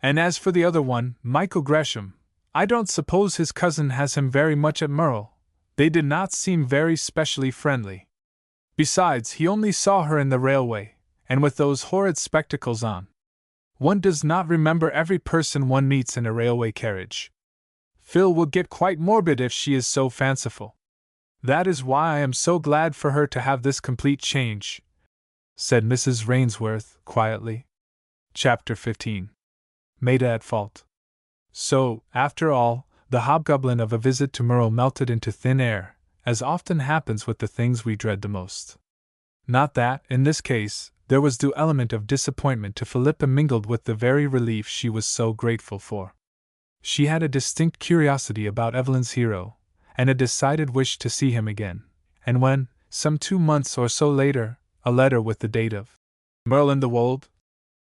And as for the other one, Michael Gresham, I don't suppose his cousin has him very much at Merle. They did not seem very specially friendly. Besides, he only saw her in the railway, and with those horrid spectacles on. One does not remember every person one meets in a railway carriage. Phil will get quite morbid if she is so fanciful. That is why I am so glad for her to have this complete change," said Mrs. Rainsworth quietly. Chapter 15. Maida at Fault. So, after all, the hobgoblin of a visit to Merle melted into thin air, as often happens with the things we dread the most. Not that, in this case, there was due element of disappointment to Philippa mingled with the very relief she was so grateful for. She had a distinct curiosity about Evelyn's hero, and a decided wish to see him again, and when, some 2 months or so later, a letter with the date of Merle in the Wold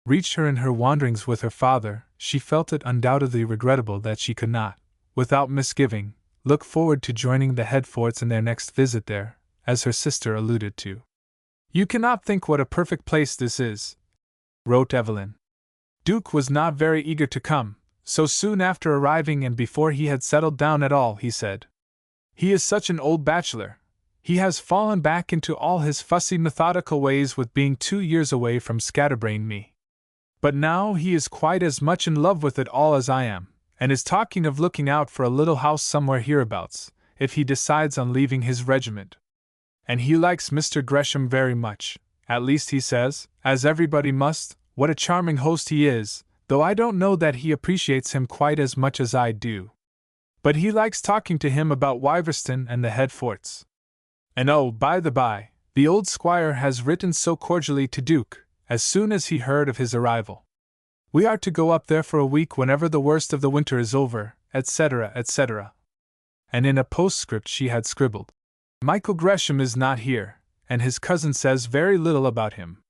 reached her in her wanderings with her father, she felt it undoubtedly regrettable that she could not, without misgiving, look forward to joining the Headforts in their next visit there, as her sister alluded to. "You cannot think what a perfect place this is," wrote Evelyn. "Duke was not very eager to come, so soon after arriving and before he had settled down at all, he said. He is such an old bachelor. He has fallen back into all his fussy methodical ways with being 2 years away from scatterbrained me. But now he is quite as much in love with it all as I am, and is talking of looking out for a little house somewhere hereabouts, if he decides on leaving his regiment. And he likes Mr. Gresham very much, at least he says, as everybody must. What a charming host he is, though I don't know that he appreciates him quite as much as I do. But he likes talking to him about Wiverston and the Headforts. And oh, by the by, the old squire has written so cordially to Duke, as soon as he heard of his arrival. We are to go up there for a week whenever the worst of the winter is over, etc., etc. And in a postscript she had scribbled, Michael Gresham is not here, and his cousin says very little about him.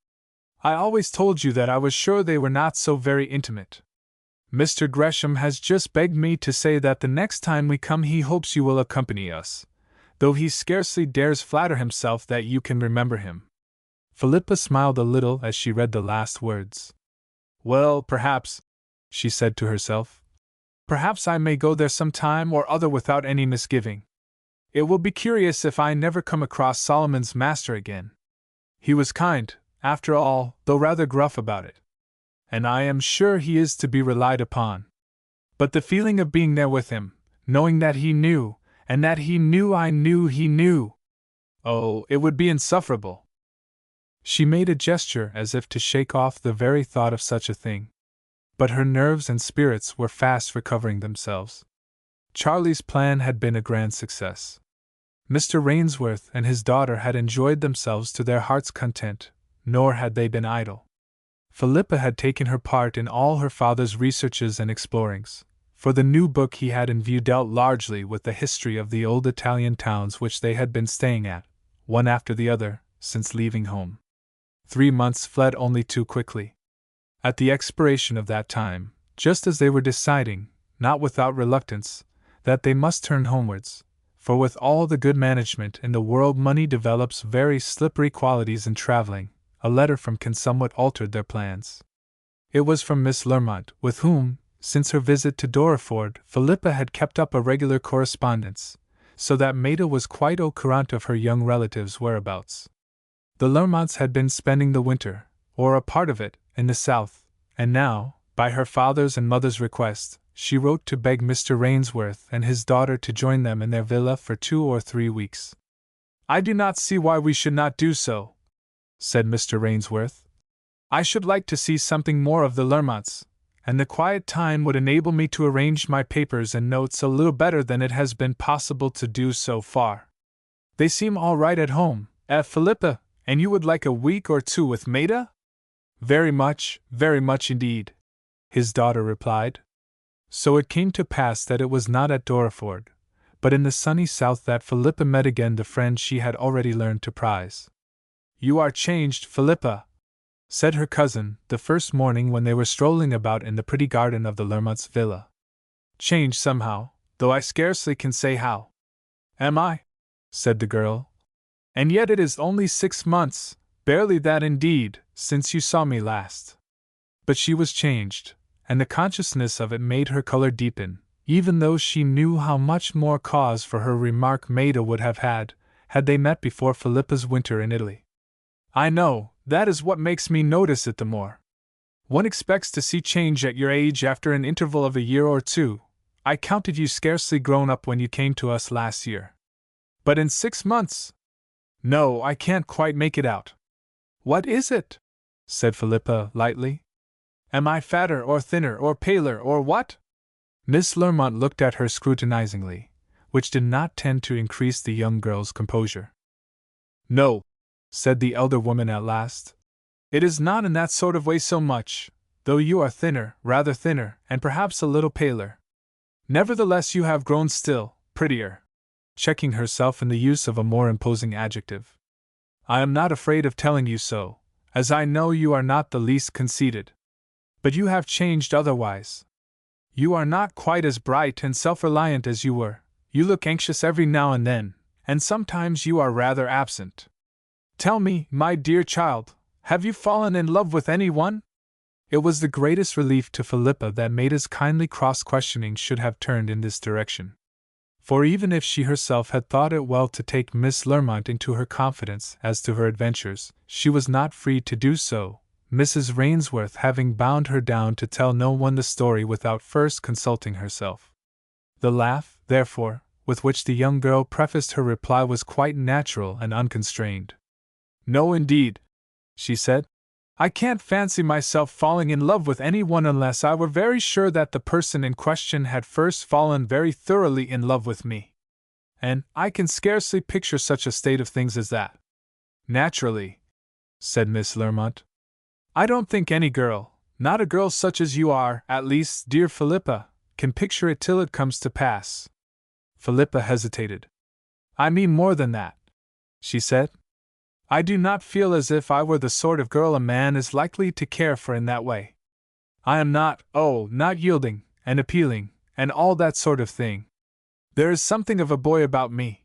I always told you that I was sure they were not so very intimate. Mr. Gresham has just begged me to say that the next time we come he hopes you will accompany us, though he scarcely dares flatter himself that you can remember him. Philippa smiled a little as she read the last words. Well, perhaps, she said to herself, perhaps I may go there some time or other without any misgiving. It will be curious if I never come across Solomon's master again. He was kind, after all, though rather gruff about it. And I am sure he is to be relied upon. But the feeling of being there with him, knowing that he knew, and that he knew I knew he knew. Oh, it would be insufferable. She made a gesture as if to shake off the very thought of such a thing. But her nerves and spirits were fast recovering themselves. Charlie's plan had been a grand success. Mr. Rainsworth and his daughter had enjoyed themselves to their heart's content, nor had they been idle. Philippa had taken her part in all her father's researches and explorings, for the new book he had in view dealt largely with the history of the old Italian towns which they had been staying at, one after the other, since leaving home. 3 months fled only too quickly. At the expiration of that time, just as they were deciding, not without reluctance, that they must turn homewards, for with all the good management in the world money develops very slippery qualities in traveling, a letter from Ken somewhat altered their plans. It was from Miss Lermont, with whom, since her visit to Dorreford, Philippa had kept up a regular correspondence, so that Maida was quite au courant of her young relative's whereabouts. The Lermonts had been spending the winter, or a part of it, in the south, and now, by her father's and mother's request, she wrote to beg Mr. Rainsworth and his daughter to join them in their villa for 2 or 3 weeks. I do not see why we should not do so, said Mr. Rainsworth. I should like to see something more of the Lermonts, and the quiet time would enable me to arrange my papers and notes a little better than it has been possible to do so far. They seem all right at home, Philippa, and you would like a week or 2 with Maida? Very much indeed, his daughter replied. So it came to pass that it was not at Dorreford, but in the sunny south that Philippa met again the friend she had already learned to prize. You are changed, Philippa, said her cousin, the first morning when they were strolling about in the pretty garden of the Lermonts' villa. Changed somehow, though I scarcely can say how. Am I? Said the girl. And yet it is only 6 months, barely that indeed, since you saw me last. But she was changed, and the consciousness of it made her color deepen, even though she knew how much more cause for her remark Maida would have had they met before Philippa's winter in Italy. I know, that is what makes me notice it the more. One expects to see change at your age after an interval of a year or two. I counted you scarcely grown up when you came to us last year. But in 6 months? No, I can't quite make it out. What is it? Said Philippa lightly. Am I fatter or thinner or paler or what? Miss Lermont looked at her scrutinizingly, which did not tend to increase the young girl's composure. No, said the elder woman at last. It is not in that sort of way so much, though you are thinner, rather thinner, and perhaps a little paler. Nevertheless you have grown still, prettier, checking herself in the use of a more imposing adjective. I am not afraid of telling you so, as I know you are not the least conceited. But you have changed otherwise. You are not quite as bright and self-reliant as you were, you look anxious every now and then, and sometimes you are rather absent. Tell me, my dear child, have you fallen in love with anyone? It was the greatest relief to Philippa that Maida's kindly cross-questioning should have turned in this direction. For even if she herself had thought it well to take Miss Lermont into her confidence as to her adventures, she was not free to do so, Mrs. Rainsworth having bound her down to tell no one the story without first consulting herself. The laugh, therefore, with which the young girl prefaced her reply was quite natural and unconstrained. No, indeed, she said. I can't fancy myself falling in love with anyone unless I were very sure that the person in question had first fallen very thoroughly in love with me. And I can scarcely picture such a state of things as that. Naturally, said Miss Lermont. I don't think any girl, not a girl such as you are, at least, dear Philippa, can picture it till it comes to pass. Philippa hesitated. I mean more than that, she said. I do not feel as if I were the sort of girl a man is likely to care for in that way. I am not yielding, and appealing, and all that sort of thing. There is something of a boy about me.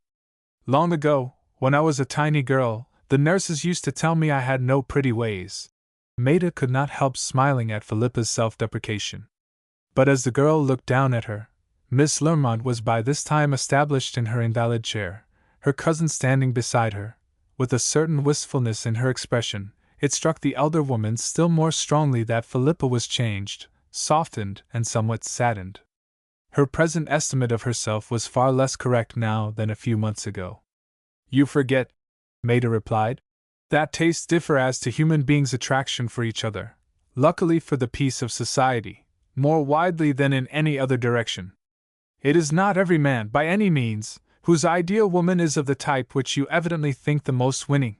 Long ago, when I was a tiny girl, the nurses used to tell me I had no pretty ways. Maida could not help smiling at Philippa's self-deprecation. But as the girl looked down at her, Miss Lermont was by this time established in her invalid chair, her cousin standing beside her. With a certain wistfulness in her expression, it struck the elder woman still more strongly that Philippa was changed, softened, and somewhat saddened. Her present estimate of herself was far less correct now than a few months ago. You forget, Maida replied, that tastes differ as to human beings' attraction for each other, luckily for the peace of society, more widely than in any other direction. It is not every man, by any means, whose ideal woman is of the type which you evidently think the most winning.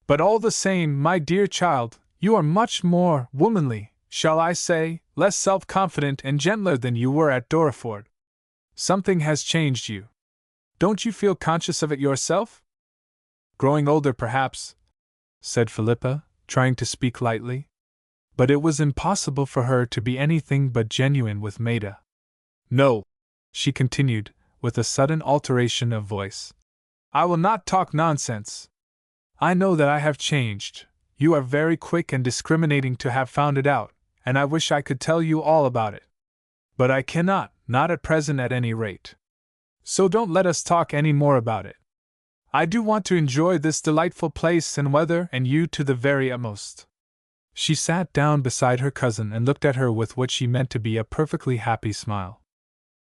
But all the same, my dear child, you are much more womanly, shall I say, less self-confident and gentler than you were at Dorreford. Something has changed you. Don't you feel conscious of it yourself? Growing older, perhaps, said Philippa, trying to speak lightly. But it was impossible for her to be anything but genuine with Maida. No, she continued, with a sudden alteration of voice. I will not talk nonsense. I know that I have changed. You are very quick and discriminating to have found it out, and I wish I could tell you all about it. But I cannot, not at present at any rate. So don't let us talk any more about it. I do want to enjoy this delightful place and weather and you to the very utmost. She sat down beside her cousin and looked at her with what she meant to be a perfectly happy smile.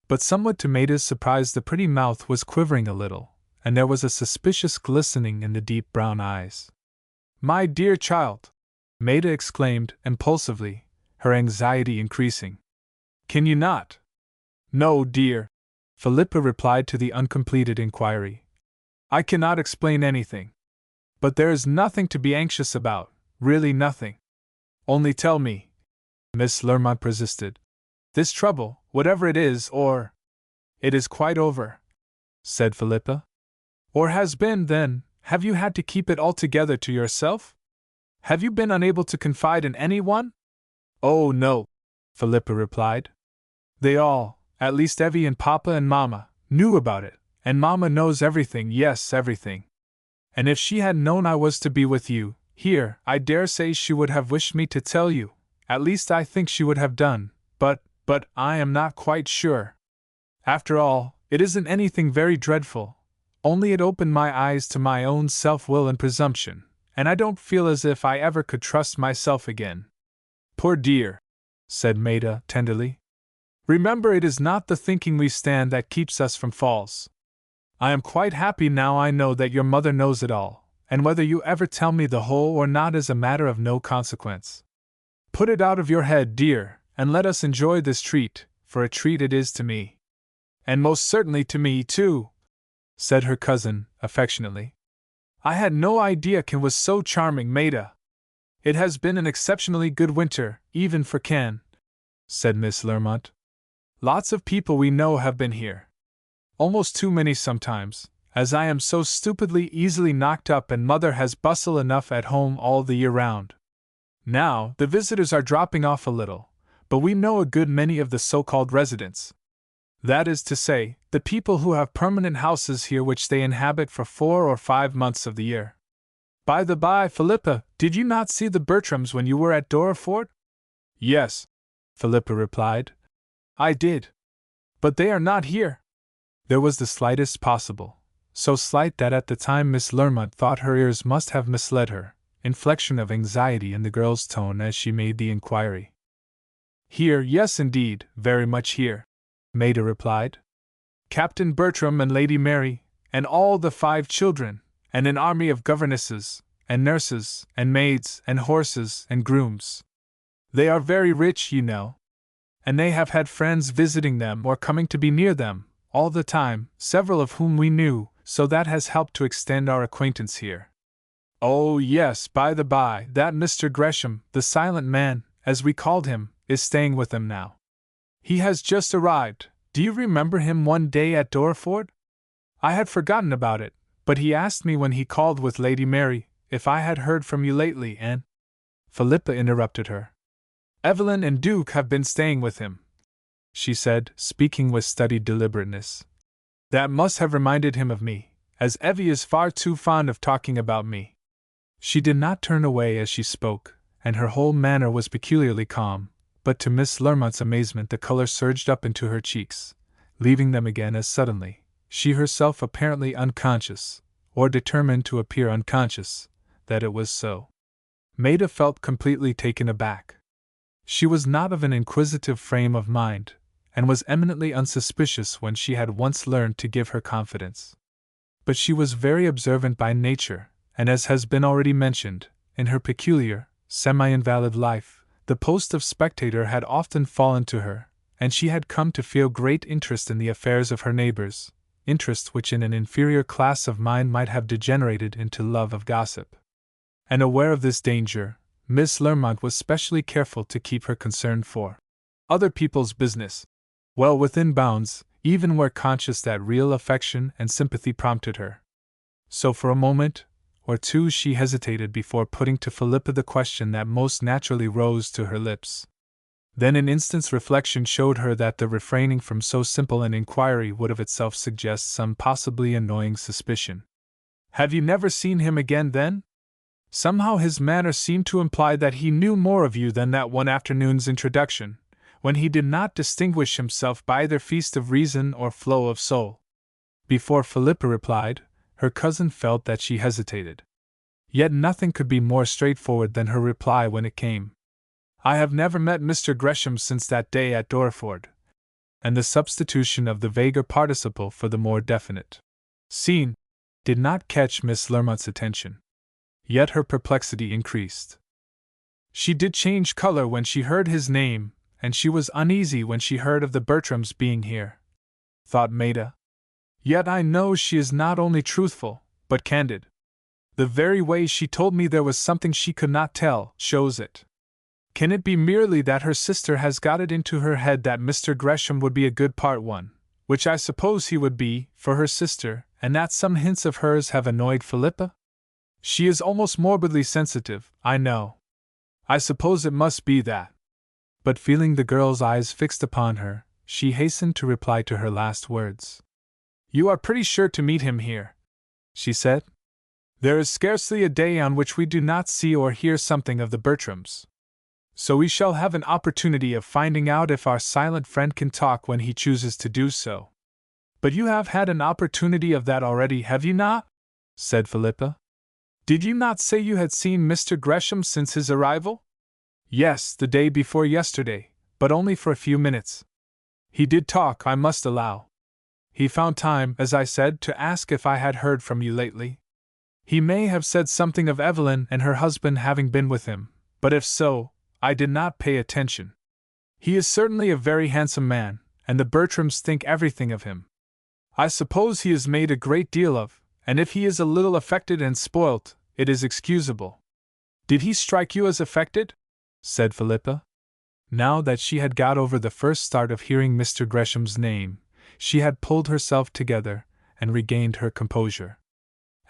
But somewhat to Maida's surprise the pretty mouth was quivering a little, and there was a suspicious glistening in the deep brown eyes. My dear child! Maida exclaimed impulsively, her anxiety increasing. Can you not? No, dear, Philippa replied to the uncompleted inquiry. I cannot explain anything. But there is nothing to be anxious about, really nothing. Only tell me, Miss Lermont persisted. This trouble, whatever it is, or... It is quite over, said Philippa. Or has been, then, have you had to keep it altogether to yourself? Have you been unable to confide in anyone? Oh, no, Philippa replied. They all, at least Evie and Papa and Mama, knew about it, and Mama knows everything, yes, everything. And if she had known I was to be with you, here, I dare say she would have wished me to tell you, at least I think she would have done, but I am not quite sure. After all, it isn't anything very dreadful, only it opened my eyes to my own self-will and presumption, and I don't feel as if I ever could trust myself again." "Poor dear," said Maida tenderly. "Remember, it is not the thinking we stand that keeps us from falls. I am quite happy now I know that your mother knows it all, and whether you ever tell me the whole or not is a matter of no consequence. Put it out of your head, dear, and let us enjoy this treat, for a treat it is to me." "And most certainly to me, too," said her cousin, affectionately. "I had no idea Ken was so charming, Maida." "It has been an exceptionally good winter, even for Ken," said Miss Lermont. "Lots of people we know have been here. Almost too many sometimes, as I am so stupidly easily knocked up and Mother has bustle enough at home all the year round. Now, the visitors are dropping off a little, but we know a good many of the so-called residents. That is to say, the people who have permanent houses here which they inhabit for 4 or 5 months of the year. By the by, Philippa, did you not see the Bertrams when you were at Doreford?" "Yes," Philippa replied, "I did. But they are not here." There was the slightest possible, so slight that at the time Miss Lermont thought her ears must have misled her, inflection of anxiety in the girl's tone as she made the inquiry. "Here, yes indeed, very much here," Maida replied. "Captain Bertram and Lady Mary, and all the 5 children, and an army of governesses, and nurses, and maids, and horses, and grooms. They are very rich, you know. And they have had friends visiting them or coming to be near them, all the time, several of whom we knew, so that has helped to extend our acquaintance here. Oh yes, by the by, that Mr. Gresham, the silent man, as we called him, is staying with them now. He has just arrived. Do you remember him one day at Doreford? I had forgotten about it, but he asked me when he called with Lady Mary, if I had heard from you lately, and—" Philippa interrupted her. "Evelyn and Duke have been staying with him," she said, speaking with studied deliberateness. "That must have reminded him of me, as Evie is far too fond of talking about me." She did not turn away as she spoke, and her whole manner was peculiarly calm, but to Miss Lermont's amazement the color surged up into her cheeks, leaving them again as suddenly, she herself apparently unconscious, or determined to appear unconscious, that it was so. Maida felt completely taken aback. She was not of an inquisitive frame of mind, and was eminently unsuspicious when she had once learned to give her confidence. But she was very observant by nature, and as has been already mentioned, in her peculiar, semi-invalid life, the post of spectator had often fallen to her, and she had come to feel great interest in the affairs of her neighbors, interest which in an inferior class of mind might have degenerated into love of gossip. And aware of this danger, Miss Lermont was specially careful to keep her concern for other people's business well within bounds, even where conscious that real affection and sympathy prompted her. So for a moment or two she hesitated before putting to Philippa the question that most naturally rose to her lips. Then an instant's reflection showed her that the refraining from so simple an inquiry would of itself suggest some possibly annoying suspicion. "Have you never seen him again, then? Somehow his manner seemed to imply that he knew more of you than that one afternoon's introduction, when he did not distinguish himself by either feast of reason or flow of soul." Before Philippa replied, her cousin felt that she hesitated. Yet nothing could be more straightforward than her reply when it came. "I have never met Mr. Gresham since that day at Doreford," and the substitution of the vaguer participle for the more definite "seen" did not catch Miss Lermont's attention. Yet her perplexity increased. She did change color when she heard his name, and she was uneasy when she heard of the Bertrams being here, thought Maida. Yet I know she is not only truthful, but candid. The very way she told me there was something she could not tell shows it. Can it be merely that her sister has got it into her head that Mr. Gresham would be a good part one, which I suppose he would be, for her sister, and that some hints of hers have annoyed Philippa? She is almost morbidly sensitive, I know. I suppose it must be that." But feeling the girl's eyes fixed upon her, she hastened to reply to her last words. "You are pretty sure to meet him here," she said. "There is scarcely a day on which we do not see or hear something of the Bertrams. So we shall have an opportunity of finding out if our silent friend can talk when he chooses to do so." "But you have had an opportunity of that already, have you not?" said Philippa. "Did you not say you had seen Mr. Gresham since his arrival?" "Yes, the day before yesterday, but only for a few minutes. He did talk, I must allow. He found time, as I said, to ask if I had heard from you lately. He may have said something of Evelyn and her husband having been with him, but if so, I did not pay attention. He is certainly a very handsome man, and the Bertrams think everything of him. I suppose he is made a great deal of, and if he is a little affected and spoilt, it is excusable." "Did he strike you as affected?" said Philippa. Now that she had got over the first start of hearing Mr. Gresham's name, she had pulled herself together and regained her composure.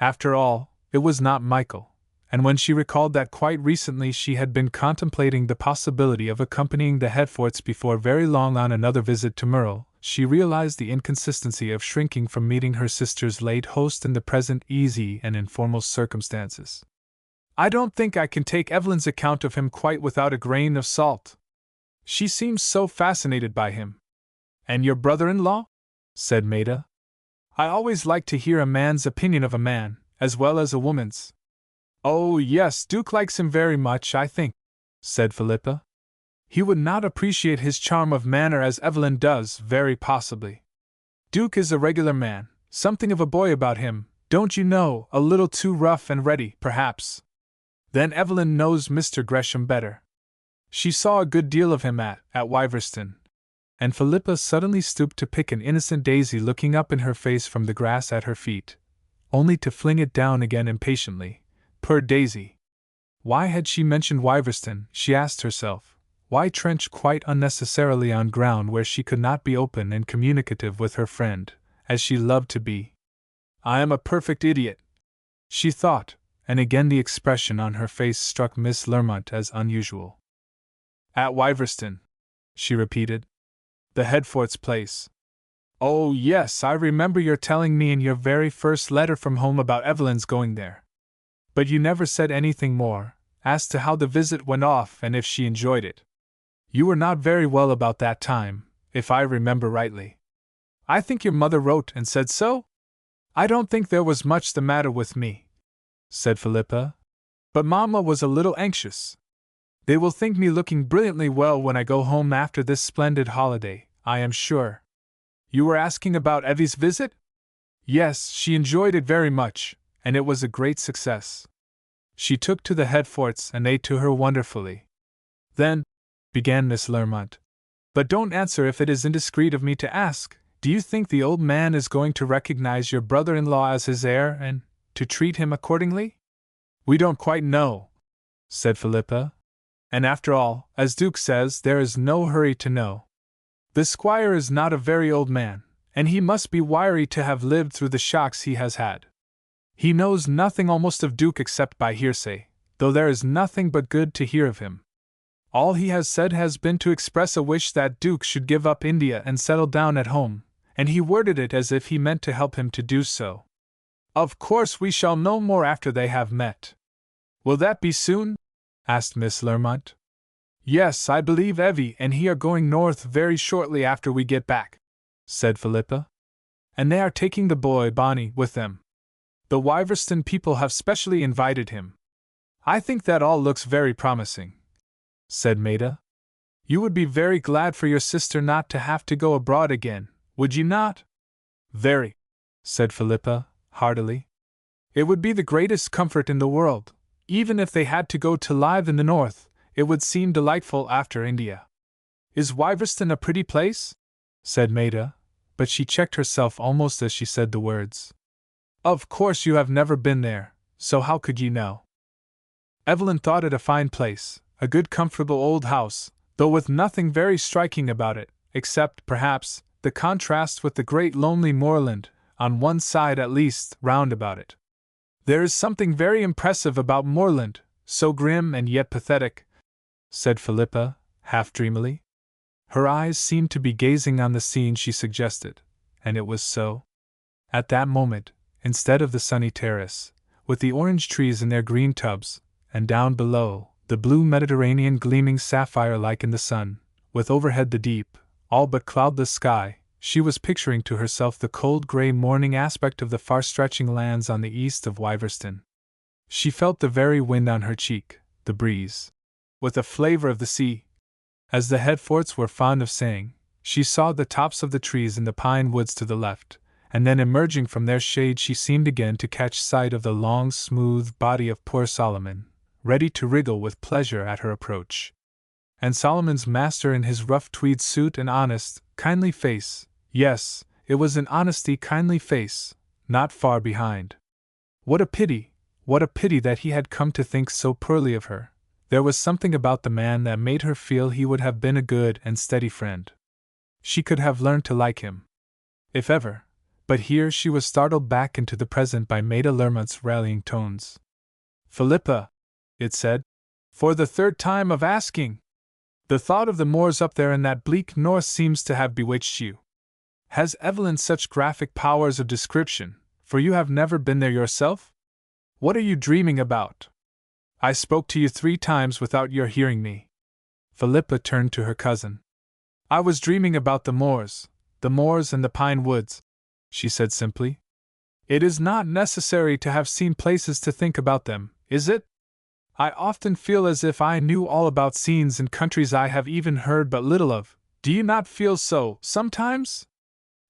After all, it was not Michael, and when she recalled that quite recently she had been contemplating the possibility of accompanying the Hertfords before very long on another visit to Merle, she realized the inconsistency of shrinking from meeting her sister's late host in the present easy and informal circumstances. "I don't think I can take Evelyn's account of him quite without a grain of salt. She seems so fascinated by him." "And your brother-in-law?" said Maida. "I always like to hear a man's opinion of a man, as well as a woman's." "Oh, yes, Duke likes him very much, I think," said Philippa. "He would not appreciate his charm of manner as Evelyn does, very possibly. Duke is a regular man, something of a boy about him, don't you know, a little too rough and ready, perhaps. Then Evelyn knows Mr. Gresham better. She saw a good deal of him at Wiverston." And Philippa suddenly stooped to pick an innocent daisy looking up in her face from the grass at her feet, only to fling it down again impatiently. Poor daisy! Why had she mentioned Wiverston, she asked herself? Why trench quite unnecessarily on ground where she could not be open and communicative with her friend, as she loved to be? "I am a perfect idiot," she thought, and again the expression on her face struck Miss Lermont as unusual. "At Wiverston," she repeated. "The Hertfords' place. Oh, yes, I remember your telling me in your very first letter from home about Evelyn's going there. But you never said anything more, as to how the visit went off and if she enjoyed it. You were not very well about that time, if I remember rightly. I think your mother wrote and said so?" "I don't think there was much the matter with me," said Philippa, "but Mamma was a little anxious. They will think me looking brilliantly well when I go home after this splendid holiday, I am sure. You were asking about Evie's visit?" "Yes, she enjoyed it very much, and it was a great success. She took to the Hertfords and they to her wonderfully." "Then," began Miss Lermont, "but don't answer if it is indiscreet of me to ask, do you think the old man is going to recognize your brother-in-law as his heir and to treat him accordingly?" "We don't quite know," said Philippa. "And after all, as Duke says, there is no hurry to know. The squire is not a very old man, and he must be wiry to have lived through the shocks he has had. He knows nothing almost of Duke except by hearsay, though there is nothing but good to hear of him. All he has said has been to express a wish that Duke should give up India and settle down at home, and he worded it as if he meant to help him to do so. Of course we shall know more after they have met." "Will that be soon?" asked Miss Lermont. "Yes, I believe Evie and he are going north very shortly after we get back," said Philippa. "And they are taking the boy Bonnie with them. The Wiverston people have specially invited him. I think that all looks very promising," said Maida. "You would be very glad for your sister not to have to go abroad again, would you not?" "Very," said Philippa, heartily. "It would be the greatest comfort in the world. Even if they had to go to live in the north, it would seem delightful after India." "Is Wiverston a pretty place?" said Maida, but she checked herself almost as she said the words. "Of course you have never been there, so how could you know?" Evelyn thought it a fine place, a good comfortable old house, though with nothing very striking about it, except, perhaps, the contrast with the great lonely moorland, on one side at least, round about it. "There is something very impressive about moorland, so grim and yet pathetic," said Philippa, half dreamily. Her eyes seemed to be gazing on the scene she suggested, and it was so. At that moment, instead of the sunny terrace, with the orange trees in their green tubs, and down below, the blue Mediterranean gleaming sapphire-like in the sun, with overhead the deep, all but cloudless sky, she was picturing to herself the cold grey morning aspect of the far-stretching lands on the east of Wyverston. She felt the very wind on her cheek, the breeze, with a flavour of the sea. As the Headforts were fond of saying, she saw the tops of the trees in the pine woods to the left, and then emerging from their shade she seemed again to catch sight of the long smooth body of poor Solomon, ready to wriggle with pleasure at her approach. And Solomon's master in his rough tweed suit and honest, kindly face, yes, it was an honesty kindly face, not far behind. What a pity that he had come to think so poorly of her. There was something about the man that made her feel he would have been a good and steady friend. She could have learned to like him, if ever, but here she was startled back into the present by Maida Lermont's rallying tones. "Philippa," it said, "for the third time of asking! The thought of the moors up there in that bleak north seems to have bewitched you. Has Evelyn such graphic powers of description, for you have never been there yourself? What are you dreaming about? I spoke to you 3 times without your hearing me." Philippa turned to her cousin. "I was dreaming about the moors and the pine woods," she said simply. "It is not necessary to have seen places to think about them, is it? I often feel as if I knew all about scenes in countries I have even heard but little of. Do you not feel so, sometimes?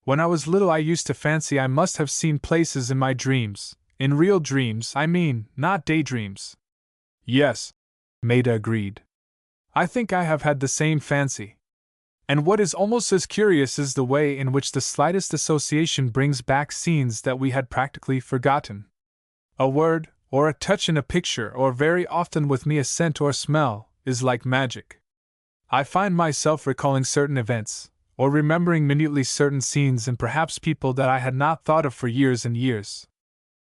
When I was little I used to fancy I must have seen places in my dreams, in real dreams, I mean, not daydreams." "Yes," Maida agreed. "I think I have had the same fancy. And what is almost as curious is the way in which the slightest association brings back scenes that we had practically forgotten. A word, or a touch in a picture, or very often with me a scent or smell, is like magic. I find myself recalling certain events, or remembering minutely certain scenes and perhaps people that I had not thought of for years and years.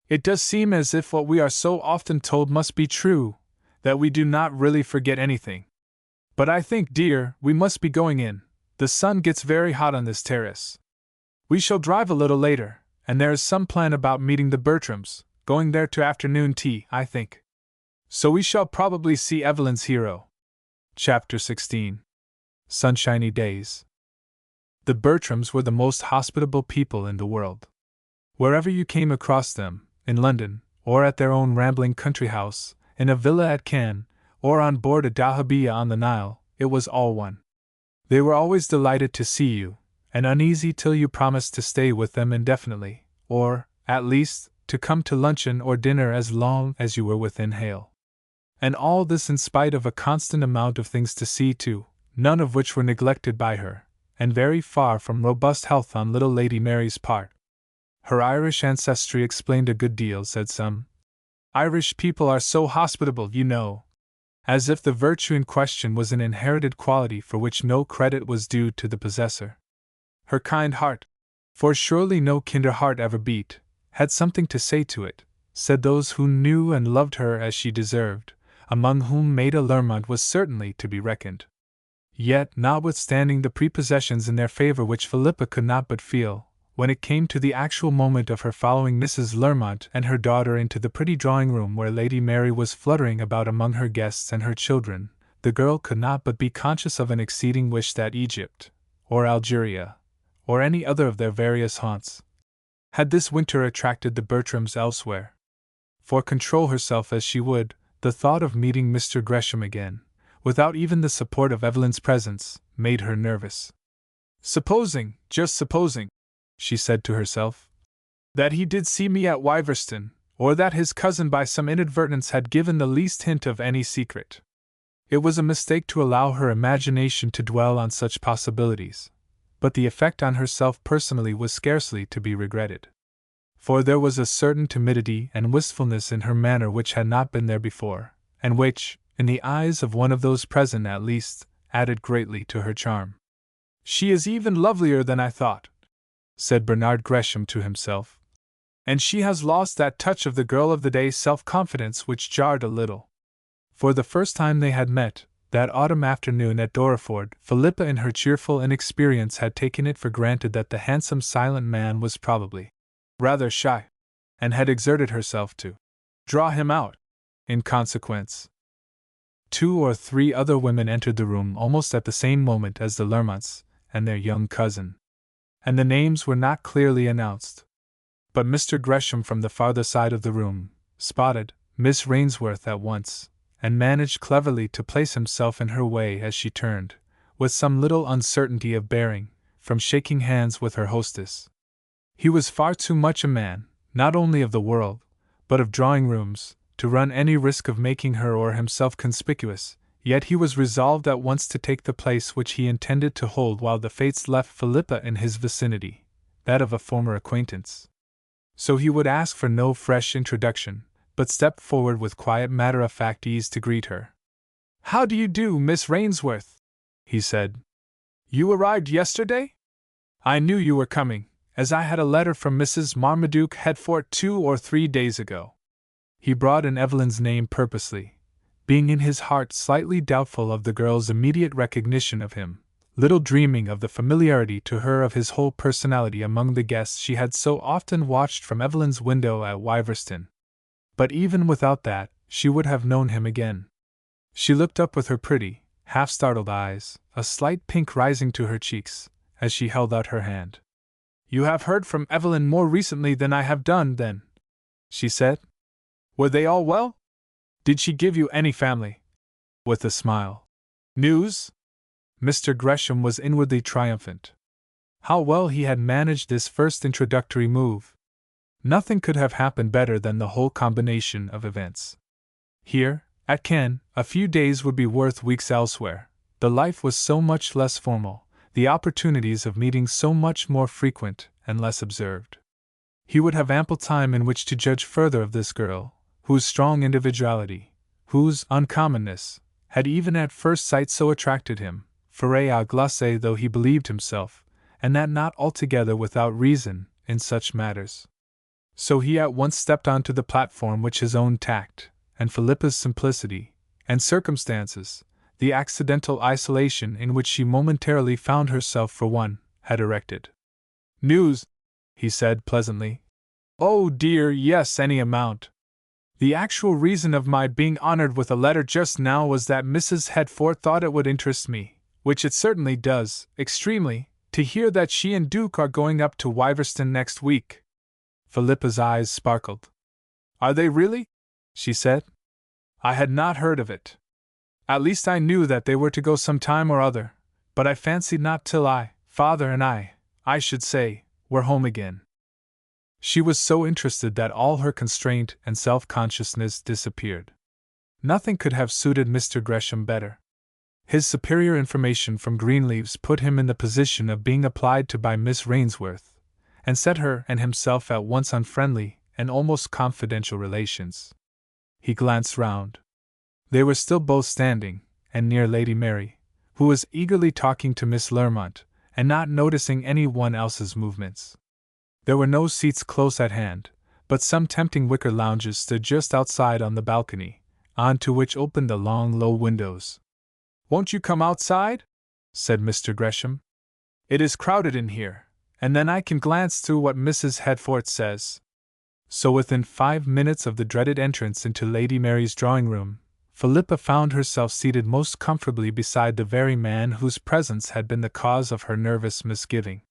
It does seem as if what we are so often told must be true, that we do not really forget anything. But I think, dear, we must be going in. The sun gets very hot on this terrace. We shall drive a little later, and there is some plan about meeting the Bertrams, going there to afternoon tea, I think. So we shall probably see Evelyn's hero." Chapter 16. Sunshiny Days. The Bertrams were the most hospitable people in the world. Wherever you came across them, in London, or at their own rambling country house, in a villa at Cannes, or on board a dahabeah on the Nile, it was all one. They were always delighted to see you, and uneasy till you promised to stay with them indefinitely, or, at least, to come to luncheon or dinner as long as you were within hail. And all this in spite of a constant amount of things to see to, none of which were neglected by her, and very far from robust health on little Lady Mary's part. Her Irish ancestry explained a good deal, said some. Irish people are so hospitable, you know. As if the virtue in question was an inherited quality for which no credit was due to the possessor. Her kind heart, for surely no kinder heart ever beat, had something to say to it, said those who knew and loved her as she deserved, among whom Maida Lermont was certainly to be reckoned. Yet, notwithstanding the prepossessions in their favour which Philippa could not but feel, when it came to the actual moment of her following Mrs. Lermont and her daughter into the pretty drawing-room where Lady Mary was fluttering about among her guests and her children, the girl could not but be conscious of an exceeding wish that Egypt, or Algeria, or any other of their various haunts, had this winter attracted the Bertrams elsewhere. For control herself as she would, the thought of meeting Mr. Gresham again, without even the support of Evelyn's presence, made her nervous. "Supposing, just supposing," she said to herself, "that he did see me at Wyverston, or that his cousin by some inadvertence had given the least hint of any secret." It was a mistake to allow her imagination to dwell on such possibilities, but the effect on herself personally was scarcely to be regretted. For there was a certain timidity and wistfulness in her manner which had not been there before, and which, in the eyes of one of those present at least, added greatly to her charm. "She is even lovelier than I thought," said Bernard Gresham to himself. "And she has lost that touch of the girl of the day self-confidence which jarred a little." For the first time they had met, that autumn afternoon at Dorreford, Philippa in her cheerful inexperience had taken it for granted that the handsome silent man was probably rather shy, and had exerted herself to draw him out. In consequence, 2 or 3 other women entered the room almost at the same moment as the Lermonts and their young cousin. and the names were not clearly announced. But Mr. Gresham from the farther side of the room spotted Miss Rainsworth at once, and managed cleverly to place himself in her way as she turned, with some little uncertainty of bearing, from shaking hands with her hostess. He was far too much a man, not only of the world, but of drawing-rooms, to run any risk of making her or himself conspicuous, yet he was resolved at once to take the place which he intended to hold while the fates left Philippa in his vicinity, that of a former acquaintance. So he would ask for no fresh introduction, but stepped forward with quiet matter-of-fact ease to greet her. "How do you do, Miss Rainsworth?" he said. "You arrived yesterday? I knew you were coming, as I had a letter from Mrs. Marmaduke Headfort 2 or 3 days ago." He brought in Evelyn's name purposely, being in his heart slightly doubtful of the girl's immediate recognition of him, little dreaming of the familiarity to her of his whole personality among the guests she had so often watched from Evelyn's window at Wiverston. But even without that, she would have known him again. She looked up with her pretty, half-startled eyes, a slight pink rising to her cheeks, as she held out her hand. "You have heard from Evelyn more recently than I have done, then?" she said. "Were they all well? Did she give you any family?" With a smile. "News?" Mr. Gresham was inwardly triumphant. How well he had managed this first introductory move! Nothing could have happened better than the whole combination of events. Here, at Cannes, a few days would be worth weeks elsewhere. The life was so much less formal, the opportunities of meeting so much more frequent and less observed. He would have ample time in which to judge further of this girl, whose strong individuality, whose uncommonness, had even at first sight so attracted him, fere à glace though he believed himself, and that not altogether without reason, in such matters. So he at once stepped onto the platform which his own tact, and Philippa's simplicity, and circumstances, the accidental isolation in which she momentarily found herself for one, had erected. "News?" he said pleasantly. "Oh dear, yes, any amount. The actual reason of my being honored with a letter just now was that Mrs. Headfort thought it would interest me, which it certainly does, extremely, to hear that she and Duke are going up to Wiverston next week." Philippa's eyes sparkled. "Are they really?" she said. "I had not heard of it. At least I knew that they were to go some time or other, but I fancied not till father and I should say, were home again." She was so interested that all her constraint and self-consciousness disappeared. Nothing could have suited Mr. Gresham better. His superior information from Greenleaves put him in the position of being applied to by Miss Rainsworth, and set her and himself at once on friendly and almost confidential relations. He glanced round. They were still both standing, and near Lady Mary, who was eagerly talking to Miss Lermont, and not noticing any one else's movements. There were no seats close at hand, but some tempting wicker lounges stood just outside on the balcony, on to which opened the long low windows. "Won't you come outside?" said Mr. Gresham. "It is crowded in here, and then I can glance through what Mrs. Headfort says." So within 5 minutes of the dreaded entrance into Lady Mary's drawing-room, Philippa found herself seated most comfortably beside the very man whose presence had been the cause of her nervous misgiving.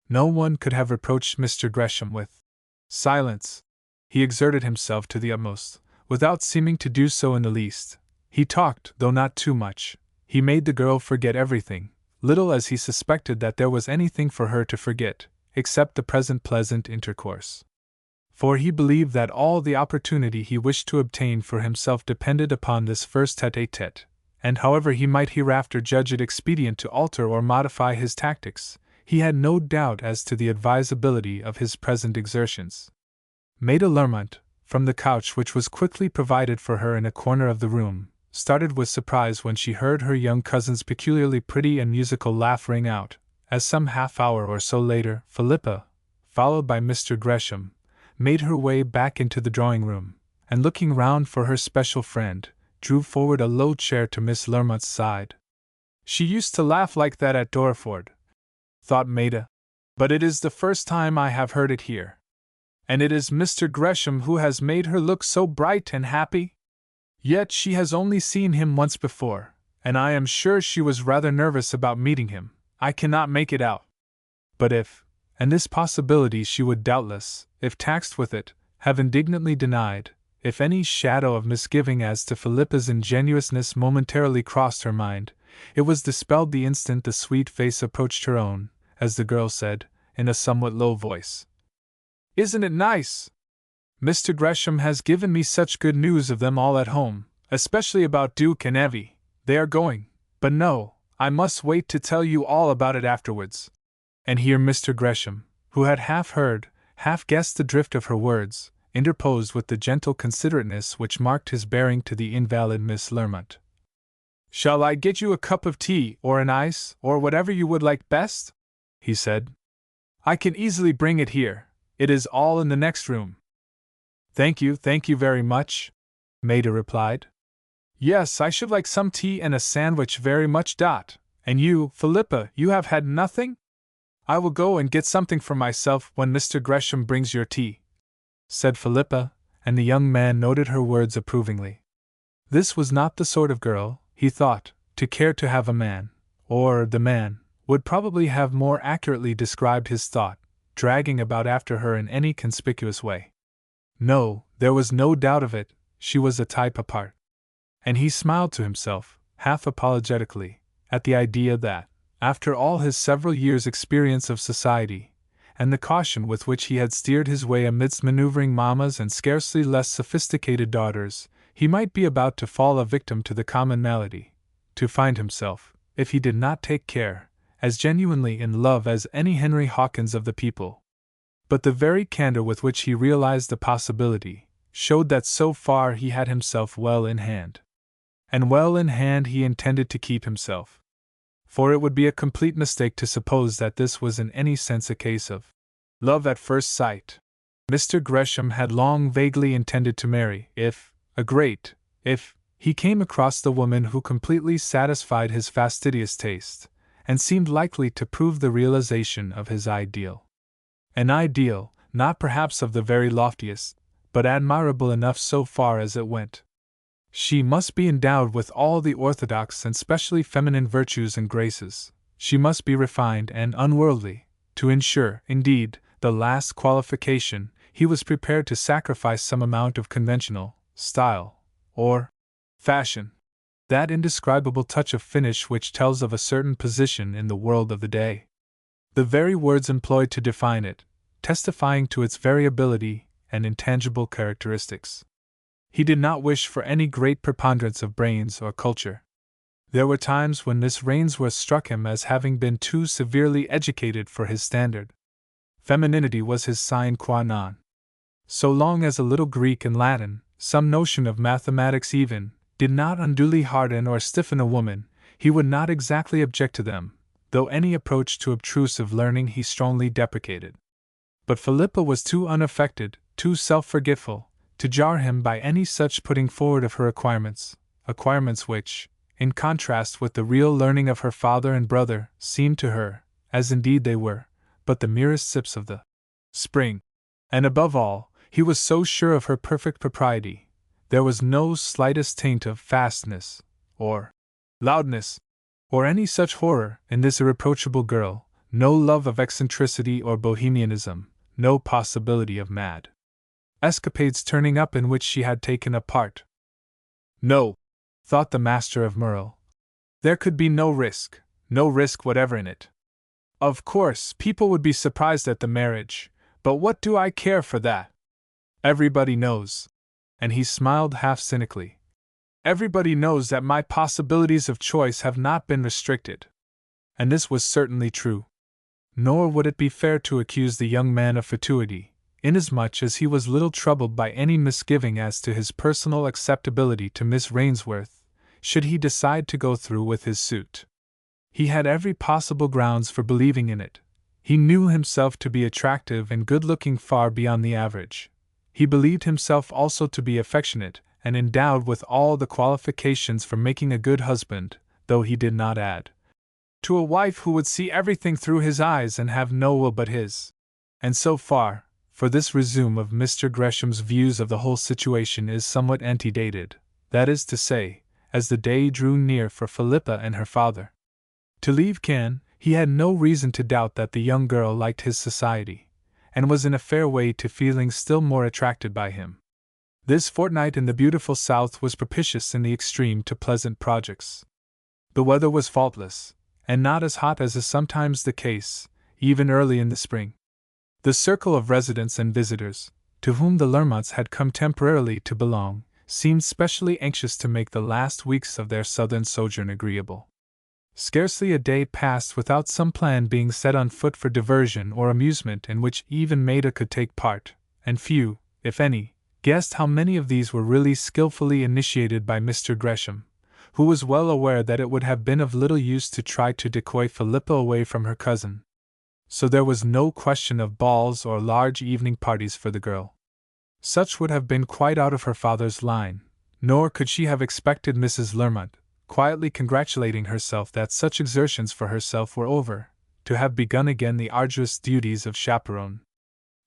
No one could have reproached Mr. Gresham with silence. He exerted himself to the utmost, without seeming to do so in the least. He talked, though not too much. He made the girl forget everything, little as he suspected that there was anything for her to forget, except the present pleasant intercourse. For he believed that all the opportunity he wished to obtain for himself depended upon this first tete-a-tete, and however he might hereafter judge it expedient to alter or modify his tactics, he had no doubt as to the advisability of his present exertions. Maida Lermont, from the couch which was quickly provided for her in a corner of the room, started with surprise when she heard her young cousin's peculiarly pretty and musical laugh ring out, as some half-hour or so later, Philippa, followed by Mr. Gresham, made her way back into the drawing-room, and looking round for her special friend, drew forward a low chair to Miss Lermont's side. "She used to laugh like that at Dorford," thought Maida, "but it is the first time I have heard it here. And it is Mr. Gresham who has made her look so bright and happy? Yet she has only seen him once before, and I am sure she was rather nervous about meeting him. I cannot make it out. But if and this possibility she would doubtless, if taxed with it, have indignantly denied. If any shadow of misgiving as to Philippa's ingenuousness momentarily crossed her mind, it was dispelled the instant the sweet face approached her own, as the girl said, in a somewhat low voice, "Isn't it nice? Mr. Gresham has given me such good news of them all at home, especially about Duke and Evie. They are going, but no, I must wait to tell you all about it afterwards." And here Mr. Gresham, who had half heard, half guessed the drift of her words, interposed with the gentle considerateness which marked his bearing to the invalid Miss Lermont. "Shall I get you a cup of tea, or an ice, or whatever you would like best?" he said. "I can easily bring it here. It is all in the next room." thank you very much," Maida replied. "Yes, I should like some tea and a sandwich very much. And you, Philippa, you have had nothing? I will go and get something for myself when Mr. Gresham brings your tea," said Philippa, and the young man noted her words approvingly. This was not the sort of girl, he thought, to care to have a man, or the man would probably have more accurately described his thought, dragging about after her in any conspicuous way. No, there was no doubt of it, she was a type apart. And he smiled to himself, half apologetically, at the idea that, after all his several years' experience of society, and the caution with which he had steered his way amidst maneuvering mammas and scarcely less sophisticated daughters, he might be about to fall a victim to the common malady, to find himself, if he did not take care, as genuinely in love as any Henry Hawkins of the people. But the very candor with which he realized the possibility showed that so far he had himself well in hand. And well in hand he intended to keep himself. For it would be a complete mistake to suppose that this was in any sense a case of love at first sight. Mr. Gresham had long vaguely intended to marry, if he came across the woman who completely satisfied his fastidious taste, and seemed likely to prove the realization of his ideal. An ideal, not perhaps of the very loftiest, but admirable enough so far as it went. She must be endowed with all the orthodox and specially feminine virtues and graces. She must be refined and unworldly. To ensure, indeed, the last qualification, he was prepared to sacrifice some amount of conventional style, or fashion. That indescribable touch of finish which tells of a certain position in the world of the day. The very words employed to define it, testifying to its variability and intangible characteristics. He did not wish for any great preponderance of brains or culture. There were times when Miss Rainsworth struck him as having been too severely educated for his standard. Femininity was his sine qua non. So long as a little Greek and Latin, some notion of mathematics even, did not unduly harden or stiffen a woman, he would not exactly object to them, though any approach to obtrusive learning he strongly deprecated. But Philippa was too unaffected, too self-forgetful, to jar him by any such putting forward of her acquirements which, in contrast with the real learning of her father and brother, seemed to her, as indeed they were, but the merest sips of the spring. And above all, he was so sure of her perfect propriety, there was no slightest taint of fastness, or loudness, or any such horror in this irreproachable girl, no love of eccentricity or bohemianism, no possibility of mad escapades turning up in which she had taken a part. No, thought the master of Merle. There could be no risk whatever in it. Of course, people would be surprised at the marriage, but what do I care for that? Everybody knows, and he smiled half cynically. Everybody knows that my possibilities of choice have not been restricted. And this was certainly true. Nor would it be fair to accuse the young man of fatuity, inasmuch as he was little troubled by any misgiving as to his personal acceptability to Miss Rainsworth, should he decide to go through with his suit. He had every possible grounds for believing in it. He knew himself to be attractive and good-looking far beyond the average. He believed himself also to be affectionate, and endowed with all the qualifications for making a good husband, though he did not add to a wife who would see everything through his eyes and have no will but his. And so far, for this resume of Mr. Gresham's views of the whole situation is somewhat antedated, that is to say, as the day drew near for Philippa and her father to leave Cannes, He had no reason to doubt that the young girl liked his society, and was in a fair way to feeling still more attracted by him. This fortnight in the beautiful South was propitious in the extreme to pleasant projects. The weather was faultless, and not as hot as is sometimes the case, even early in the spring. The circle of residents and visitors, to whom the Lermonts had come temporarily to belong, seemed specially anxious to make the last weeks of their southern sojourn agreeable. Scarcely a day passed without some plan being set on foot for diversion or amusement in which even Maida could take part, and few, if any, guessed how many of these were really skillfully initiated by Mr. Gresham, who was well aware that it would have been of little use to try to decoy Philippa away from her cousin. So there was no question of balls or large evening parties for the girl. Such would have been quite out of her father's line, nor could she have expected Mrs. Lermont, quietly congratulating herself that such exertions for herself were over, to have begun again the arduous duties of chaperone.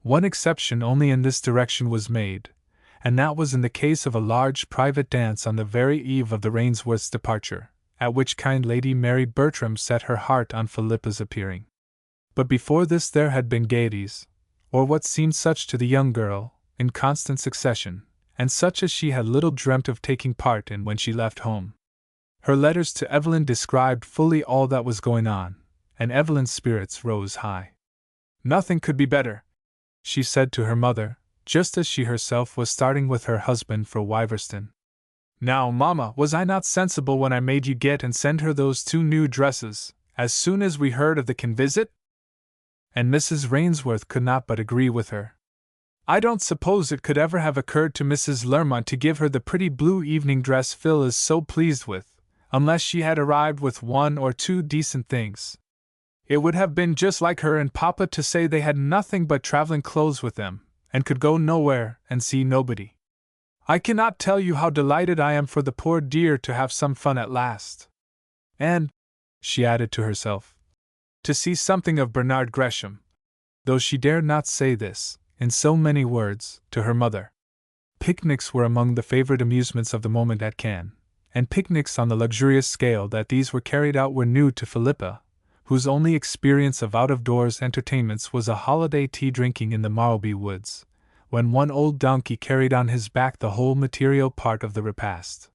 One exception only in this direction was made, and that was in the case of a large private dance on the very eve of the Rainsworth's departure, at which kind Lady Mary Bertram set her heart on Philippa's appearing. But before this there had been gaieties, or what seemed such to the young girl, in constant succession, and such as she had little dreamt of taking part in when she left home. Her letters to Evelyn described fully all that was going on, and Evelyn's spirits rose high. "Nothing could be better," she said to her mother, just as she herself was starting with her husband for Wiverston. "Now, Mamma, was I not sensible when I made you get and send her those 2 new dresses, as soon as we heard of the convisit?" And Mrs. Rainsworth could not but agree with her. "I don't suppose it could ever have occurred to Mrs. Lermont to give her the pretty blue evening dress Phil is so pleased with, unless she had arrived with 1 or 2 decent things. It would have been just like her and Papa to say they had nothing but traveling clothes with them, and could go nowhere and see nobody. I cannot tell you how delighted I am for the poor dear to have some fun at last. And," she added to herself, "to see something of Bernard Gresham," though she dared not say this, in so many words, to her mother. Picnics were among the favorite amusements of the moment at Cannes, and picnics on the luxurious scale that these were carried out were new to Philippa, whose only experience of out-of-doors entertainments was a holiday tea-drinking in the Marlby woods, when one old donkey carried on his back the whole material part of the repast.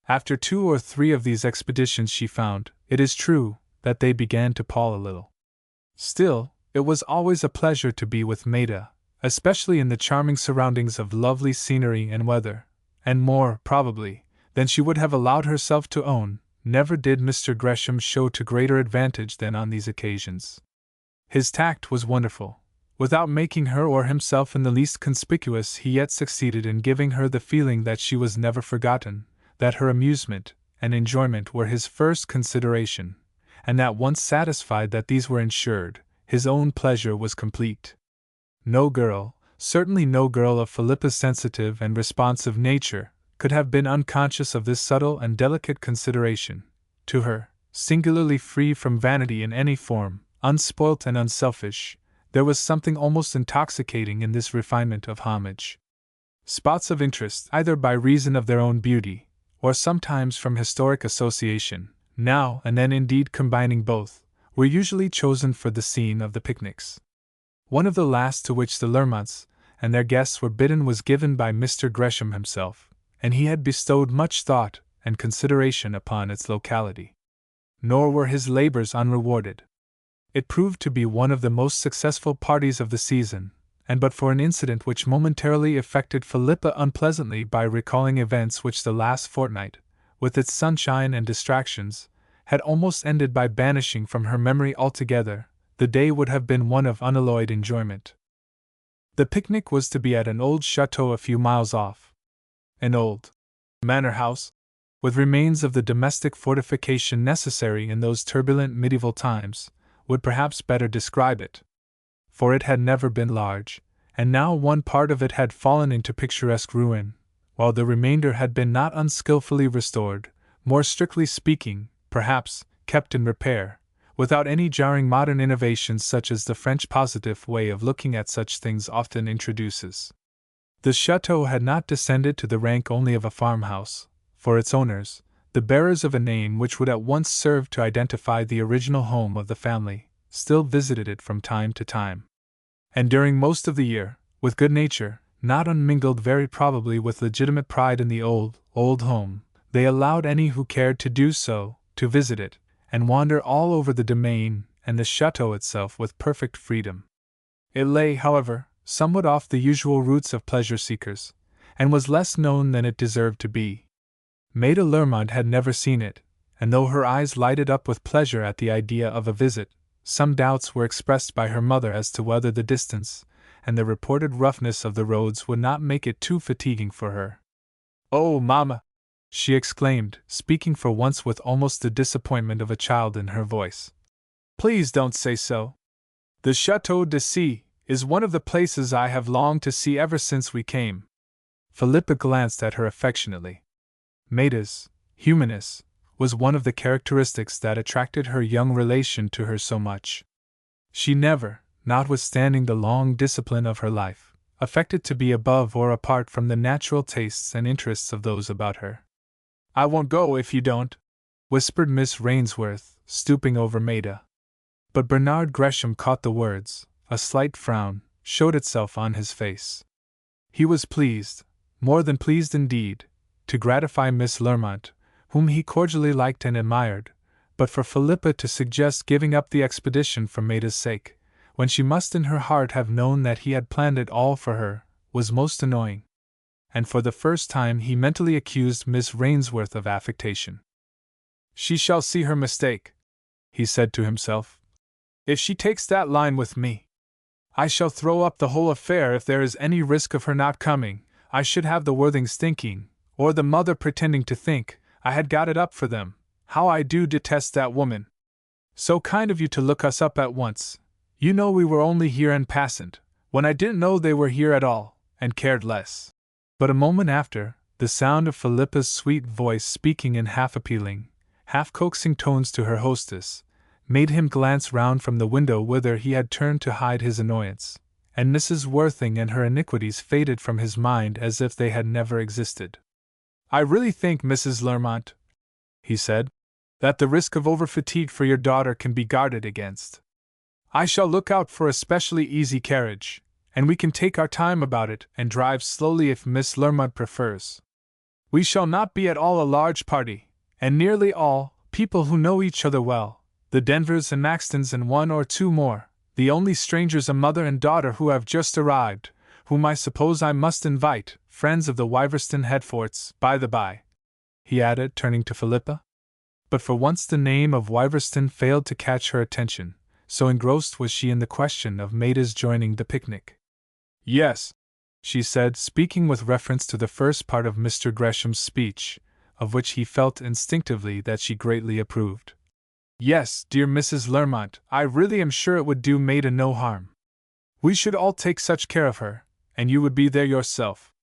After 2 or 3 of these expeditions she found, it is true, that they began to pall a little. Still, it was always a pleasure to be with Maida, especially in the charming surroundings of lovely scenery and weather, and more, probably, than she would have allowed herself to own, never did Mr. Gresham show to greater advantage than on these occasions. His tact was wonderful. Without making her or himself in the least conspicuous, he yet succeeded in giving her the feeling that she was never forgotten, that her amusement and enjoyment were his first consideration, and that once satisfied that these were ensured, his own pleasure was complete. No girl, certainly no girl of Philippa's sensitive and responsive nature, could have been unconscious of this subtle and delicate consideration. To her, singularly free from vanity in any form, unspoilt and unselfish, there was something almost intoxicating in this refinement of homage. Spots of interest, either by reason of their own beauty, or sometimes from historic association, now and then indeed combining both, were usually chosen for the scene of the picnics. One of the last to which the Lermonts and their guests were bidden was given by Mr. Gresham himself, and he had bestowed much thought and consideration upon its locality. Nor were his labors unrewarded. It proved to be one of the most successful parties of the season, and but for an incident which momentarily affected Philippa unpleasantly by recalling events which the last fortnight, with its sunshine and distractions, had almost ended by banishing from her memory altogether, the day would have been one of unalloyed enjoyment. The picnic was to be at an old chateau a few miles off. An old manor house, with remains of the domestic fortification necessary in those turbulent medieval times, would perhaps better describe it. For it had never been large, and now one part of it had fallen into picturesque ruin, while the remainder had been not unskilfully restored, more strictly speaking, perhaps, kept in repair, without any jarring modern innovations such as the French positive way of looking at such things often introduces. The chateau had not descended to the rank only of a farmhouse, for its owners, the bearers of a name which would at once serve to identify the original home of the family, still visited it from time to time. And during most of the year, with good nature, not unmingled very probably with legitimate pride in the old home, they allowed any who cared to do so, to visit it, and wander all over the domain and the chateau itself with perfect freedom. It lay, however, somewhat off the usual routes of pleasure-seekers, and was less known than it deserved to be. Maida Lermont had never seen it, and though her eyes lighted up with pleasure at the idea of a visit, some doubts were expressed by her mother as to whether the distance and the reported roughness of the roads would not make it too fatiguing for her. "Oh, Mamma!" she exclaimed, speaking for once with almost the disappointment of a child in her voice. "Please don't say so. The Chateau d'Issy is one of the places I have longed to see ever since we came." Philippa glanced at her affectionately. Maida's humanness was one of the characteristics that attracted her young relation to her so much. She never, notwithstanding the long discipline of her life, affected to be above or apart from the natural tastes and interests of those about her. "I won't go if you don't," whispered Miss Rainsworth, stooping over Maida. But Bernard Gresham caught the words. A slight frown showed itself on his face. He was pleased, more than pleased indeed, to gratify Miss Lermont, whom he cordially liked and admired, but for Philippa to suggest giving up the expedition for Maida's sake, when she must in her heart have known that he had planned it all for her, was most annoying. And for the first time he mentally accused Miss Rainsworth of affectation. "She shall see her mistake," he said to himself. "If she takes that line with me, I shall throw up the whole affair if there is any risk of her not coming. I should have the Worthings thinking, or the mother pretending to think, I had got it up for them. How I do detest that woman! So kind of you to look us up at once. You know we were only here en passant, when I didn't know they were here at all, and cared less." But a moment after, the sound of Philippa's sweet voice speaking in half-appealing, half-coaxing tones to her hostess, made him glance round from the window whither he had turned to hide his annoyance, and Mrs. Worthing and her iniquities faded from his mind as if they had never existed. "I really think, Mrs. Lermont," he said, "that the risk of over-fatigue for your daughter can be guarded against. I shall look out for a specially easy carriage, and we can take our time about it and drive slowly if Miss Lermont prefers. We shall not be at all a large party, and nearly all people who know each other well, the Denvers and Maxtons and one or two more, the only strangers a mother and daughter who have just arrived, whom I suppose I must invite, friends of the Wyverston Headforts, by the by," he added, turning to Philippa. But for once the name of Wyverston failed to catch her attention, so engrossed was she in the question of Maida's joining the picnic. "Yes," she said, speaking with reference to the first part of Mr. Gresham's speech, of which he felt instinctively that she greatly approved. "Yes, dear Mrs. Lermont, I really am sure it would do Maida no harm. We should all take such care of her, and you would be there yourself."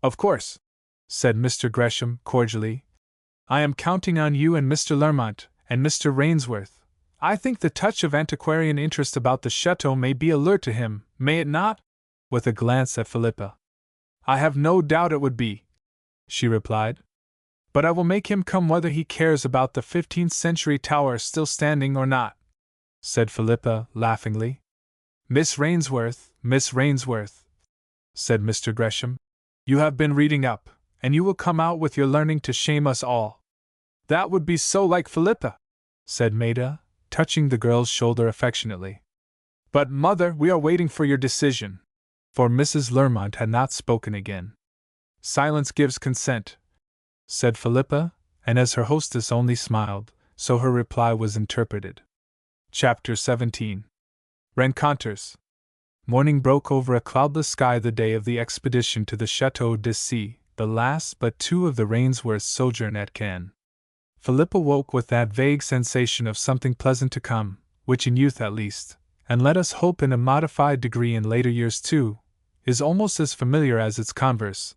"Of course," said Mr. Gresham, cordially. "I am counting on you and Mr. Lermont, and Mr. Rainsworth. I think the touch of antiquarian interest about the chateau may be alert to him, may it not?" with a glance at Philippa. "I have no doubt it would be," she replied. "But I will make him come whether he cares about the 15th-century tower still standing or not," said Philippa, laughingly. Miss Rainsworth," said Mr. Gresham, "you have been reading up, and you will come out with your learning to shame us all." "That would be so like Philippa," said Maida, touching the girl's shoulder affectionately. "But, Mother, we are waiting for your decision." For Mrs. Lermont had not spoken again. "Silence gives consent," said Philippa, and as her hostess only smiled, so her reply was interpreted. Chapter 17. Rencontres. Morning broke over a cloudless sky the day of the expedition to the Chateau d'Issy, the last but two of the Rainsworth's sojourn at Cannes. Philippa woke with that vague sensation of something pleasant to come, which in youth at least, and let us hope in a modified degree in later years too, is almost as familiar as its converse,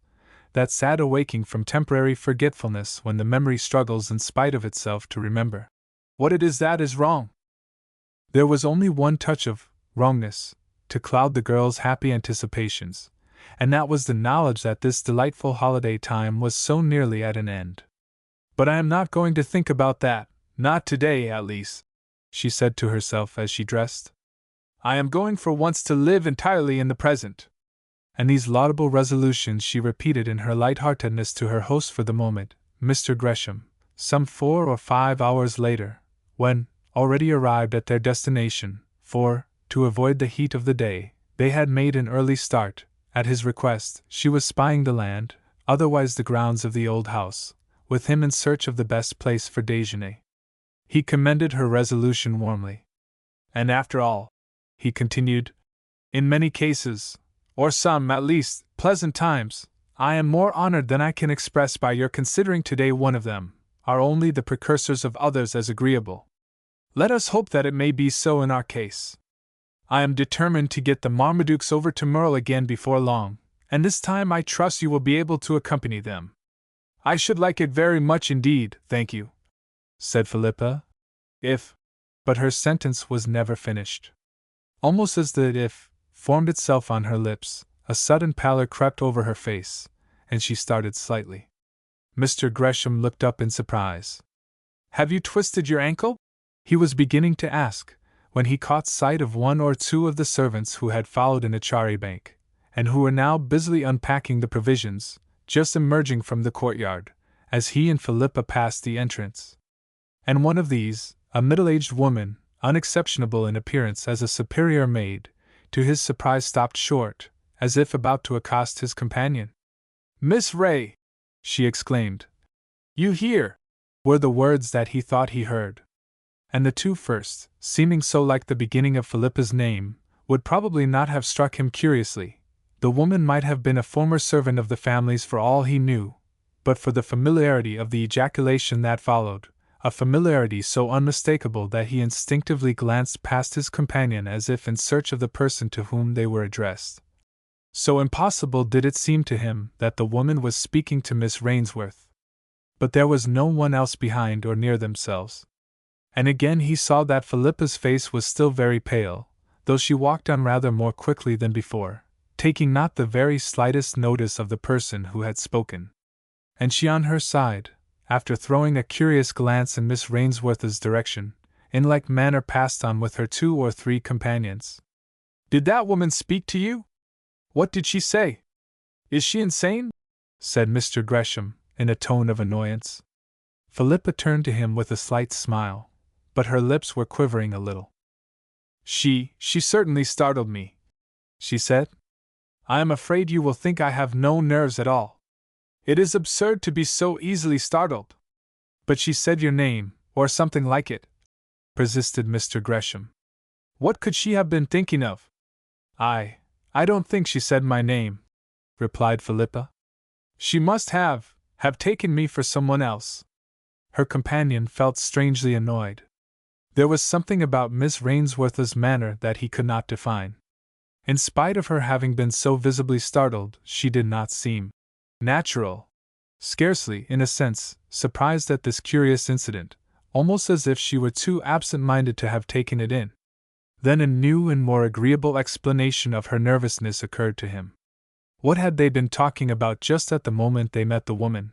that sad awaking from temporary forgetfulness when the memory struggles in spite of itself to remember what it is that is wrong. There was only one touch of wrongness to cloud the girl's happy anticipations, and that was the knowledge that this delightful holiday time was so nearly at an end. But I am not going to think about that, not today at least, she said to herself as she dressed. I am going for once to live entirely in the present. And these laudable resolutions she repeated in her light-heartedness to her host for the moment, Mr. Gresham, some 4 or 5 hours later, when, already arrived at their destination, for, to avoid the heat of the day, they had made an early start. At his request, she was spying the land, otherwise the grounds of the old house, with him in search of the best place for déjeuner. He commended her resolution warmly. And after all, he continued, in many cases, or some, at least, pleasant times, I am more honored than I can express by your considering today one of them, are only the precursors of others as agreeable. Let us hope that it may be so in our case. I am determined to get the Marmadukes over to Merle again before long, and this time I trust you will be able to accompany them. I should like it very much indeed, thank you, said Philippa. But her sentence was never finished. Almost as the if formed itself on her lips, a sudden pallor crept over her face, and she started slightly. Mr. Gresham looked up in surprise. Have you twisted your ankle? He was beginning to ask, when he caught sight of 1 or 2 of the servants who had followed in a charibanc, and who were now busily unpacking the provisions, just emerging from the courtyard, as he and Philippa passed the entrance. And one of these, a middle-aged woman, unexceptionable in appearance as a superior maid, to his surprise stopped short, as if about to accost his companion. Miss Ray! She exclaimed. You here! Were the words that he thought he heard. And the 2 first, seeming so like the beginning of Philippa's name, would probably not have struck him curiously. The woman might have been a former servant of the family's for all he knew, but for the familiarity of the ejaculation that followed, a familiarity so unmistakable that he instinctively glanced past his companion as if in search of the person to whom they were addressed. So impossible did it seem to him that the woman was speaking to Miss Rainsworth. But there was no one else behind or near themselves. And again he saw that Philippa's face was still very pale, though she walked on rather more quickly than before, taking not the very slightest notice of the person who had spoken. And she on her side, after throwing a curious glance in Miss Rainsworth's direction, in like manner passed on with her 2 or 3 companions. Did that woman speak to you? What did she say? Is she insane? Said Mr. Gresham, in a tone of annoyance. Philippa turned to him with a slight smile, but her lips were quivering a little. She certainly startled me, she said. I am afraid you will think I have no nerves at all. It is absurd to be so easily startled. But she said your name, or something like it, persisted Mr. Gresham. What could she have been thinking of? I don't think she said my name, replied Philippa. She must have taken me for someone else. Her companion felt strangely annoyed. There was something about Miss Rainsworth's manner that he could not define. In spite of her having been so visibly startled, she did not seem natural. Scarcely, in a sense, surprised at this curious incident, almost as if she were too absent-minded to have taken it in. Then a new and more agreeable explanation of her nervousness occurred to him. What had they been talking about just at the moment they met the woman?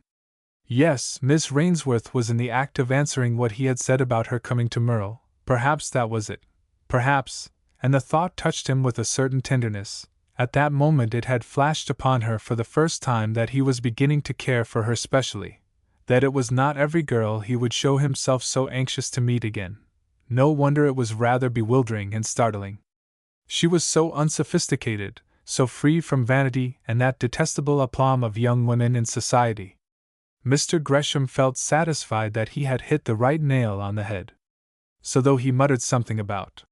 Yes, Miss Rainsworth was in the act of answering what he had said about her coming to Merle. Perhaps that was it. Perhaps, and the thought touched him with a certain tenderness. At that moment it had flashed upon her for the first time that he was beginning to care for her specially, that it was not every girl he would show himself so anxious to meet again. No wonder it was rather bewildering and startling. She was so unsophisticated, so free from vanity and that detestable aplomb of young women in society. Mr. Gresham felt satisfied that he had hit the right nail on the head. So though he muttered something about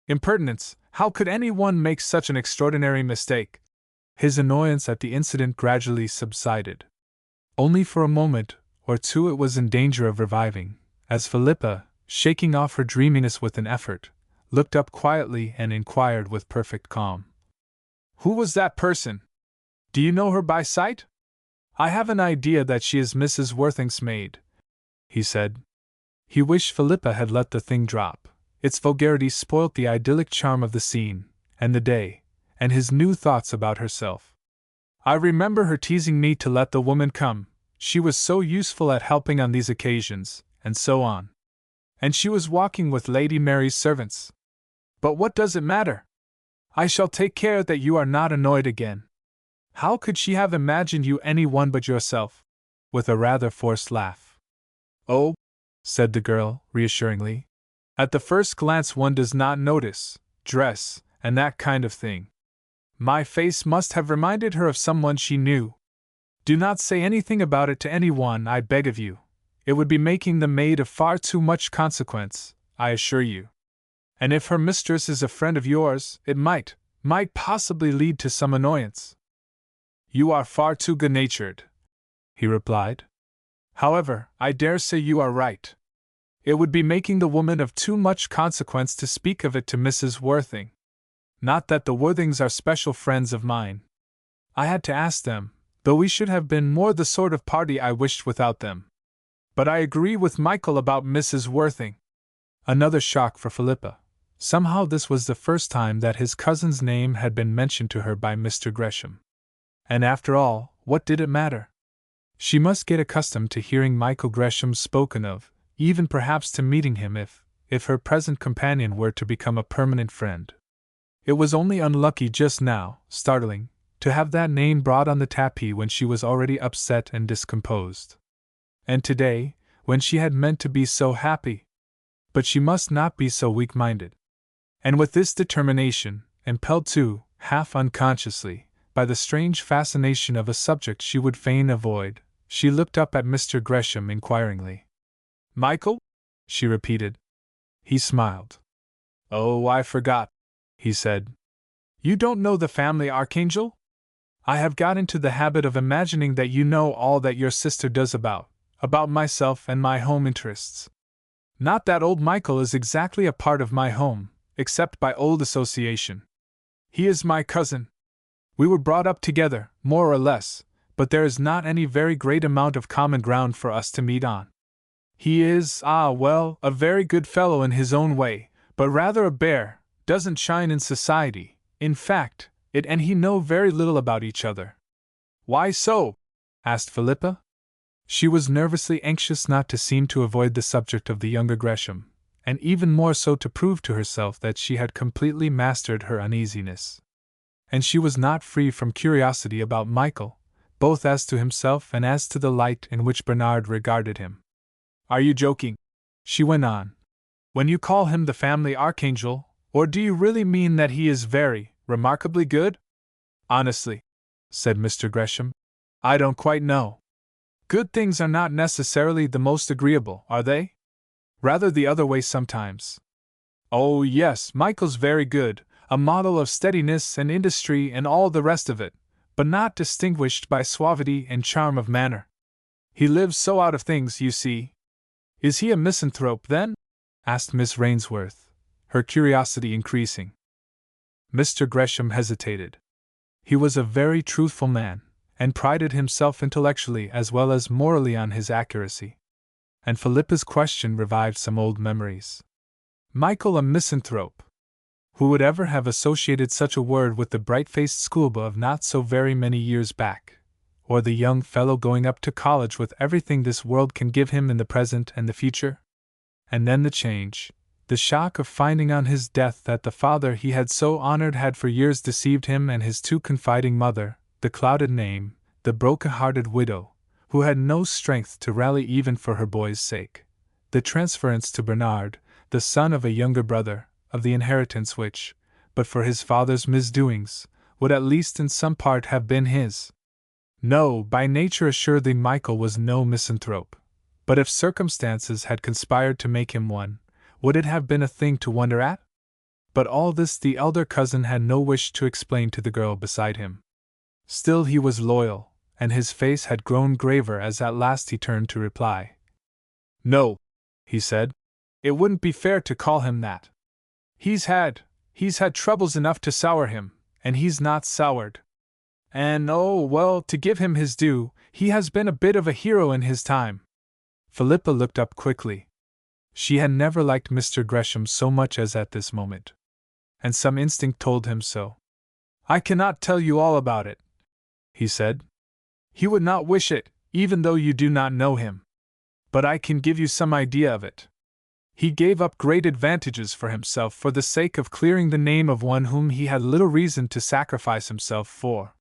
impertinence, how could anyone make such an extraordinary mistake? His annoyance at the incident gradually subsided. Only for a moment or 2 it was in danger of reviving, as Philippa, shaking off her dreaminess with an effort, looked up quietly and inquired with perfect calm. Who was that person? Do you know her by sight? I have an idea that she is Mrs. Worthing's maid, he said. He wished Philippa had let the thing drop. Its vulgarity spoilt the idyllic charm of the scene, and the day, and his new thoughts about herself. I remember her teasing me to let the woman come, she was so useful at helping on these occasions, and so on. And she was walking with Lady Mary's servants. But what does it matter? I shall take care that you are not annoyed again. How could she have imagined you any one but yourself? With a rather forced laugh. Oh, said the girl, reassuringly. At the first glance one does not notice dress, and that kind of thing. My face must have reminded her of someone she knew. Do not say anything about it to anyone, I beg of you. It would be making the maid of far too much consequence, I assure you. And if her mistress is a friend of yours, it might possibly lead to some annoyance. You are far too good-natured, he replied. However, I dare say you are right. It would be making the woman of too much consequence to speak of it to Mrs. Worthing. Not that the Worthings are special friends of mine. I had to ask them, though we should have been more the sort of party I wished without them. But I agree with Michael about Mrs. Worthing. Another shock for Philippa. Somehow this was the first time that his cousin's name had been mentioned to her by Mr. Gresham. And after all, what did it matter? She must get accustomed to hearing Michael Gresham spoken of, even perhaps to meeting him if her present companion were to become a permanent friend. It was only unlucky just now, startling, to have that name brought on the tapis when she was already upset and discomposed. And today, when she had meant to be so happy. But she must not be so weak-minded. And with this determination, impelled too, half unconsciously, by the strange fascination of a subject she would fain avoid, she looked up at Mr. Gresham inquiringly. Michael? She repeated. He smiled. Oh, I forgot, he said. You don't know the family archangel? I have got into the habit of imagining that you know all that your sister does about myself and my home interests. Not that old Michael is exactly a part of my home, except by old association. He is my cousin. We were brought up together, more or less, but there is not any very great amount of common ground for us to meet on. He is, a very good fellow in his own way, but rather a bear, doesn't shine in society, in fact, it and he know very little about each other. Why so? Asked Philippa. She was nervously anxious not to seem to avoid the subject of the younger Gresham, and even more so to prove to herself that she had completely mastered her uneasiness. And she was not free from curiosity about Michael, both as to himself and as to the light in which Bernard regarded him. Are you joking? She went on. When you call him the family archangel, or do you really mean that he is very, remarkably good? Honestly, said Mr. Gresham, I don't quite know. Good things are not necessarily the most agreeable, are they? Rather the other way sometimes. Oh yes, Michael's very good, a model of steadiness and industry and all the rest of it, but not distinguished by suavity and charm of manner. He lives so out of things, you see. Is he a misanthrope, then? Asked Miss Rainsworth, her curiosity increasing. Mr. Gresham hesitated. He was a very truthful man, and prided himself intellectually as well as morally on his accuracy. And Philippa's question revived some old memories. Michael a misanthrope! Who would ever have associated such a word with the bright-faced schoolboy of not so very many years back, or the young fellow going up to college with everything this world can give him in the present and the future? And then the change, the shock of finding on his death that the father he had so honored had for years deceived him and his too confiding mother, the clouded name, the broken-hearted widow, who had no strength to rally even for her boy's sake, the transference to Bernard, the son of a younger brother, of the inheritance which, but for his father's misdoings, would at least in some part have been his. No, by nature assuredly Michael was no misanthrope, but if circumstances had conspired to make him one, would it have been a thing to wonder at? But all this the elder cousin had no wish to explain to the girl beside him. Still he was loyal, and his face had grown graver as at last he turned to reply. No, he said, it wouldn't be fair to call him that. He's had troubles enough to sour him, and he's not soured. And to give him his due, he has been a bit of a hero in his time. Philippa looked up quickly. She had never liked Mr. Gresham so much as at this moment. And some instinct told him so. I cannot tell you all about it, he said. He would not wish it, even though you do not know him. But I can give you some idea of it. He gave up great advantages for himself for the sake of clearing the name of one whom he had little reason to sacrifice himself for.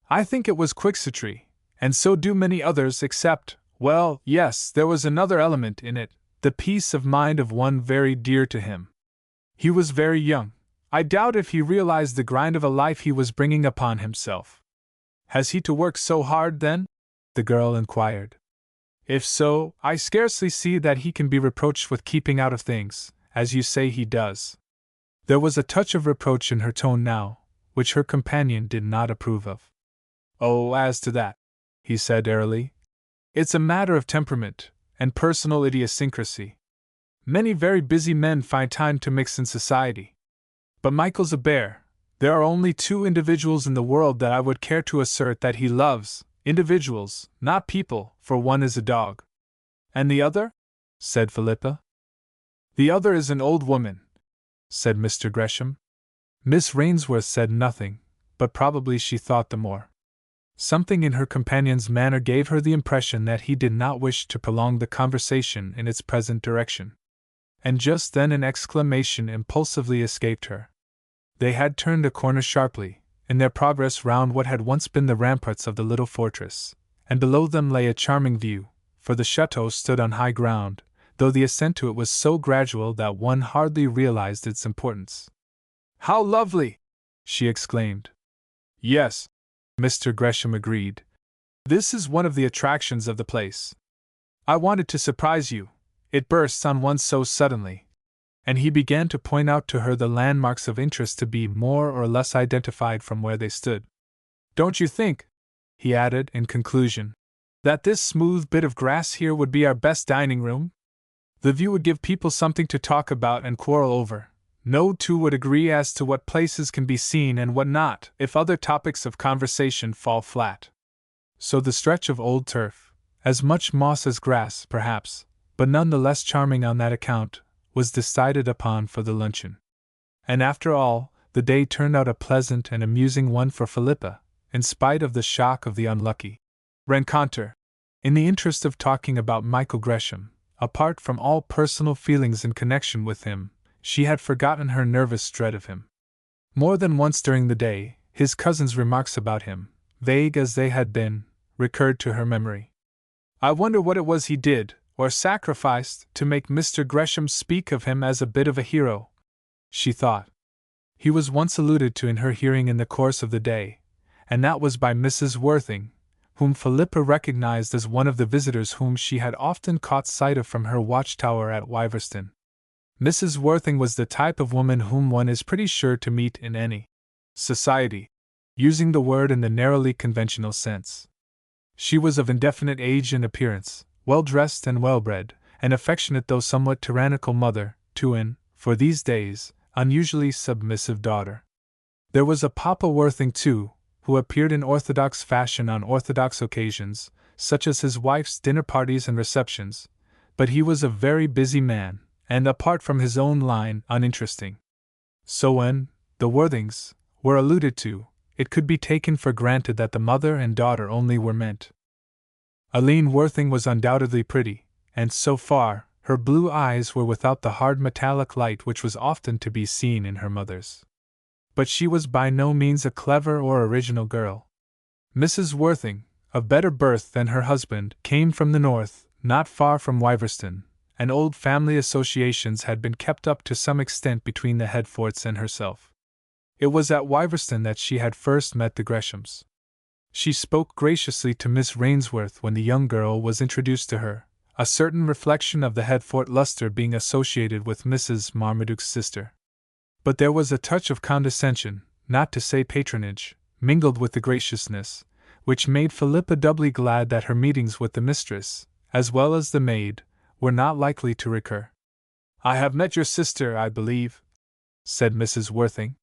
I think it was Quixotry, and so do many others except, well, yes, there was another element in it, the peace of mind of one very dear to him. He was very young. I doubt if he realized the grind of a life he was bringing upon himself. Has he to work so hard, then? The girl inquired. If so, I scarcely see that he can be reproached with keeping out of things, as you say he does. There was a touch of reproach in her tone now, which her companion did not approve of. Oh, as to that, he said airily, it's a matter of temperament and personal idiosyncrasy. Many very busy men find time to mix in society. But Michael's a bear. There are only two individuals in the world that I would care to assert that he loves. Individuals, not people, for one is a dog. And the other? Said Philippa. The other is an old woman, said Mr. Gresham. Miss Rainsworth said nothing, but probably she thought the more. Something in her companion's manner gave her the impression that he did not wish to prolong the conversation in its present direction. And just then an exclamation impulsively escaped her. They had turned a corner sharply, in their progress round what had once been the ramparts of the little fortress, and below them lay a charming view, for the chateau stood on high ground, though the ascent to it was so gradual that one hardly realized its importance. How lovely! She exclaimed. Yes, Mr. Gresham agreed. This is one of the attractions of the place. I wanted to surprise you. It bursts on one so suddenly. And he began to point out to her the landmarks of interest to be more or less identified from where they stood. Don't you think, he added in conclusion, that this smooth bit of grass here would be our best dining room? The view would give people something to talk about and quarrel over. No two would agree as to what places can be seen and what not, if other topics of conversation fall flat. So the stretch of old turf, as much moss as grass, perhaps, but none the less charming on that account, was decided upon for the luncheon. And after all, the day turned out a pleasant and amusing one for Philippa, in spite of the shock of the unlucky rencontre. In the interest of talking about Michael Gresham, apart from all personal feelings in connection with him, she had forgotten her nervous dread of him. More than once during the day, his cousin's remarks about him, vague as they had been, recurred to her memory. I wonder what it was he did, or sacrificed, to make Mr. Gresham speak of him as a bit of a hero, she thought. He was once alluded to in her hearing in the course of the day, and that was by Mrs. Worthing, whom Philippa recognized as one of the visitors whom she had often caught sight of from her watchtower at Wiverston. Mrs. Worthing was the type of woman whom one is pretty sure to meet in any society, using the word in the narrowly conventional sense. She was of indefinite age and appearance, well-dressed and well-bred, an affectionate though somewhat tyrannical mother, to an, for these days, unusually submissive daughter. There was a Papa Worthing, too, who appeared in orthodox fashion on orthodox occasions, such as his wife's dinner parties and receptions, but he was a very busy man, and apart from his own line, uninteresting. So when the Worthings were alluded to, it could be taken for granted that the mother and daughter only were meant. Aline Worthing was undoubtedly pretty, and so far, her blue eyes were without the hard metallic light which was often to be seen in her mother's. But she was by no means a clever or original girl. Mrs. Worthing, of better birth than her husband, came from the north, not far from Wiverston, and old family associations had been kept up to some extent between the Headforts and herself. It was at Wiverston that she had first met the Greshams. She spoke graciously to Miss Rainsworth when the young girl was introduced to her, a certain reflection of the Headfort lustre being associated with Mrs. Marmaduke's sister. But there was a touch of condescension, not to say patronage, mingled with the graciousness, which made Philippa doubly glad that her meetings with the mistress, as well as the maid, were not likely to recur. I have met your sister, I believe, said Mrs. Worthing.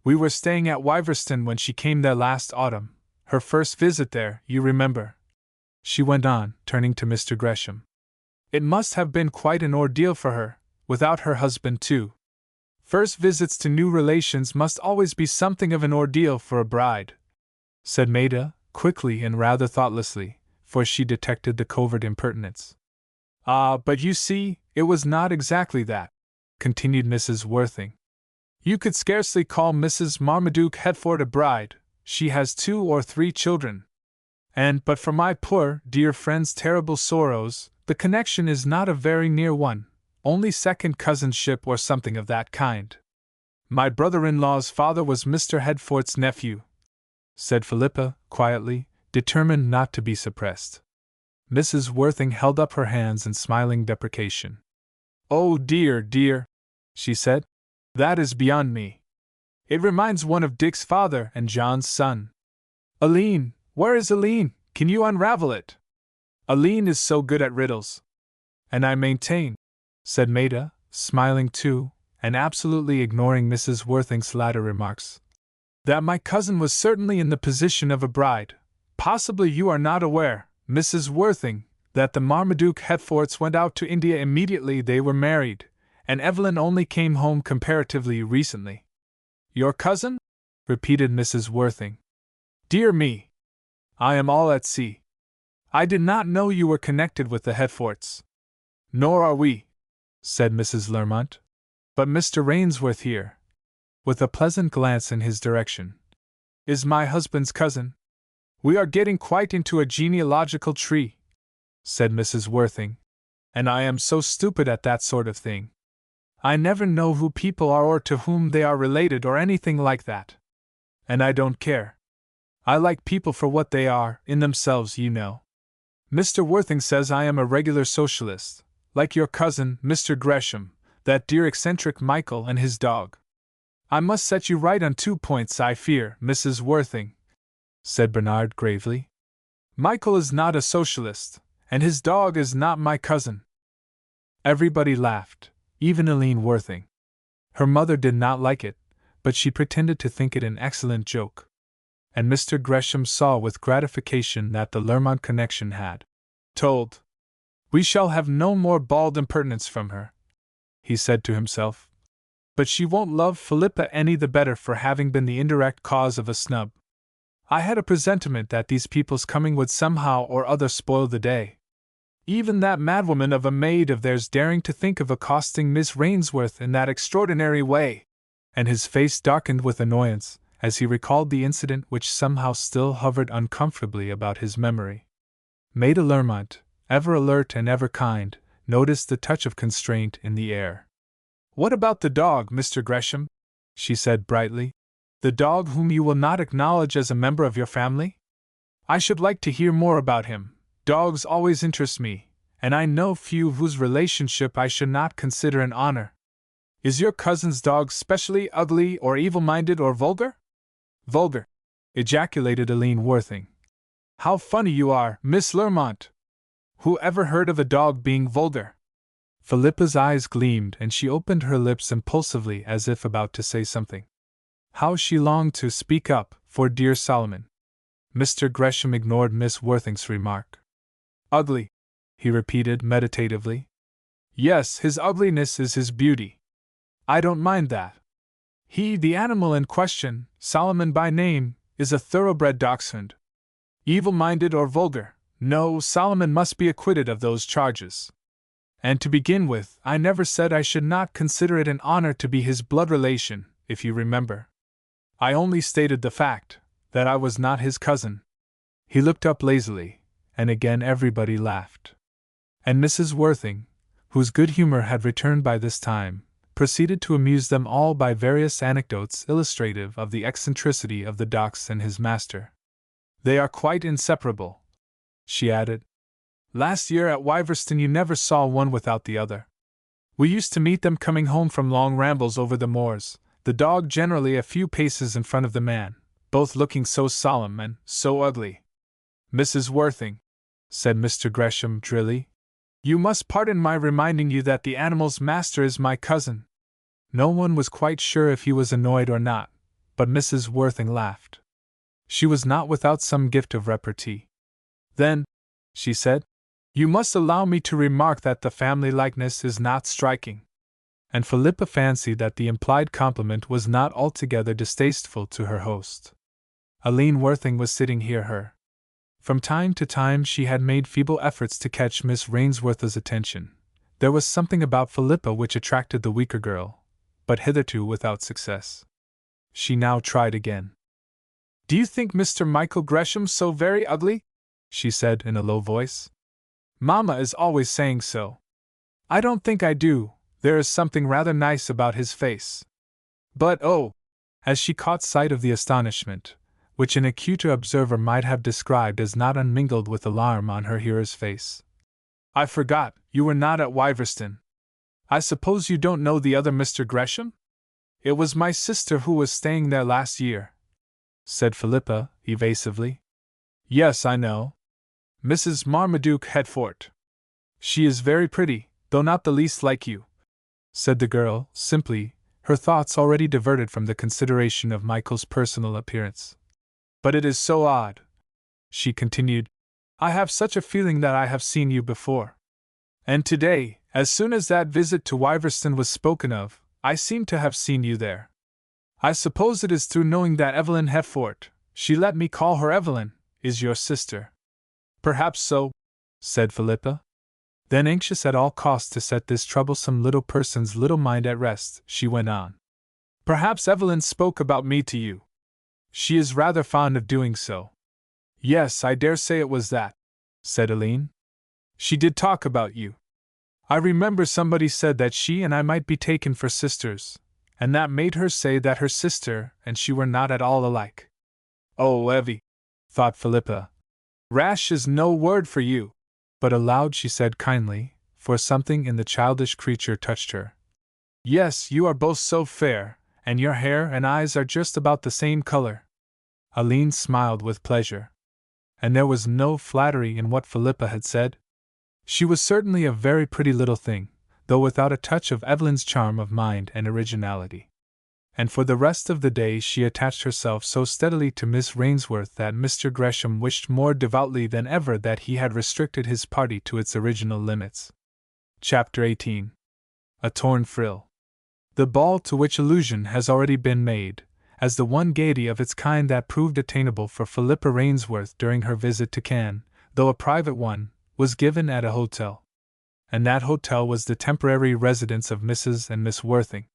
We were staying at Wiverston when she came there last autumn. Her first visit there, you remember, she went on, turning to Mr. Gresham. It must have been quite an ordeal for her, without her husband too. First visits to new relations must always be something of an ordeal for a bride, said Maida, quickly and rather thoughtlessly, for she detected the covert impertinence. "Ah, but you see, it was not exactly that," continued Mrs. Worthing. "You could scarcely call Mrs. Marmaduke Hertford a bride. She has 2 or 3 children. And, but for my poor, dear friend's terrible sorrows, the connection is not a very near one, only second cousinship or something of that kind. My brother-in-law's father was Mr. Hertford's nephew," said Philippa, quietly, determined not to be suppressed. Mrs. Worthing held up her hands in smiling deprecation. "Oh dear, dear," she said, "that is beyond me. It reminds one of Dick's father and John's son. Aline, where is Aline? Can you unravel it? Aline is so good at riddles." "And I maintain," said Maida, smiling too, and absolutely ignoring Mrs. Worthing's latter remarks, "that my cousin was certainly in the position of a bride. Possibly you are not aware, Mrs. Worthing, that the Marmaduke Hertfords went out to India immediately they were married, and Evelyn only came home comparatively recently." "Your cousin?" repeated Mrs. Worthing. "Dear me! I am all at sea. I did not know you were connected with the Hertfords." "Nor are we," said Mrs. Lermont. "But Mr. Rainsworth here," with a pleasant glance in his direction, "is my husband's cousin." "We are getting quite into a genealogical tree," said Mrs. Worthing, "and I am so stupid at that sort of thing. I never know who people are or to whom they are related or anything like that. And I don't care. I like people for what they are, in themselves, you know. Mr. Worthing says I am a regular socialist, like your cousin, Mr. Gresham, that dear eccentric Michael and his dog. I must set you right on 2 points, I fear, Mrs. Worthing," said Bernard gravely. "Michael is not a socialist, and his dog is not my cousin." Everybody laughed, even Aline Worthing. Her mother did not like it, but she pretended to think it an excellent joke. And Mr. Gresham saw with gratification that the Lermont connection had told. "We shall have no more bald impertinence from her," he said to himself. "But she won't love Philippa any the better for having been the indirect cause of a snub. I had a presentiment that these people's coming would somehow or other spoil the day. Even that madwoman of a maid of theirs daring to think of accosting Miss Rainsworth in that extraordinary way!" And his face darkened with annoyance as he recalled the incident which somehow still hovered uncomfortably about his memory. Maida Lermont, ever alert and ever kind, noticed the touch of constraint in the air. "What about the dog, Mr. Gresham?" she said brightly. "The dog whom you will not acknowledge as a member of your family? I should like to hear more about him. Dogs always interest me, and I know few whose relationship I should not consider an honor. Is your cousin's dog specially ugly or evil-minded or vulgar?" "Vulgar!" ejaculated Aline Worthing. "How funny you are, Miss Lermont! Who ever heard of a dog being vulgar?" Philippa's eyes gleamed and she opened her lips impulsively as if about to say something. How she longed to speak up for dear Solomon. Mr. Gresham ignored Miss Worthing's remark. "Ugly," he repeated meditatively. "Yes, his ugliness is his beauty. I don't mind that. He, the animal in question, Solomon by name, is a thoroughbred dachshund. Evil-minded or vulgar, no, Solomon must be acquitted of those charges. And to begin with, I never said I should not consider it an honor to be his blood relation, if you remember. I only stated the fact, that I was not his cousin." He looked up lazily, and again everybody laughed. And Mrs. Worthing, whose good humor had returned by this time, proceeded to amuse them all by various anecdotes illustrative of the eccentricity of the dachs and his master. "They are quite inseparable," she added. "Last year at Wiverston you never saw one without the other. We used to meet them coming home from long rambles over the moors, the dog generally a few paces in front of the man, both looking so solemn and so ugly." "Mrs. Worthing," said Mr. Gresham drily, "you must pardon my reminding you that the animal's master is my cousin." No one was quite sure if he was annoyed or not, but Mrs. Worthing laughed. She was not without some gift of repartee. "Then," she said, "you must allow me to remark that the family likeness is not striking." And Philippa fancied that the implied compliment was not altogether distasteful to her host. Aline Worthing was sitting near her. From time to time she had made feeble efforts to catch Miss Rainsworth's attention. There was something about Philippa which attracted the weaker girl, but hitherto without success. She now tried again. "Do you think Mr. Michael Gresham so very ugly?" she said in a low voice. "Mamma is always saying so." "I don't think I do. There is something rather nice about his face. But oh!" as she caught sight of the astonishment, which an acuter observer might have described as not unmingled with alarm on her hearer's face. "I forgot, you were not at Wiverston. I suppose you don't know the other Mr. Gresham? It was my sister who was staying there last year," said Philippa, evasively. "Yes, I know. Mrs. Marmaduke Hetford. She is very pretty, though not the least like you," said the girl, simply, her thoughts already diverted from the consideration of Michael's personal appearance. "But it is so odd," she continued. "I have such a feeling that I have seen you before. And today, as soon as that visit to Wiverston was spoken of, I seem to have seen you there. I suppose it is through knowing that Evelyn Hetford, she let me call her Evelyn, is your sister." "Perhaps so," said Philippa. Then, anxious at all costs to set this troublesome little person's little mind at rest, she went on. "Perhaps Evelyn spoke about me to you. She is rather fond of doing so." "Yes, I dare say it was that," said Aline. "She did talk about you. I remember somebody said that she and I might be taken for sisters, and that made her say that her sister and she were not at all alike." "Oh, Evie," thought Philippa, "rash is no word for you." But aloud she said kindly, for something in the childish creature touched her. "Yes, you are both so fair, and your hair and eyes are just about the same color." Aline smiled with pleasure. And there was no flattery in what Philippa had said. She was certainly a very pretty little thing, though without a touch of Evelyn's charm of mind and originality. And for the rest of the day she attached herself so steadily to Miss Rainsworth that Mr. Gresham wished more devoutly than ever that he had restricted his party to its original limits. Chapter 18. A Torn Frill. The ball to which allusion has already been made, as the one gaiety of its kind that proved attainable for Philippa Rainsworth during her visit to Cannes, though a private one, was given at a hotel. And that hotel was the temporary residence of Mrs. and Miss Worthing.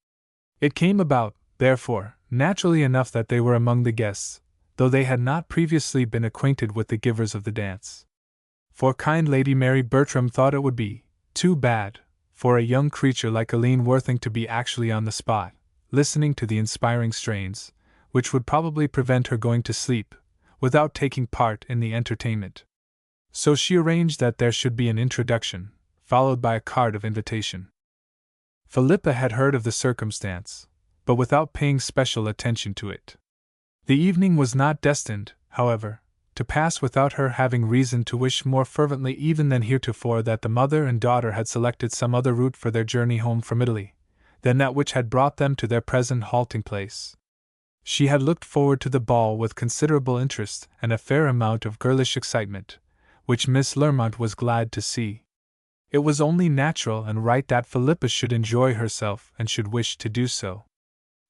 It came about, therefore, naturally enough that they were among the guests, though they had not previously been acquainted with the givers of the dance. For kind Lady Mary Bertram thought it would be too bad for a young creature like Aline Worthing to be actually on the spot, listening to the inspiring strains, which would probably prevent her going to sleep, without taking part in the entertainment. So she arranged that there should be an introduction, followed by a card of invitation. Philippa had heard of the circumstance, but without paying special attention to it. The evening was not destined, however, to pass without her having reason to wish more fervently even than heretofore that the mother and daughter had selected some other route for their journey home from Italy than that which had brought them to their present halting-place. She had looked forward to the ball with considerable interest and a fair amount of girlish excitement, which Miss Lermont was glad to see. It was only natural and right that Philippa should enjoy herself and should wish to do so.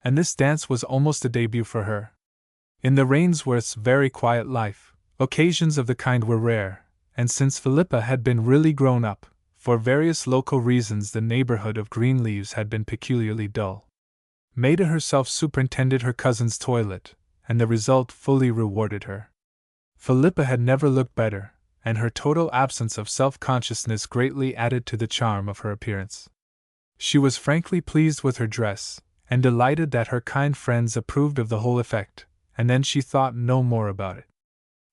And this dance was almost a debut for her. In the Rainsworths' very quiet life, occasions of the kind were rare, and since Philippa had been really grown up, for various local reasons the neighborhood of Greenleaves had been peculiarly dull. Maida herself superintended her cousin's toilet, and the result fully rewarded her. Philippa had never looked better, and her total absence of self-consciousness greatly added to the charm of her appearance. She was frankly pleased with her dress, and delighted that her kind friends approved of the whole effect, and then she thought no more about it.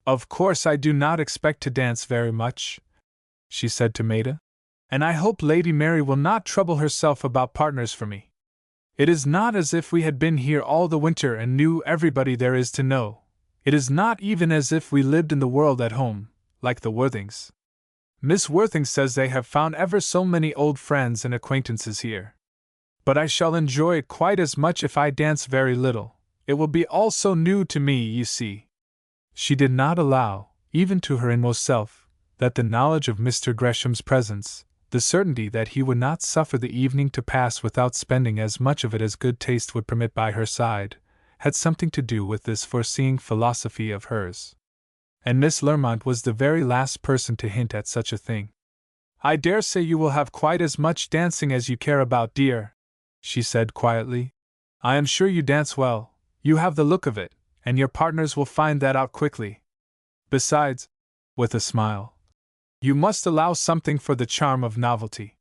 "Of course I do not expect to dance very much," she said to Maida, "and I hope Lady Mary will not trouble herself about partners for me. It is not as if we had been here all the winter and knew everybody there is to know. It is not even as if we lived in the world at home, like the Worthings. Miss Worthing says they have found ever so many old friends and acquaintances here. But I shall enjoy it quite as much if I dance very little. It will be all so new to me, you see." She did not allow, even to her inmost self, that the knowledge of Mr. Gresham's presence, the certainty that he would not suffer the evening to pass without spending as much of it as good taste would permit by her side, had something to do with this foreseeing philosophy of hers. and Miss Lermont was the very last person to hint at such a thing. "I dare say you will have quite as much dancing as you care about, dear," she said quietly. "I am sure you dance well, you have the look of it, and your partners will find that out quickly. Besides," with a smile, "you must allow something for the charm of novelty.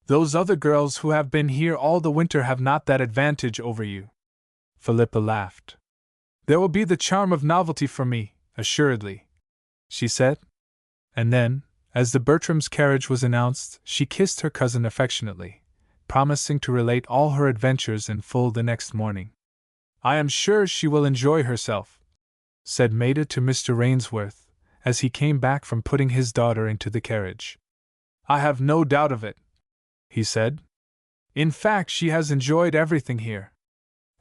Those other girls who have been here all the winter have not that advantage over you." Philippa laughed. "There will be the charm of novelty for me, assuredly," she said. And then, as the Bertrams' carriage was announced, she kissed her cousin affectionately, promising to relate all her adventures in full the next morning. "I am sure she will enjoy herself," said Maida to Mr. Rainsworth, as he came back from putting his daughter into the carriage. "I have no doubt of it," he said. "In fact, she has enjoyed everything here.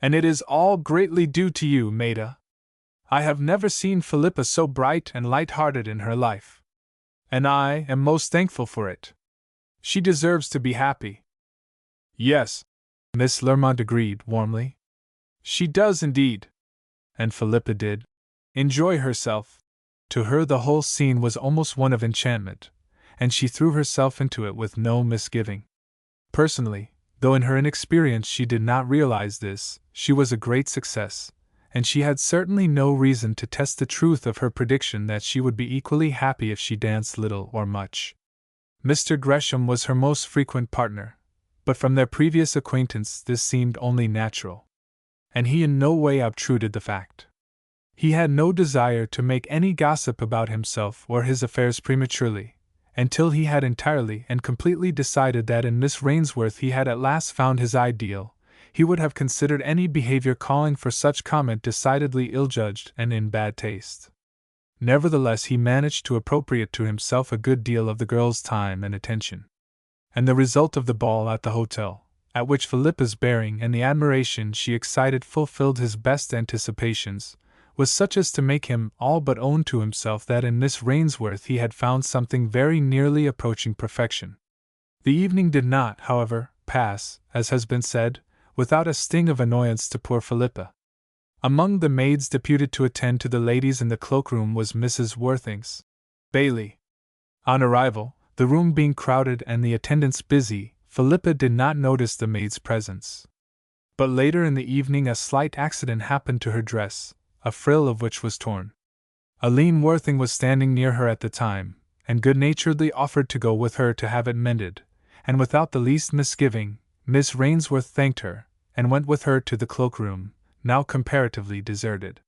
And it is all greatly due to you, Maida. I have never seen Philippa so bright and light-hearted in her life. And I am most thankful for it. She deserves to be happy." "Yes," Miss Lermont agreed warmly. "She does indeed." And Philippa did enjoy herself. To her the whole scene was almost one of enchantment, and she threw herself into it with no misgiving. Personally, though in her inexperience she did not realize this, she was a great success, and she had certainly no reason to test the truth of her prediction that she would be equally happy if she danced little or much. Mr. Gresham was her most frequent partner, but from their previous acquaintance this seemed only natural. And he in no way obtruded the fact. He had no desire to make any gossip about himself or his affairs prematurely, until he had entirely and completely decided that in Miss Rainsworth he had at last found his ideal. He would have considered any behavior calling for such comment decidedly ill-judged and in bad taste. Nevertheless, he managed to appropriate to himself a good deal of the girl's time and attention. And the result of the ball at the hotel, at which Philippa's bearing and the admiration she excited fulfilled his best anticipations, was such as to make him all but own to himself that in Miss Rainsworth he had found something very nearly approaching perfection. The evening did not, however, pass, as has been said, without a sting of annoyance to poor Philippa. Among the maids deputed to attend to the ladies in the cloakroom was Mrs. Worthing's Bailey. On arrival, the room being crowded and the attendants busy, Philippa did not notice the maid's presence. But later in the evening a slight accident happened to her dress, a frill of which was torn. Aline Worthing was standing near her at the time, and good-naturedly offered to go with her to have it mended, and without the least misgiving, Miss Rainsworth thanked her, and went with her to the cloakroom, now comparatively deserted.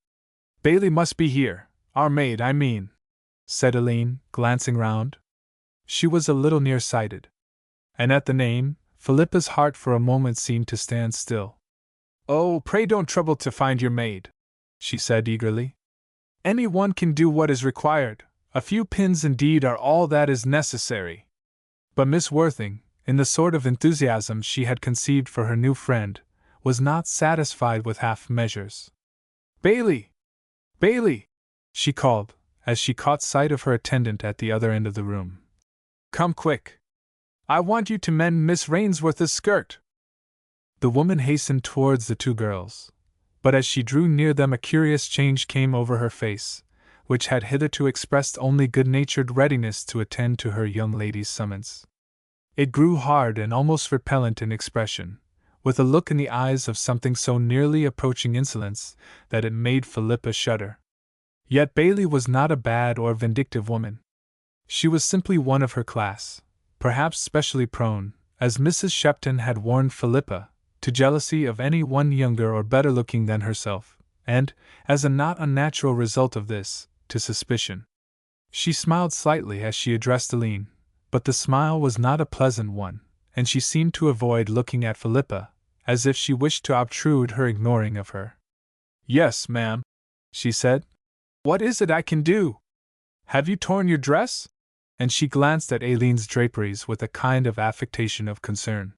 "Bailey must be here, our maid, I mean," said Aline, glancing round. She was a little near-sighted. And at the name, Philippa's heart for a moment seemed to stand still. "Oh, pray don't trouble to find your maid," she said eagerly. "Any one can do what is required. A few pins indeed are all that is necessary." But Miss Worthing, in the sort of enthusiasm she had conceived for her new friend, was not satisfied with half measures. "Bailey! Bailey!" she called, as she caught sight of her attendant at the other end of the room. "Come quick! I want you to mend Miss Rainsworth's skirt." The woman hastened towards the two girls, but as she drew near them a curious change came over her face, which had hitherto expressed only good-natured readiness to attend to her young lady's summons. It grew hard and almost repellent in expression, with a look in the eyes of something so nearly approaching insolence that it made Philippa shudder. Yet Bailey was not a bad or vindictive woman. She was simply one of her class, perhaps specially prone, as Mrs. Shepton had warned Philippa, to jealousy of any one younger or better looking than herself, and, as a not unnatural result of this, to suspicion. She smiled slightly as she addressed Aline, but the smile was not a pleasant one, and she seemed to avoid looking at Philippa, as if she wished to obtrude her ignoring of her. "Yes, ma'am," she said. "What is it I can do? Have you torn your dress?" And she glanced at Aline's draperies with a kind of affectation of concern.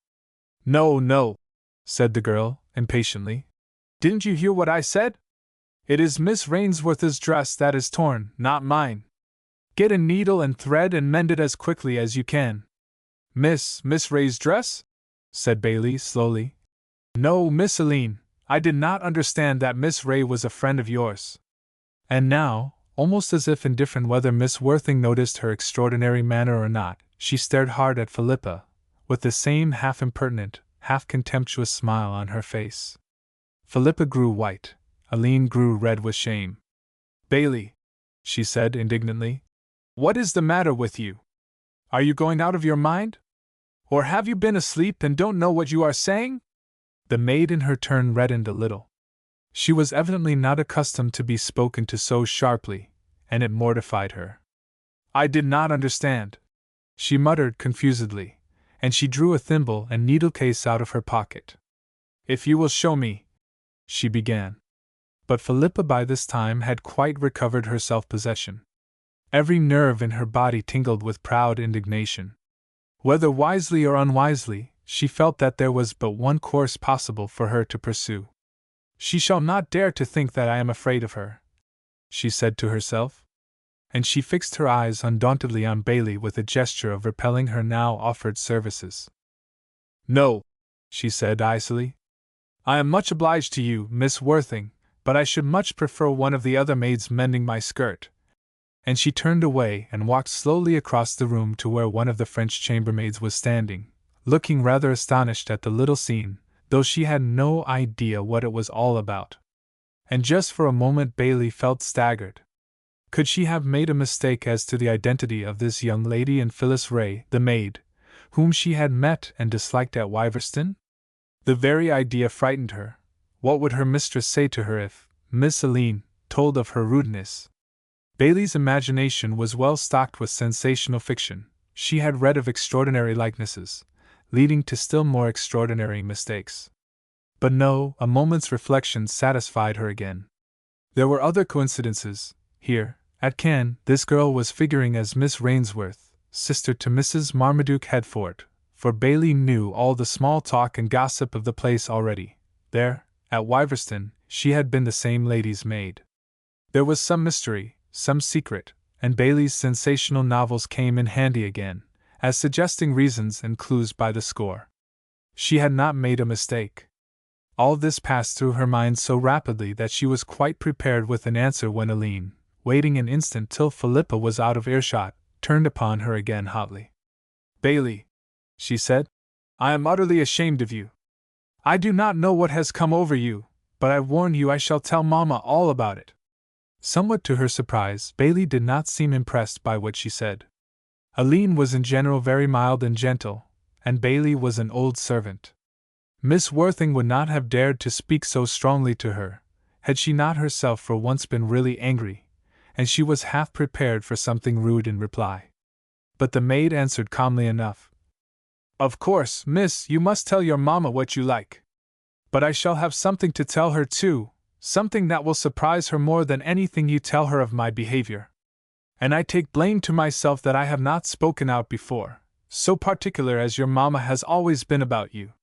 "No, no," said the girl, impatiently. "Didn't you hear what I said? It is Miss Rainsworth's dress that is torn, not mine. Get a needle and thread and mend it as quickly as you can." Miss Ray's dress?" said Bailey slowly. "No, Miss Aline, I did not understand that Miss Ray was a friend of yours." And now, almost as if indifferent whether Miss Worthing noticed her extraordinary manner or not. She stared hard at Philippa, with the same half-impertinent, half-contemptuous smile on her face. Philippa grew white. Aline grew red with shame. "Bailey," she said indignantly, "what is the matter with you? Are you going out of your mind? Or have you been asleep and don't know what you are saying?" The maid in her turn reddened a little. She was evidently not accustomed to be spoken to so sharply, and it mortified her. "I did not understand," she muttered confusedly, and she drew a thimble and needlecase out of her pocket. "If you will show me," she began. But Philippa by this time had quite recovered her self-possession. Every nerve in her body tingled with proud indignation. Whether wisely or unwisely, she felt that there was but one course possible for her to pursue. "She shall not dare to think that I am afraid of her," she said to herself. And she fixed her eyes undauntedly on Bailey with a gesture of repelling her now offered services. "No," she said icily. "I am much obliged to you, Miss Worthing, but I should much prefer one of the other maids mending my skirt." And she turned away and walked slowly across the room to where one of the French chambermaids was standing, looking rather astonished at the little scene, though she had no idea what it was all about. And just for a moment Bailey felt staggered. Could she have made a mistake as to the identity of this young lady and Phyllis Ray, the maid, whom she had met and disliked at Wiverston? The very idea frightened her. What would her mistress say to her if Miss Aline told of her rudeness? Bailey's imagination was well stocked with sensational fiction. She had read of extraordinary likenesses, leading to still more extraordinary mistakes. But no, a moment's reflection satisfied her again. There were other coincidences. Here, at Cannes, this girl was figuring as Miss Rainsworth, sister to Mrs. Marmaduke Headfort, for Bailey knew all the small talk and gossip of the place already. There, at Wiverston, she had been the same lady's maid. There was some mystery, some secret, and Bailey's sensational novels came in handy again, as suggesting reasons and clues by the score. She had not made a mistake. All this passed through her mind so rapidly that she was quite prepared with an answer when Aline, waiting an instant till Philippa was out of earshot, turned upon her again hotly. "Bailey," she said, "I am utterly ashamed of you. I do not know what has come over you, but I warn you I shall tell Mamma all about it." Somewhat to her surprise, Bailey did not seem impressed by what she said. Aline was in general very mild and gentle, and Bailey was an old servant. Miss Worthing would not have dared to speak so strongly to her, had she not herself for once been really angry, and she was half prepared for something rude in reply. But the maid answered calmly enough. "Of course, miss, you must tell your mamma what you like. But I shall have something to tell her too, something that will surprise her more than anything you tell her of my behavior. And I take blame to myself that I have not spoken out before, so particular as your mamma has always been about you."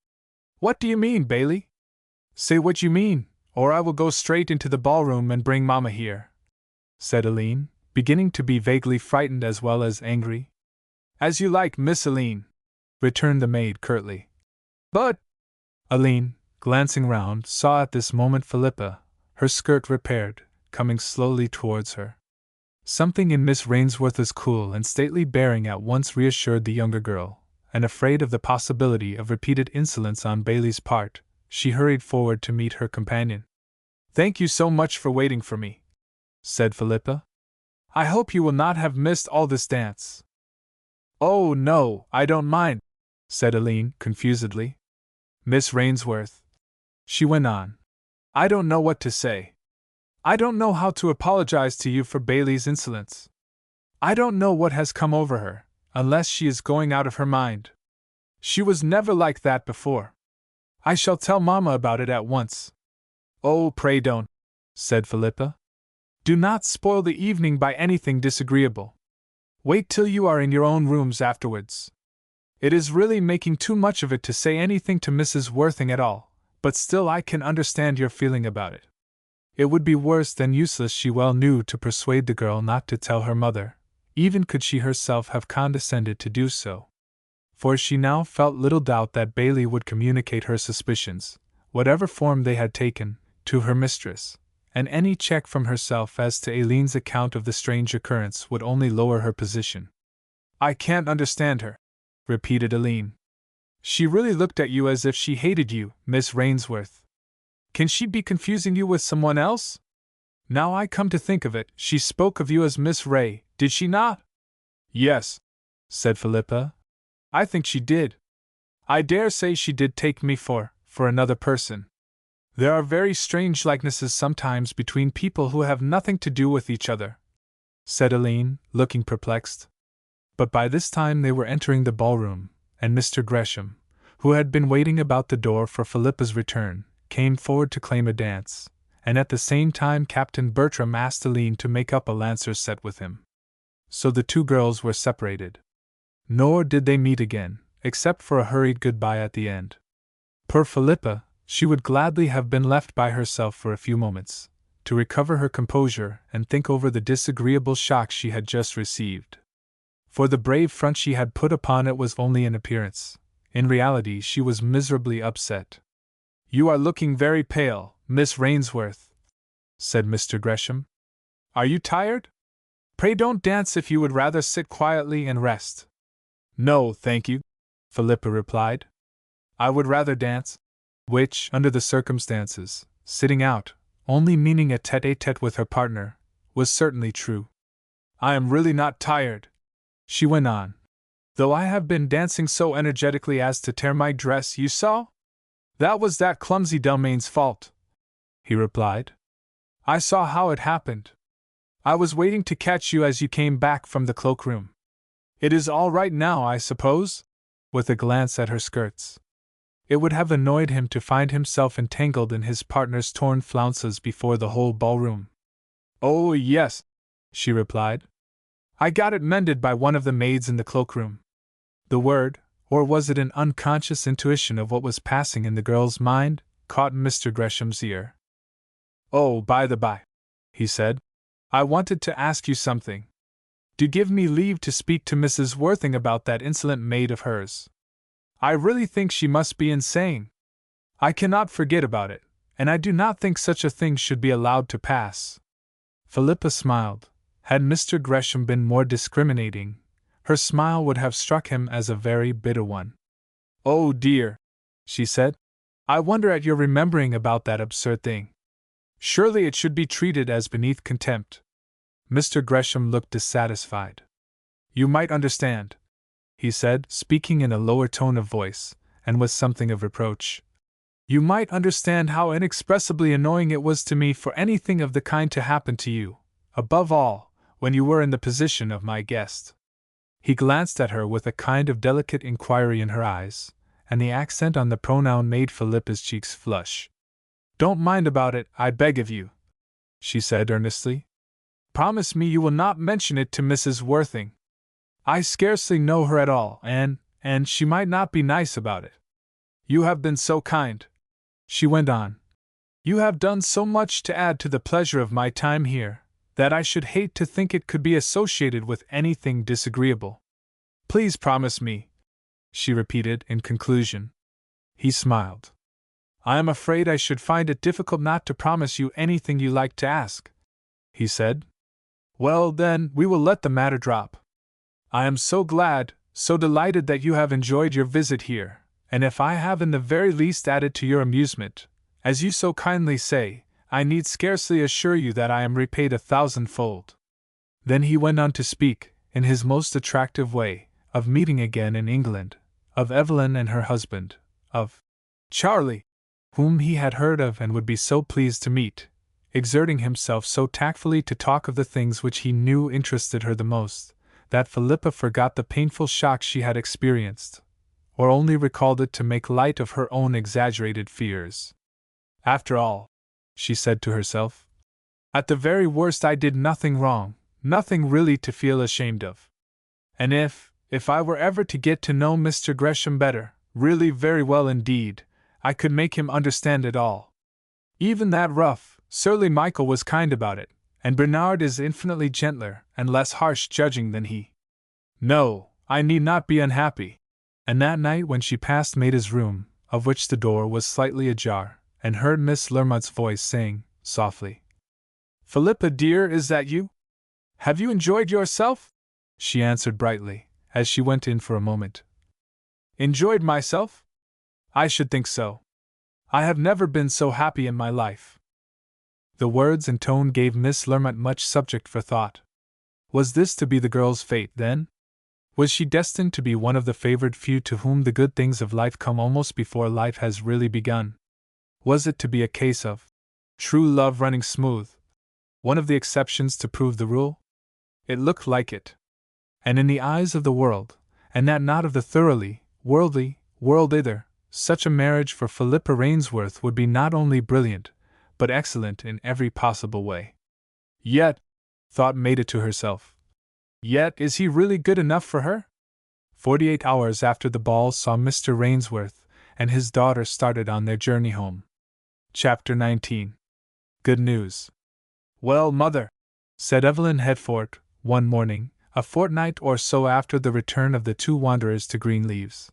"What do you mean, Bailey? Say what you mean, or I will go straight into the ballroom and bring mamma here," said Aline, beginning to be vaguely frightened as well as angry. "As you like, Miss Aline," returned the maid curtly. "But," Aline, glancing round, saw at this moment Philippa, her skirt repaired, coming slowly towards her. Something in Miss Rainsworth's cool and stately bearing at once reassured the younger girl, and afraid of the possibility of repeated insolence on Bailey's part, she hurried forward to meet her companion. "Thank you so much for waiting for me," said Philippa. "I hope you will not have missed all this dance." "Oh, no, I don't mind," said Aline confusedly. "Miss Rainsworth," she went on, "I don't know what to say. I don't know how to apologize to you for Bailey's insolence. I don't know what has come over her, unless she is going out of her mind. She was never like that before. I shall tell Mamma about it at once." "Oh, pray don't," said Philippa. "Do not spoil the evening by anything disagreeable. Wait till you are in your own rooms afterwards. It is really making too much of it to say anything to Mrs. Worthing at all, but still I can understand your feeling about it." It would be worse than useless, she well knew, to persuade the girl not to tell her mother, even could she herself have condescended to do so. For she now felt little doubt that Bailey would communicate her suspicions, whatever form they had taken, to her mistress, and any check from herself as to Aileen's account of the strange occurrence would only lower her position. "I can't understand her," repeated Aileen. "She really looked at you as if she hated you, Miss Rainsworth. Can she be confusing you with someone else? Now I come to think of it, she spoke of you as Miss Ray, did she not?" "Yes," said Philippa. "I think she did. I dare say she did take me for another person. There are very strange likenesses sometimes between people who have nothing to do with each other," said Aileen, looking perplexed. But by this time they were entering the ballroom, and Mr. Gresham, who had been waiting about the door for Philippa's return, came forward to claim a dance, and at the same time Captain Bertram asked Aileen to make up a Lancers set with him. So the two girls were separated. Nor did they meet again, except for a hurried goodbye at the end. Poor Philippa, she would gladly have been left by herself for a few moments, to recover her composure and think over the disagreeable shock she had just received. For the brave front she had put upon it was only an appearance. In reality she was miserably upset. "You are looking very pale, Miss Rainsworth," said Mr. Gresham. "Are you tired? Pray don't dance if you would rather sit quietly and rest." "No, thank you," Philippa replied. "I would rather dance," which, under the circumstances, sitting out, only meaning a tête-à-tête with her partner, was certainly true. "I am really not tired," she went on, "though I have been dancing so energetically as to tear my dress, you saw? That was that clumsy Dalmain's fault," he replied. "I saw how it happened. I was waiting to catch you as you came back from the cloakroom. It is all right now, I suppose?" with a glance at her skirts. It would have annoyed him to find himself entangled in his partner's torn flounces before the whole ballroom. "Oh, yes," she replied. "I got it mended by one of the maids in the cloakroom." The word, or was it an unconscious intuition of what was passing in the girl's mind, caught Mr. Gresham's ear. "Oh, by the by," he said, "I wanted to ask you something. Do give me leave to speak to Mrs. Worthing about that insolent maid of hers. I really think she must be insane. I cannot forget about it, and I do not think such a thing should be allowed to pass." Philippa smiled. Had Mr. Gresham been more discriminating, her smile would have struck him as a very bitter one. "Oh dear," she said, "I wonder at your remembering about that absurd thing. Surely it should be treated as beneath contempt." Mr. Gresham looked dissatisfied. "You might understand," he said, speaking in a lower tone of voice, and with something of reproach. "You might understand how inexpressibly annoying it was to me for anything of the kind to happen to you, above all, when you were in the position of my guest." He glanced at her with a kind of delicate inquiry in her eyes, and the accent on the pronoun made Philippa's cheeks flush. "Don't mind about it, I beg of you," she said earnestly. "Promise me you will not mention it to Mrs. Worthing. I scarcely know her at all, and she might not be nice about it. You have been so kind," she went on. "You have done so much to add to the pleasure of my time here, that I should hate to think it could be associated with anything disagreeable. Please promise me," she repeated in conclusion. He smiled. "I am afraid I should find it difficult not to promise you anything you like to ask," he said. "Well, then, we will let the matter drop. I am so glad, so delighted that you have enjoyed your visit here, and if I have in the very least added to your amusement, as you so kindly say, I need scarcely assure you that I am repaid 1,000-fold. Then he went on to speak, in his most attractive way, of meeting again in England, of Evelyn and her husband, of Charlie, whom he had heard of and would be so pleased to meet, exerting himself so tactfully to talk of the things which he knew interested her the most, that Philippa forgot the painful shock she had experienced, or only recalled it to make light of her own exaggerated fears. "After all," she said to herself, "at the very worst I did nothing wrong, nothing really to feel ashamed of. And if I were ever to get to know Mr. Gresham better, really very well indeed, I could make him understand it all. Even that rough, surly Michael was kind about it, and Bernard is infinitely gentler and less harsh judging than he. No, I need not be unhappy." And that night when she passed Maida's room, of which the door was slightly ajar, and heard Miss Lermont's voice saying, softly, "Philippa dear, is that you? Have you enjoyed yourself?" she answered brightly, as she went in for a moment. "Enjoyed myself? I should think so. I have never been so happy in my life." The words and tone gave Miss Lermont much subject for thought. Was this to be the girl's fate, then? Was she destined to be one of the favored few to whom the good things of life come almost before life has really begun? Was it to be a case of true love running smooth, one of the exceptions to prove the rule? It looked like it. And in the eyes of the world, and that not of the thoroughly worldly world either, such a marriage for Philippa Rainsworth would be not only brilliant, but excellent in every possible way. Yet, thought Maida to herself, yet is he really good enough for her? 48 hours after the ball saw Mr. Rainsworth and his daughter started on their journey home. Chapter 19. Good news. "Well, Mother," said Evelyn Hedford, one morning, a fortnight or so after the return of the two wanderers to Greenleaves.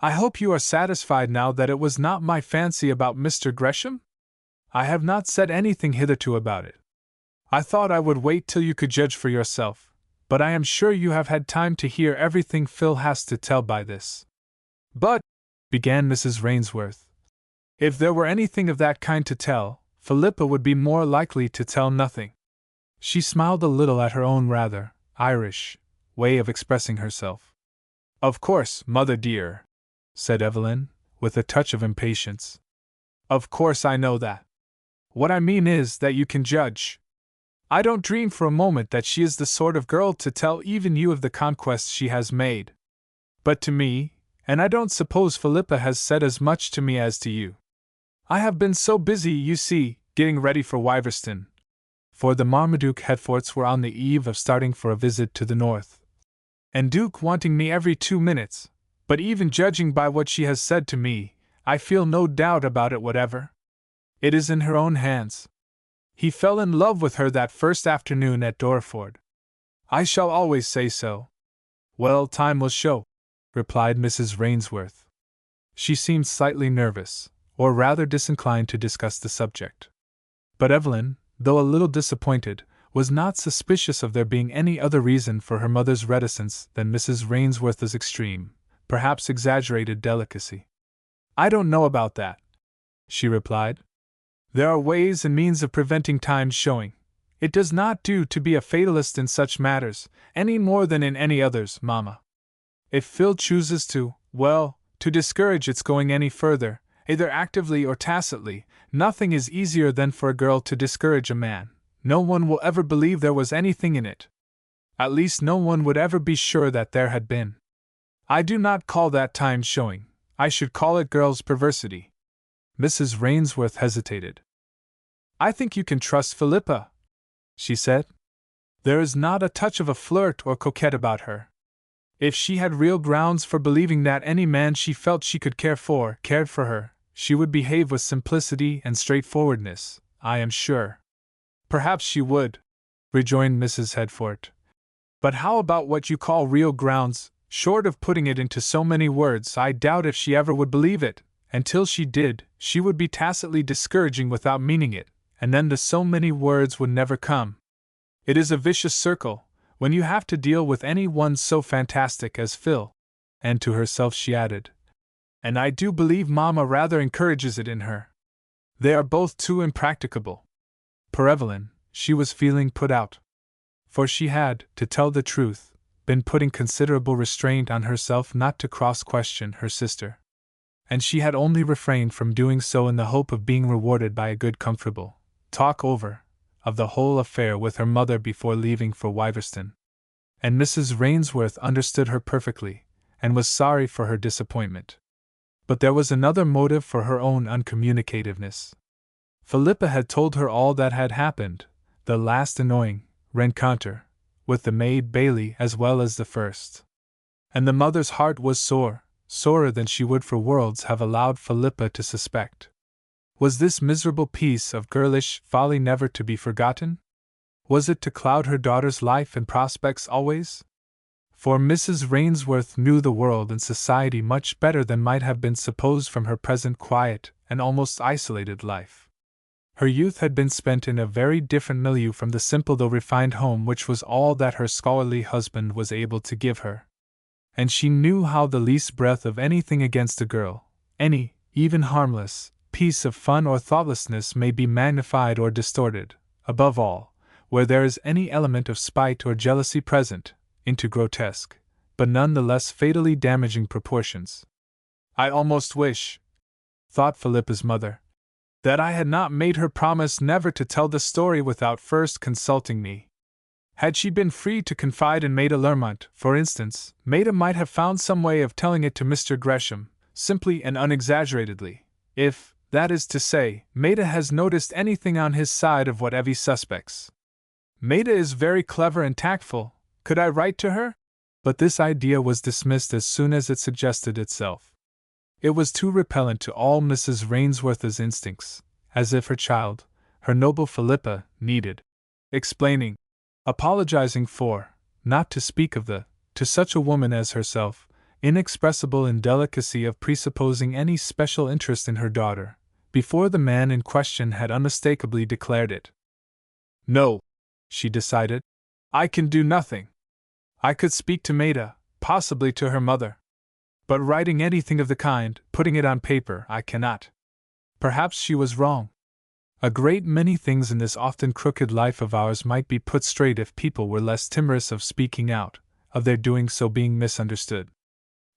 "I hope you are satisfied now that it was not my fancy about Mr. Gresham? I have not said anything hitherto about it. I thought I would wait till you could judge for yourself, but I am sure you have had time to hear everything Phil has to tell by this." "But," began Mrs. Rainsworth, "if there were anything of that kind to tell, Philippa would be more likely to tell nothing." She smiled a little at her own rather Irish way of expressing herself. "Of course, Mother dear," said Evelyn, with a touch of impatience. "Of course I know that. What I mean is that you can judge. I don't dream for a moment that she is the sort of girl to tell even you of the conquests she has made. But to me, and I don't suppose Philippa has said as much to me as to you. I have been so busy, you see, getting ready for Wiverston." For the Marmaduke Hedfords were on the eve of starting for a visit to the north. "And Duke wanting me every 2 minutes, but even judging by what she has said to me, I feel no doubt about it whatever. It is in her own hands. He fell in love with her that first afternoon at Dorford. I shall always say so." "Well, time will show," replied Mrs. Rainsworth. She seemed slightly nervous, or rather disinclined to discuss the subject. But Evelyn, though a little disappointed, was not suspicious of there being any other reason for her mother's reticence than Mrs. Rainsworth's extreme, perhaps exaggerated delicacy. "I don't know about that," she replied. "There are ways and means of preventing time's showing. It does not do to be a fatalist in such matters, any more than in any others, Mamma. If Phil chooses to discourage its going any further, either actively or tacitly, nothing is easier than for a girl to discourage a man. No one will ever believe there was anything in it. At least no one would ever be sure that there had been. I do not call that time showing. I should call it girl's perversity." Mrs. Rainsworth hesitated. "I think you can trust Philippa," she said. "There is not a touch of a flirt or coquette about her. If she had real grounds for believing that any man she felt she could care for cared for her, she would behave with simplicity and straightforwardness, I am sure." "Perhaps she would," rejoined Mrs. Hedford. "But how about what you call real grounds? Short of putting it into so many words, I doubt if she ever would believe it, and till she did, she would be tacitly discouraging without meaning it, and then the so many words would never come. It is a vicious circle, when you have to deal with any one so fantastic as Phil." And to herself she added, "And I do believe Mamma rather encourages it in her. They are both too impracticable." Poor Evelyn, she was feeling put out. For she had, to tell the truth, been putting considerable restraint on herself not to cross-question her sister. And she had only refrained from doing so in the hope of being rewarded by a good comfortable talk over of the whole affair with her mother before leaving for Wiverston. And Mrs. Rainsworth understood her perfectly, and was sorry for her disappointment. But there was another motive for her own uncommunicativeness. Philippa had told her all that had happened, the last annoying rencontre with the maid Bailey as well as the first. And the mother's heart was sore, sorer than she would for worlds have allowed Philippa to suspect. Was this miserable piece of girlish folly never to be forgotten? Was it to cloud her daughter's life and prospects always? For Mrs. Rainsworth knew the world and society much better than might have been supposed from her present quiet and almost isolated life. Her youth had been spent in a very different milieu from the simple though refined home which was all that her scholarly husband was able to give her. And she knew how the least breath of anything against a girl, any, even harmless, piece of fun or thoughtlessness may be magnified or distorted, above all, where there is any element of spite or jealousy present, into grotesque, but none the less fatally damaging proportions. I almost wish, thought Philippa's mother, that I had not made her promise never to tell the story without first consulting me. Had she been free to confide in Maida Lermont, for instance, Maida might have found some way of telling it to Mr. Gresham, simply and unexaggeratedly, if, that is to say, Maida has noticed anything on his side of what Evie suspects. Maida is very clever and tactful. Could I write to her? But this idea was dismissed as soon as it suggested itself. It was too repellent to all Mrs. Rainsworth's instincts, as if her child, her noble Philippa, needed explaining, apologizing for, not to speak of the, to such a woman as herself, inexpressible indelicacy of presupposing any special interest in her daughter, before the man in question had unmistakably declared it. No, she decided, I can do nothing. I could speak to Maida, possibly to her mother. But writing anything of the kind, putting it on paper, I cannot. Perhaps she was wrong. A great many things in this often crooked life of ours might be put straight if people were less timorous of speaking out, of their doing so being misunderstood.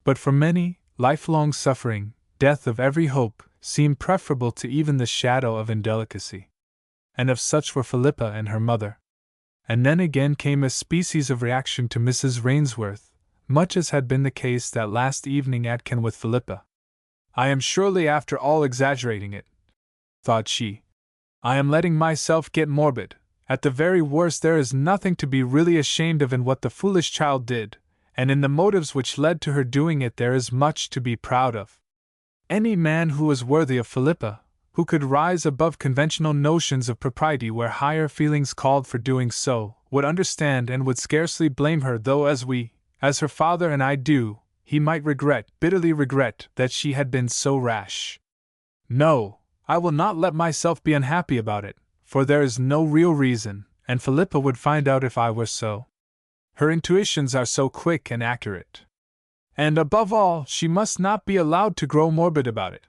But for many, lifelong suffering, death of every hope, seemed preferable to even the shadow of indelicacy. And of such were Philippa and her mother. And then again came a species of reaction to Mrs. Rainsworth, much as had been the case that last evening at Cannes with Philippa. I am surely after all exaggerating it, thought she. I am letting myself get morbid. At the very worst there is nothing to be really ashamed of in what the foolish child did, and in the motives which led to her doing it there is much to be proud of. Any man who was worthy of Philippa, who could rise above conventional notions of propriety where higher feelings called for doing so, would understand and would scarcely blame her, though as her father and I do, he might regret, bitterly regret, that she had been so rash. No, I will not let myself be unhappy about it, for there is no real reason, and Philippa would find out if I were so. Her intuitions are so quick and accurate. And above all, she must not be allowed to grow morbid about it.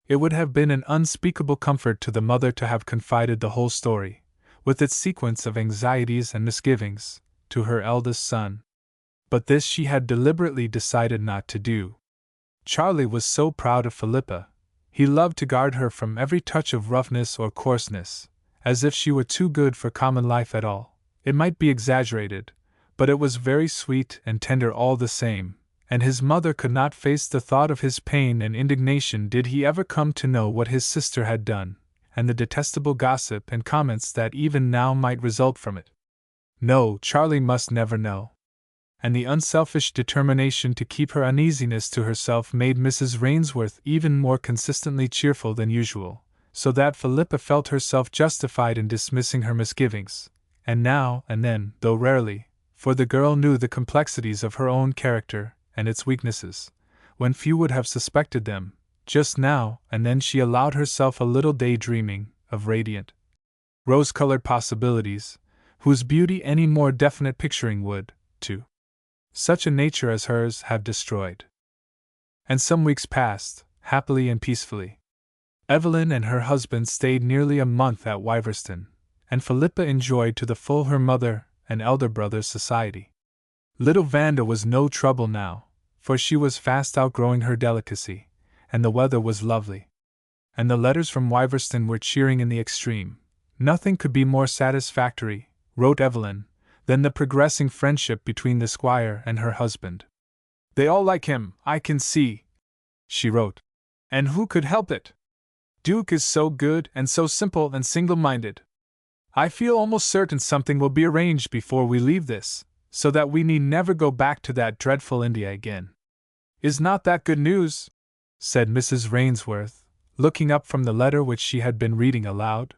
It would have been an unspeakable comfort to the mother to have confided the whole story, with its sequence of anxieties and misgivings, to her eldest son. But this she had deliberately decided not to do. Charlie was so proud of Philippa. He loved to guard her from every touch of roughness or coarseness, as if she were too good for common life at all. It might be exaggerated, but it was very sweet and tender all the same, and his mother could not face the thought of his pain and indignation did he ever come to know what his sister had done, and the detestable gossip and comments that even now might result from it. No, Charlie must never know. And the unselfish determination to keep her uneasiness to herself made Mrs. Rainsworth even more consistently cheerful than usual, so that Philippa felt herself justified in dismissing her misgivings, and now and then, though rarely, for the girl knew the complexities of her own character and its weaknesses, when few would have suspected them, just now and then she allowed herself a little daydreaming of radiant, rose-colored possibilities, whose beauty any more definite picturing would, to such a nature as hers, have destroyed. And some weeks passed, happily and peacefully. Evelyn and her husband stayed nearly a month at Wiverston, and Philippa enjoyed to the full her mother and elder brother's society. Little Vanda was no trouble now, for she was fast outgrowing her delicacy, and the weather was lovely. And the letters from Wiverston were cheering in the extreme. Nothing could be more satisfactory, wrote Evelyn, than the progressing friendship between the squire and her husband. They all like him, I can see, she wrote. And who could help it? Duke is so good and so simple and single-minded. I feel almost certain something will be arranged before we leave this, so that we need never go back to that dreadful India again. Is not that good news? Said Mrs. Rainsworth, looking up from the letter which she had been reading aloud.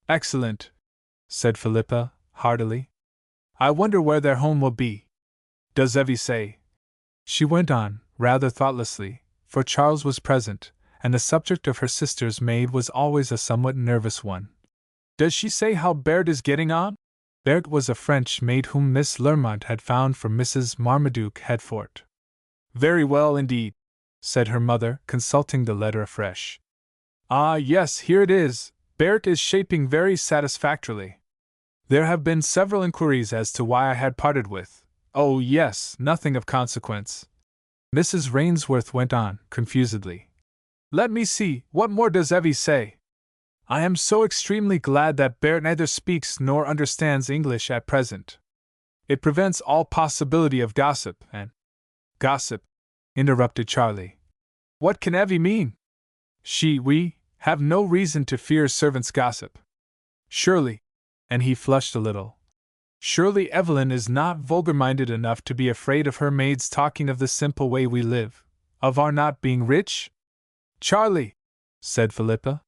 Excellent, said Philippa, heartily. I wonder where their home will be. Does Evie say? She went on, rather thoughtlessly, for Charles was present, and the subject of her sister's maid was always a somewhat nervous one. "Does she say how Berthe is getting on?" Berthe was a French maid whom Miss Lermont had found for Mrs. Marmaduke Headfort. "Very well indeed," said her mother, consulting the letter afresh. "Ah, yes, here it is. Berthe is shaping very satisfactorily. There have been several inquiries as to why I had parted with— Oh, yes, nothing of consequence," Mrs. Rainsworth went on, confusedly. "Let me see, what more does Evie say? I am so extremely glad that Berthe neither speaks nor understands English at present. It prevents all possibility of gossip, and—" "Gossip," interrupted Charlie. "What can Evie mean? We have no reason to fear servants' gossip. Surely," and he flushed a little, "surely Evelyn is not vulgar-minded enough to be afraid of her maids talking of the simple way we live, of our not being rich?" "Charlie," said Philippa,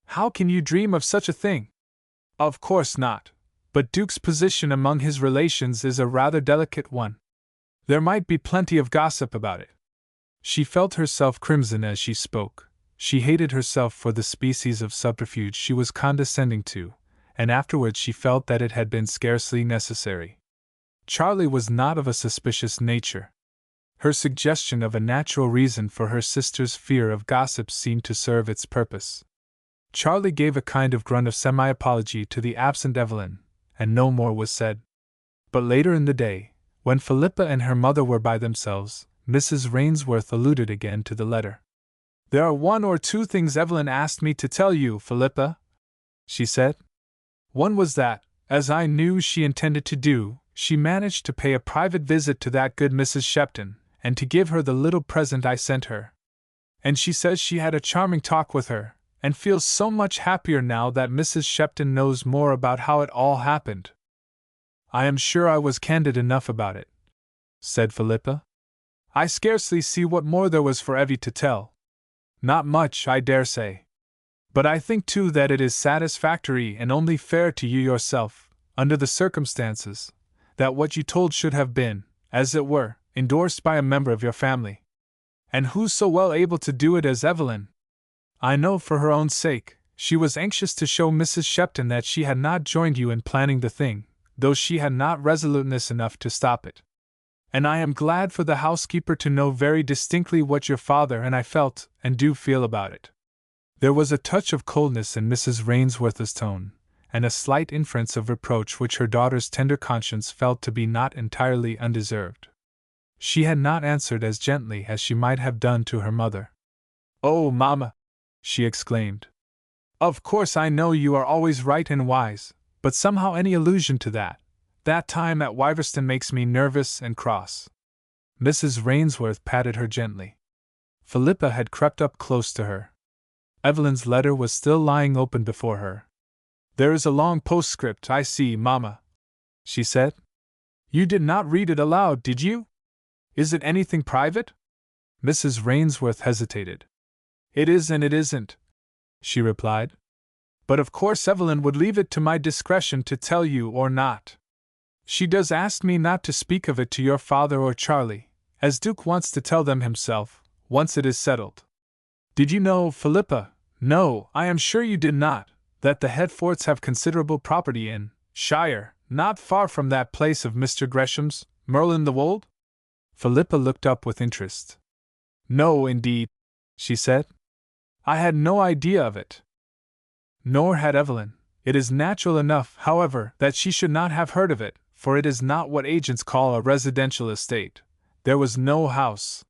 "how can you dream of such a thing? Of course not, but Duke's position among his relations is a rather delicate one. There might be plenty of gossip about it." She felt herself crimson as she spoke. She hated herself for the species of subterfuge she was condescending to, and afterwards she felt that it had been scarcely necessary. Charlie was not of a suspicious nature. Her suggestion of a natural reason for her sister's fear of gossip seemed to serve its purpose. Charlie gave a kind of grunt of semi-apology to the absent Evelyn, and no more was said. But later in the day, when Philippa and her mother were by themselves, Mrs. Rainsworth alluded again to the letter. "There are one or two things Evelyn asked me to tell you, Philippa," she said. "One was that, as I knew she intended to do, she managed to pay a private visit to that good Mrs. Shepton, and to give her the little present I sent her. And she says she had a charming talk with her, and feels so much happier now that Mrs. Shepton knows more about how it all happened." "I am sure I was candid enough about it," said Philippa. "I scarcely see what more there was for Evie to tell. Not much, I dare say. But I think too that it is satisfactory and only fair to you yourself, under the circumstances, that what you told should have been, as it were, endorsed by a member of your family. And who so well able to do it as Evelyn? I know for her own sake, she was anxious to show Mrs. Shepton that she had not joined you in planning the thing, though she had not resoluteness enough to stop it. And I am glad for the housekeeper to know very distinctly what your father and I felt and do feel about it." There was a touch of coldness in Mrs. Rainsworth's tone, and a slight inference of reproach which her daughter's tender conscience felt to be not entirely undeserved. She had not answered as gently as she might have done to her mother. "Oh, Mamma!" she exclaimed. "Of course I know you are always right and wise, but somehow any allusion to that time at Wiverston makes me nervous and cross." Mrs. Rainsworth patted her gently. Philippa had crept up close to her. Evelyn's letter was still lying open before her. "There is a long postscript, I see, Mamma," she said. "You did not read it aloud, did you? Is it anything private?" Mrs. Rainsworth hesitated. "It is and it isn't," she replied. "But of course Evelyn would leave it to my discretion to tell you or not. She does ask me not to speak of it to your father or Charlie, as Duke wants to tell them himself, once it is settled. Did you know, Philippa— no, I am sure you did not— that the Headforts have considerable property in shire, not far from that place of Mr. Gresham's, Merlin the Wold?" Philippa looked up with interest. "No, indeed," she said. "I had no idea of it." Nor had Evelyn. It is natural enough, however, that she should not have heard of it, for it is not what agents call a residential estate. There was no house.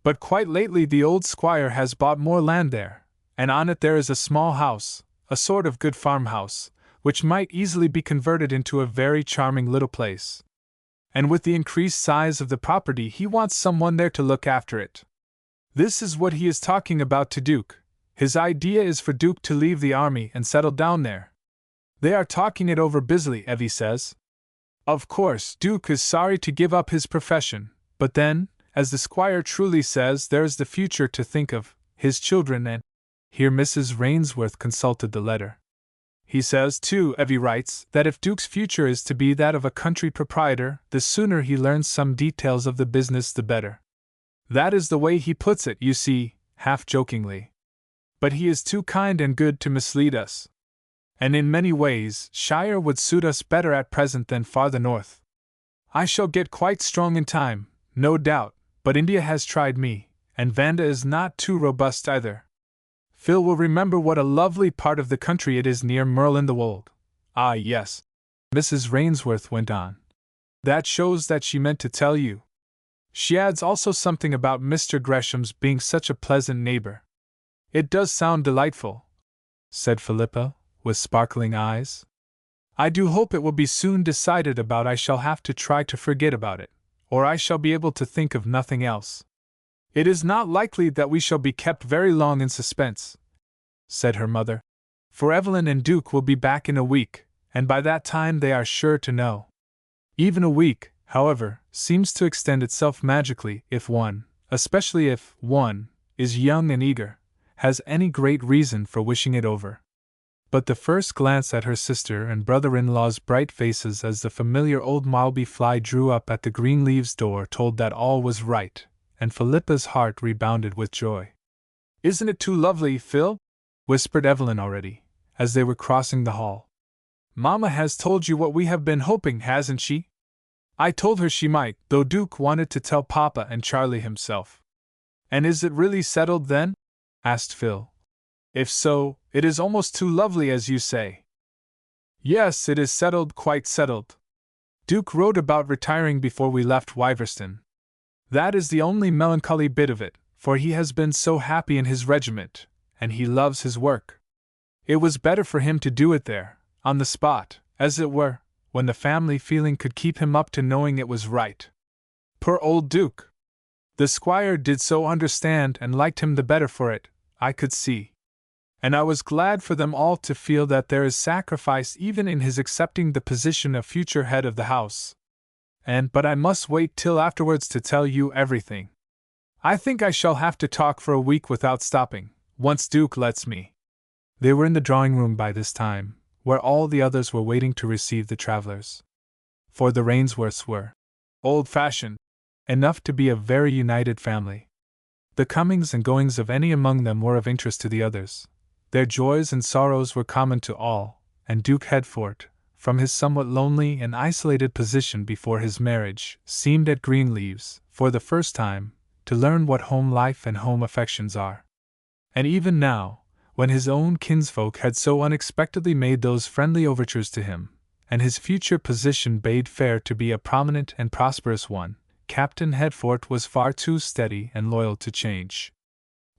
But quite lately the old squire has bought more land there, and on it there is a small house, a sort of good farmhouse, which might easily be converted into a very charming little place. And with the increased size of the property he wants someone there to look after it. This is what he is talking about to Duke. His idea is for Duke to leave the army and settle down there. They are talking it over busily, Evie says. Of course, Duke is sorry to give up his profession, but then, as the squire truly says, there's the future to think of, his children and— Here Mrs. Rainsworth consulted the letter. He says, too, Evie writes, that if Duke's future is to be that of a country proprietor, the sooner he learns some details of the business the better. That is the way he puts it, you see, half-jokingly. but he is too kind and good to mislead us. And in many ways, Shire would suit us better at present than farther north. I shall get quite strong in time, no doubt, but India has tried me, and Vanda is not too robust either. Phil will remember what a lovely part of the country it is near Merlin-the-Wold. Ah, yes, Mrs. Rainsworth went on. That shows that she meant to tell you. She adds also something about Mr. Gresham's being such a pleasant neighbor. It does sound delightful, said Philippa, with sparkling eyes. I do hope it will be soon decided about. I shall have to try to forget about it, or I shall be able to think of nothing else. It is not likely that we shall be kept very long in suspense, said her mother, for Evelyn and Duke will be back in a week, and by that time they are sure to know. Even a week, however, seems to extend itself magically if one, especially if one, is young and eager, has any great reason for wishing it over. But the first glance at her sister and brother-in-law's bright faces as the familiar old Malby fly drew up at the Greenleaves door told that all was right, and Philippa's heart rebounded with joy. "Isn't it too lovely, Phil?" whispered Evelyn already, as they were crossing the hall. "Mamma has told you what we have been hoping, hasn't she?" "I told her she might, though Duke wanted to tell Papa and Charlie himself." "And is it really settled then?" asked Phil. "If so, it is almost too lovely as you say." "Yes, it is settled, quite settled. Duke wrote about retiring before we left Wiverston. That is the only melancholy bit of it, for he has been so happy in his regiment, and he loves his work. It was better for him to do it there, on the spot, as it were, when the family feeling could keep him up to knowing it was right. Poor old Duke! The squire did so understand and liked him the better for it, I could see. And I was glad for them all to feel that there is sacrifice even in his accepting the position of future head of the house. But I must wait till afterwards to tell you everything. I think I shall have to talk for a week without stopping, once Duke lets me." They were in the drawing-room by this time, where all the others were waiting to receive the travelers. For the Rainsworths were old-fashioned enough to be a very united family. The comings and goings of any among them were of interest to the others. Their joys and sorrows were common to all, and Duke Hertford, from his somewhat lonely and isolated position before his marriage, seemed at Greenleaves, for the first time, to learn what home life and home affections are. And even now, when his own kinsfolk had so unexpectedly made those friendly overtures to him, and his future position bade fair to be a prominent and prosperous one, Captain Hertford was far too steady and loyal to change.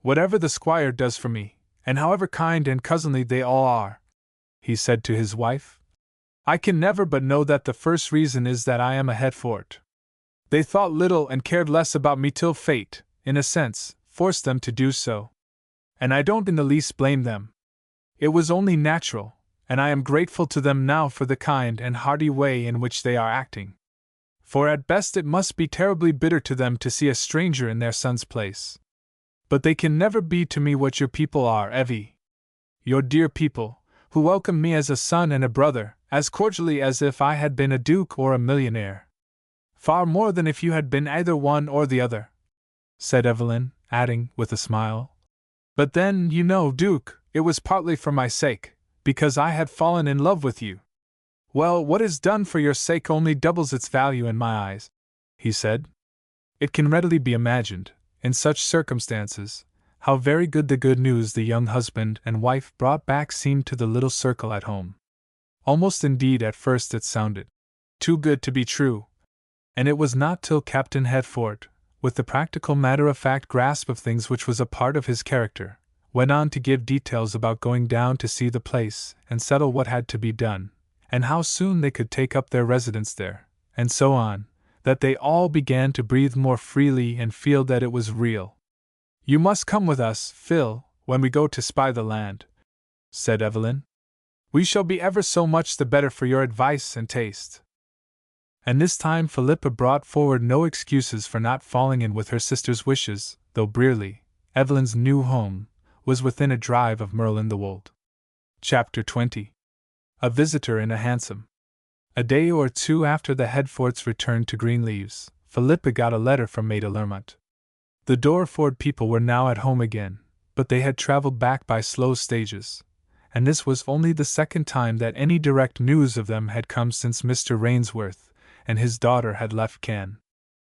"Whatever the squire does for me, and however kind and cousinly they all are," he said to his wife, "I can never but know that the first reason is that I am a Hertford. They thought little and cared less about me till fate, in a sense, forced them to do so. And I don't in the least blame them. It was only natural, and I am grateful to them now for the kind and hearty way in which they are acting. For at best it must be terribly bitter to them to see a stranger in their son's place. But they can never be to me what your people are, Evie. Your dear people, who welcome me as a son and a brother, as cordially as if I had been a duke or a millionaire. Far more than if you had been either one or the other," said Evelyn, adding, with a smile, "But then, you know, Duke, it was partly for my sake, because I had fallen in love with you." "Well, what is done for your sake only doubles its value in my eyes," he said. It can readily be imagined, in such circumstances, how very good the good news the young husband and wife brought back seemed to the little circle at home. Almost indeed at first it sounded too good to be true, and it was not till Captain Hertford, with the practical matter-of-fact grasp of things which was a part of his character, went on to give details about going down to see the place and settle what had to be done, and how soon they could take up their residence there, and so on, that they all began to breathe more freely and feel that it was real. "You must come with us, Phil, when we go to spy the land," said Evelyn. "We shall be ever so much the better for your advice and taste." And this time Philippa brought forward no excuses for not falling in with her sister's wishes, though Brearley, Evelyn's new home, was within a drive of Merlin-the-Wold. Chapter 20. A visitor in a hansom. A day or two after the Hertfords returned to Greenleaves, Philippa got a letter from Maida Lermont. The Doreford people were now at home again, but they had travelled back by slow stages, and this was only the second time that any direct news of them had come since Mr. Rainsworth and his daughter had left Cannes.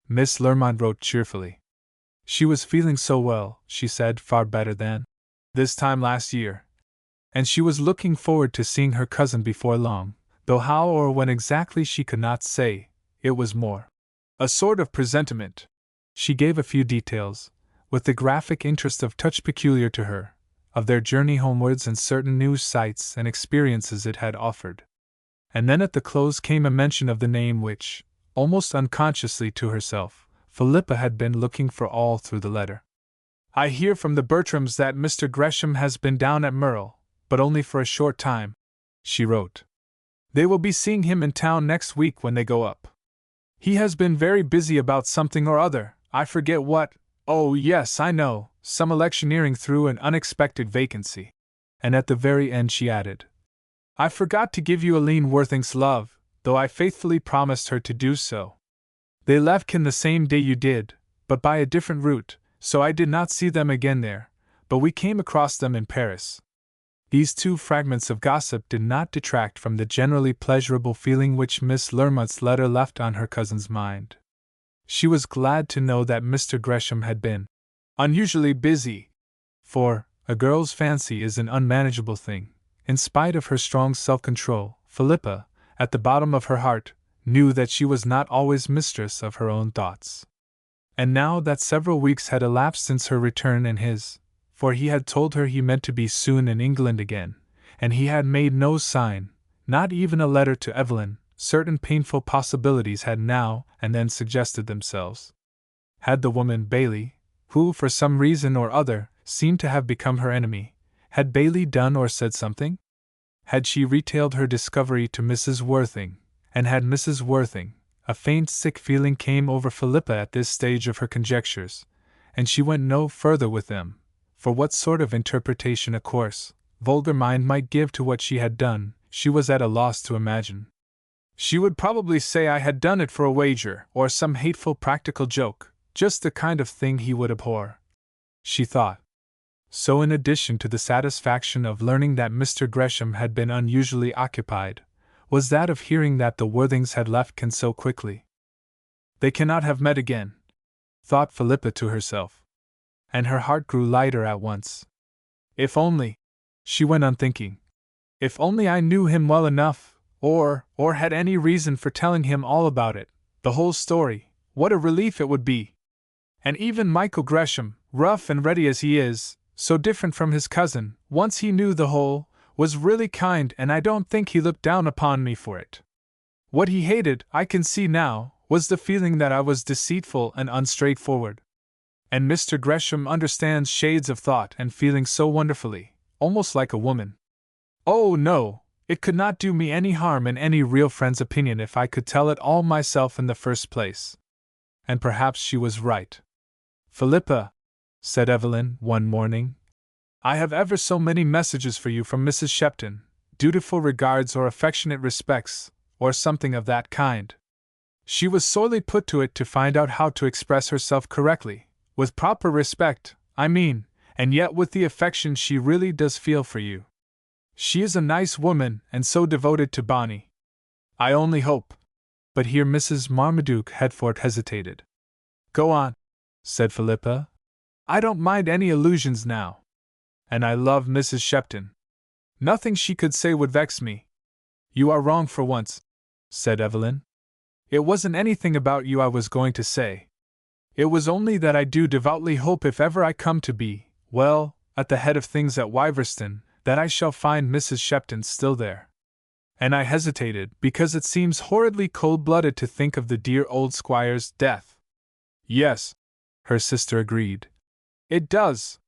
Miss Lermont wrote cheerfully. She was feeling so well, she said, far better than this time last year, and she was looking forward to seeing her cousin before long, though how or when exactly she could not say. It was more a sort of presentiment. She gave a few details, with the graphic interest of touch peculiar to her, of their journey homewards and certain new sights and experiences it had offered. And then at the close came a mention of the name which, almost unconsciously to herself, Philippa had been looking for all through the letter. I hear from the Bertrams that Mr. Gresham has been down at Merle, but only for a short time, she wrote. They will be seeing him in town next week when they go up. He has been very busy about something or other, I forget what. Oh, yes, I know, some electioneering through an unexpected vacancy. And at the very end she added, I forgot to give you Aline Worthing's love, though I faithfully promised her to do so. They left Cannes the same day you did, but by a different route, so I did not see them again there, but we came across them in Paris. These two fragments of gossip did not detract from the generally pleasurable feeling which Miss Lermont's letter left on her cousin's mind. She was glad to know that Mr. Gresham had been unusually busy, for a girl's fancy is an unmanageable thing. In spite of her strong self-control, Philippa, at the bottom of her heart, knew that she was not always mistress of her own thoughts. And now that several weeks had elapsed since her return and his, for he had told her he meant to be soon in England again, and he had made no sign, not even a letter to Evelyn, certain painful possibilities had now and then suggested themselves. Had the woman Bailey, who for some reason or other seemed to have become her enemy, had Bailey done or said something? Had she retailed her discovery to Mrs. Worthing, and had Mrs. Worthing? A faint sick feeling came over Philippa at this stage of her conjectures, and she went no further with them, for what sort of interpretation a coarse, vulgar mind might give to what she had done, she was at a loss to imagine. She would probably say I had done it for a wager, or some hateful practical joke, just the kind of thing he would abhor, she thought. So in addition to the satisfaction of learning that Mr. Gresham had been unusually occupied, was that of hearing that the Worthings had left Cannes so quickly. They cannot have met again, thought Philippa to herself, and her heart grew lighter at once. If only, she went on thinking, if only I knew him well enough, or had any reason for telling him all about it, the whole story, what a relief it would be! And even Michael Gresham, rough and ready as he is, so different from his cousin, once he knew the whole, was really kind, and I don't think he looked down upon me for it. What he hated, I can see now, was the feeling that I was deceitful and unstraightforward. And Mr. Gresham understands shades of thought and feeling so wonderfully, almost like a woman. Oh no, it could not do me any harm in any real friend's opinion if I could tell it all myself in the first place. And perhaps she was right. Philippa, said Evelyn one morning, I have ever so many messages for you from Mrs. Shepton, dutiful regards or affectionate respects, or something of that kind. She was sorely put to it to find out how to express herself correctly, with proper respect, I mean, and yet with the affection she really does feel for you. She is a nice woman, and so devoted to Bonnie. I only hope. But here Mrs. Marmaduke Headfort hesitated. Go on, said Philippa. I don't mind any allusions now. And I love Mrs. Shepton. Nothing she could say would vex me. You are wrong for once, said Evelyn. It wasn't anything about you I was going to say. It was only that I do devoutly hope if ever I come to be, well, at the head of things at Wiverston, that I shall find Mrs. Shepton still there. And I hesitated, because it seems horridly cold-blooded to think of the dear old squire's death. Yes, her sister agreed. It does.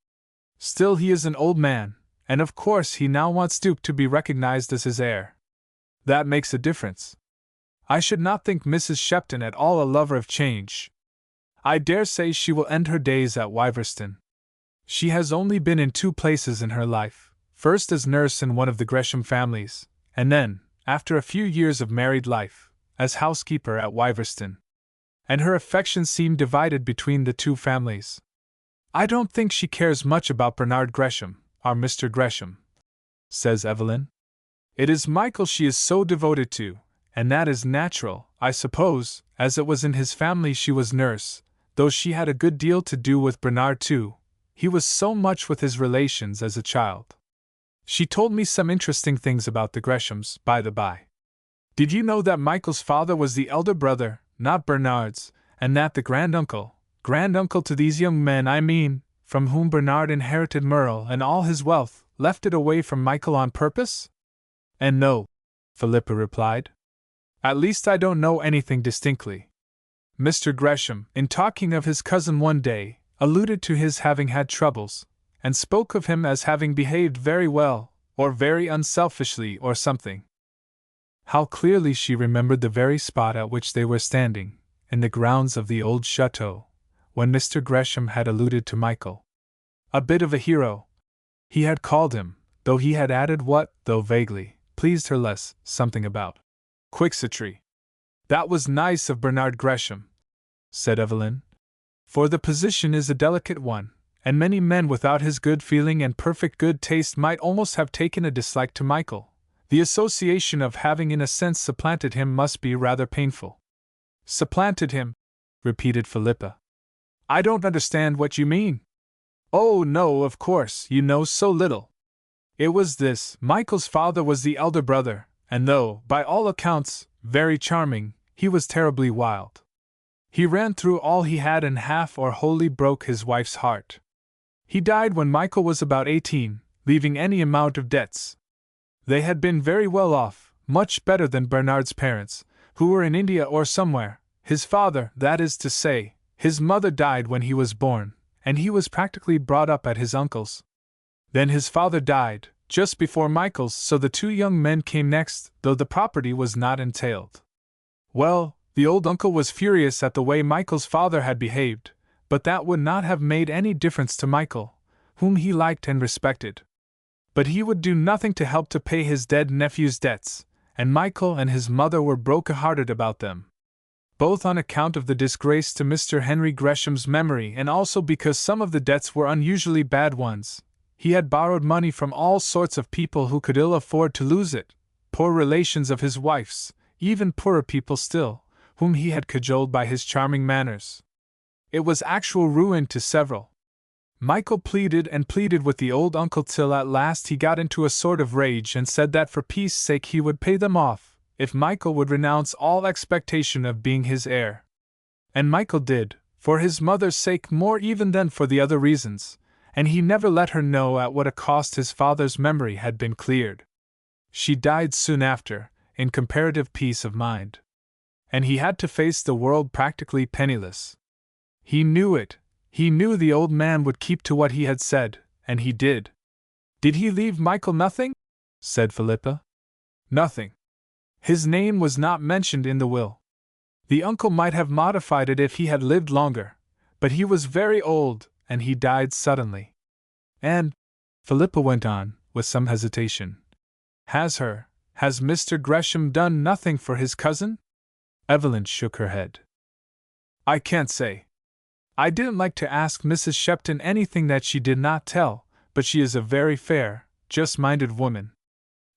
Still he is an old man, and of course he now wants Duke to be recognized as his heir. That makes a difference. I should not think Mrs. Shepton at all a lover of change. I dare say she will end her days at Wiverston. She has only been in 2 places in her life, first as nurse in one of the Gresham families, and then, after a few years of married life, as housekeeper at Wiverston. And her affections seem divided between the 2 families. "I don't think she cares much about Bernard Gresham, our Mr. Gresham," says Evelyn. "It is Michael she is so devoted to, and that is natural, I suppose, as it was in his family she was nurse, though she had a good deal to do with Bernard too. He was so much with his relations as a child. She told me some interesting things about the Greshams, by the by. Did you know that Michael's father was the elder brother, not Bernard's, and that the granduncle to these young men I mean, from whom Bernard inherited Merle and all his wealth, left it away from Michael on purpose?" "And no," Philippa replied. "At least I don't know anything distinctly. Mr. Gresham, in talking of his cousin one day, alluded to his having had troubles, and spoke of him as having behaved very well, or very unselfishly, or something." How clearly she remembered the very spot at which they were standing, in the grounds of the old chateau, when Mr. Gresham had alluded to Michael. A bit of a hero, he had called him, though he had added what, though vaguely, pleased her less, something about Quixotry. "That was nice of Bernard Gresham," said Evelyn. "For the position is a delicate one, and many men without his good feeling and perfect good taste might almost have taken a dislike to Michael. The association of having in a sense supplanted him must be rather painful." "Supplanted him?" repeated Philippa. "I don't understand what you mean." "Oh, no, of course, you know so little. It was this: Michael's father was the elder brother, and though, by all accounts, very charming, he was terribly wild. He ran through all he had and half or wholly broke his wife's heart. He died when Michael was about 18, leaving any amount of debts. They had been very well off, much better than Bernard's parents, who were in India or somewhere. His father, that is to say, his mother died when he was born, and he was practically brought up at his uncle's. Then his father died, just before Michael's, so the two young men came next, though the property was not entailed. Well, the old uncle was furious at the way Michael's father had behaved, but that would not have made any difference to Michael, whom he liked and respected. But he would do nothing to help to pay his dead nephew's debts, and Michael and his mother were broken-hearted about them, both on account of the disgrace to Mr. Henry Gresham's memory and also because some of the debts were unusually bad ones. He had borrowed money from all sorts of people who could ill afford to lose it, poor relations of his wife's, even poorer people still, whom he had cajoled by his charming manners. It was actual ruin to several. Michael pleaded and pleaded with the old uncle till at last he got into a sort of rage and said that for peace sake he would pay them off, if Michael would renounce all expectation of being his heir. And Michael did, for his mother's sake more even than for the other reasons, and he never let her know at what a cost his father's memory had been cleared. She died soon after, in comparative peace of mind. And he had to face the world practically penniless. He knew it. He knew the old man would keep to what he had said, and he did. "Did he leave Michael nothing?" said Philippa. "Nothing. His name was not mentioned in the will. The uncle might have modified it if he had lived longer, but he was very old, and he died suddenly. And," Philippa went on, with some hesitation, has Mr. Gresham done nothing for his cousin?" Evelyn shook her head. "I can't say. I didn't like to ask Mrs. Shepton anything that she did not tell, but she is a very fair, just-minded woman.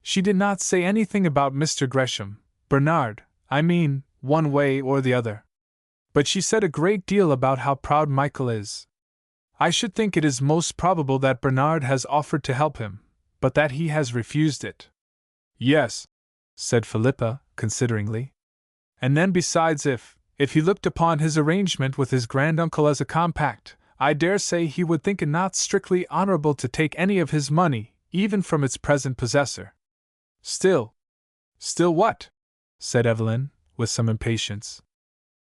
She did not say anything about Mr. Gresham, Bernard, I mean, one way or the other. But she said a great deal about how proud Michael is. I should think it is most probable that Bernard has offered to help him, but that he has refused it." "Yes," said Philippa, consideringly. "And then besides if he looked upon his arrangement with his granduncle as a compact, I dare say he would think it not strictly honorable to take any of his money, even from its present possessor." Still what?" said Evelyn, with some impatience.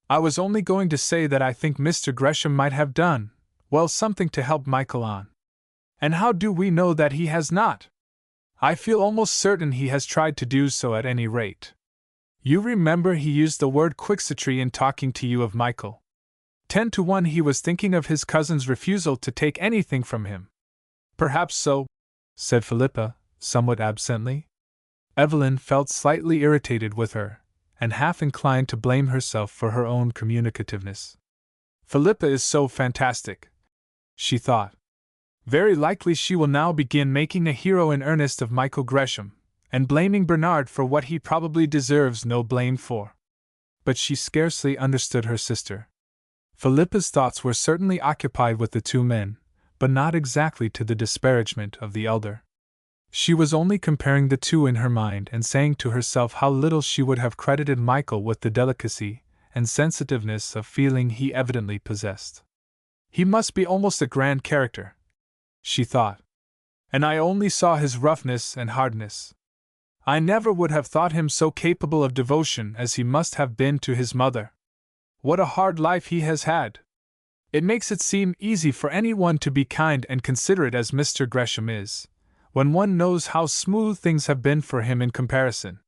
"I was only going to say that I think Mr. Gresham might have done, well, something to help Michael on. And how do we know that he has not? I feel almost certain he has tried to do so at any rate. You remember he used the word Quixotry in talking to you of Michael. 10 to 1 he was thinking of his cousin's refusal to take anything from him." "Perhaps so," said Philippa, somewhat absently. Evelyn felt slightly irritated with her, and half inclined to blame herself for her own communicativeness. "Philippa is so fantastic," she thought. Very likely she will now begin making a hero in earnest of Michael Gresham, and blaming Bernard for what he probably deserves no blame for. But she scarcely understood her sister. Philippa's thoughts were certainly occupied with the two men, but not exactly to the disparagement of the elder. She was only comparing the two in her mind and saying to herself how little she would have credited Michael with the delicacy and sensitiveness of feeling he evidently possessed. He must be almost a grand character, she thought. And I only saw his roughness and hardness. I never would have thought him so capable of devotion as he must have been to his mother. What a hard life he has had! It makes it seem easy for anyone to be kind and considerate as Mr. Gresham is, when one knows how smooth things have been for him in comparison.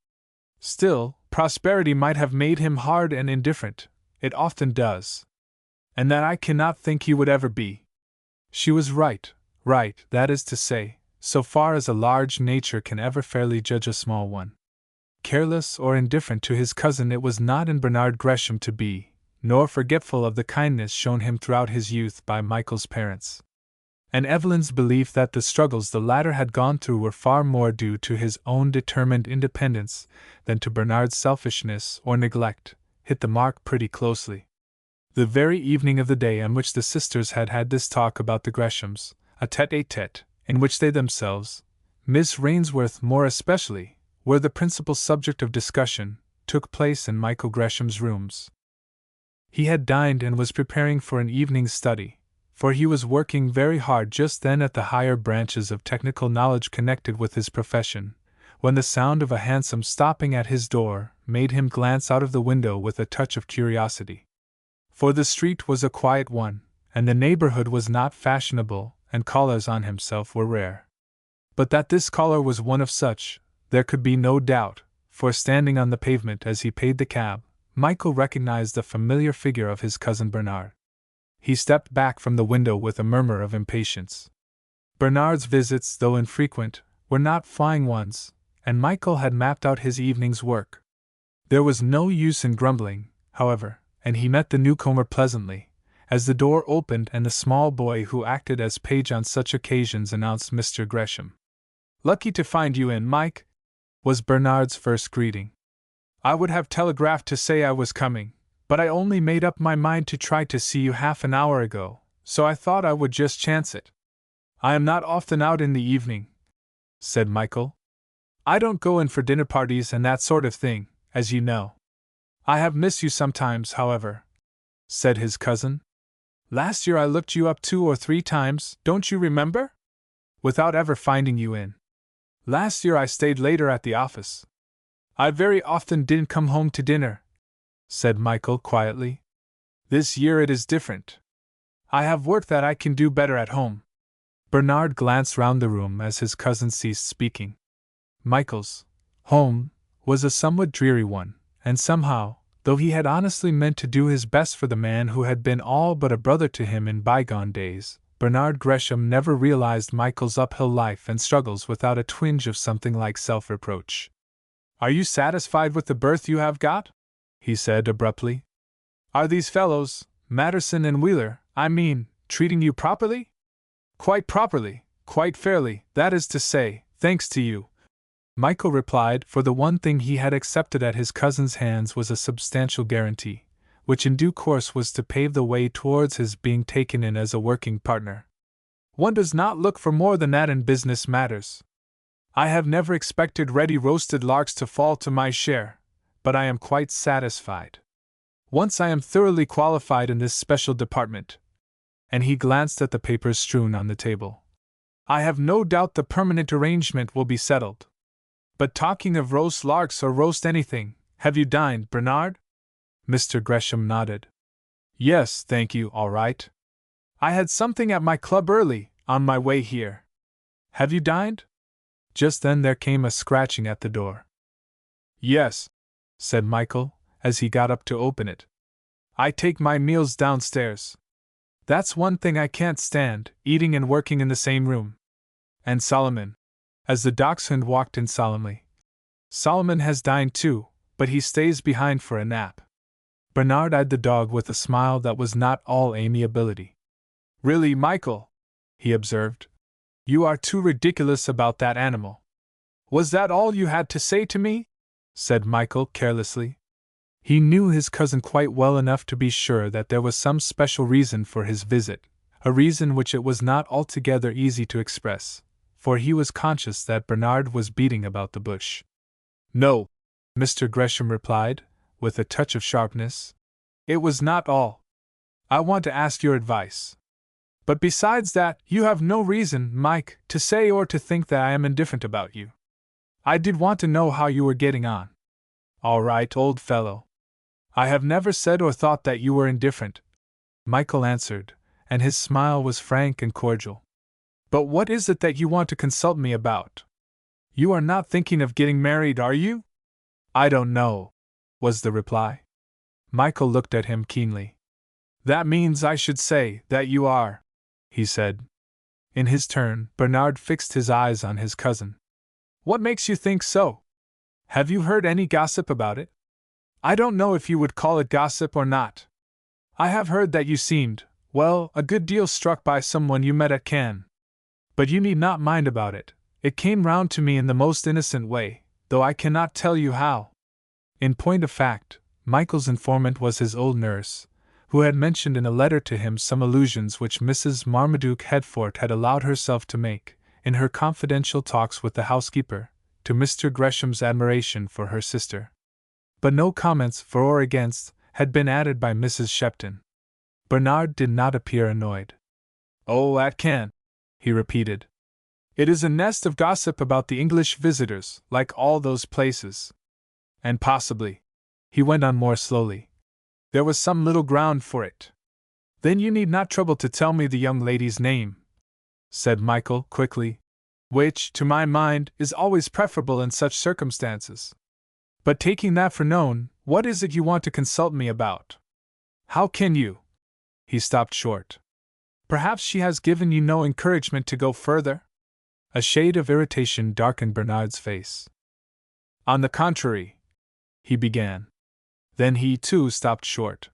Still, prosperity might have made him hard and indifferent, it often does. And that I cannot think he would ever be. She was right, that is to say, so far as a large nature can ever fairly judge a small one. Careless or indifferent to his cousin it was not in Bernard Gresham to be, nor forgetful of the kindness shown him throughout his youth by Michael's parents. And Evelyn's belief that the struggles the latter had gone through were far more due to his own determined independence than to Bernard's selfishness or neglect, hit the mark pretty closely. The very evening of the day on which the sisters had had this talk about the Greshams, a tête-à-tête, in which they themselves, Miss Rainsworth more especially, were the principal subject of discussion, took place in Michael Gresham's rooms. He had dined and was preparing for an evening's study, for he was working very hard just then at the higher branches of technical knowledge connected with his profession, when the sound of a hansom stopping at his door made him glance out of the window with a touch of curiosity. For the street was a quiet one, and the neighborhood was not fashionable, and callers on himself were rare. But that this caller was one of such, there could be no doubt, for standing on the pavement as he paid the cab, Michael recognized the familiar figure of his cousin Bernard. He stepped back from the window with a murmur of impatience. Bernard's visits, though infrequent, were not flying ones, and Michael had mapped out his evening's work. There was no use in grumbling, however, and he met the newcomer pleasantly, as the door opened and the small boy who acted as page on such occasions announced Mr. Gresham. "Lucky to find you in, Mike," was Bernard's first greeting. "I would have telegraphed to say I was coming, but I only made up my mind to try to see you half an hour ago, so I thought I would just chance it." "I am not often out in the evening," said Michael. "I don't go in for dinner parties and that sort of thing, as you know." "I have missed you sometimes, however," said his cousin. "Last year I looked you up 2 or 3 times, don't you remember? Without ever finding you in. Last year I stayed later at the office. I very often didn't come home to dinner," said Michael quietly. "This year it is different. I have work that I can do better at home." Bernard glanced round the room as his cousin ceased speaking. Michael's home was a somewhat dreary one, and somehow, though he had honestly meant to do his best for the man who had been all but a brother to him in bygone days, Bernard Gresham never realized Michael's uphill life and struggles without a twinge of something like self-reproach. "Are you satisfied with the berth you have got?" he said abruptly. "Are these fellows, Matterson and Wheeler, I mean, treating you properly?" "Quite properly, quite fairly, that is to say, thanks to you," Michael replied, for the one thing he had accepted at his cousin's hands was a substantial guarantee, which in due course was to pave the way towards his being taken in as a working partner. "One does not look for more than that in business matters. I have never expected ready roasted larks to fall to my share, but I am quite satisfied. Once I am thoroughly qualified in this special department," and he glanced at the papers strewn on the table, "I have no doubt the permanent arrangement will be settled. But talking of roast larks or roast anything, have you dined, Bernard?" Mr. Gresham nodded. "Yes, thank you, all right. I had something at my club early, on my way here. Have you dined?" Just then there came a scratching at the door. "Yes," said Michael, as he got up to open it. "I take my meals downstairs. That's one thing I can't stand, eating and working in the same room. And Solomon," as the dachshund walked in solemnly. "Solomon has dined too, but he stays behind for a nap." Bernard eyed the dog with a smile that was not all amiability. Really, Michael, he observed, you are too ridiculous about that animal. Was that all you had to say to me? Said Michael carelessly. He knew his cousin quite well enough to be sure that there was some special reason for his visit, a reason which it was not altogether easy to express, for he was conscious that Bernard was beating about the bush. No, Mr. Gresham replied, with a touch of sharpness. It was not all. I want to ask your advice. But besides that, you have no reason, Mike, to say or to think that I am indifferent about you. I did want to know how you were getting on. All right, old fellow. I have never said or thought that you were indifferent, Michael answered, and his smile was frank and cordial. But what is it that you want to consult me about? You are not thinking of getting married, are you? I don't know, was the reply. Michael looked at him keenly. That means, I should say, that you are, he said. In his turn, Bernard fixed his eyes on his cousin. What makes you think so? Have you heard any gossip about it? I don't know if you would call it gossip or not. I have heard that you seemed, well, a good deal struck by someone you met at Cannes. But you need not mind about it. It came round to me in the most innocent way, though I cannot tell you how. In point of fact, Michael's informant was his old nurse, who had mentioned in a letter to him some allusions which Mrs. Marmaduke Headfort had allowed herself to make, in her confidential talks with the housekeeper, to Mr. Gresham's admiration for her sister. But no comments for or against had been added by Mrs. Shepton. Bernard did not appear annoyed. Oh, at Cannes, he repeated. It is a nest of gossip about the English visitors, like all those places. And possibly, he went on more slowly, there was some little ground for it. Then you need not trouble to tell me the young lady's name, said Michael quickly, which, to my mind, is always preferable in such circumstances. But taking that for known, what is it you want to consult me about? How can you? He stopped short. Perhaps she has given you no encouragement to go further? A shade of irritation darkened Bernard's face. On the contrary, he began. Then he, too, stopped short.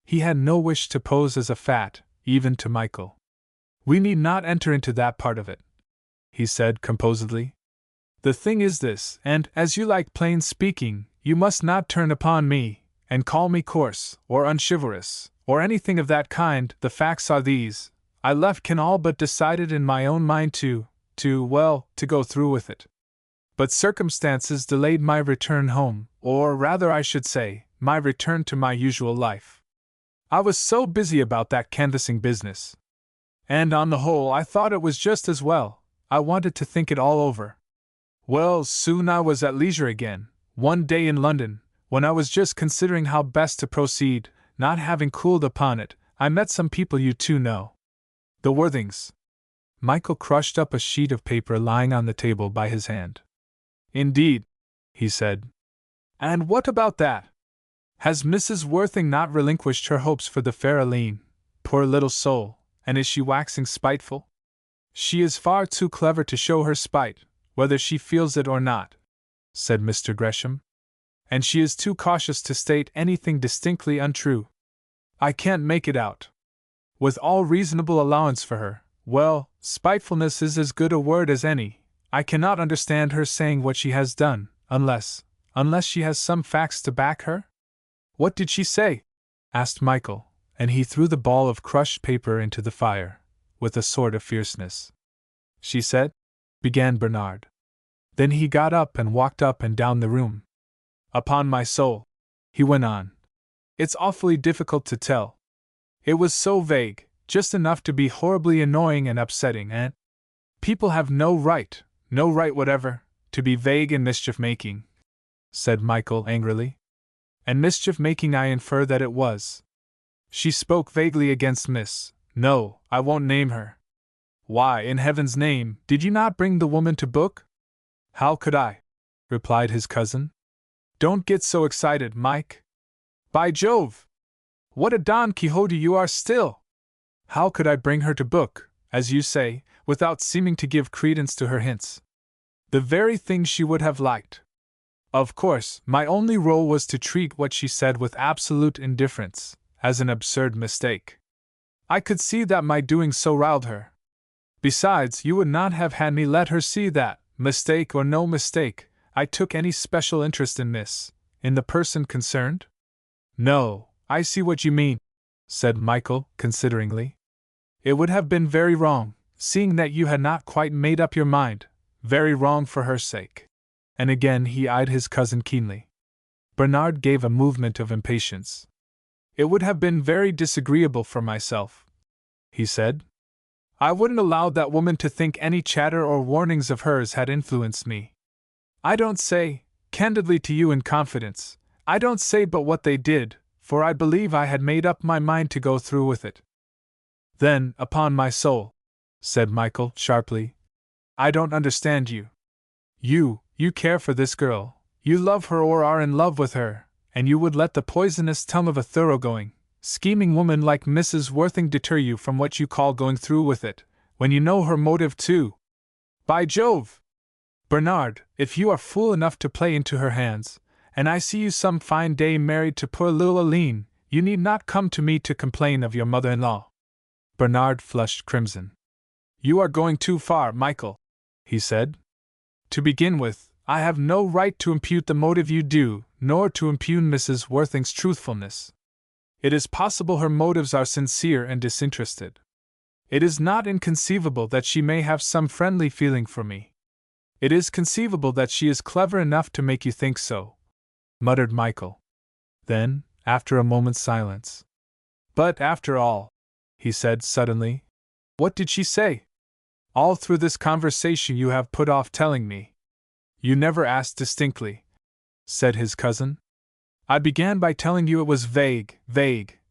He had no wish to pose as a fat, even to Michael. We need not enter into that part of it, he said composedly. The thing is this, and, as you like plain speaking, you must not turn upon me, and call me coarse, or unchivalrous, or anything of that kind. The facts are these. I left Cannes all but decided in my own mind to go through with it. But circumstances delayed my return home, or rather I should say, my return to my usual life. I was so busy about that canvassing business. And on the whole I thought it was just as well. I wanted to think it all over. Well, soon I was at leisure again, one day in London, when I was just considering how best to proceed, not having cooled upon it, I met some people you two know. The Worthings. Michael crushed up a sheet of paper lying on the table by his hand. Indeed, he said. And what about that? Has Mrs. Worthing not relinquished her hopes for the fair Aline, poor little soul, and is she waxing spiteful? She is far too clever to show her spite, whether she feels it or not, said Mr. Gresham. And she is too cautious to state anything distinctly untrue. I can't make it out. With all reasonable allowance for her, well, spitefulness is as good a word as any. I cannot understand her saying what she has done, unless she has some facts to back her? What did she say? Asked Michael, and he threw the ball of crushed paper into the fire, with a sort of fierceness. She said, began Bernard. Then he got up and walked up and down the room. Upon my soul, he went on, it's awfully difficult to tell. It was so vague, just enough to be horribly annoying and upsetting, and people have no right whatever, to be vague and mischief-making, said Michael angrily. And mischief-making I infer that it was. She spoke vaguely against no, I won't name her. Why, in heaven's name, did you not bring the woman to book? How could I? Replied his cousin. Don't get so excited, Mike. By Jove! What a Don Quixote you are still! How could I bring her to book, as you say, without seeming to give credence to her hints? The very thing she would have liked. Of course, my only role was to treat what she said with absolute indifference, as an absurd mistake. I could see that my doing so riled her. Besides, you would not have had me let her see that, mistake or no mistake, I took any special interest in the person concerned? No, I see what you mean, said Michael, consideringly. It would have been very wrong, seeing that you had not quite made up your mind, very wrong for her sake. And again he eyed his cousin keenly. Bernard gave a movement of impatience. It would have been very disagreeable for myself, he said. I wouldn't allow that woman to think any chatter or warnings of hers had influenced me. I don't say, candidly to you in confidence, I don't say but what they did, for I believe I had made up my mind to go through with it. Then, upon my soul, said Michael sharply, I don't understand you. You care for this girl, you love her or are in love with her, and you would let the poisonous tongue of a thoroughgoing, scheming woman like Mrs. Worthing deter you from what you call going through with it, when you know her motive too. By Jove! Bernard, if you are fool enough to play into her hands, and I see you some fine day married to poor little Aline, you need not come to me to complain of your mother-in-law. Bernard flushed crimson. You are going too far, Michael, he said. To begin with, I have no right to impute the motive you do, nor to impugn Mrs. Worthing's truthfulness. It is possible her motives are sincere and disinterested. It is not inconceivable that she may have some friendly feeling for me. It is conceivable that she is clever enough to make you think so, muttered Michael. Then, after a moment's silence, but after all, he said suddenly, what did she say? All through this conversation you have put off telling me. You never asked distinctly, said his cousin. I began by telling you it was vague,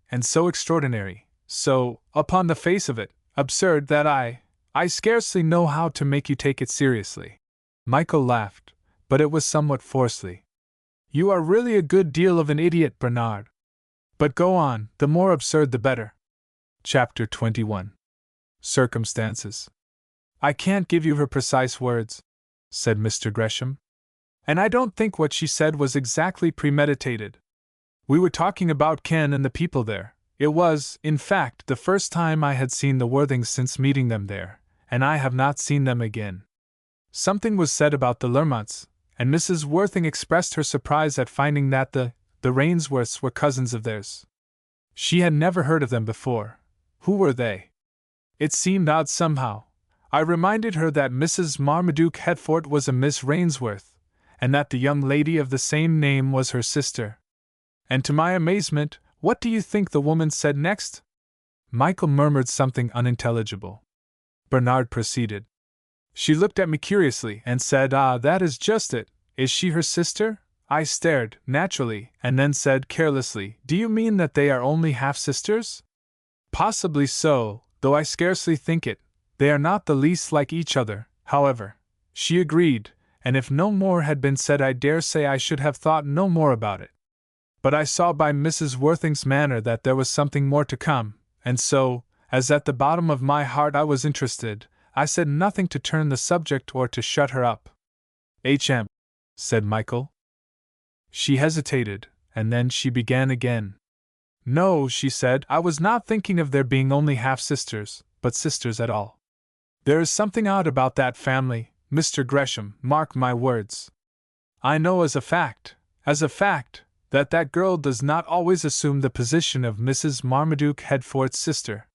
and so extraordinary, so, upon the face of it, absurd that I scarcely know how to make you take it seriously. Michael laughed, but it was somewhat forcedly. You are really a good deal of an idiot, Bernard. But go on, the more absurd the better. Chapter 21. Circumstances. I can't give you her precise words, said Mr. Gresham. And I don't think what she said was exactly premeditated. We were talking about Ken and the people there. It was, in fact, the first time I had seen the Worthings since meeting them there, and I have not seen them again. Something was said about the Lermonts, and Mrs. Worthing expressed her surprise at finding that the Rainsworths were cousins of theirs. She had never heard of them before. Who were they? It seemed odd somehow. I reminded her that Mrs. Marmaduke Hertford was a Miss Rainsworth, and that the young lady of the same name was her sister. And to my amazement, what do you think the woman said next? Michael murmured something unintelligible. Bernard proceeded. She looked at me curiously and said, "Ah, that is just it. Is she her sister?" I stared, naturally, and then said carelessly, "Do you mean that they are only half-sisters?" "Possibly so, though I scarcely think it. They are not the least like each other, however." She agreed, and if no more had been said I dare say I should have thought no more about it. But I saw by Mrs. Worthing's manner that there was something more to come, and so, as at the bottom of my heart I was interested, I said nothing to turn the subject or to shut her up. "H.M.," said Michael. She hesitated, and then she began again. "No," she said, "I was not thinking of their being only half-sisters, but sisters at all. There is something odd about that family, Mr. Gresham, mark my words. I know as a fact, that girl does not always assume the position of Mrs. Marmaduke Hertford's sister.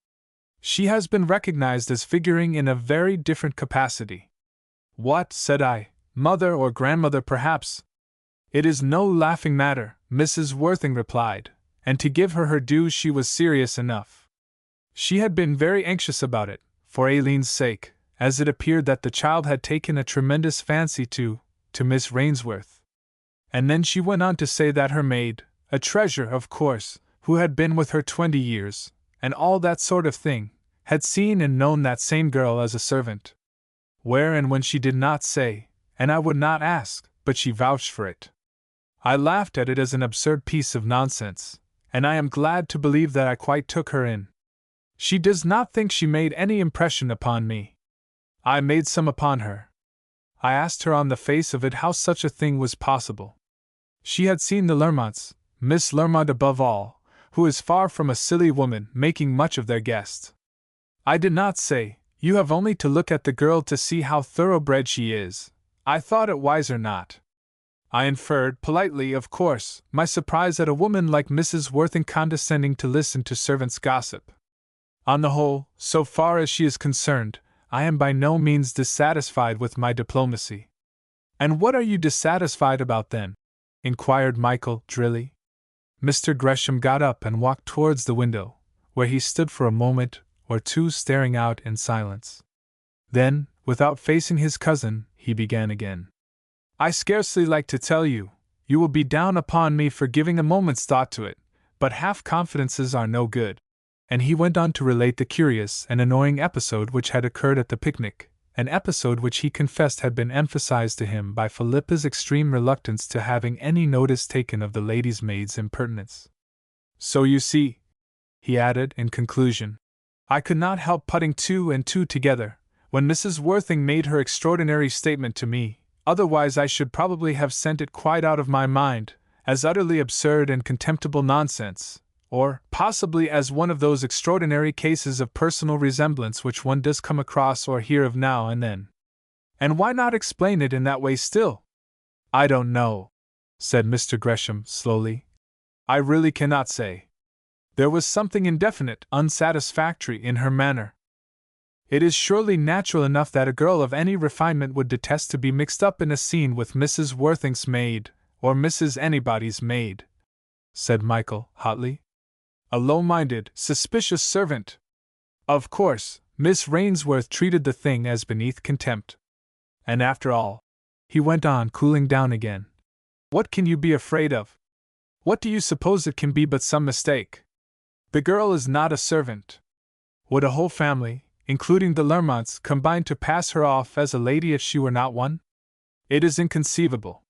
She has been recognized as figuring in a very different capacity." "What?" said I. "Mother or grandmother, perhaps?" "It is no laughing matter," Mrs. Worthing replied, and to give her due she was serious enough. She had been very anxious about it, for Aileen's sake, as it appeared that the child had taken a tremendous fancy to Miss Rainsworth. And then she went on to say that her maid, a treasure of course, who had been with her 20 years, and all that sort of thing, had seen and known that same girl as a servant. Where and when she did not say, and I would not ask, but she vouched for it. I laughed at it as an absurd piece of nonsense, and I am glad to believe that I quite took her in. She does not think she made any impression upon me. I made some upon her. I asked her on the face of it how such a thing was possible. She had seen the Lermonts, Miss Lermont above all, who is far from a silly woman making much of their guest. I did not say, you have only to look at the girl to see how thoroughbred she is. I thought it wiser not. I inferred, politely of course, my surprise at a woman like Mrs. Worthing condescending to listen to servants' gossip. On the whole, so far as she is concerned, I am by no means dissatisfied with my diplomacy. And what are you dissatisfied about then? Inquired Michael, drily. Mr. Gresham got up and walked towards the window, where he stood for a moment or two staring out in silence. Then, without facing his cousin, he began again. I scarcely like to tell you, you will be down upon me for giving a moment's thought to it, but half-confidences are no good. And he went on to relate the curious and annoying episode which had occurred at the picnic, an episode which he confessed had been emphasized to him by Philippa's extreme reluctance to having any notice taken of the lady's maid's impertinence. So you see, he added in conclusion, I could not help putting two and two together, when Mrs. Worthing made her extraordinary statement to me, otherwise I should probably have sent it quite out of my mind, as utterly absurd and contemptible nonsense, or possibly as one of those extraordinary cases of personal resemblance which one does come across or hear of now and then. And why not explain it in that way still? I don't know, said Mr. Gresham slowly. I really cannot say. There was something indefinite, unsatisfactory in her manner. It is surely natural enough that a girl of any refinement would detest to be mixed up in a scene with Mrs. Worthing's maid, or Mrs. Anybody's maid, said Michael, hotly. A low-minded, suspicious servant. Of course, Miss Rainsworth treated the thing as beneath contempt. And after all, he went on, cooling down again, what can you be afraid of? What do you suppose it can be but some mistake? The girl is not a servant. Would a whole family, including the Lermonts, combine to pass her off as a lady if she were not one? It is inconceivable.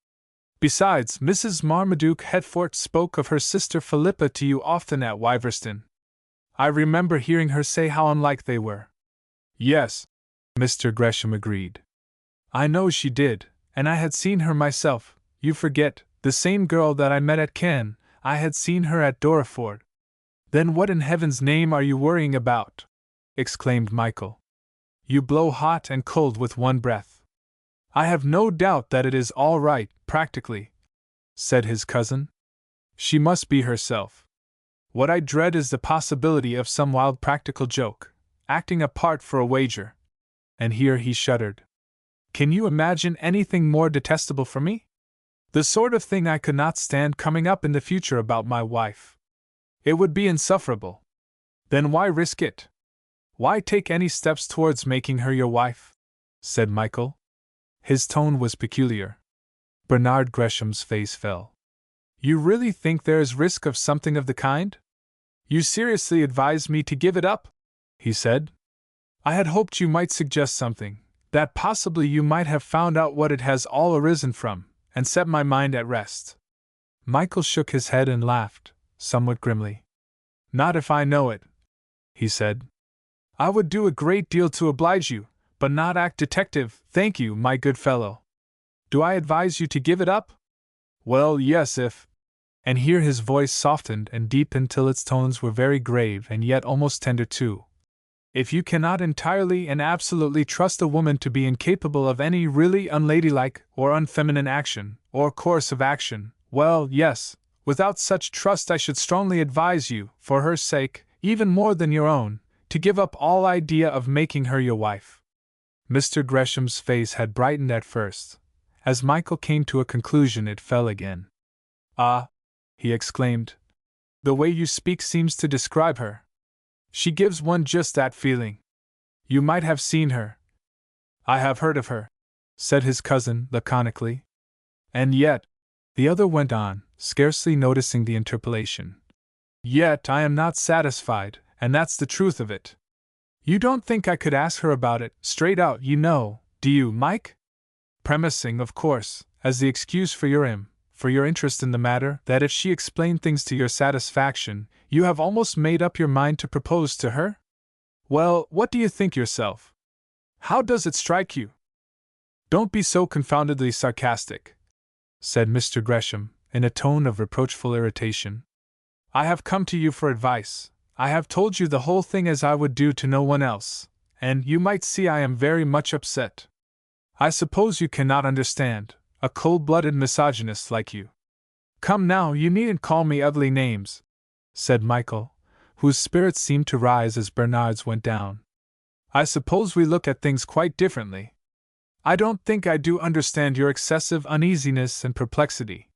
Besides, Mrs. Marmaduke Hertford spoke of her sister Philippa to you often at Wiverston. I remember hearing her say how unlike they were. Yes, Mr. Gresham agreed. I know she did, and I had seen her myself. You forget, the same girl that I met at Cannes, I had seen her at Dorreford. Then what in heaven's name are you worrying about? Exclaimed Michael. You blow hot and cold with one breath. I have no doubt that it is all right, practically, said his cousin. She must be herself. What I dread is the possibility of some wild practical joke, acting a part for a wager. And here he shuddered. Can you imagine anything more detestable for me? The sort of thing I could not stand coming up in the future about my wife. It would be insufferable. Then why risk it? Why take any steps towards making her your wife? Said Michael. His tone was peculiar. Bernard Gresham's face fell. You really think there is risk of something of the kind? You seriously advise me to give it up? He said. I had hoped you might suggest something, that possibly you might have found out what it has all arisen from, and set my mind at rest. Michael shook his head and laughed, somewhat grimly. Not if I know it, he said. I would do a great deal to oblige you, but not act detective, thank you, my good fellow. Do I advise you to give it up? Well, yes, if... And here his voice softened and deepened till its tones were very grave and yet almost tender too. If you cannot entirely and absolutely trust a woman to be incapable of any really unladylike or unfeminine action, or course of action, well, yes, without such trust I should strongly advise you, for her sake, even more than your own, to give up all idea of making her your wife. Mr. Gresham's face had brightened at first. As Michael came to a conclusion, it fell again. Ah, he exclaimed, the way you speak seems to describe her. She gives one just that feeling. You might have seen her. I have heard of her, said his cousin laconically. And yet, the other went on, scarcely noticing the interpolation. Yet I am not satisfied, and that's the truth of it. You don't think I could ask her about it, straight out, you know, do you, Mike? Premising, of course, as the excuse for your interest in the matter, that if she explained things to your satisfaction, you have almost made up your mind to propose to her? Well, what do you think yourself? How does it strike you? Don't be so confoundedly sarcastic, said Mr. Gresham, in a tone of reproachful irritation. I have come to you for advice. I have told you the whole thing as I would do to no one else, and you might see I am very much upset. I suppose you cannot understand, a cold-blooded misogynist like you. Come now, you needn't call me ugly names, said Michael, whose spirits seemed to rise as Bernard's went down. I suppose we look at things quite differently. I don't think I do understand your excessive uneasiness and perplexity.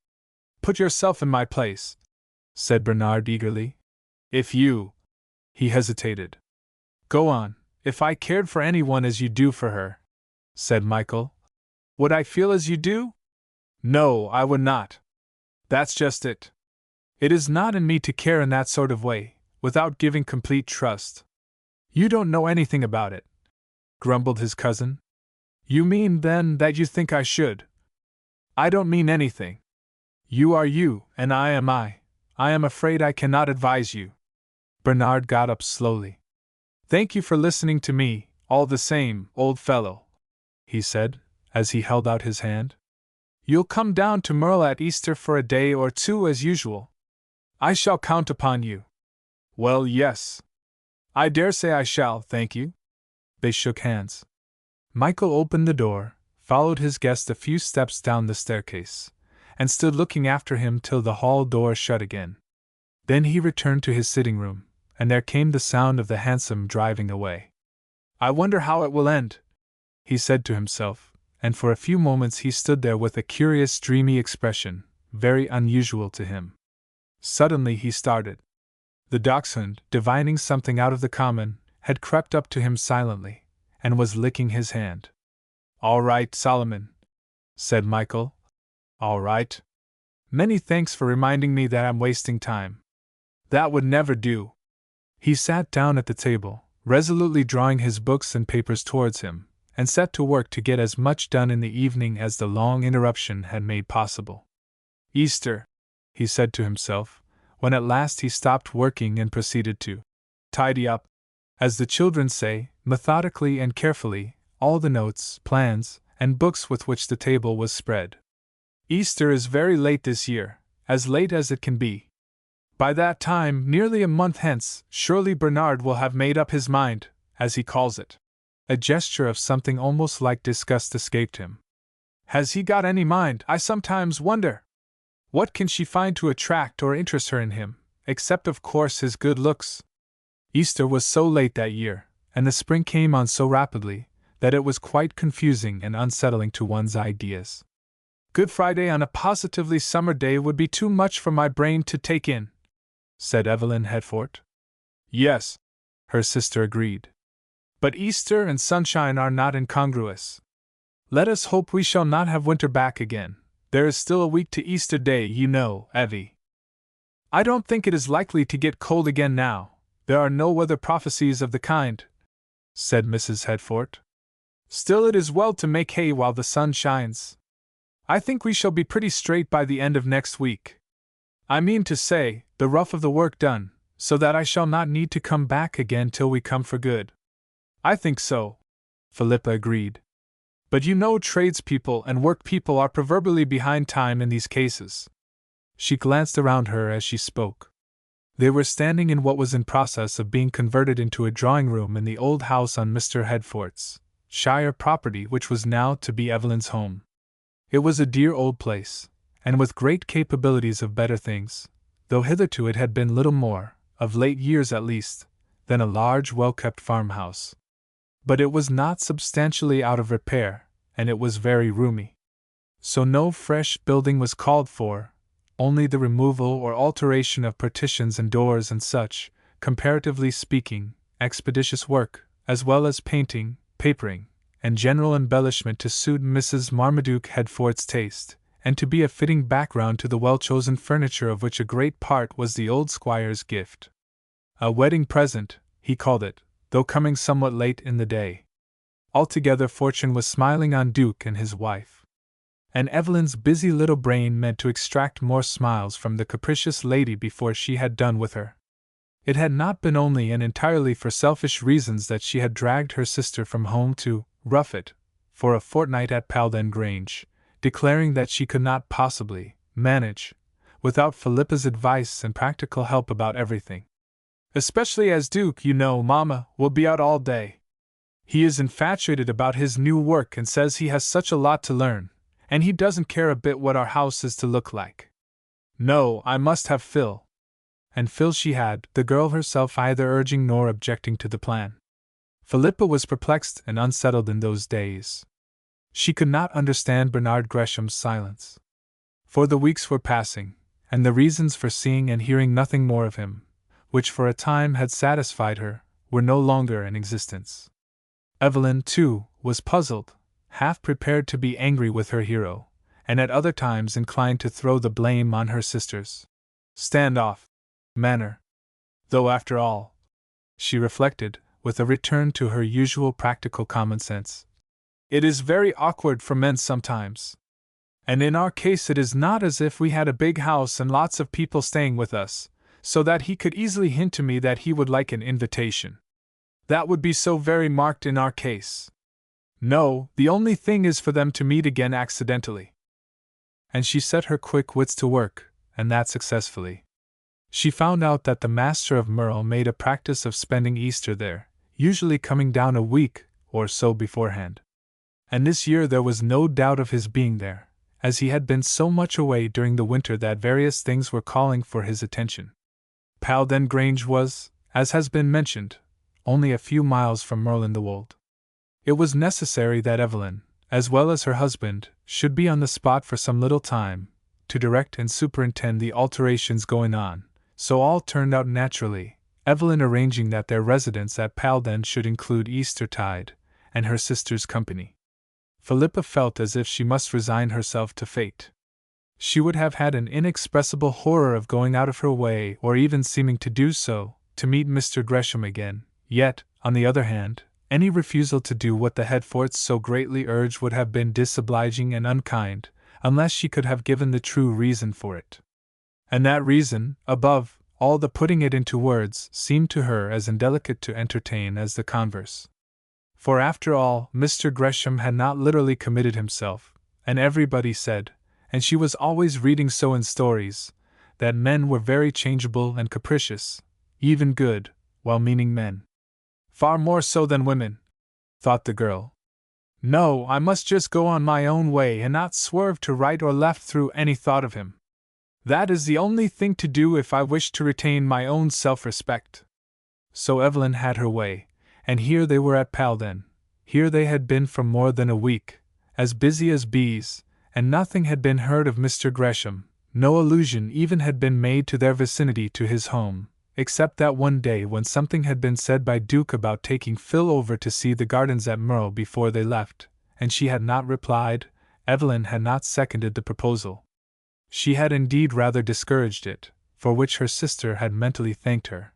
Put yourself in my place, said Bernard eagerly. If you— he hesitated. Go on. If I cared for anyone as you do for her, said Michael, would I feel as you do? No, I would not. That's just it. It is not in me to care in that sort of way, without giving complete trust. You don't know anything about it, grumbled his cousin. You mean, then, that you think I should? I don't mean anything. You are you, and I am I. I am afraid I cannot advise you. Bernard got up slowly. Thank you for listening to me, all the same, old fellow, he said, as he held out his hand. You'll come down to Merle at Easter for a day or two as usual. I shall count upon you. Well, yes. I dare say I shall, thank you. They shook hands. Michael opened the door, followed his guest a few steps down the staircase, and stood looking after him till the hall door shut again. Then he returned to his sitting room, and there came the sound of the hansom driving away. I wonder how it will end, he said to himself, and for a few moments he stood there with a curious dreamy expression, very unusual to him. Suddenly he started. The dachshund, divining something out of the common, had crept up to him silently, and was licking his hand. All right, Solomon, said Michael. All right. Many thanks for reminding me that I'm wasting time. That would never do. He sat down at the table, resolutely drawing his books and papers towards him, and set to work to get as much done in the evening as the long interruption had made possible. Easter, he said to himself, when at last he stopped working and proceeded to tidy up, as the children say, methodically and carefully, all the notes, plans, and books with which the table was spread. Easter is very late this year, as late as it can be. By that time, nearly a month hence, surely Bernard will have made up his mind, as he calls it. A gesture of something almost like disgust escaped him. Has he got any mind, I sometimes wonder? What can she find to attract or interest her in him, except of course his good looks? Easter was so late that year, and the spring came on so rapidly, that it was quite confusing and unsettling to one's ideas. Good Friday on a positively summer day would be too much for my brain to take in, said Evelyn Hedfort. Yes, her sister agreed. But Easter and sunshine are not incongruous. Let us hope we shall not have winter back again. There is still a week to Easter Day, you know, Evie. I don't think it is likely to get cold again now. There are no weather prophecies of the kind, said Mrs. Hedfort. Still, it is well to make hay while the sun shines. I think we shall be pretty straight by the end of next week. I mean to say, the rough of the work done, so that I shall not need to come back again till we come for good. I think so, Philippa agreed. But you know tradespeople and workpeople are proverbially behind time in these cases. She glanced around her as she spoke. They were standing in what was in process of being converted into a drawing-room in the old house on Mr. Hedfort's shire property, which was now to be Evelyn's home. It was a dear old place, and with great capabilities of better things, though hitherto it had been little more, of late years at least, than a large well-kept farmhouse. But it was not substantially out of repair, and it was very roomy. So no fresh building was called for, only the removal or alteration of partitions and doors and such, comparatively speaking, expeditious work, as well as painting, papering, and general embellishment to suit Mrs. Marmaduke Hedfort's taste, and to be a fitting background to the well-chosen furniture of which a great part was the old squire's gift. A wedding present, he called it, though coming somewhat late in the day. Altogether fortune was smiling on Duke and his wife. And Evelyn's busy little brain meant to extract more smiles from the capricious lady before she had done with her. It had not been only and entirely for selfish reasons that she had dragged her sister from home to rough it for a fortnight at Palden Grange, declaring that she could not possibly manage without Philippa's advice and practical help about everything. Especially as Duke, you know, Mama, will be out all day. He is infatuated about his new work and says he has such a lot to learn, and he doesn't care a bit what our house is to look like. No, I must have Phil. And Phil she had, the girl herself either urging nor objecting to the plan. Philippa was perplexed and unsettled in those days. She could not understand Bernard Gresham's silence. For the weeks were passing, and the reasons for seeing and hearing nothing more of him, which for a time had satisfied her, were no longer in existence. Evelyn, too, was puzzled, half prepared to be angry with her hero, and at other times inclined to throw the blame on her sister's stand-off manner. Though after all, she reflected, with a return to her usual practical common sense, it is very awkward for men sometimes. And in our case it is not as if we had a big house and lots of people staying with us, so that he could easily hint to me that he would like an invitation. That would be so very marked in our case. No, the only thing is for them to meet again accidentally. And she set her quick wits to work, and that successfully. She found out that the master of Merle made a practice of spending Easter there, usually coming down a week or so beforehand. And this year there was no doubt of his being there, as he had been so much away during the winter that various things were calling for his attention. Palden Grange was, as has been mentioned, only a few miles from Merle in the Wold. It was necessary that Evelyn, as well as her husband, should be on the spot for some little time, to direct and superintend the alterations going on, so all turned out naturally, Evelyn arranging that their residence at Palden should include Eastertide, and her sister's company. Philippa felt as if she must resign herself to fate. She would have had an inexpressible horror of going out of her way, or even seeming to do so, to meet Mr. Gresham again, yet, on the other hand, any refusal to do what the Headforts so greatly urged would have been disobliging and unkind, unless she could have given the true reason for it. And that reason, above all the putting it into words, seemed to her as indelicate to entertain as the converse. For after all, Mr. Gresham had not literally committed himself, and everybody said, and she was always reading so in stories, that men were very changeable and capricious, even good, well-meaning men. Far more so than women, thought the girl. No, I must just go on my own way and not swerve to right or left through any thought of him. That is the only thing to do if I wish to retain my own self-respect. So Evelyn had her way, and here they were at Palden. Here they had been for more than a week, as busy as bees, and nothing had been heard of Mr. Gresham, no allusion even had been made to their vicinity to his home, except that one day when something had been said by Duke about taking Phil over to see the gardens at Merle before they left, and she had not replied. Evelyn had not seconded the proposal. She had indeed rather discouraged it, for which her sister had mentally thanked her.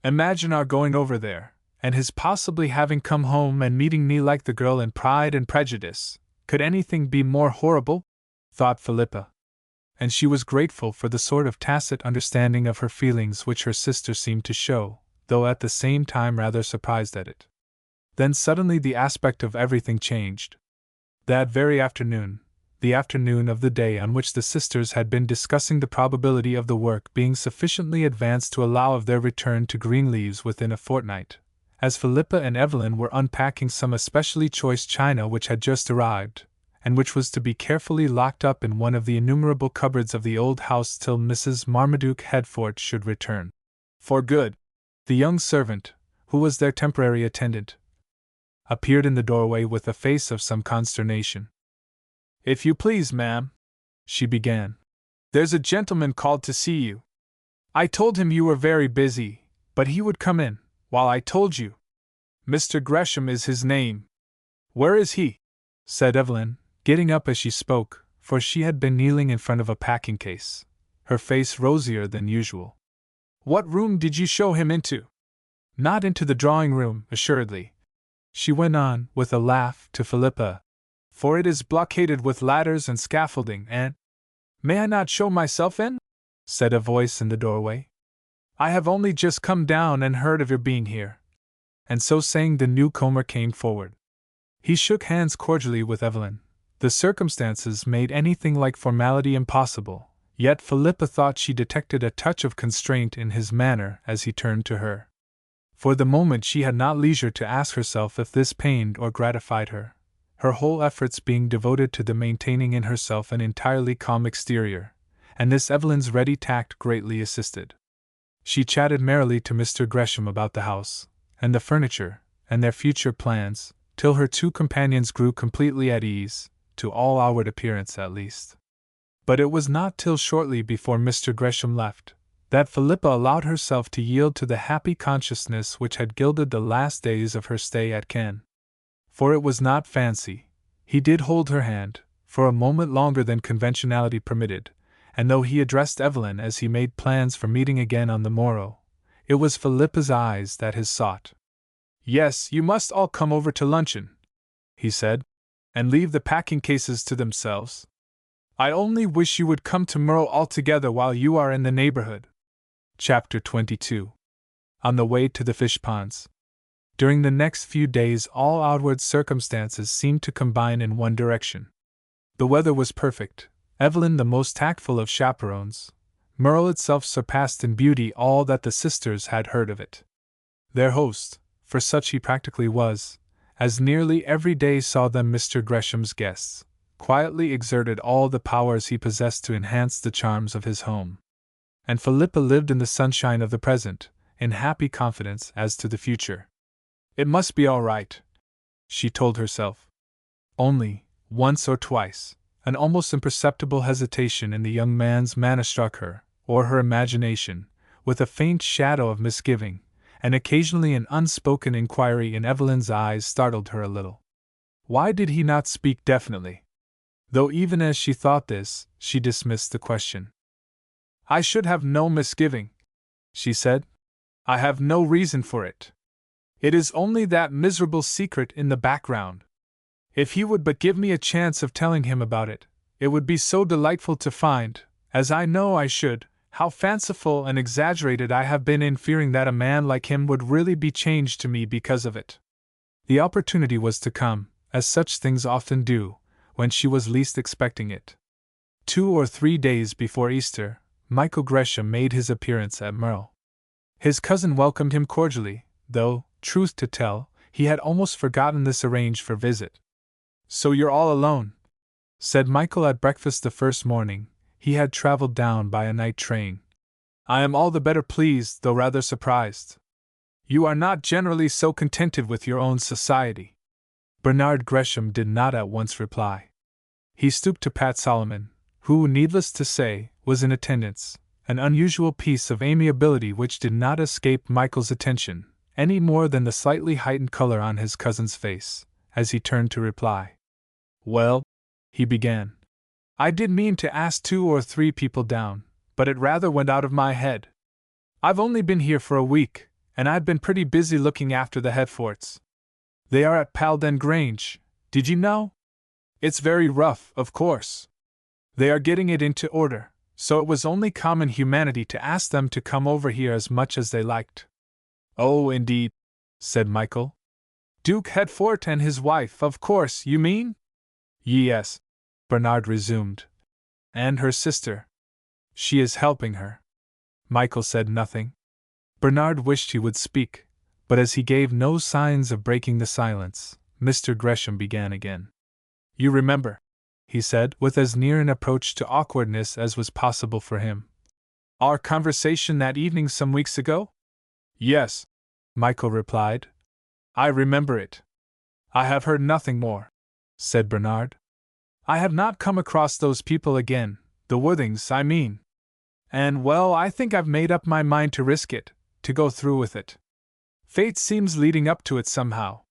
Imagine our going over there, and his possibly having come home and meeting me like the girl in Pride and Prejudice. Could anything be more horrible? Thought Philippa. And she was grateful for the sort of tacit understanding of her feelings which her sister seemed to show, though at the same time rather surprised at it. Then suddenly the aspect of everything changed. That very afternoon, the afternoon of the day on which the sisters had been discussing the probability of the work being sufficiently advanced to allow of their return to Greenleaves within a fortnight, as Philippa and Evelyn were unpacking some especially choice china which had just arrived, and which was to be carefully locked up in one of the innumerable cupboards of the old house till Mrs. Marmaduke Headfort should return for good, the young servant, who was their temporary attendant, appeared in the doorway with a face of some consternation. "If you please, ma'am," she began, "there's a gentleman called to see you. I told him you were very busy, but he would come in, while I told you. Mr. Gresham is his name." "Where is he?" said Evelyn, getting up as she spoke, for she had been kneeling in front of a packing-case, her face rosier than usual. "What room did you show him into?" "Not into the drawing-room, assuredly," she went on, with a laugh, to Philippa, "for it is blockaded with ladders and scaffolding, and—" "May I not show myself in?" said a voice in the doorway. "I have only just come down and heard of your being here." And so saying, the newcomer came forward. He shook hands cordially with Evelyn. The circumstances made anything like formality impossible, Yet Philippa thought she detected a touch of constraint in his manner as he turned to her. For the moment she had not leisure to ask herself if this pained or gratified her, her whole efforts being devoted to the maintaining in herself an entirely calm exterior, and this Evelyn's ready tact greatly assisted. She chatted merrily to Mr. Gresham about the house, and the furniture, and their future plans, till her two companions grew completely at ease, to all outward appearance at least. But it was not till shortly before Mr. Gresham left, that Philippa allowed herself to yield to the happy consciousness which had gilded the last days of her stay at Cannes. For it was not fancy. He did hold her hand, for a moment longer than conventionality permitted, and though he addressed Evelyn as he made plans for meeting again on the morrow, it was Philippa's eyes that his sought. "Yes, you must all come over to luncheon," he said, "and leave the packing cases to themselves. I only wish you would come tomorrow altogether while you are in the neighborhood." Chapter 22. On the way to the fish ponds. During the next few days all outward circumstances seemed to combine in one direction. The weather was perfect, Evelyn the most tactful of chaperones, Merle itself surpassed in beauty all that the sisters had heard of it. Their host, for such he practically was, as nearly every day saw them Mr. Gresham's guests, quietly exerted all the powers he possessed to enhance the charms of his home. And Philippa lived in the sunshine of the present, in happy confidence as to the future. It must be all right, she told herself. Only, once or twice, an almost imperceptible hesitation in the young man's manner struck her, or her imagination, with a faint shadow of misgiving, and occasionally an unspoken inquiry in Evelyn's eyes startled her a little. Why did he not speak definitely? Though even as she thought this, she dismissed the question. "I should have no misgiving," she said. "I have no reason for it. It is only that miserable secret in the background. If he would but give me a chance of telling him about it, it would be so delightful to find, as I know I should, how fanciful and exaggerated I have been in fearing that a man like him would really be changed to me because of it." The opportunity was to come, as such things often do, when she was least expecting it. 2 or 3 days before Easter, Michael Gresham made his appearance at Merle. His cousin welcomed him cordially, though, truth to tell, he had almost forgotten this arranged for visit. "So you're all alone?" said Michael at breakfast the first morning. He had traveled down by a night train. "I am all the better pleased, though rather surprised. You are not generally so contented with your own society." Bernard Gresham did not at once reply. He stooped to pat Solomon, who, needless to say, was in attendance, an unusual piece of amiability which did not escape Michael's attention, any more than the slightly heightened color on his cousin's face, as he turned to reply. "Well," he began, "I did mean to ask 2 or 3 people down, but it rather went out of my head. I've only been here for a week, and I've been pretty busy looking after the Headforts. They are at Palden Grange, did you know? It's very rough, of course. They are getting it into order, so it was only common humanity to ask them to come over here as much as they liked." "Oh, indeed," said Michael. "Duke Headfort and his wife, of course, you mean?" "Yes," Bernard resumed. "And her sister. She is helping her." Michael said nothing. Bernard wished he would speak, but as he gave no signs of breaking the silence, Mr. Gresham began again. "You remember," he said, with as near an approach to awkwardness as was possible for him, "our conversation that evening some weeks ago?" "Yes," Michael replied. "I remember it." "I have heard nothing more," said Bernard. "I have not come across those people again, the Worthings, I mean. And, well, I think I've made up my mind to risk it, to go through with it. Fate seems leading up to it somehow.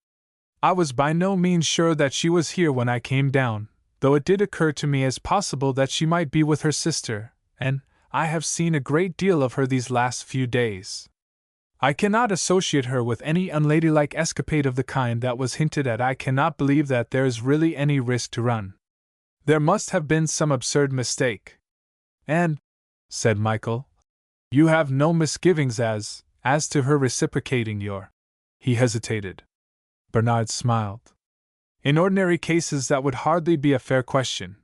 I was by no means sure that she was here when I came down, though it did occur to me as possible that she might be with her sister, and I have seen a great deal of her these last few days. I cannot associate her with any unladylike escapade of the kind that was hinted at. I cannot believe that there is really any risk to run. There must have been some absurd mistake. And," said Michael, "you have no misgivings as to her reciprocating your—" He hesitated. Bernard smiled. "In ordinary cases that would hardly be a fair question,"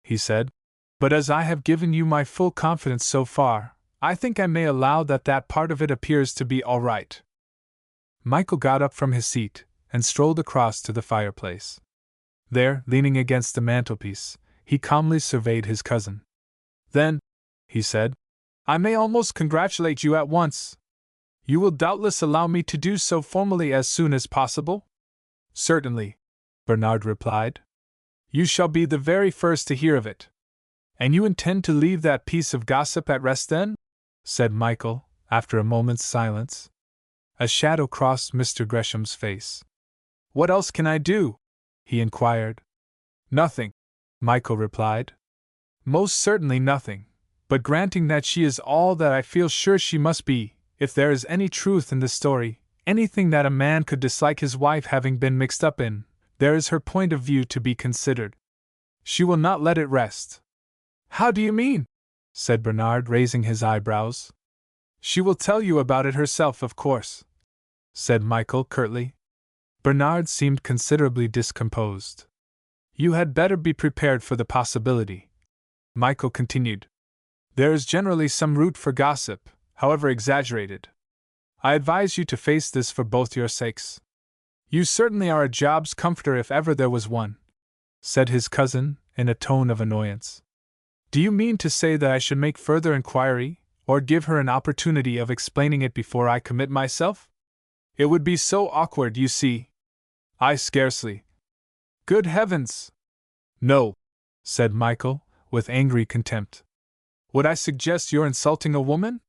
he said. But as I have given you my full confidence so far, I think I may allow that that part of it appears to be all right. Michael got up from his seat and strolled across to the fireplace. There, leaning against the mantelpiece, he calmly surveyed his cousin. Then, he said, I may almost congratulate you at once. You will doubtless allow me to do so formally as soon as possible? Certainly, Bernard replied. You shall be the very first to hear of it. And you intend to leave that piece of gossip at rest then? Said Michael, after a moment's silence. A shadow crossed Mr. Gresham's face. What else can I do? He inquired. Nothing, Michael replied. Most certainly nothing, but granting that she is all that I feel sure she must be, if there is any truth in the story, anything that a man could dislike his wife having been mixed up in, there is her point of view to be considered. She will not let it rest. How do you mean? Said Bernard, raising his eyebrows. She will tell you about it herself, of course, said Michael curtly. Bernard seemed considerably discomposed. You had better be prepared for the possibility, Michael continued. There is generally some root for gossip, however exaggerated. I advise you to face this for both your sakes. You certainly are a job's comforter if ever there was one, said his cousin, in a tone of annoyance. Do you mean to say that I should make further inquiry, or give her an opportunity of explaining it before I commit myself? It would be so awkward, you see. I scarcely. Good heavens! No, said Michael, with angry contempt. Would I suggest your insulting a woman?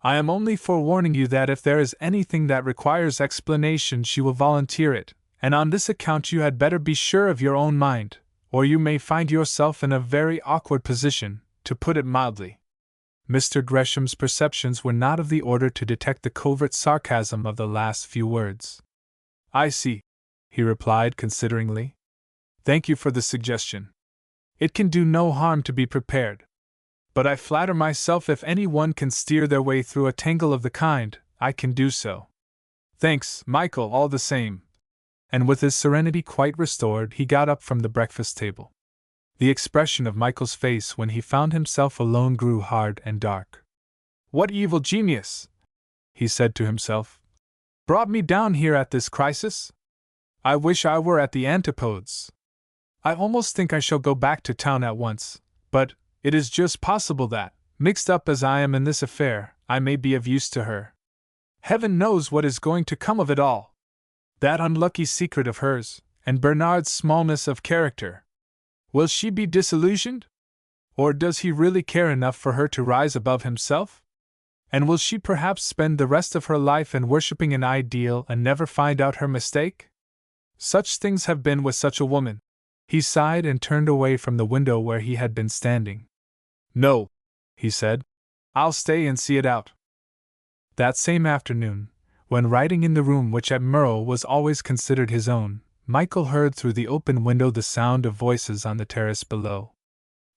I am only forewarning you that if there is anything that requires explanation, she will volunteer it, and on this account you had better be sure of your own mind, or you may find yourself in a very awkward position, to put it mildly. Mr. Gresham's perceptions were not of the order to detect the covert sarcasm of the last few words. I see, he replied consideringly. Thank you for the suggestion. It can do no harm to be prepared. But I flatter myself if any one can steer their way through a tangle of the kind, I can do so. Thanks, Michael, all the same. And with his serenity quite restored, he got up from the breakfast table. The expression of Michael's face when he found himself alone grew hard and dark. What evil genius, he said to himself, brought me down here at this crisis? I wish I were at the antipodes. I almost think I shall go back to town at once, but it is just possible that, mixed up as I am in this affair, I may be of use to her. Heaven knows what is going to come of it all. That unlucky secret of hers, and Bernard's smallness of character. Will she be disillusioned? Or does he really care enough for her to rise above himself? And will she perhaps spend the rest of her life in worshipping an ideal and never find out her mistake? Such things have been with such a woman. He sighed and turned away from the window where he had been standing. No, he said. I'll stay and see it out. That same afternoon, when writing in the room which at Murrow was always considered his own, Michael heard through the open window the sound of voices on the terrace below.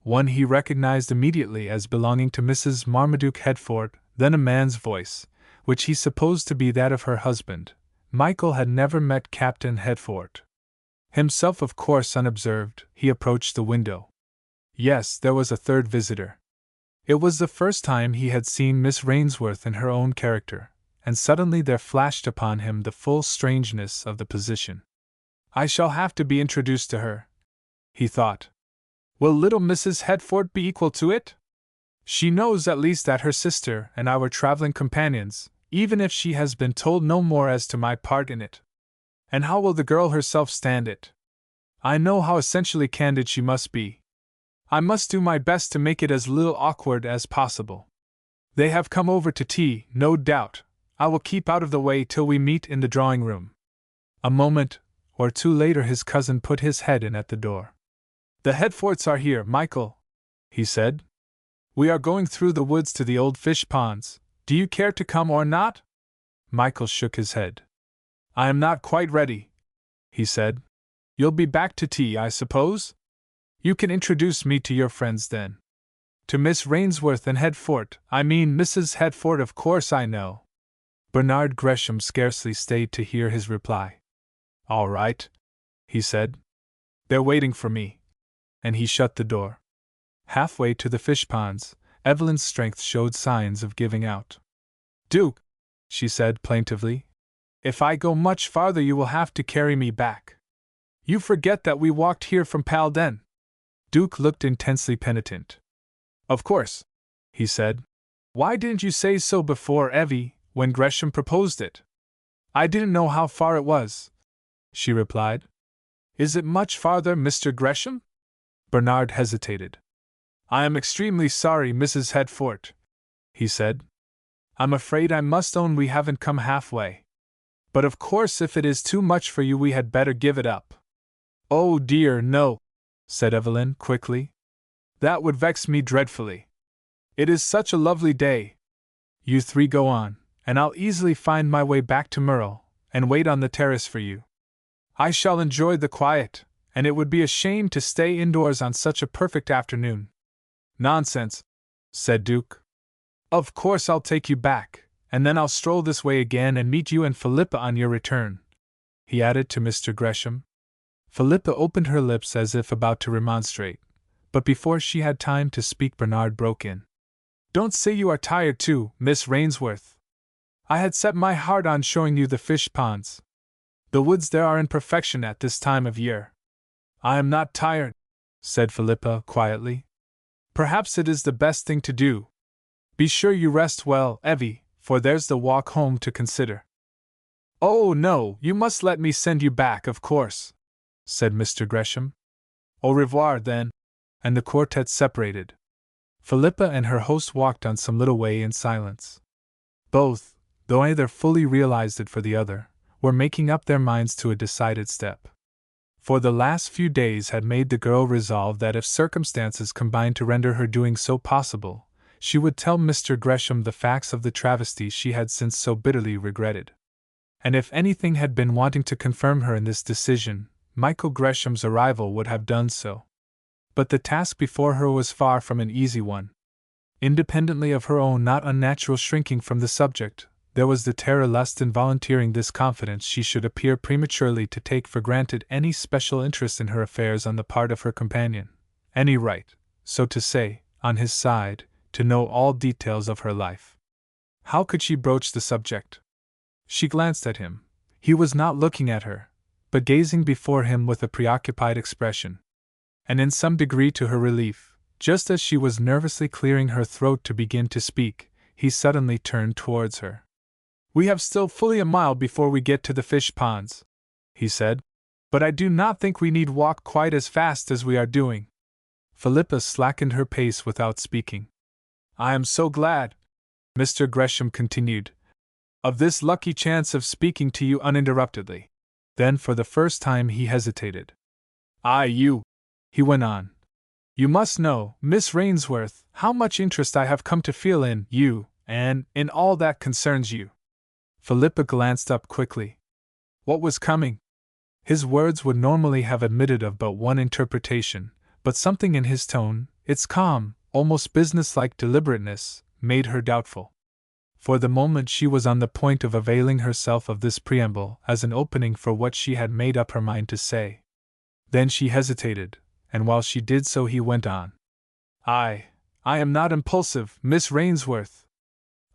One he recognized immediately as belonging to Mrs. Marmaduke Headfort, then a man's voice, which he supposed to be that of her husband. Michael had never met Captain Headfort. Himself of course unobserved, he approached the window. Yes, there was a third visitor. It was the first time he had seen Miss Rainsworth in her own character, and suddenly there flashed upon him the full strangeness of the position. I shall have to be introduced to her, he thought. Will little Mrs. Headfort be equal to it? She knows at least that her sister and I were traveling companions, even if she has been told no more as to my part in it. And how will the girl herself stand it? I know how essentially candid she must be. I must do my best to make it as little awkward as possible. They have come over to tea, no doubt. I will keep out of the way till we meet in the drawing-room. A moment or two later his cousin put his head in at the door. The Headforts are here, Michael, he said. We are going through the woods to the old fish ponds. Do you care to come or not? Michael shook his head. I am not quite ready, he said. You'll be back to tea, I suppose? You can introduce me to your friends then. To Miss Rainsworth and Headfort, I mean Mrs. Headfort, of course I know. Bernard Gresham scarcely stayed to hear his reply. All right, he said. They're waiting for me. And he shut the door. Halfway to the fish ponds, Evelyn's strength showed signs of giving out. "Duke," she said plaintively, "if I go much farther you will have to carry me back. You forget that we walked here from Palden." Duke looked intensely penitent. "Of course," he said. "Why didn't you say so before, Evie, when Gresham proposed it?" "I didn't know how far it was," she replied. "Is it much farther, Mr. Gresham?" Bernard hesitated. "I am extremely sorry, Mrs. Headfort," he said. "I'm afraid I must own we haven't come halfway. But of course if it is too much for you we had better give it up." "Oh dear, no," said Evelyn quickly. "That would vex me dreadfully. It is such a lovely day. You three go on, and I'll easily find my way back to Merle, and wait on the terrace for you. I shall enjoy the quiet, and it would be a shame to stay indoors on such a perfect afternoon." "Nonsense," said Duke. "Of course I'll take you back, and then I'll stroll this way again and meet you and Philippa on your return," he added to Mr. Gresham. Philippa opened her lips as if about to remonstrate, but before she had time to speak Bernard broke in. "Don't say you are tired too, Miss Rainsworth. I had set my heart on showing you the fish ponds. The woods there are in perfection at this time of year." "I am not tired," said Philippa quietly. "Perhaps it is the best thing to do. Be sure you rest well, Evie, for there's the walk home to consider." "Oh, no, you must let me send you back, of course," said Mr. Gresham. "Au revoir, then," and the quartet separated. Philippa and her host walked on some little way in silence. Both, though neither fully realized it for the other, were making up their minds to a decided step. For the last few days had made the girl resolve that if circumstances combined to render her doing so possible, she would tell Mr. Gresham the facts of the travesty she had since so bitterly regretted. And if anything had been wanting to confirm her in this decision, Michael Gresham's arrival would have done so. But the task before her was far from an easy one. Independently of her own not unnatural shrinking from the subject, there was the terror lest in volunteering this confidence she should appear prematurely to take for granted any special interest in her affairs on the part of her companion, any right, so to say, on his side, to know all details of her life. How could she broach the subject? She glanced at him. He was not looking at her, but gazing before him with a preoccupied expression. And in some degree to her relief, just as she was nervously clearing her throat to begin to speak, he suddenly turned towards her. "We have still fully a mile before we get to the fish ponds," he said, "but I do not think we need walk quite as fast as we are doing." Philippa slackened her pace without speaking. "I am so glad," Mr. Gresham continued, "of this lucky chance of speaking to you uninterruptedly." Then for the first time he hesitated. "You," he went on. "You must know, Miss Rainsworth, how much interest I have come to feel in you, and in all that concerns you." Philippa glanced up quickly. What was coming? His words would normally have admitted of but one interpretation, but something in his tone, its calm, almost businesslike deliberateness, made her doubtful. For the moment she was on the point of availing herself of this preamble as an opening for what she had made up her mind to say. Then she hesitated, and while she did so he went on. I am not impulsive, Miss Rainsworth.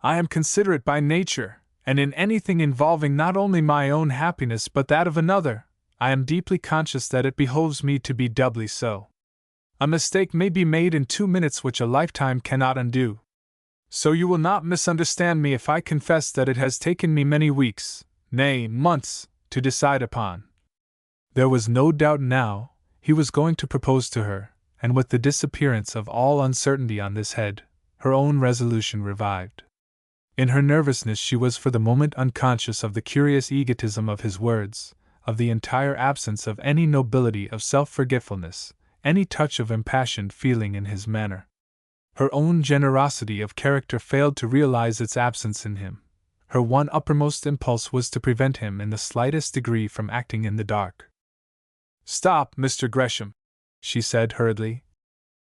I am considerate by nature, and in anything involving not only my own happiness but that of another, I am deeply conscious that it behoves me to be doubly so. A mistake may be made in 2 minutes which a lifetime cannot undo. So you will not misunderstand me if I confess that it has taken me many weeks, nay, months, to decide upon. There was no doubt now, he was going to propose to her, and with the disappearance of all uncertainty on this head, her own resolution revived. In her nervousness she was for the moment unconscious of the curious egotism of his words, of the entire absence of any nobility of self-forgetfulness, any touch of impassioned feeling in his manner. Her own generosity of character failed to realize its absence in him. Her one uppermost impulse was to prevent him in the slightest degree from acting in the dark. "Stop, Mr. Gresham," she said hurriedly.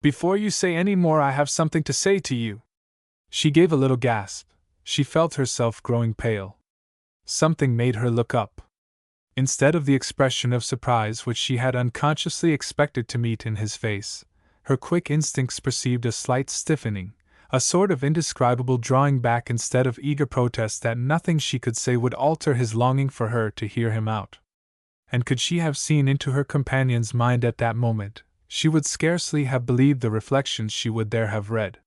"Before you say any more I have something to say to you." She gave a little gasp. She felt herself growing pale. Something made her look up. Instead of the expression of surprise which she had unconsciously expected to meet in his face, her quick instincts perceived a slight stiffening, a sort of indescribable drawing back instead of eager protest that nothing she could say would alter his longing for her to hear him out. And could she have seen into her companion's mind at that moment, she would scarcely have believed the reflections she would there have read.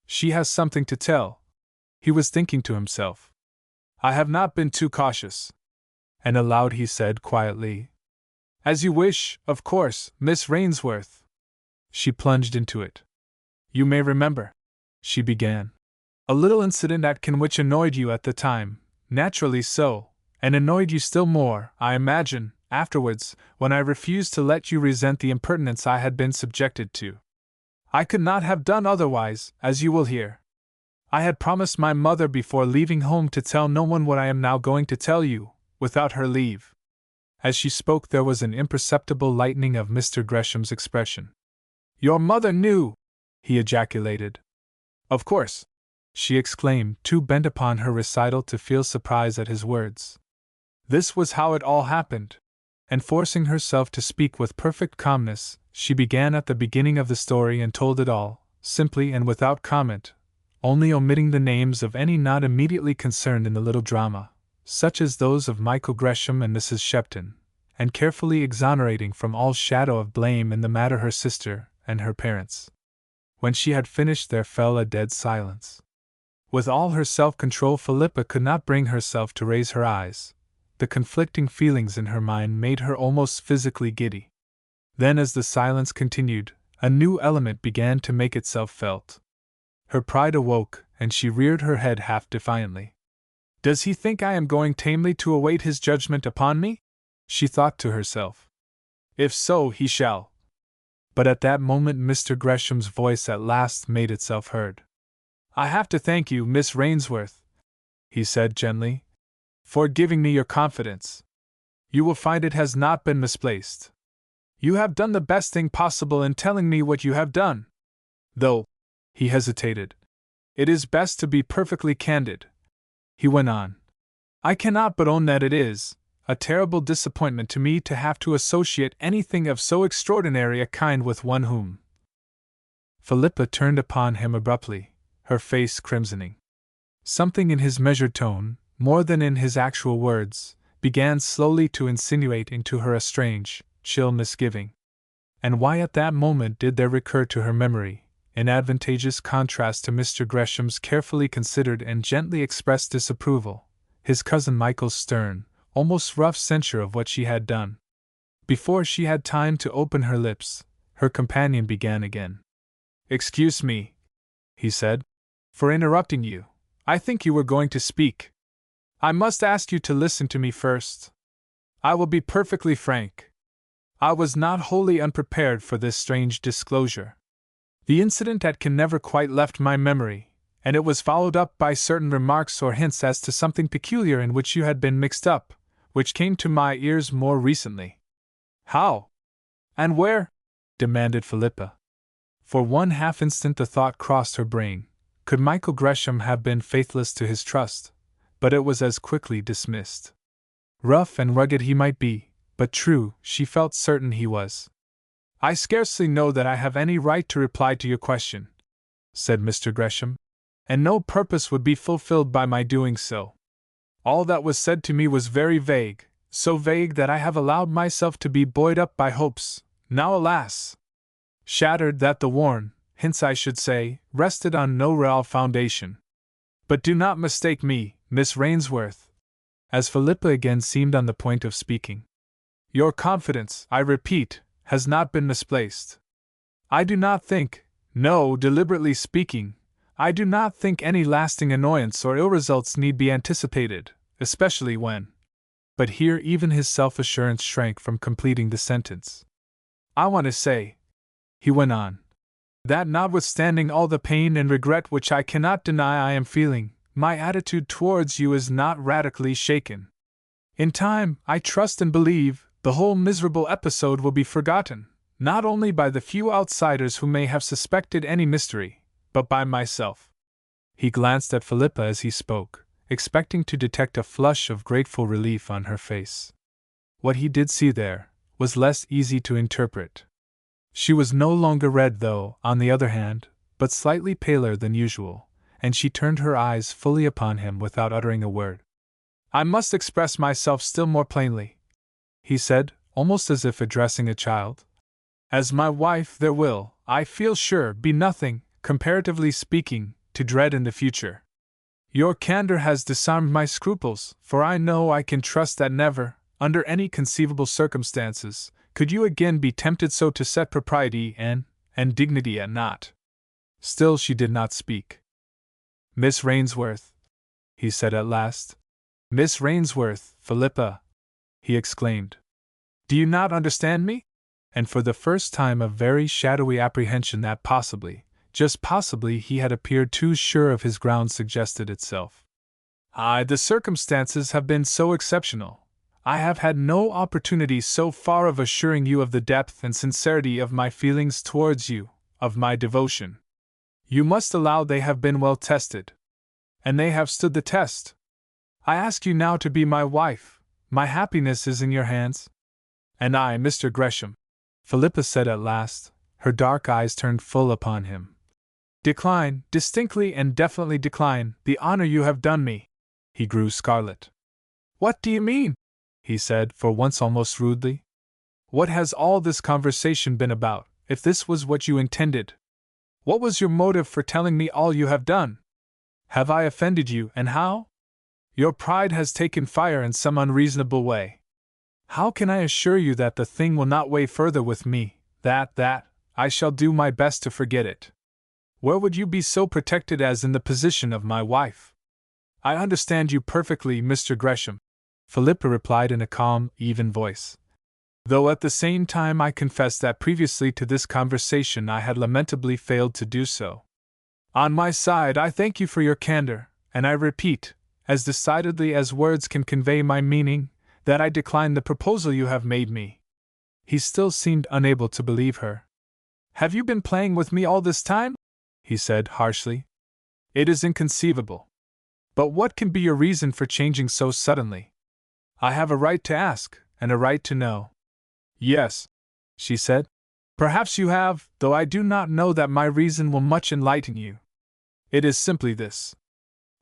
She has something to tell, he was thinking to himself. I have not been too cautious. And aloud he said quietly, As you wish, of course, Miss Rainsworth. She plunged into it. You may remember, she began, a little incident at Can which annoyed you at the time, naturally so, and annoyed you still more, I imagine, afterwards, when I refused to let you resent the impertinence I had been subjected to. I could not have done otherwise, as you will hear. I had promised my mother before leaving home to tell no one what I am now going to tell you, without her leave. As she spoke, there was an imperceptible lightening of Mr. Gresham's expression. Your mother knew! He ejaculated. Of course, she exclaimed, too bent upon her recital to feel surprise at his words. This was how it all happened. And forcing herself to speak with perfect calmness, she began at the beginning of the story and told it all, simply and without comment, only omitting the names of any not immediately concerned in the little drama, such as those of Michael Gresham and Mrs. Shepton, and carefully exonerating from all shadow of blame in the matter her sister and her parents. When she had finished, there fell a dead silence. With all her self-control, Philippa could not bring herself to raise her eyes. The conflicting feelings in her mind made her almost physically giddy. Then, as the silence continued, a new element began to make itself felt. Her pride awoke, and she reared her head half defiantly. Does he think I am going tamely to await his judgment upon me? She thought to herself. If so, he shall. But at that moment Mr. Gresham's voice at last made itself heard. I have to thank you, Miss Rainsworth, he said gently, for giving me your confidence. You will find it has not been misplaced. You have done the best thing possible in telling me what you have done. Though, he hesitated, it is best to be perfectly candid, he went on. I cannot but own that it is a terrible disappointment to me to have to associate anything of so extraordinary a kind with one whom. Philippa turned upon him abruptly, her face crimsoning. Something in his measured tone, more than in his actual words, began slowly to insinuate into her a strange, chill misgiving. And why at that moment did there recur to her memory, in advantageous contrast to Mr. Gresham's carefully considered and gently expressed disapproval, his cousin Michael's stern, almost rough censure of what she had done? Before she had time to open her lips, her companion began again. Excuse me, he said, for interrupting you. I think you were going to speak. I must ask you to listen to me first. I will be perfectly frank. I was not wholly unprepared for this strange disclosure. The incident at Can never quite left my memory, and it was followed up by certain remarks or hints as to something peculiar in which you had been mixed up, which came to my ears more recently. How? And where? Demanded Philippa. For one half-instant the thought crossed her brain, could Michael Gresham have been faithless to his trust? But it was as quickly dismissed. Rough and rugged he might be, but true, she felt certain he was. I scarcely know that I have any right to reply to your question, said Mr. Gresham, and no purpose would be fulfilled by my doing so. All that was said to me was very vague, so vague that I have allowed myself to be buoyed up by hopes, now alas, shattered, that the worn hints, I should say, rested on no real foundation. But do not mistake me, Miss Rainsworth, as Philippa again seemed on the point of speaking. Your confidence, I repeat, has not been misplaced. I do not think, no, deliberately speaking, I do not think any lasting annoyance or ill results need be anticipated, especially when. But here even his self-assurance shrank from completing the sentence. I want to say, he went on, that notwithstanding all the pain and regret which I cannot deny I am feeling, my attitude towards you is not radically shaken. In time, I trust and believe, the whole miserable episode will be forgotten, not only by the few outsiders who may have suspected any mystery, but by myself. He glanced at Philippa as he spoke, expecting to detect a flush of grateful relief on her face. What he did see there was less easy to interpret. She was no longer red, though, on the other hand, but slightly paler than usual, and she turned her eyes fully upon him without uttering a word. I must express myself still more plainly, he said, almost as if addressing a child. As my wife, there will, I feel sure, be nothing, comparatively speaking, to dread in the future. Your candor has disarmed my scruples, for I know I can trust that never, under any conceivable circumstances, could you again be tempted so to set propriety and dignity at naught. Still she did not speak. Miss Rainsworth, he said at last. Miss Rainsworth, Philippa, he exclaimed. Do you not understand me? And for the first time a very shadowy apprehension that possibly, just possibly, he had appeared too sure of his ground suggested itself. The circumstances have been so exceptional. I have had no opportunity so far of assuring you of the depth and sincerity of my feelings towards you, of my devotion. You must allow they have been well tested. And they have stood the test. I ask you now to be my wife. My happiness is in your hands. And I, Mr. Gresham, Philippa said at last, her dark eyes turned full upon him, decline, distinctly and definitely decline, the honor you have done me. He grew scarlet. What do you mean? He said, for once almost rudely. What has all this conversation been about, if this was what you intended? What was your motive for telling me all you have done? Have I offended you, and how? Your pride has taken fire in some unreasonable way. How can I assure you that the thing will not weigh further with me, that I shall do my best to forget it? Where would you be so protected as in the position of my wife? I understand you perfectly, Mr. Gresham, Philippa replied in a calm, even voice. Though at the same time I confess that previously to this conversation I had lamentably failed to do so. On my side I thank you for your candor, and I repeat, as decidedly as words can convey my meaning, that I decline the proposal you have made me. He still seemed unable to believe her. Have you been playing with me all this time? He said harshly. It is inconceivable. But what can be your reason for changing so suddenly? I have a right to ask, and a right to know. Yes, she said. Perhaps you have, though I do not know that my reason will much enlighten you. It is simply this.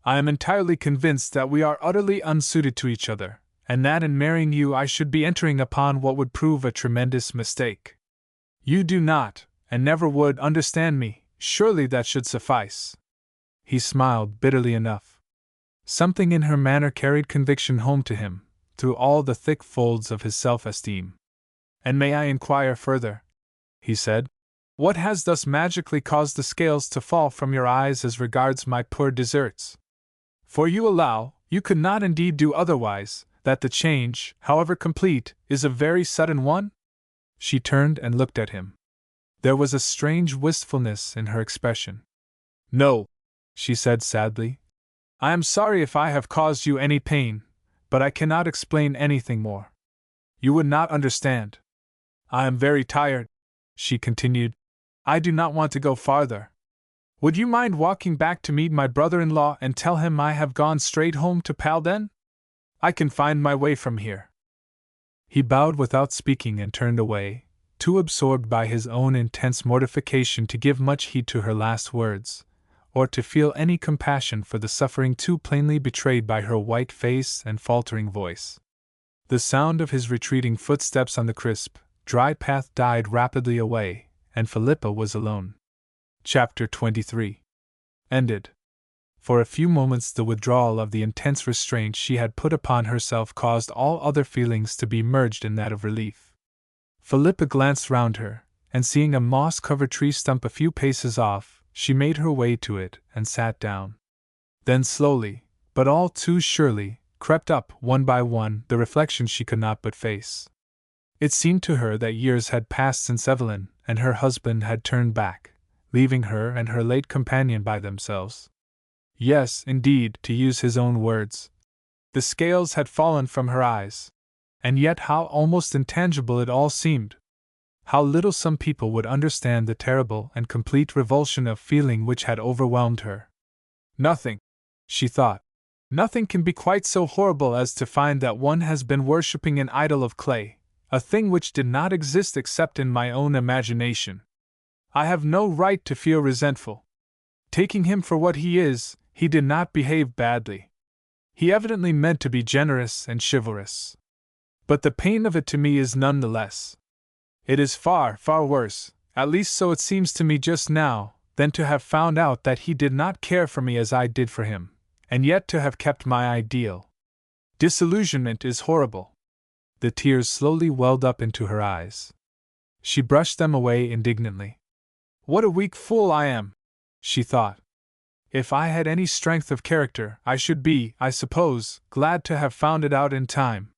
I am entirely convinced that we are utterly unsuited to each other, and that in marrying you I should be entering upon what would prove a tremendous mistake. You do not, and never would, understand me. Surely that should suffice. He smiled bitterly enough. Something in her manner carried conviction home to him, through all the thick folds of his self-esteem. And may I inquire further, he said, what has thus magically caused the scales to fall from your eyes as regards my poor deserts? For you allow, you could not indeed do otherwise, that the change, however complete, is a very sudden one? She turned and looked at him. There was a strange wistfulness in her expression. No, she said sadly. I am sorry if I have caused you any pain, but I cannot explain anything more. You would not understand. I am very tired, she continued. I do not want to go farther. Would you mind walking back to meet my brother-in-law and tell him I have gone straight home to Palden? I can find my way from here. He bowed without speaking and turned away, too absorbed by his own intense mortification to give much heed to her last words, or to feel any compassion for the suffering too plainly betrayed by her white face and faltering voice. The sound of his retreating footsteps on the crisp, dry path died rapidly away, and Philippa was alone. Chapter 23 ended. For a few moments the withdrawal of the intense restraint she had put upon herself caused all other feelings to be merged in that of relief. Philippa glanced round her, and seeing a moss-covered tree stump a few paces off, she made her way to it and sat down. Then slowly, but all too surely, crept up, one by one, the reflections she could not but face. It seemed to her that years had passed since Evelyn and her husband had turned back, leaving her and her late companion by themselves. Yes, indeed, to use his own words, the scales had fallen from her eyes. And yet how almost intangible it all seemed. How little some people would understand the terrible and complete revulsion of feeling which had overwhelmed her. Nothing, she thought, nothing can be quite so horrible as to find that one has been worshipping an idol of clay, a thing which did not exist except in my own imagination. I have no right to feel resentful. Taking him for what he is, he did not behave badly. He evidently meant to be generous and chivalrous. But the pain of it to me is none the less. It is far, far worse, at least so it seems to me just now, than to have found out that he did not care for me as I did for him, and yet to have kept my ideal. Disillusionment is horrible. The tears slowly welled up into her eyes. She brushed them away indignantly. What a weak fool I am, she thought. If I had any strength of character, I should be, I suppose, glad to have found it out in time.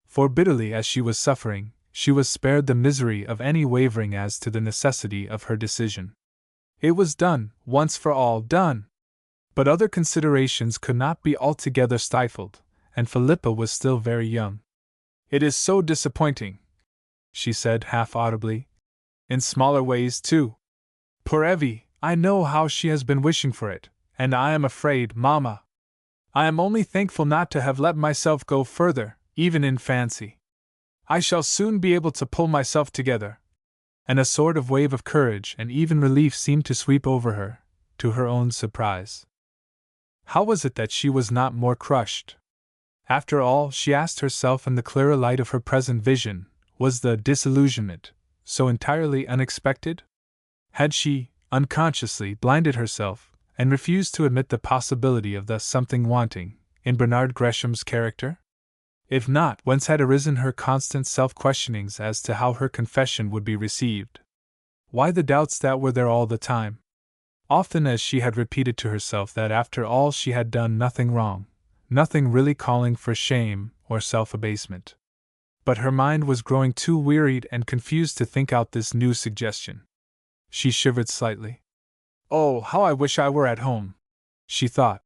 For bitterly as she was suffering, she was spared the misery of any wavering as to the necessity of her decision. It was done, once for all done. But other considerations could not be altogether stifled, and Philippa was still very young. It is so disappointing, she said half-audibly. In smaller ways, too. Poor Evie, I know how she has been wishing for it, and I am afraid, Mamma. I am only thankful not to have let myself go further, even in fancy. I shall soon be able to pull myself together. And a sort of wave of courage and even relief seemed to sweep over her, to her own surprise. How was it that she was not more crushed? After all, she asked herself in the clearer light of her present vision, was the disillusionment so entirely unexpected? Had she, unconsciously, blinded herself, and refused to admit the possibility of the something wanting in Bernard Gresham's character? If not, whence had arisen her constant self-questionings as to how her confession would be received? Why the doubts that were there all the time? Often as she had repeated to herself that after all she had done nothing wrong, nothing really calling for shame or self-abasement. But her mind was growing too wearied and confused to think out this new suggestion. She shivered slightly. Oh, how I wish I were at home, she thought,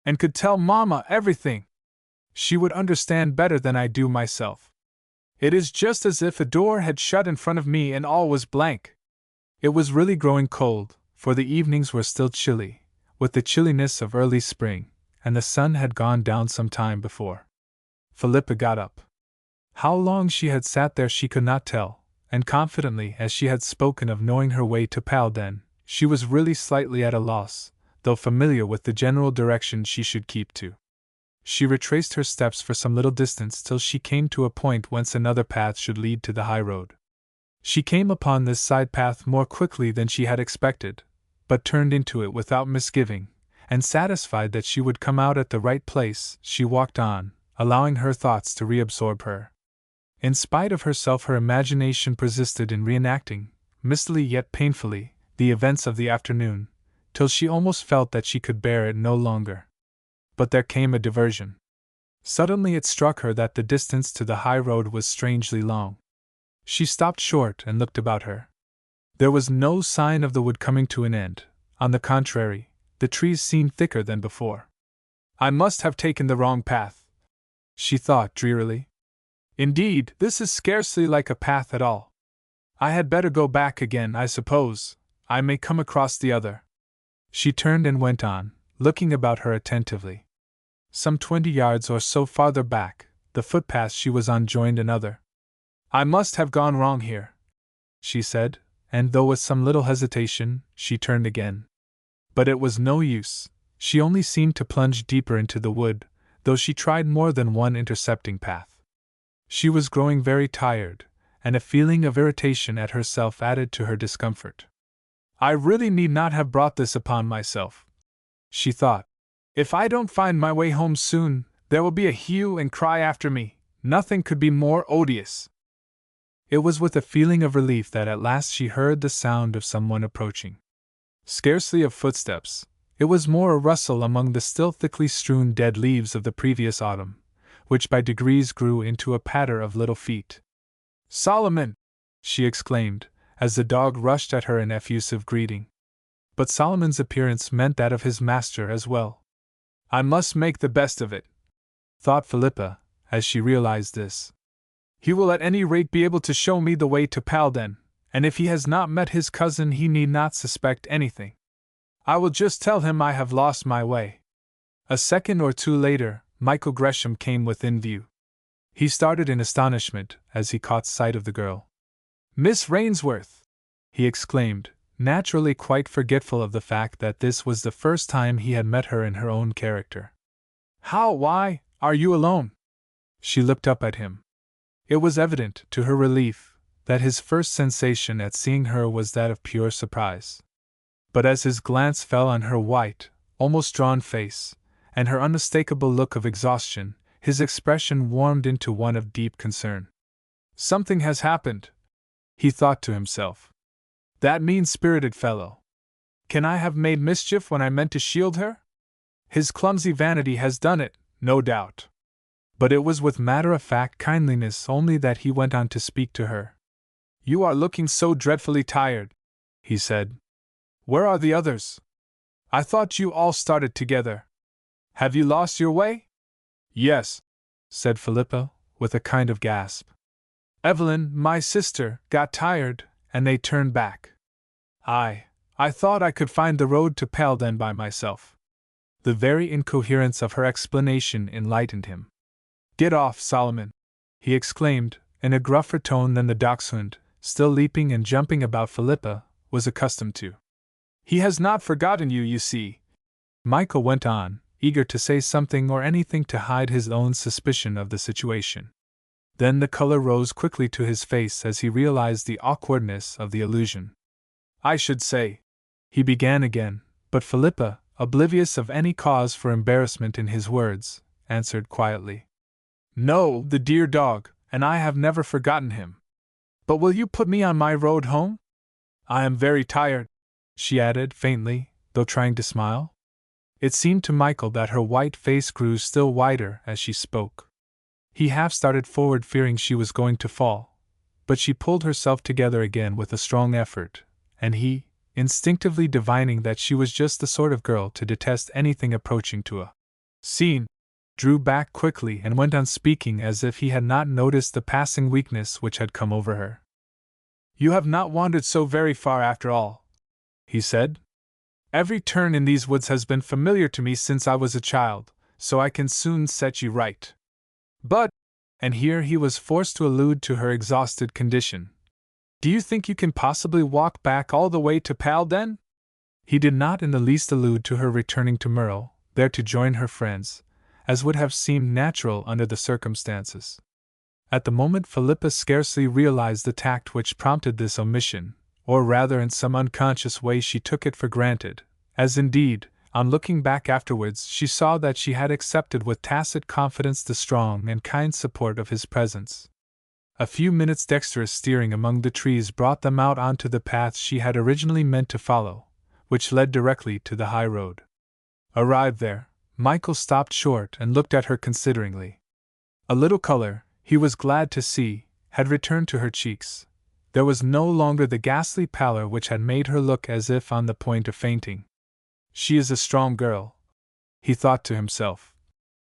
and could tell Mamma everything. She would understand better than I do myself. It is just as if a door had shut in front of me and all was blank. It was really growing cold, for the evenings were still chilly, with the chilliness of early spring, and the sun had gone down some time before. Philippa got up. How long she had sat there she could not tell, and confidently as she had spoken of knowing her way to Palden, she was really slightly at a loss, though familiar with the general direction she should keep to. She retraced her steps for some little distance till she came to a point whence another path should lead to the high road. She came upon this side path more quickly than she had expected, but turned into it without misgiving, and satisfied that she would come out at the right place, she walked on, allowing her thoughts to reabsorb her. In spite of herself her imagination persisted in reenacting, mistily yet painfully, the events of the afternoon, till she almost felt that she could bear it no longer. But there came a diversion. Suddenly it struck her that the distance to the high road was strangely long. She stopped short and looked about her. There was no sign of the wood coming to an end. On the contrary, the trees seemed thicker than before. I must have taken the wrong path, she thought drearily. Indeed, this is scarcely like a path at all. I had better go back again, I suppose. I may come across the other. She turned and went on, looking about her attentively. Some 20 yards or so farther back, the footpath she was on joined another. I must have gone wrong here, she said, and though with some little hesitation, she turned again. But it was no use, she only seemed to plunge deeper into the wood, though she tried more than one intercepting path. She was growing very tired, and a feeling of irritation at herself added to her discomfort. I really need not have brought this upon myself, she thought. If I don't find my way home soon, there will be a hue and cry after me. Nothing could be more odious. It was with a feeling of relief that at last she heard the sound of someone approaching. Scarcely of footsteps, it was more a rustle among the still thickly strewn dead leaves of the previous autumn, which by degrees grew into a patter of little feet. Solomon! She exclaimed, as the dog rushed at her in effusive greeting. But Solomon's appearance meant that of his master as well. I must make the best of it, thought Philippa, as she realized this. He will at any rate be able to show me the way to Palden, and if he has not met his cousin he need not suspect anything. I will just tell him I have lost my way. A second or two later, Michael Gresham came within view. He started in astonishment as he caught sight of the girl. "Miss Rainsworth!" he exclaimed, naturally quite forgetful of the fact that this was the first time he had met her in her own character. Why, are you alone?" She looked up at him. It was evident, to her relief, that his first sensation at seeing her was that of pure surprise. But as his glance fell on her white, almost drawn face, and her unmistakable look of exhaustion, his expression warmed into one of deep concern. "Something has happened," he thought to himself. "That mean-spirited fellow. Can I have made mischief when I meant to shield her? His clumsy vanity has done it, no doubt." But it was with matter-of-fact kindliness only that he went on to speak to her. "You are looking so dreadfully tired," he said. "Where are the others? I thought you all started together. Have you lost your way?" "Yes," said Philippa, with a kind of gasp. "Evelyn, my sister, got tired, and they turned back. I thought I could find the road to Paledon by myself." The very incoherence of her explanation enlightened him. "Get off, Solomon!" he exclaimed, in a gruffer tone than the dachshund, still leaping and jumping about Philippa, was accustomed to. "He has not forgotten you, you see," Michael went on, eager to say something or anything to hide his own suspicion of the situation. Then the color rose quickly to his face as he realized the awkwardness of the allusion. "I should say," he began again, but Philippa, oblivious of any cause for embarrassment in his words, answered quietly. "No, the dear dog, and I have never forgotten him. But will you put me on my road home? I am very tired," she added faintly, though trying to smile. It seemed to Michael that her white face grew still whiter as she spoke. He half started forward fearing she was going to fall, but she pulled herself together again with a strong effort, and he, instinctively divining that she was just the sort of girl to detest anything approaching to a scene, drew back quickly and went on speaking as if he had not noticed the passing weakness which had come over her. "You have not wandered so very far after all," he said. "Every turn in these woods has been familiar to me since I was a child, so I can soon set you right. But," and here he was forced to allude to her exhausted condition, "do you think you can possibly walk back all the way to Paledon?" He did not in the least allude to her returning to Merle, there to join her friends, as would have seemed natural under the circumstances. At the moment Philippa scarcely realized the tact which prompted this omission, or rather in some unconscious way she took it for granted, as indeed, on looking back afterwards she saw that she had accepted with tacit confidence the strong and kind support of his presence. A few minutes' dexterous steering among the trees brought them out onto the path she had originally meant to follow, which led directly to the high road. Arrived there, Michael stopped short and looked at her consideringly. A little color, he was glad to see, had returned to her cheeks. There was no longer the ghastly pallor which had made her look as if on the point of fainting. "She is a strong girl," he thought to himself,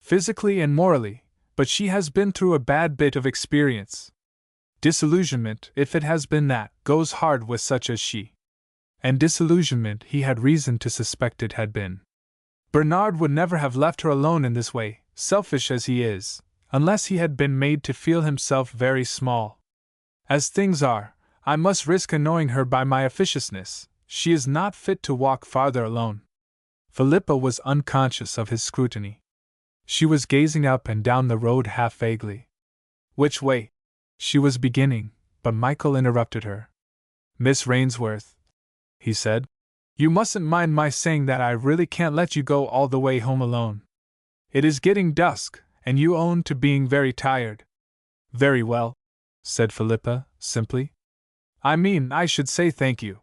"physically and morally, but she has been through a bad bit of experience. Disillusionment, if it has been that, goes hard with such as she." And disillusionment he had reason to suspect it had been. Bernard would never have left her alone in this way, selfish as he is, unless he had been made to feel himself very small. As things are, I must risk annoying her by my officiousness. She is not fit to walk farther alone. Philippa was unconscious of his scrutiny. She was gazing up and down the road half vaguely. "Which way?" she was beginning, but Michael interrupted her. "Miss Rainsworth," he said, "you mustn't mind my saying that I really can't let you go all the way home alone. It is getting dusk, and you own to being very tired." "Very well," said Philippa, simply. I should say thank you."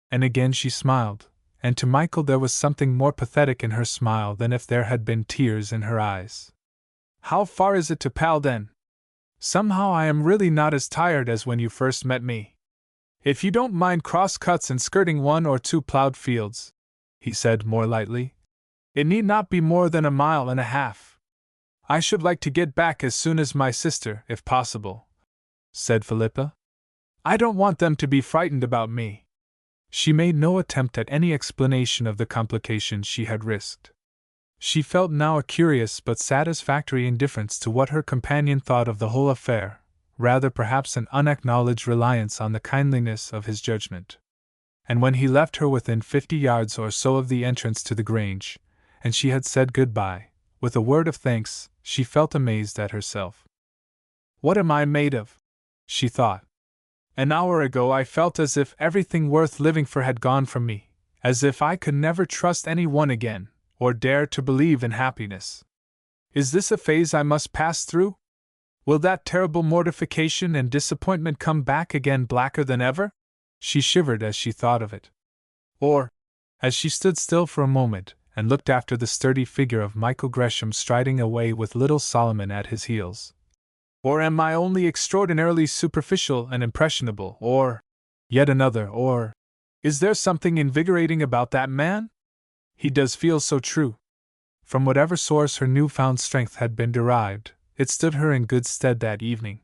And again she smiled, and to Michael there was something more pathetic in her smile than if there had been tears in her eyes. "How far is it to Paledon? Somehow I am really not as tired as when you first met me. If you don't mind cross cuts and skirting 1 or 2 plowed fields," he said more lightly, "it need not be more than 1.5 miles. I should like to get back as soon as my sister, if possible," said Philippa. "I don't want them to be frightened about me." She made no attempt at any explanation of the complications she had risked. She felt now a curious but satisfactory indifference to what her companion thought of the whole affair, rather perhaps an unacknowledged reliance on the kindliness of his judgment. And when he left her within 50 yards or so of the entrance to the Grange, and she had said good-bye, with a word of thanks, she felt amazed at herself. "What am I made of?" she thought. "An hour ago I felt as if everything worth living for had gone from me, as if I could never trust any one again, or dare to believe in happiness. Is this a phase I must pass through? Will that terrible mortification and disappointment come back again blacker than ever?" She shivered as she thought of it. Or, as she stood still for a moment and looked after the sturdy figure of Michael Gresham striding away with little Solomon at his heels. Or am I only extraordinarily superficial and impressionable, or, yet another, or, is there something invigorating about that man? He does feel so true. From whatever source her newfound strength had been derived, it stood her in good stead that evening.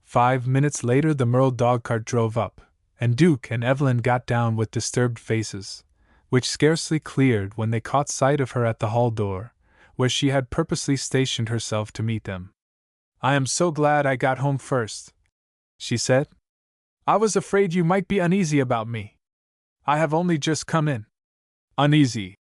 5 minutes later the Merle dogcart drove up, and Duke and Evelyn got down with disturbed faces, which scarcely cleared when they caught sight of her at the hall door, where she had purposely stationed herself to meet them. "I am so glad I got home first," she said. "I was afraid you might be uneasy about me. I have only just come in." "Uneasy,"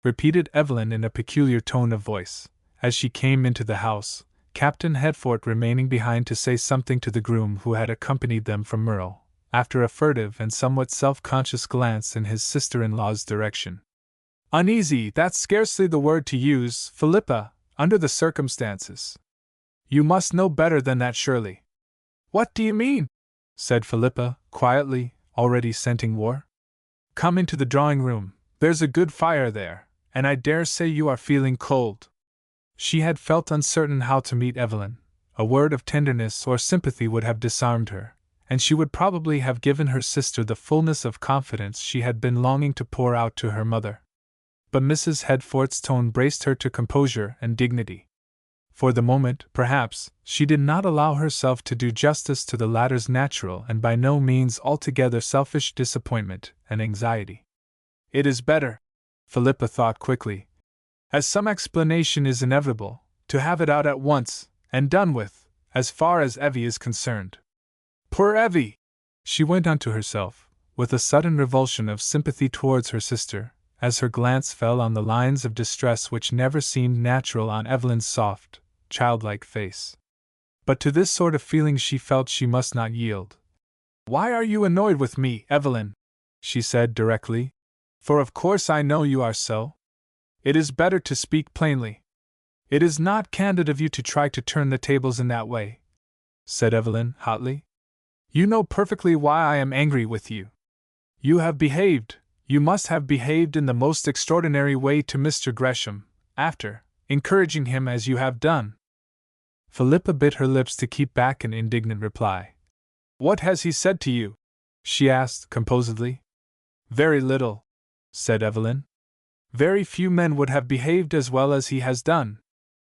repeated Evelyn in a peculiar tone of voice, as she came into the house, Captain Headfort remaining behind to say something to the groom who had accompanied them from Merle, after a furtive and somewhat self-conscious glance in his sister-in-law's direction. "Uneasy, that's scarcely the word to use, Philippa, under the circumstances. You must know better than that, surely." "What do you mean?" said Philippa, quietly, already scenting war. "Come into the drawing-room, there's a good fire there, and I dare say you are feeling cold." She had felt uncertain how to meet Evelyn. A word of tenderness or sympathy would have disarmed her, and she would probably have given her sister the fullness of confidence she had been longing to pour out to her mother. But Mrs. Headfort's tone braced her to composure and dignity. For the moment, perhaps, she did not allow herself to do justice to the latter's natural and by no means altogether selfish disappointment and anxiety. "It is better," Philippa thought quickly, "as some explanation is inevitable, to have it out at once, and done with, as far as Evie is concerned. Poor Evie!" she went on to herself, with a sudden revulsion of sympathy towards her sister, as her glance fell on the lines of distress which never seemed natural on Evelyn's soft, childlike face. But to this sort of feeling she felt she must not yield. "Why are you annoyed with me, Evelyn?" she said directly. "For of course I know you are so. It is better to speak plainly." "It is not candid of you to try to turn the tables in that way," said Evelyn, hotly. "You know perfectly why I am angry with you. You must have behaved in the most extraordinary way to Mr. Gresham, after encouraging him as you have done." Philippa bit her lips to keep back an indignant reply. "What has he said to you?" she asked, composedly. "Very little," said Evelyn. "Very few men would have behaved as well as he has done.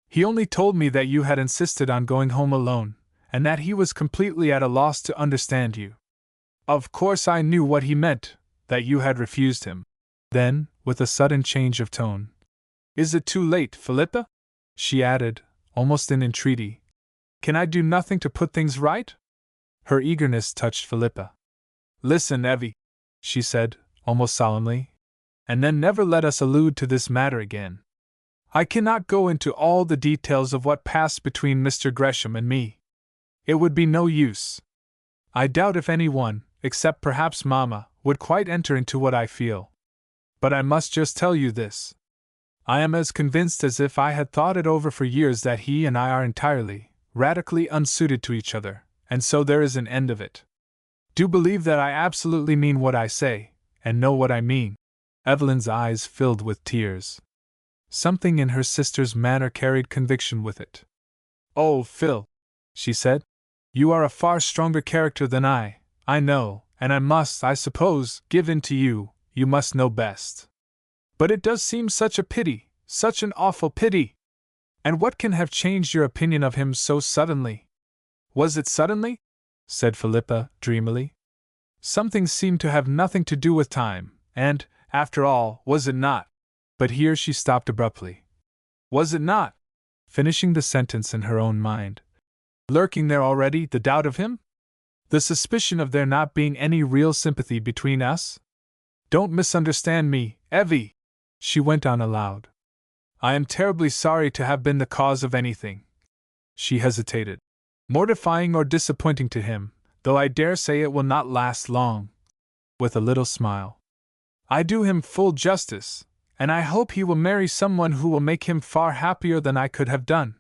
He only told me that you had insisted on going home alone, and that he was completely at a loss to understand you. Of course I knew what he meant, that you had refused him." Then, with a sudden change of tone, "Is it too late, Philippa?" she added, almost in entreaty. "Can I do nothing to put things right?" Her eagerness touched Philippa. "Listen, Evie," she said, almost solemnly, "and then never let us allude to this matter again. I cannot go into all the details of what passed between Mr. Gresham and me. It would be no use. I doubt if anyone, except perhaps Mamma, would quite enter into what I feel. But I must just tell you this. I am as convinced as if I had thought it over for years that he and I are entirely, radically unsuited to each other, and so there is an end of it. Do believe that I absolutely mean what I say, and know what I mean." Evelyn's eyes filled with tears. Something in her sister's manner carried conviction with it. "Oh, Phil," she said, "you are a far stronger character than I know, and I must, I suppose, give in to you. You must know best. But it does seem such a pity, such an awful pity. And what can have changed your opinion of him so suddenly?" "Was it suddenly?" said Philippa, dreamily. "Something seemed to have nothing to do with time, and, after all, was it not?" But here she stopped abruptly. Was it not? Finishing the sentence in her own mind. Lurking there already, the doubt of him? The suspicion of there not being any real sympathy between us? Don't misunderstand me, Evie, she went on aloud. I am terribly sorry to have been the cause of anything. She hesitated. Mortifying or disappointing to him, though I dare say it will not last long. With a little smile. I do him full justice, and I hope he will marry someone who will make him far happier than I could have done.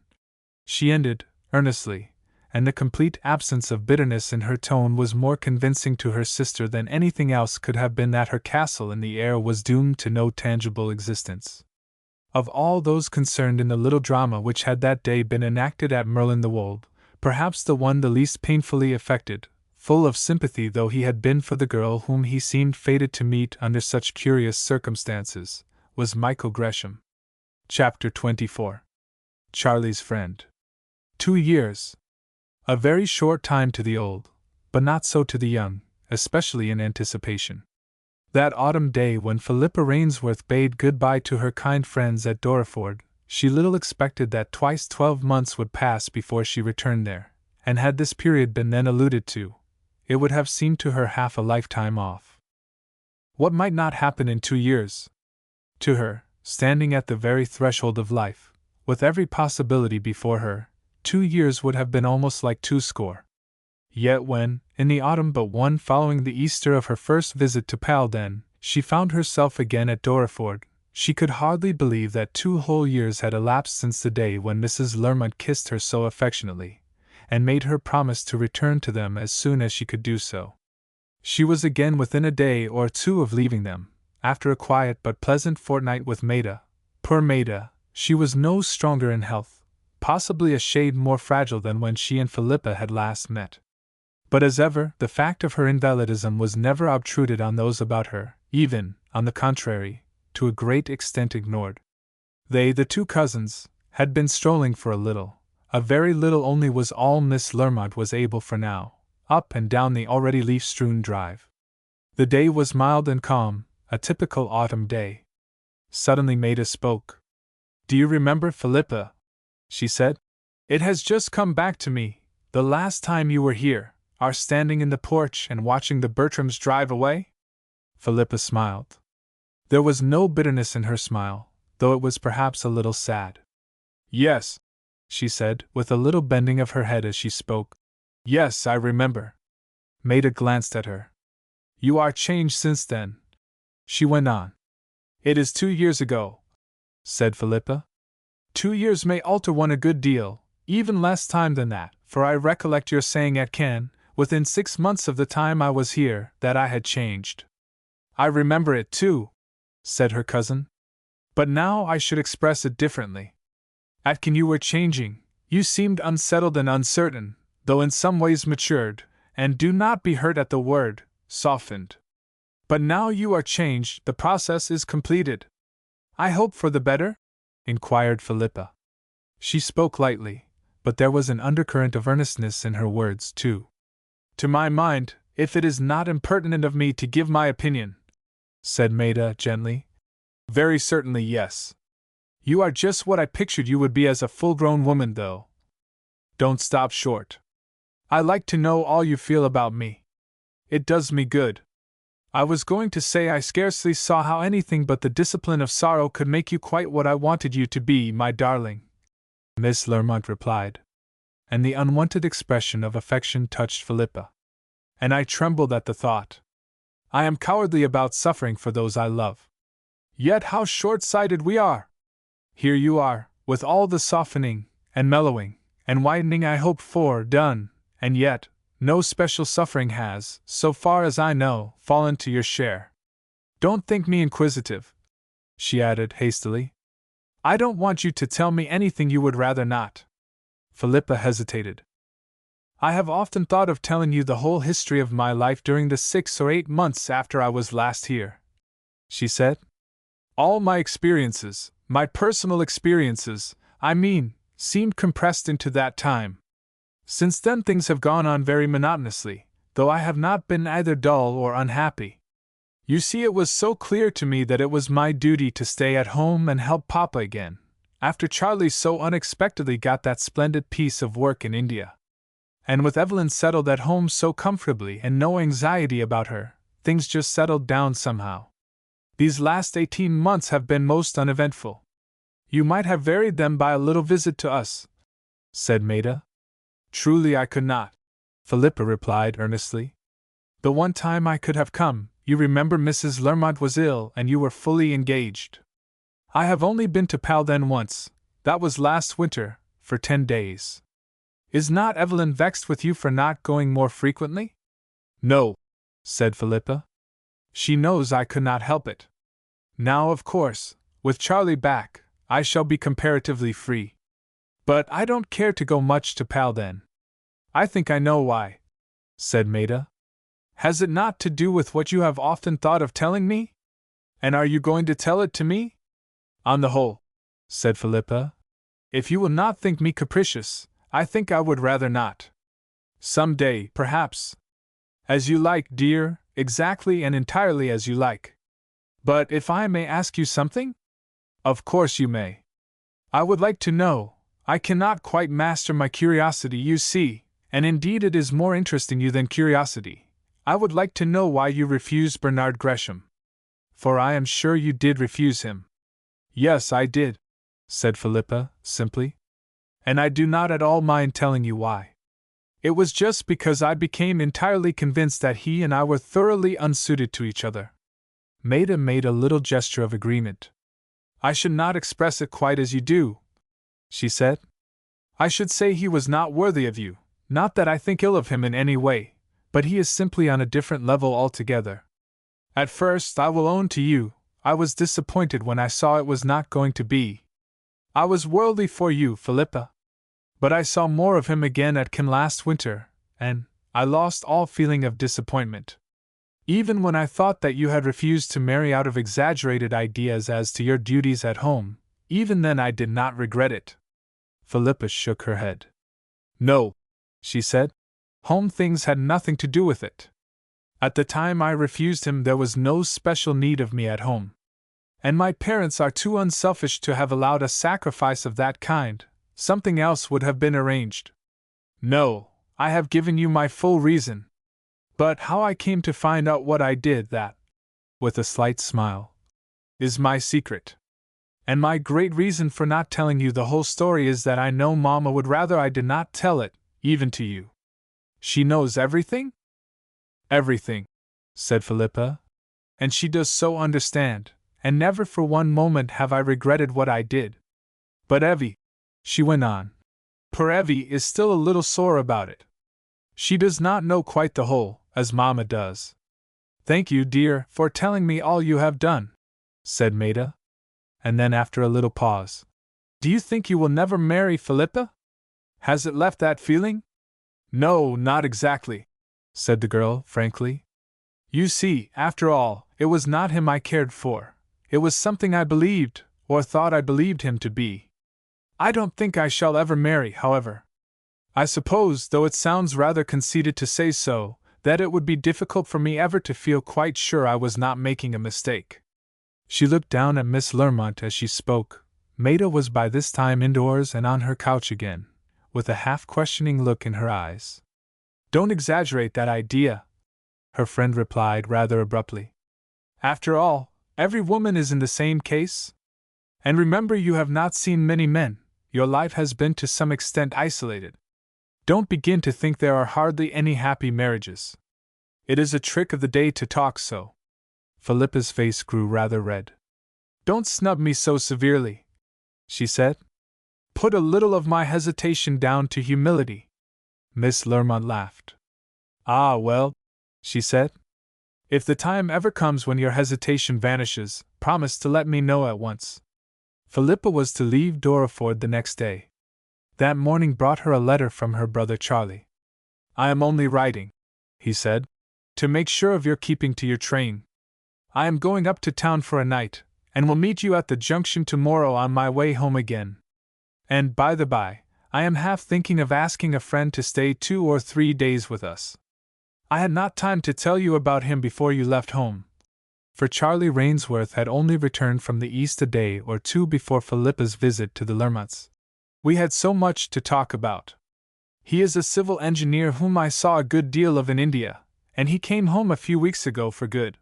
She ended, earnestly, and the complete absence of bitterness in her tone was more convincing to her sister than anything else could have been that her castle in the air was doomed to no tangible existence. Of all those concerned in the little drama which had that day been enacted at Merlin the Wold, perhaps the one the least painfully affected, full of sympathy though he had been for the girl whom he seemed fated to meet under such curious circumstances, was Michael Gresham. Chapter 24. Charlie's Friend. 2 years. A very short time to the old, but not so to the young, especially in anticipation. That autumn day when Philippa Rainsworth bade good-bye to her kind friends at Dorreford, she little expected that twice 12 months would pass before she returned there, and had this period been then alluded to, it would have seemed to her half a lifetime off. What might not happen in 2 years? To her, standing at the very threshold of life, with every possibility before her, 2 years would have been almost like 20. Yet when, in the autumn but one following the Easter of her first visit to Palden, she found herself again at Dorreford, she could hardly believe that 2 whole years had elapsed since the day when Mrs. Lermont kissed her so affectionately, and made her promise to return to them as soon as she could do so. She was again within a day or 2 of leaving them, after a quiet but pleasant fortnight with Maida. Poor Maida, she was no stronger in health, possibly a shade more fragile than when she and Philippa had last met. But as ever, the fact of her invalidism was never obtruded on those about her, even, on the contrary, to a great extent ignored. They, the 2 cousins, had been strolling for a very little only was all Miss Lermont was able for now, up and down the already leaf-strewn drive. The day was mild and calm, a typical autumn day. Suddenly Maida spoke. Do you remember, Philippa? She said. It has just come back to me, the last time you were here, our standing in the porch and watching the Bertrams drive away? Philippa smiled. There was no bitterness in her smile, though it was perhaps a little sad. Yes, she said, with a little bending of her head as she spoke. Yes, I remember. Maida glanced at her. You are changed since then, she went on. It is 2 years ago, said Philippa. 2 years may alter one a good deal, even less time than that, for I recollect your saying at Cannes, within 6 months of the time I was here, that I had changed. I remember it too, said her cousin. But now I should express it differently. At Cannes you were changing, you seemed unsettled and uncertain, though in some ways matured, and do not be hurt at the word, softened. But now you are changed, the process is completed. I hope for the better? Inquired Philippa. She spoke lightly, but there was an undercurrent of earnestness in her words, too. To my mind, if it is not impertinent of me to give my opinion, said Maida gently. Very certainly yes. You are just what I pictured you would be as a full-grown woman, though. Don't stop short. I like to know all you feel about me. It does me good. I was going to say I scarcely saw how anything but the discipline of sorrow could make you quite what I wanted you to be, my darling, Miss Lermont replied. And the unwonted expression of affection touched Philippa. And I trembled at the thought. I am cowardly about suffering for those I love. Yet how short-sighted we are! Here you are, with all the softening, and mellowing, and widening I hoped for done, and yet, no special suffering has, so far as I know, fallen to your share. Don't think me inquisitive, she added hastily. I don't want you to tell me anything you would rather not. Philippa hesitated. I have often thought of telling you the whole history of my life during the 6 or 8 months after I was last here, she said. All my experiences, my personal experiences, I mean, seemed compressed into that time. Since then things have gone on very monotonously, though I have not been either dull or unhappy. You see, it was so clear to me that it was my duty to stay at home and help Papa again, After Charlie so unexpectedly got that splendid piece of work in India. And with Evelyn settled at home so comfortably and no anxiety about her, things just settled down somehow. These last 18 months have been most uneventful. You might have varied them by a little visit to us, said Maida. Truly I could not, Philippa replied earnestly. The one time I could have come, you remember Mrs. Lermont was ill and you were fully engaged. I have only been to Pal then once, that was last winter, for 10 days. Is not Evelyn vexed with you for not going more frequently? No, said Philippa. She knows I could not help it. Now, of course, with Charlie back, I shall be comparatively free. But I don't care to go much to Pal then. I think I know why, said Maida. Has it not to do with what you have often thought of telling me? And are you going to tell it to me? On the whole, said Philippa, if you will not think me capricious, I think I would rather not. Some day, perhaps. As you like, dear, exactly and entirely as you like. But if I may ask you something? Of course you may. I would like to know. I cannot quite master my curiosity, you see, and indeed it is more interesting you than curiosity. I would like to know why you refused Bernard Gresham. For I am sure you did refuse him. Yes, I did, said Philippa, simply. And I do not at all mind telling you why. It was just because I became entirely convinced that he and I were thoroughly unsuited to each other. Maida made a little gesture of agreement. I should not express it quite as you do, she said. I should say he was not worthy of you, not that I think ill of him in any way, but he is simply on a different level altogether. At first, I will own to you, I was disappointed when I saw it was not going to be. I was worldly for you, Philippa. But I saw more of him again at Kim last winter, and I lost all feeling of disappointment. Even when I thought that you had refused to marry out of exaggerated ideas as to your duties at home, even then I did not regret it. Philippa shook her head. No, she said. Home things had nothing to do with it. At the time I refused him there was no special need of me at home. And my parents are too unselfish to have allowed a sacrifice of that kind. Something else would have been arranged. No, I have given you my full reason. But how I came to find out what I did, that, with a slight smile, is my secret. And my great reason for not telling you the whole story is that I know Mama would rather I did not tell it, even to you. She knows everything? Everything, said Philippa. And she does so understand, and never for one moment have I regretted what I did. But Evie, she went on, poor Evie is still a little sore about it. She does not know quite the whole, as Mama does. Thank you, dear, for telling me all you have done, said Maida. And then after a little pause, do you think you will never marry Philippa? Has it left that feeling? No, not exactly, said the girl, frankly. You see, after all, it was not him I cared for. It was something I believed, or thought I believed him to be. I don't think I shall ever marry, however. I suppose, though it sounds rather conceited to say so, that it would be difficult for me ever to feel quite sure I was not making a mistake. She looked down at Miss Lermont as she spoke. Maida was by this time indoors and on her couch again, with a half-questioning look in her eyes. Don't exaggerate that idea, her friend replied rather abruptly. After all, every woman is in the same case. And remember, you have not seen many men, your life has been to some extent isolated. Don't begin to think there are hardly any happy marriages. It is a trick of the day to talk so. Philippa's face grew rather red. Don't snub me so severely, she said. Put a little of my hesitation down to humility. Miss Lermont laughed. Ah, well, she said. If the time ever comes when your hesitation vanishes, promise to let me know at once. Philippa was to leave Dorreford the next day. That morning brought her a letter from her brother Charlie. I am only writing, he said, to make sure of your keeping to your train. I am going up to town for a night, and will meet you at the junction tomorrow on my way home again. And, by the by, I am half thinking of asking a friend to stay 2 or 3 days with us. I had not time to tell you about him before you left home. for Charlie Rainsworth had only returned from the East a day or two before Philippa's visit to the Lermonts. "We had so much to talk about. He is a civil engineer whom I saw a good deal of in India, and he came home a few weeks ago for good.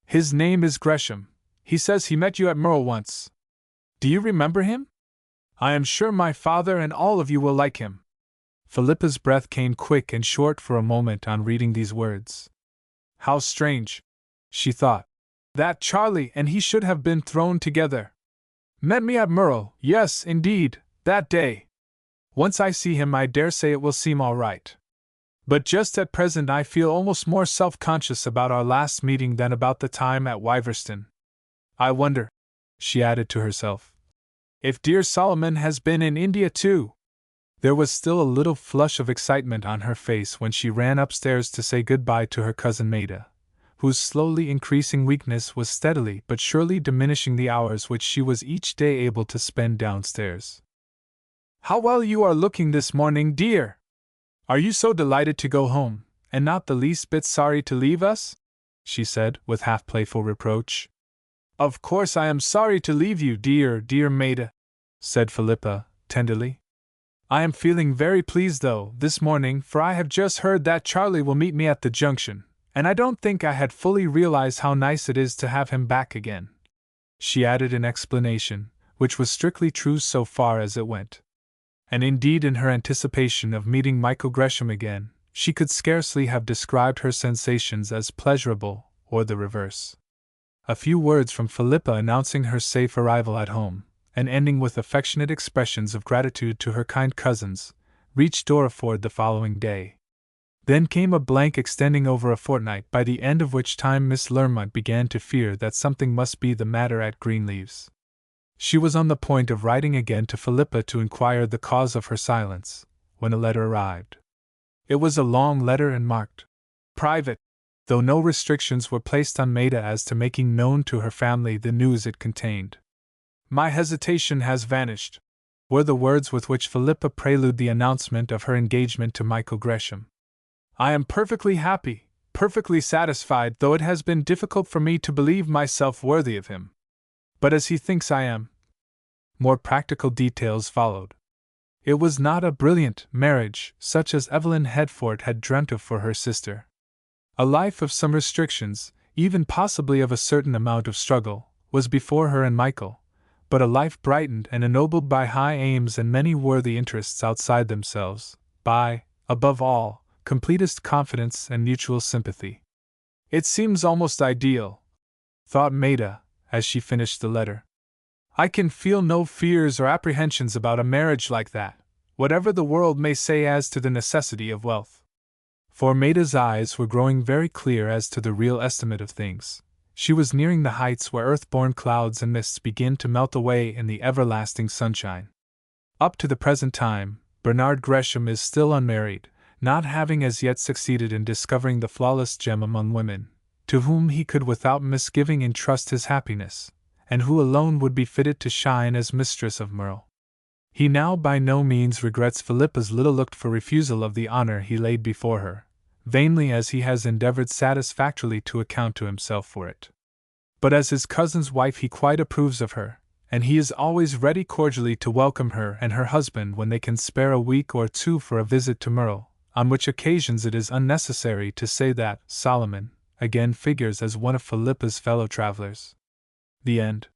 His name is Gresham. He says he met you at Merle once. Do you remember him? I am sure my father and all of you will like him." Philippa's breath came quick and short for a moment on reading these words. How strange, she thought, that Charlie and he should have been thrown together. Met me at Merle, yes, indeed, that day. Once I see him I dare say it will seem all right. But just at present I feel almost more self-conscious about our last meeting than about the time at Wiverston. I wonder, she added to herself, if dear Solomon has been in India too. There was still a little flush of excitement on her face when she ran upstairs to say good-bye to her cousin Maida, whose slowly increasing weakness was steadily but surely diminishing the hours which she was each day able to spend downstairs. "How well you are looking this morning, dear! Are you so delighted to go home, and not the least bit sorry to leave us?" she said, with half-playful reproach. "Of course I am sorry to leave you, dear Maida," said Philippa, tenderly. "I am feeling very pleased, though, this morning, for I have just heard that Charlie will meet me at the junction, and I don't think I had fully realized how nice it is to have him back again," she added in explanation, which was strictly true so far as it went. And indeed, in her anticipation of meeting Michael Gresham again, she could scarcely have described her sensations as pleasurable, or the reverse. A few words from Philippa announcing her safe arrival at home, and ending with affectionate expressions of gratitude to her kind cousins, reached Dorreford the following day. Then came a blank extending over a fortnight, by the end of which time Miss Lermont began to fear that something must be the matter at Greenleaves. She was on the point of writing again to Philippa to inquire the cause of her silence, when a letter arrived. It was a long letter and marked "Private," though no restrictions were placed on Maida as to making known to her family the news it contained. "My hesitation has vanished," were the words with which Philippa preluded the announcement of her engagement to Michael Gresham. "I am perfectly happy, perfectly satisfied, though it has been difficult for me to believe myself worthy of him. But as he thinks I am." More practical details followed. It was not a brilliant marriage, such as Evelyn Headfort had dreamt of for her sister. A life of some restrictions, even possibly of a certain amount of struggle, was before her and Michael, but a life brightened and ennobled by high aims and many worthy interests outside themselves, by, above all, completest confidence and mutual sympathy. "It seems almost ideal," thought Maida, as she finished the letter. "I can feel no fears or apprehensions about a marriage like that, whatever the world may say as to the necessity of wealth." For Maida's eyes were growing very clear as to the real estimate of things. She was nearing the heights where earth-born clouds and mists begin to melt away in the everlasting sunshine. Up to the present time, Bernard Gresham is still unmarried, not having as yet succeeded in discovering the flawless gem among women, to whom he could without misgiving entrust his happiness, and who alone would be fitted to shine as mistress of Merle. He now by no means regrets Philippa's little looked-for refusal of the honor he laid before her, vainly as he has endeavored satisfactorily to account to himself for it. But as his cousin's wife he quite approves of her, and he is always ready cordially to welcome her and her husband when they can spare a week or two for a visit to Merle, on which occasions it is unnecessary to say that Solomon again figures as one of Philippa's fellow travelers. The end.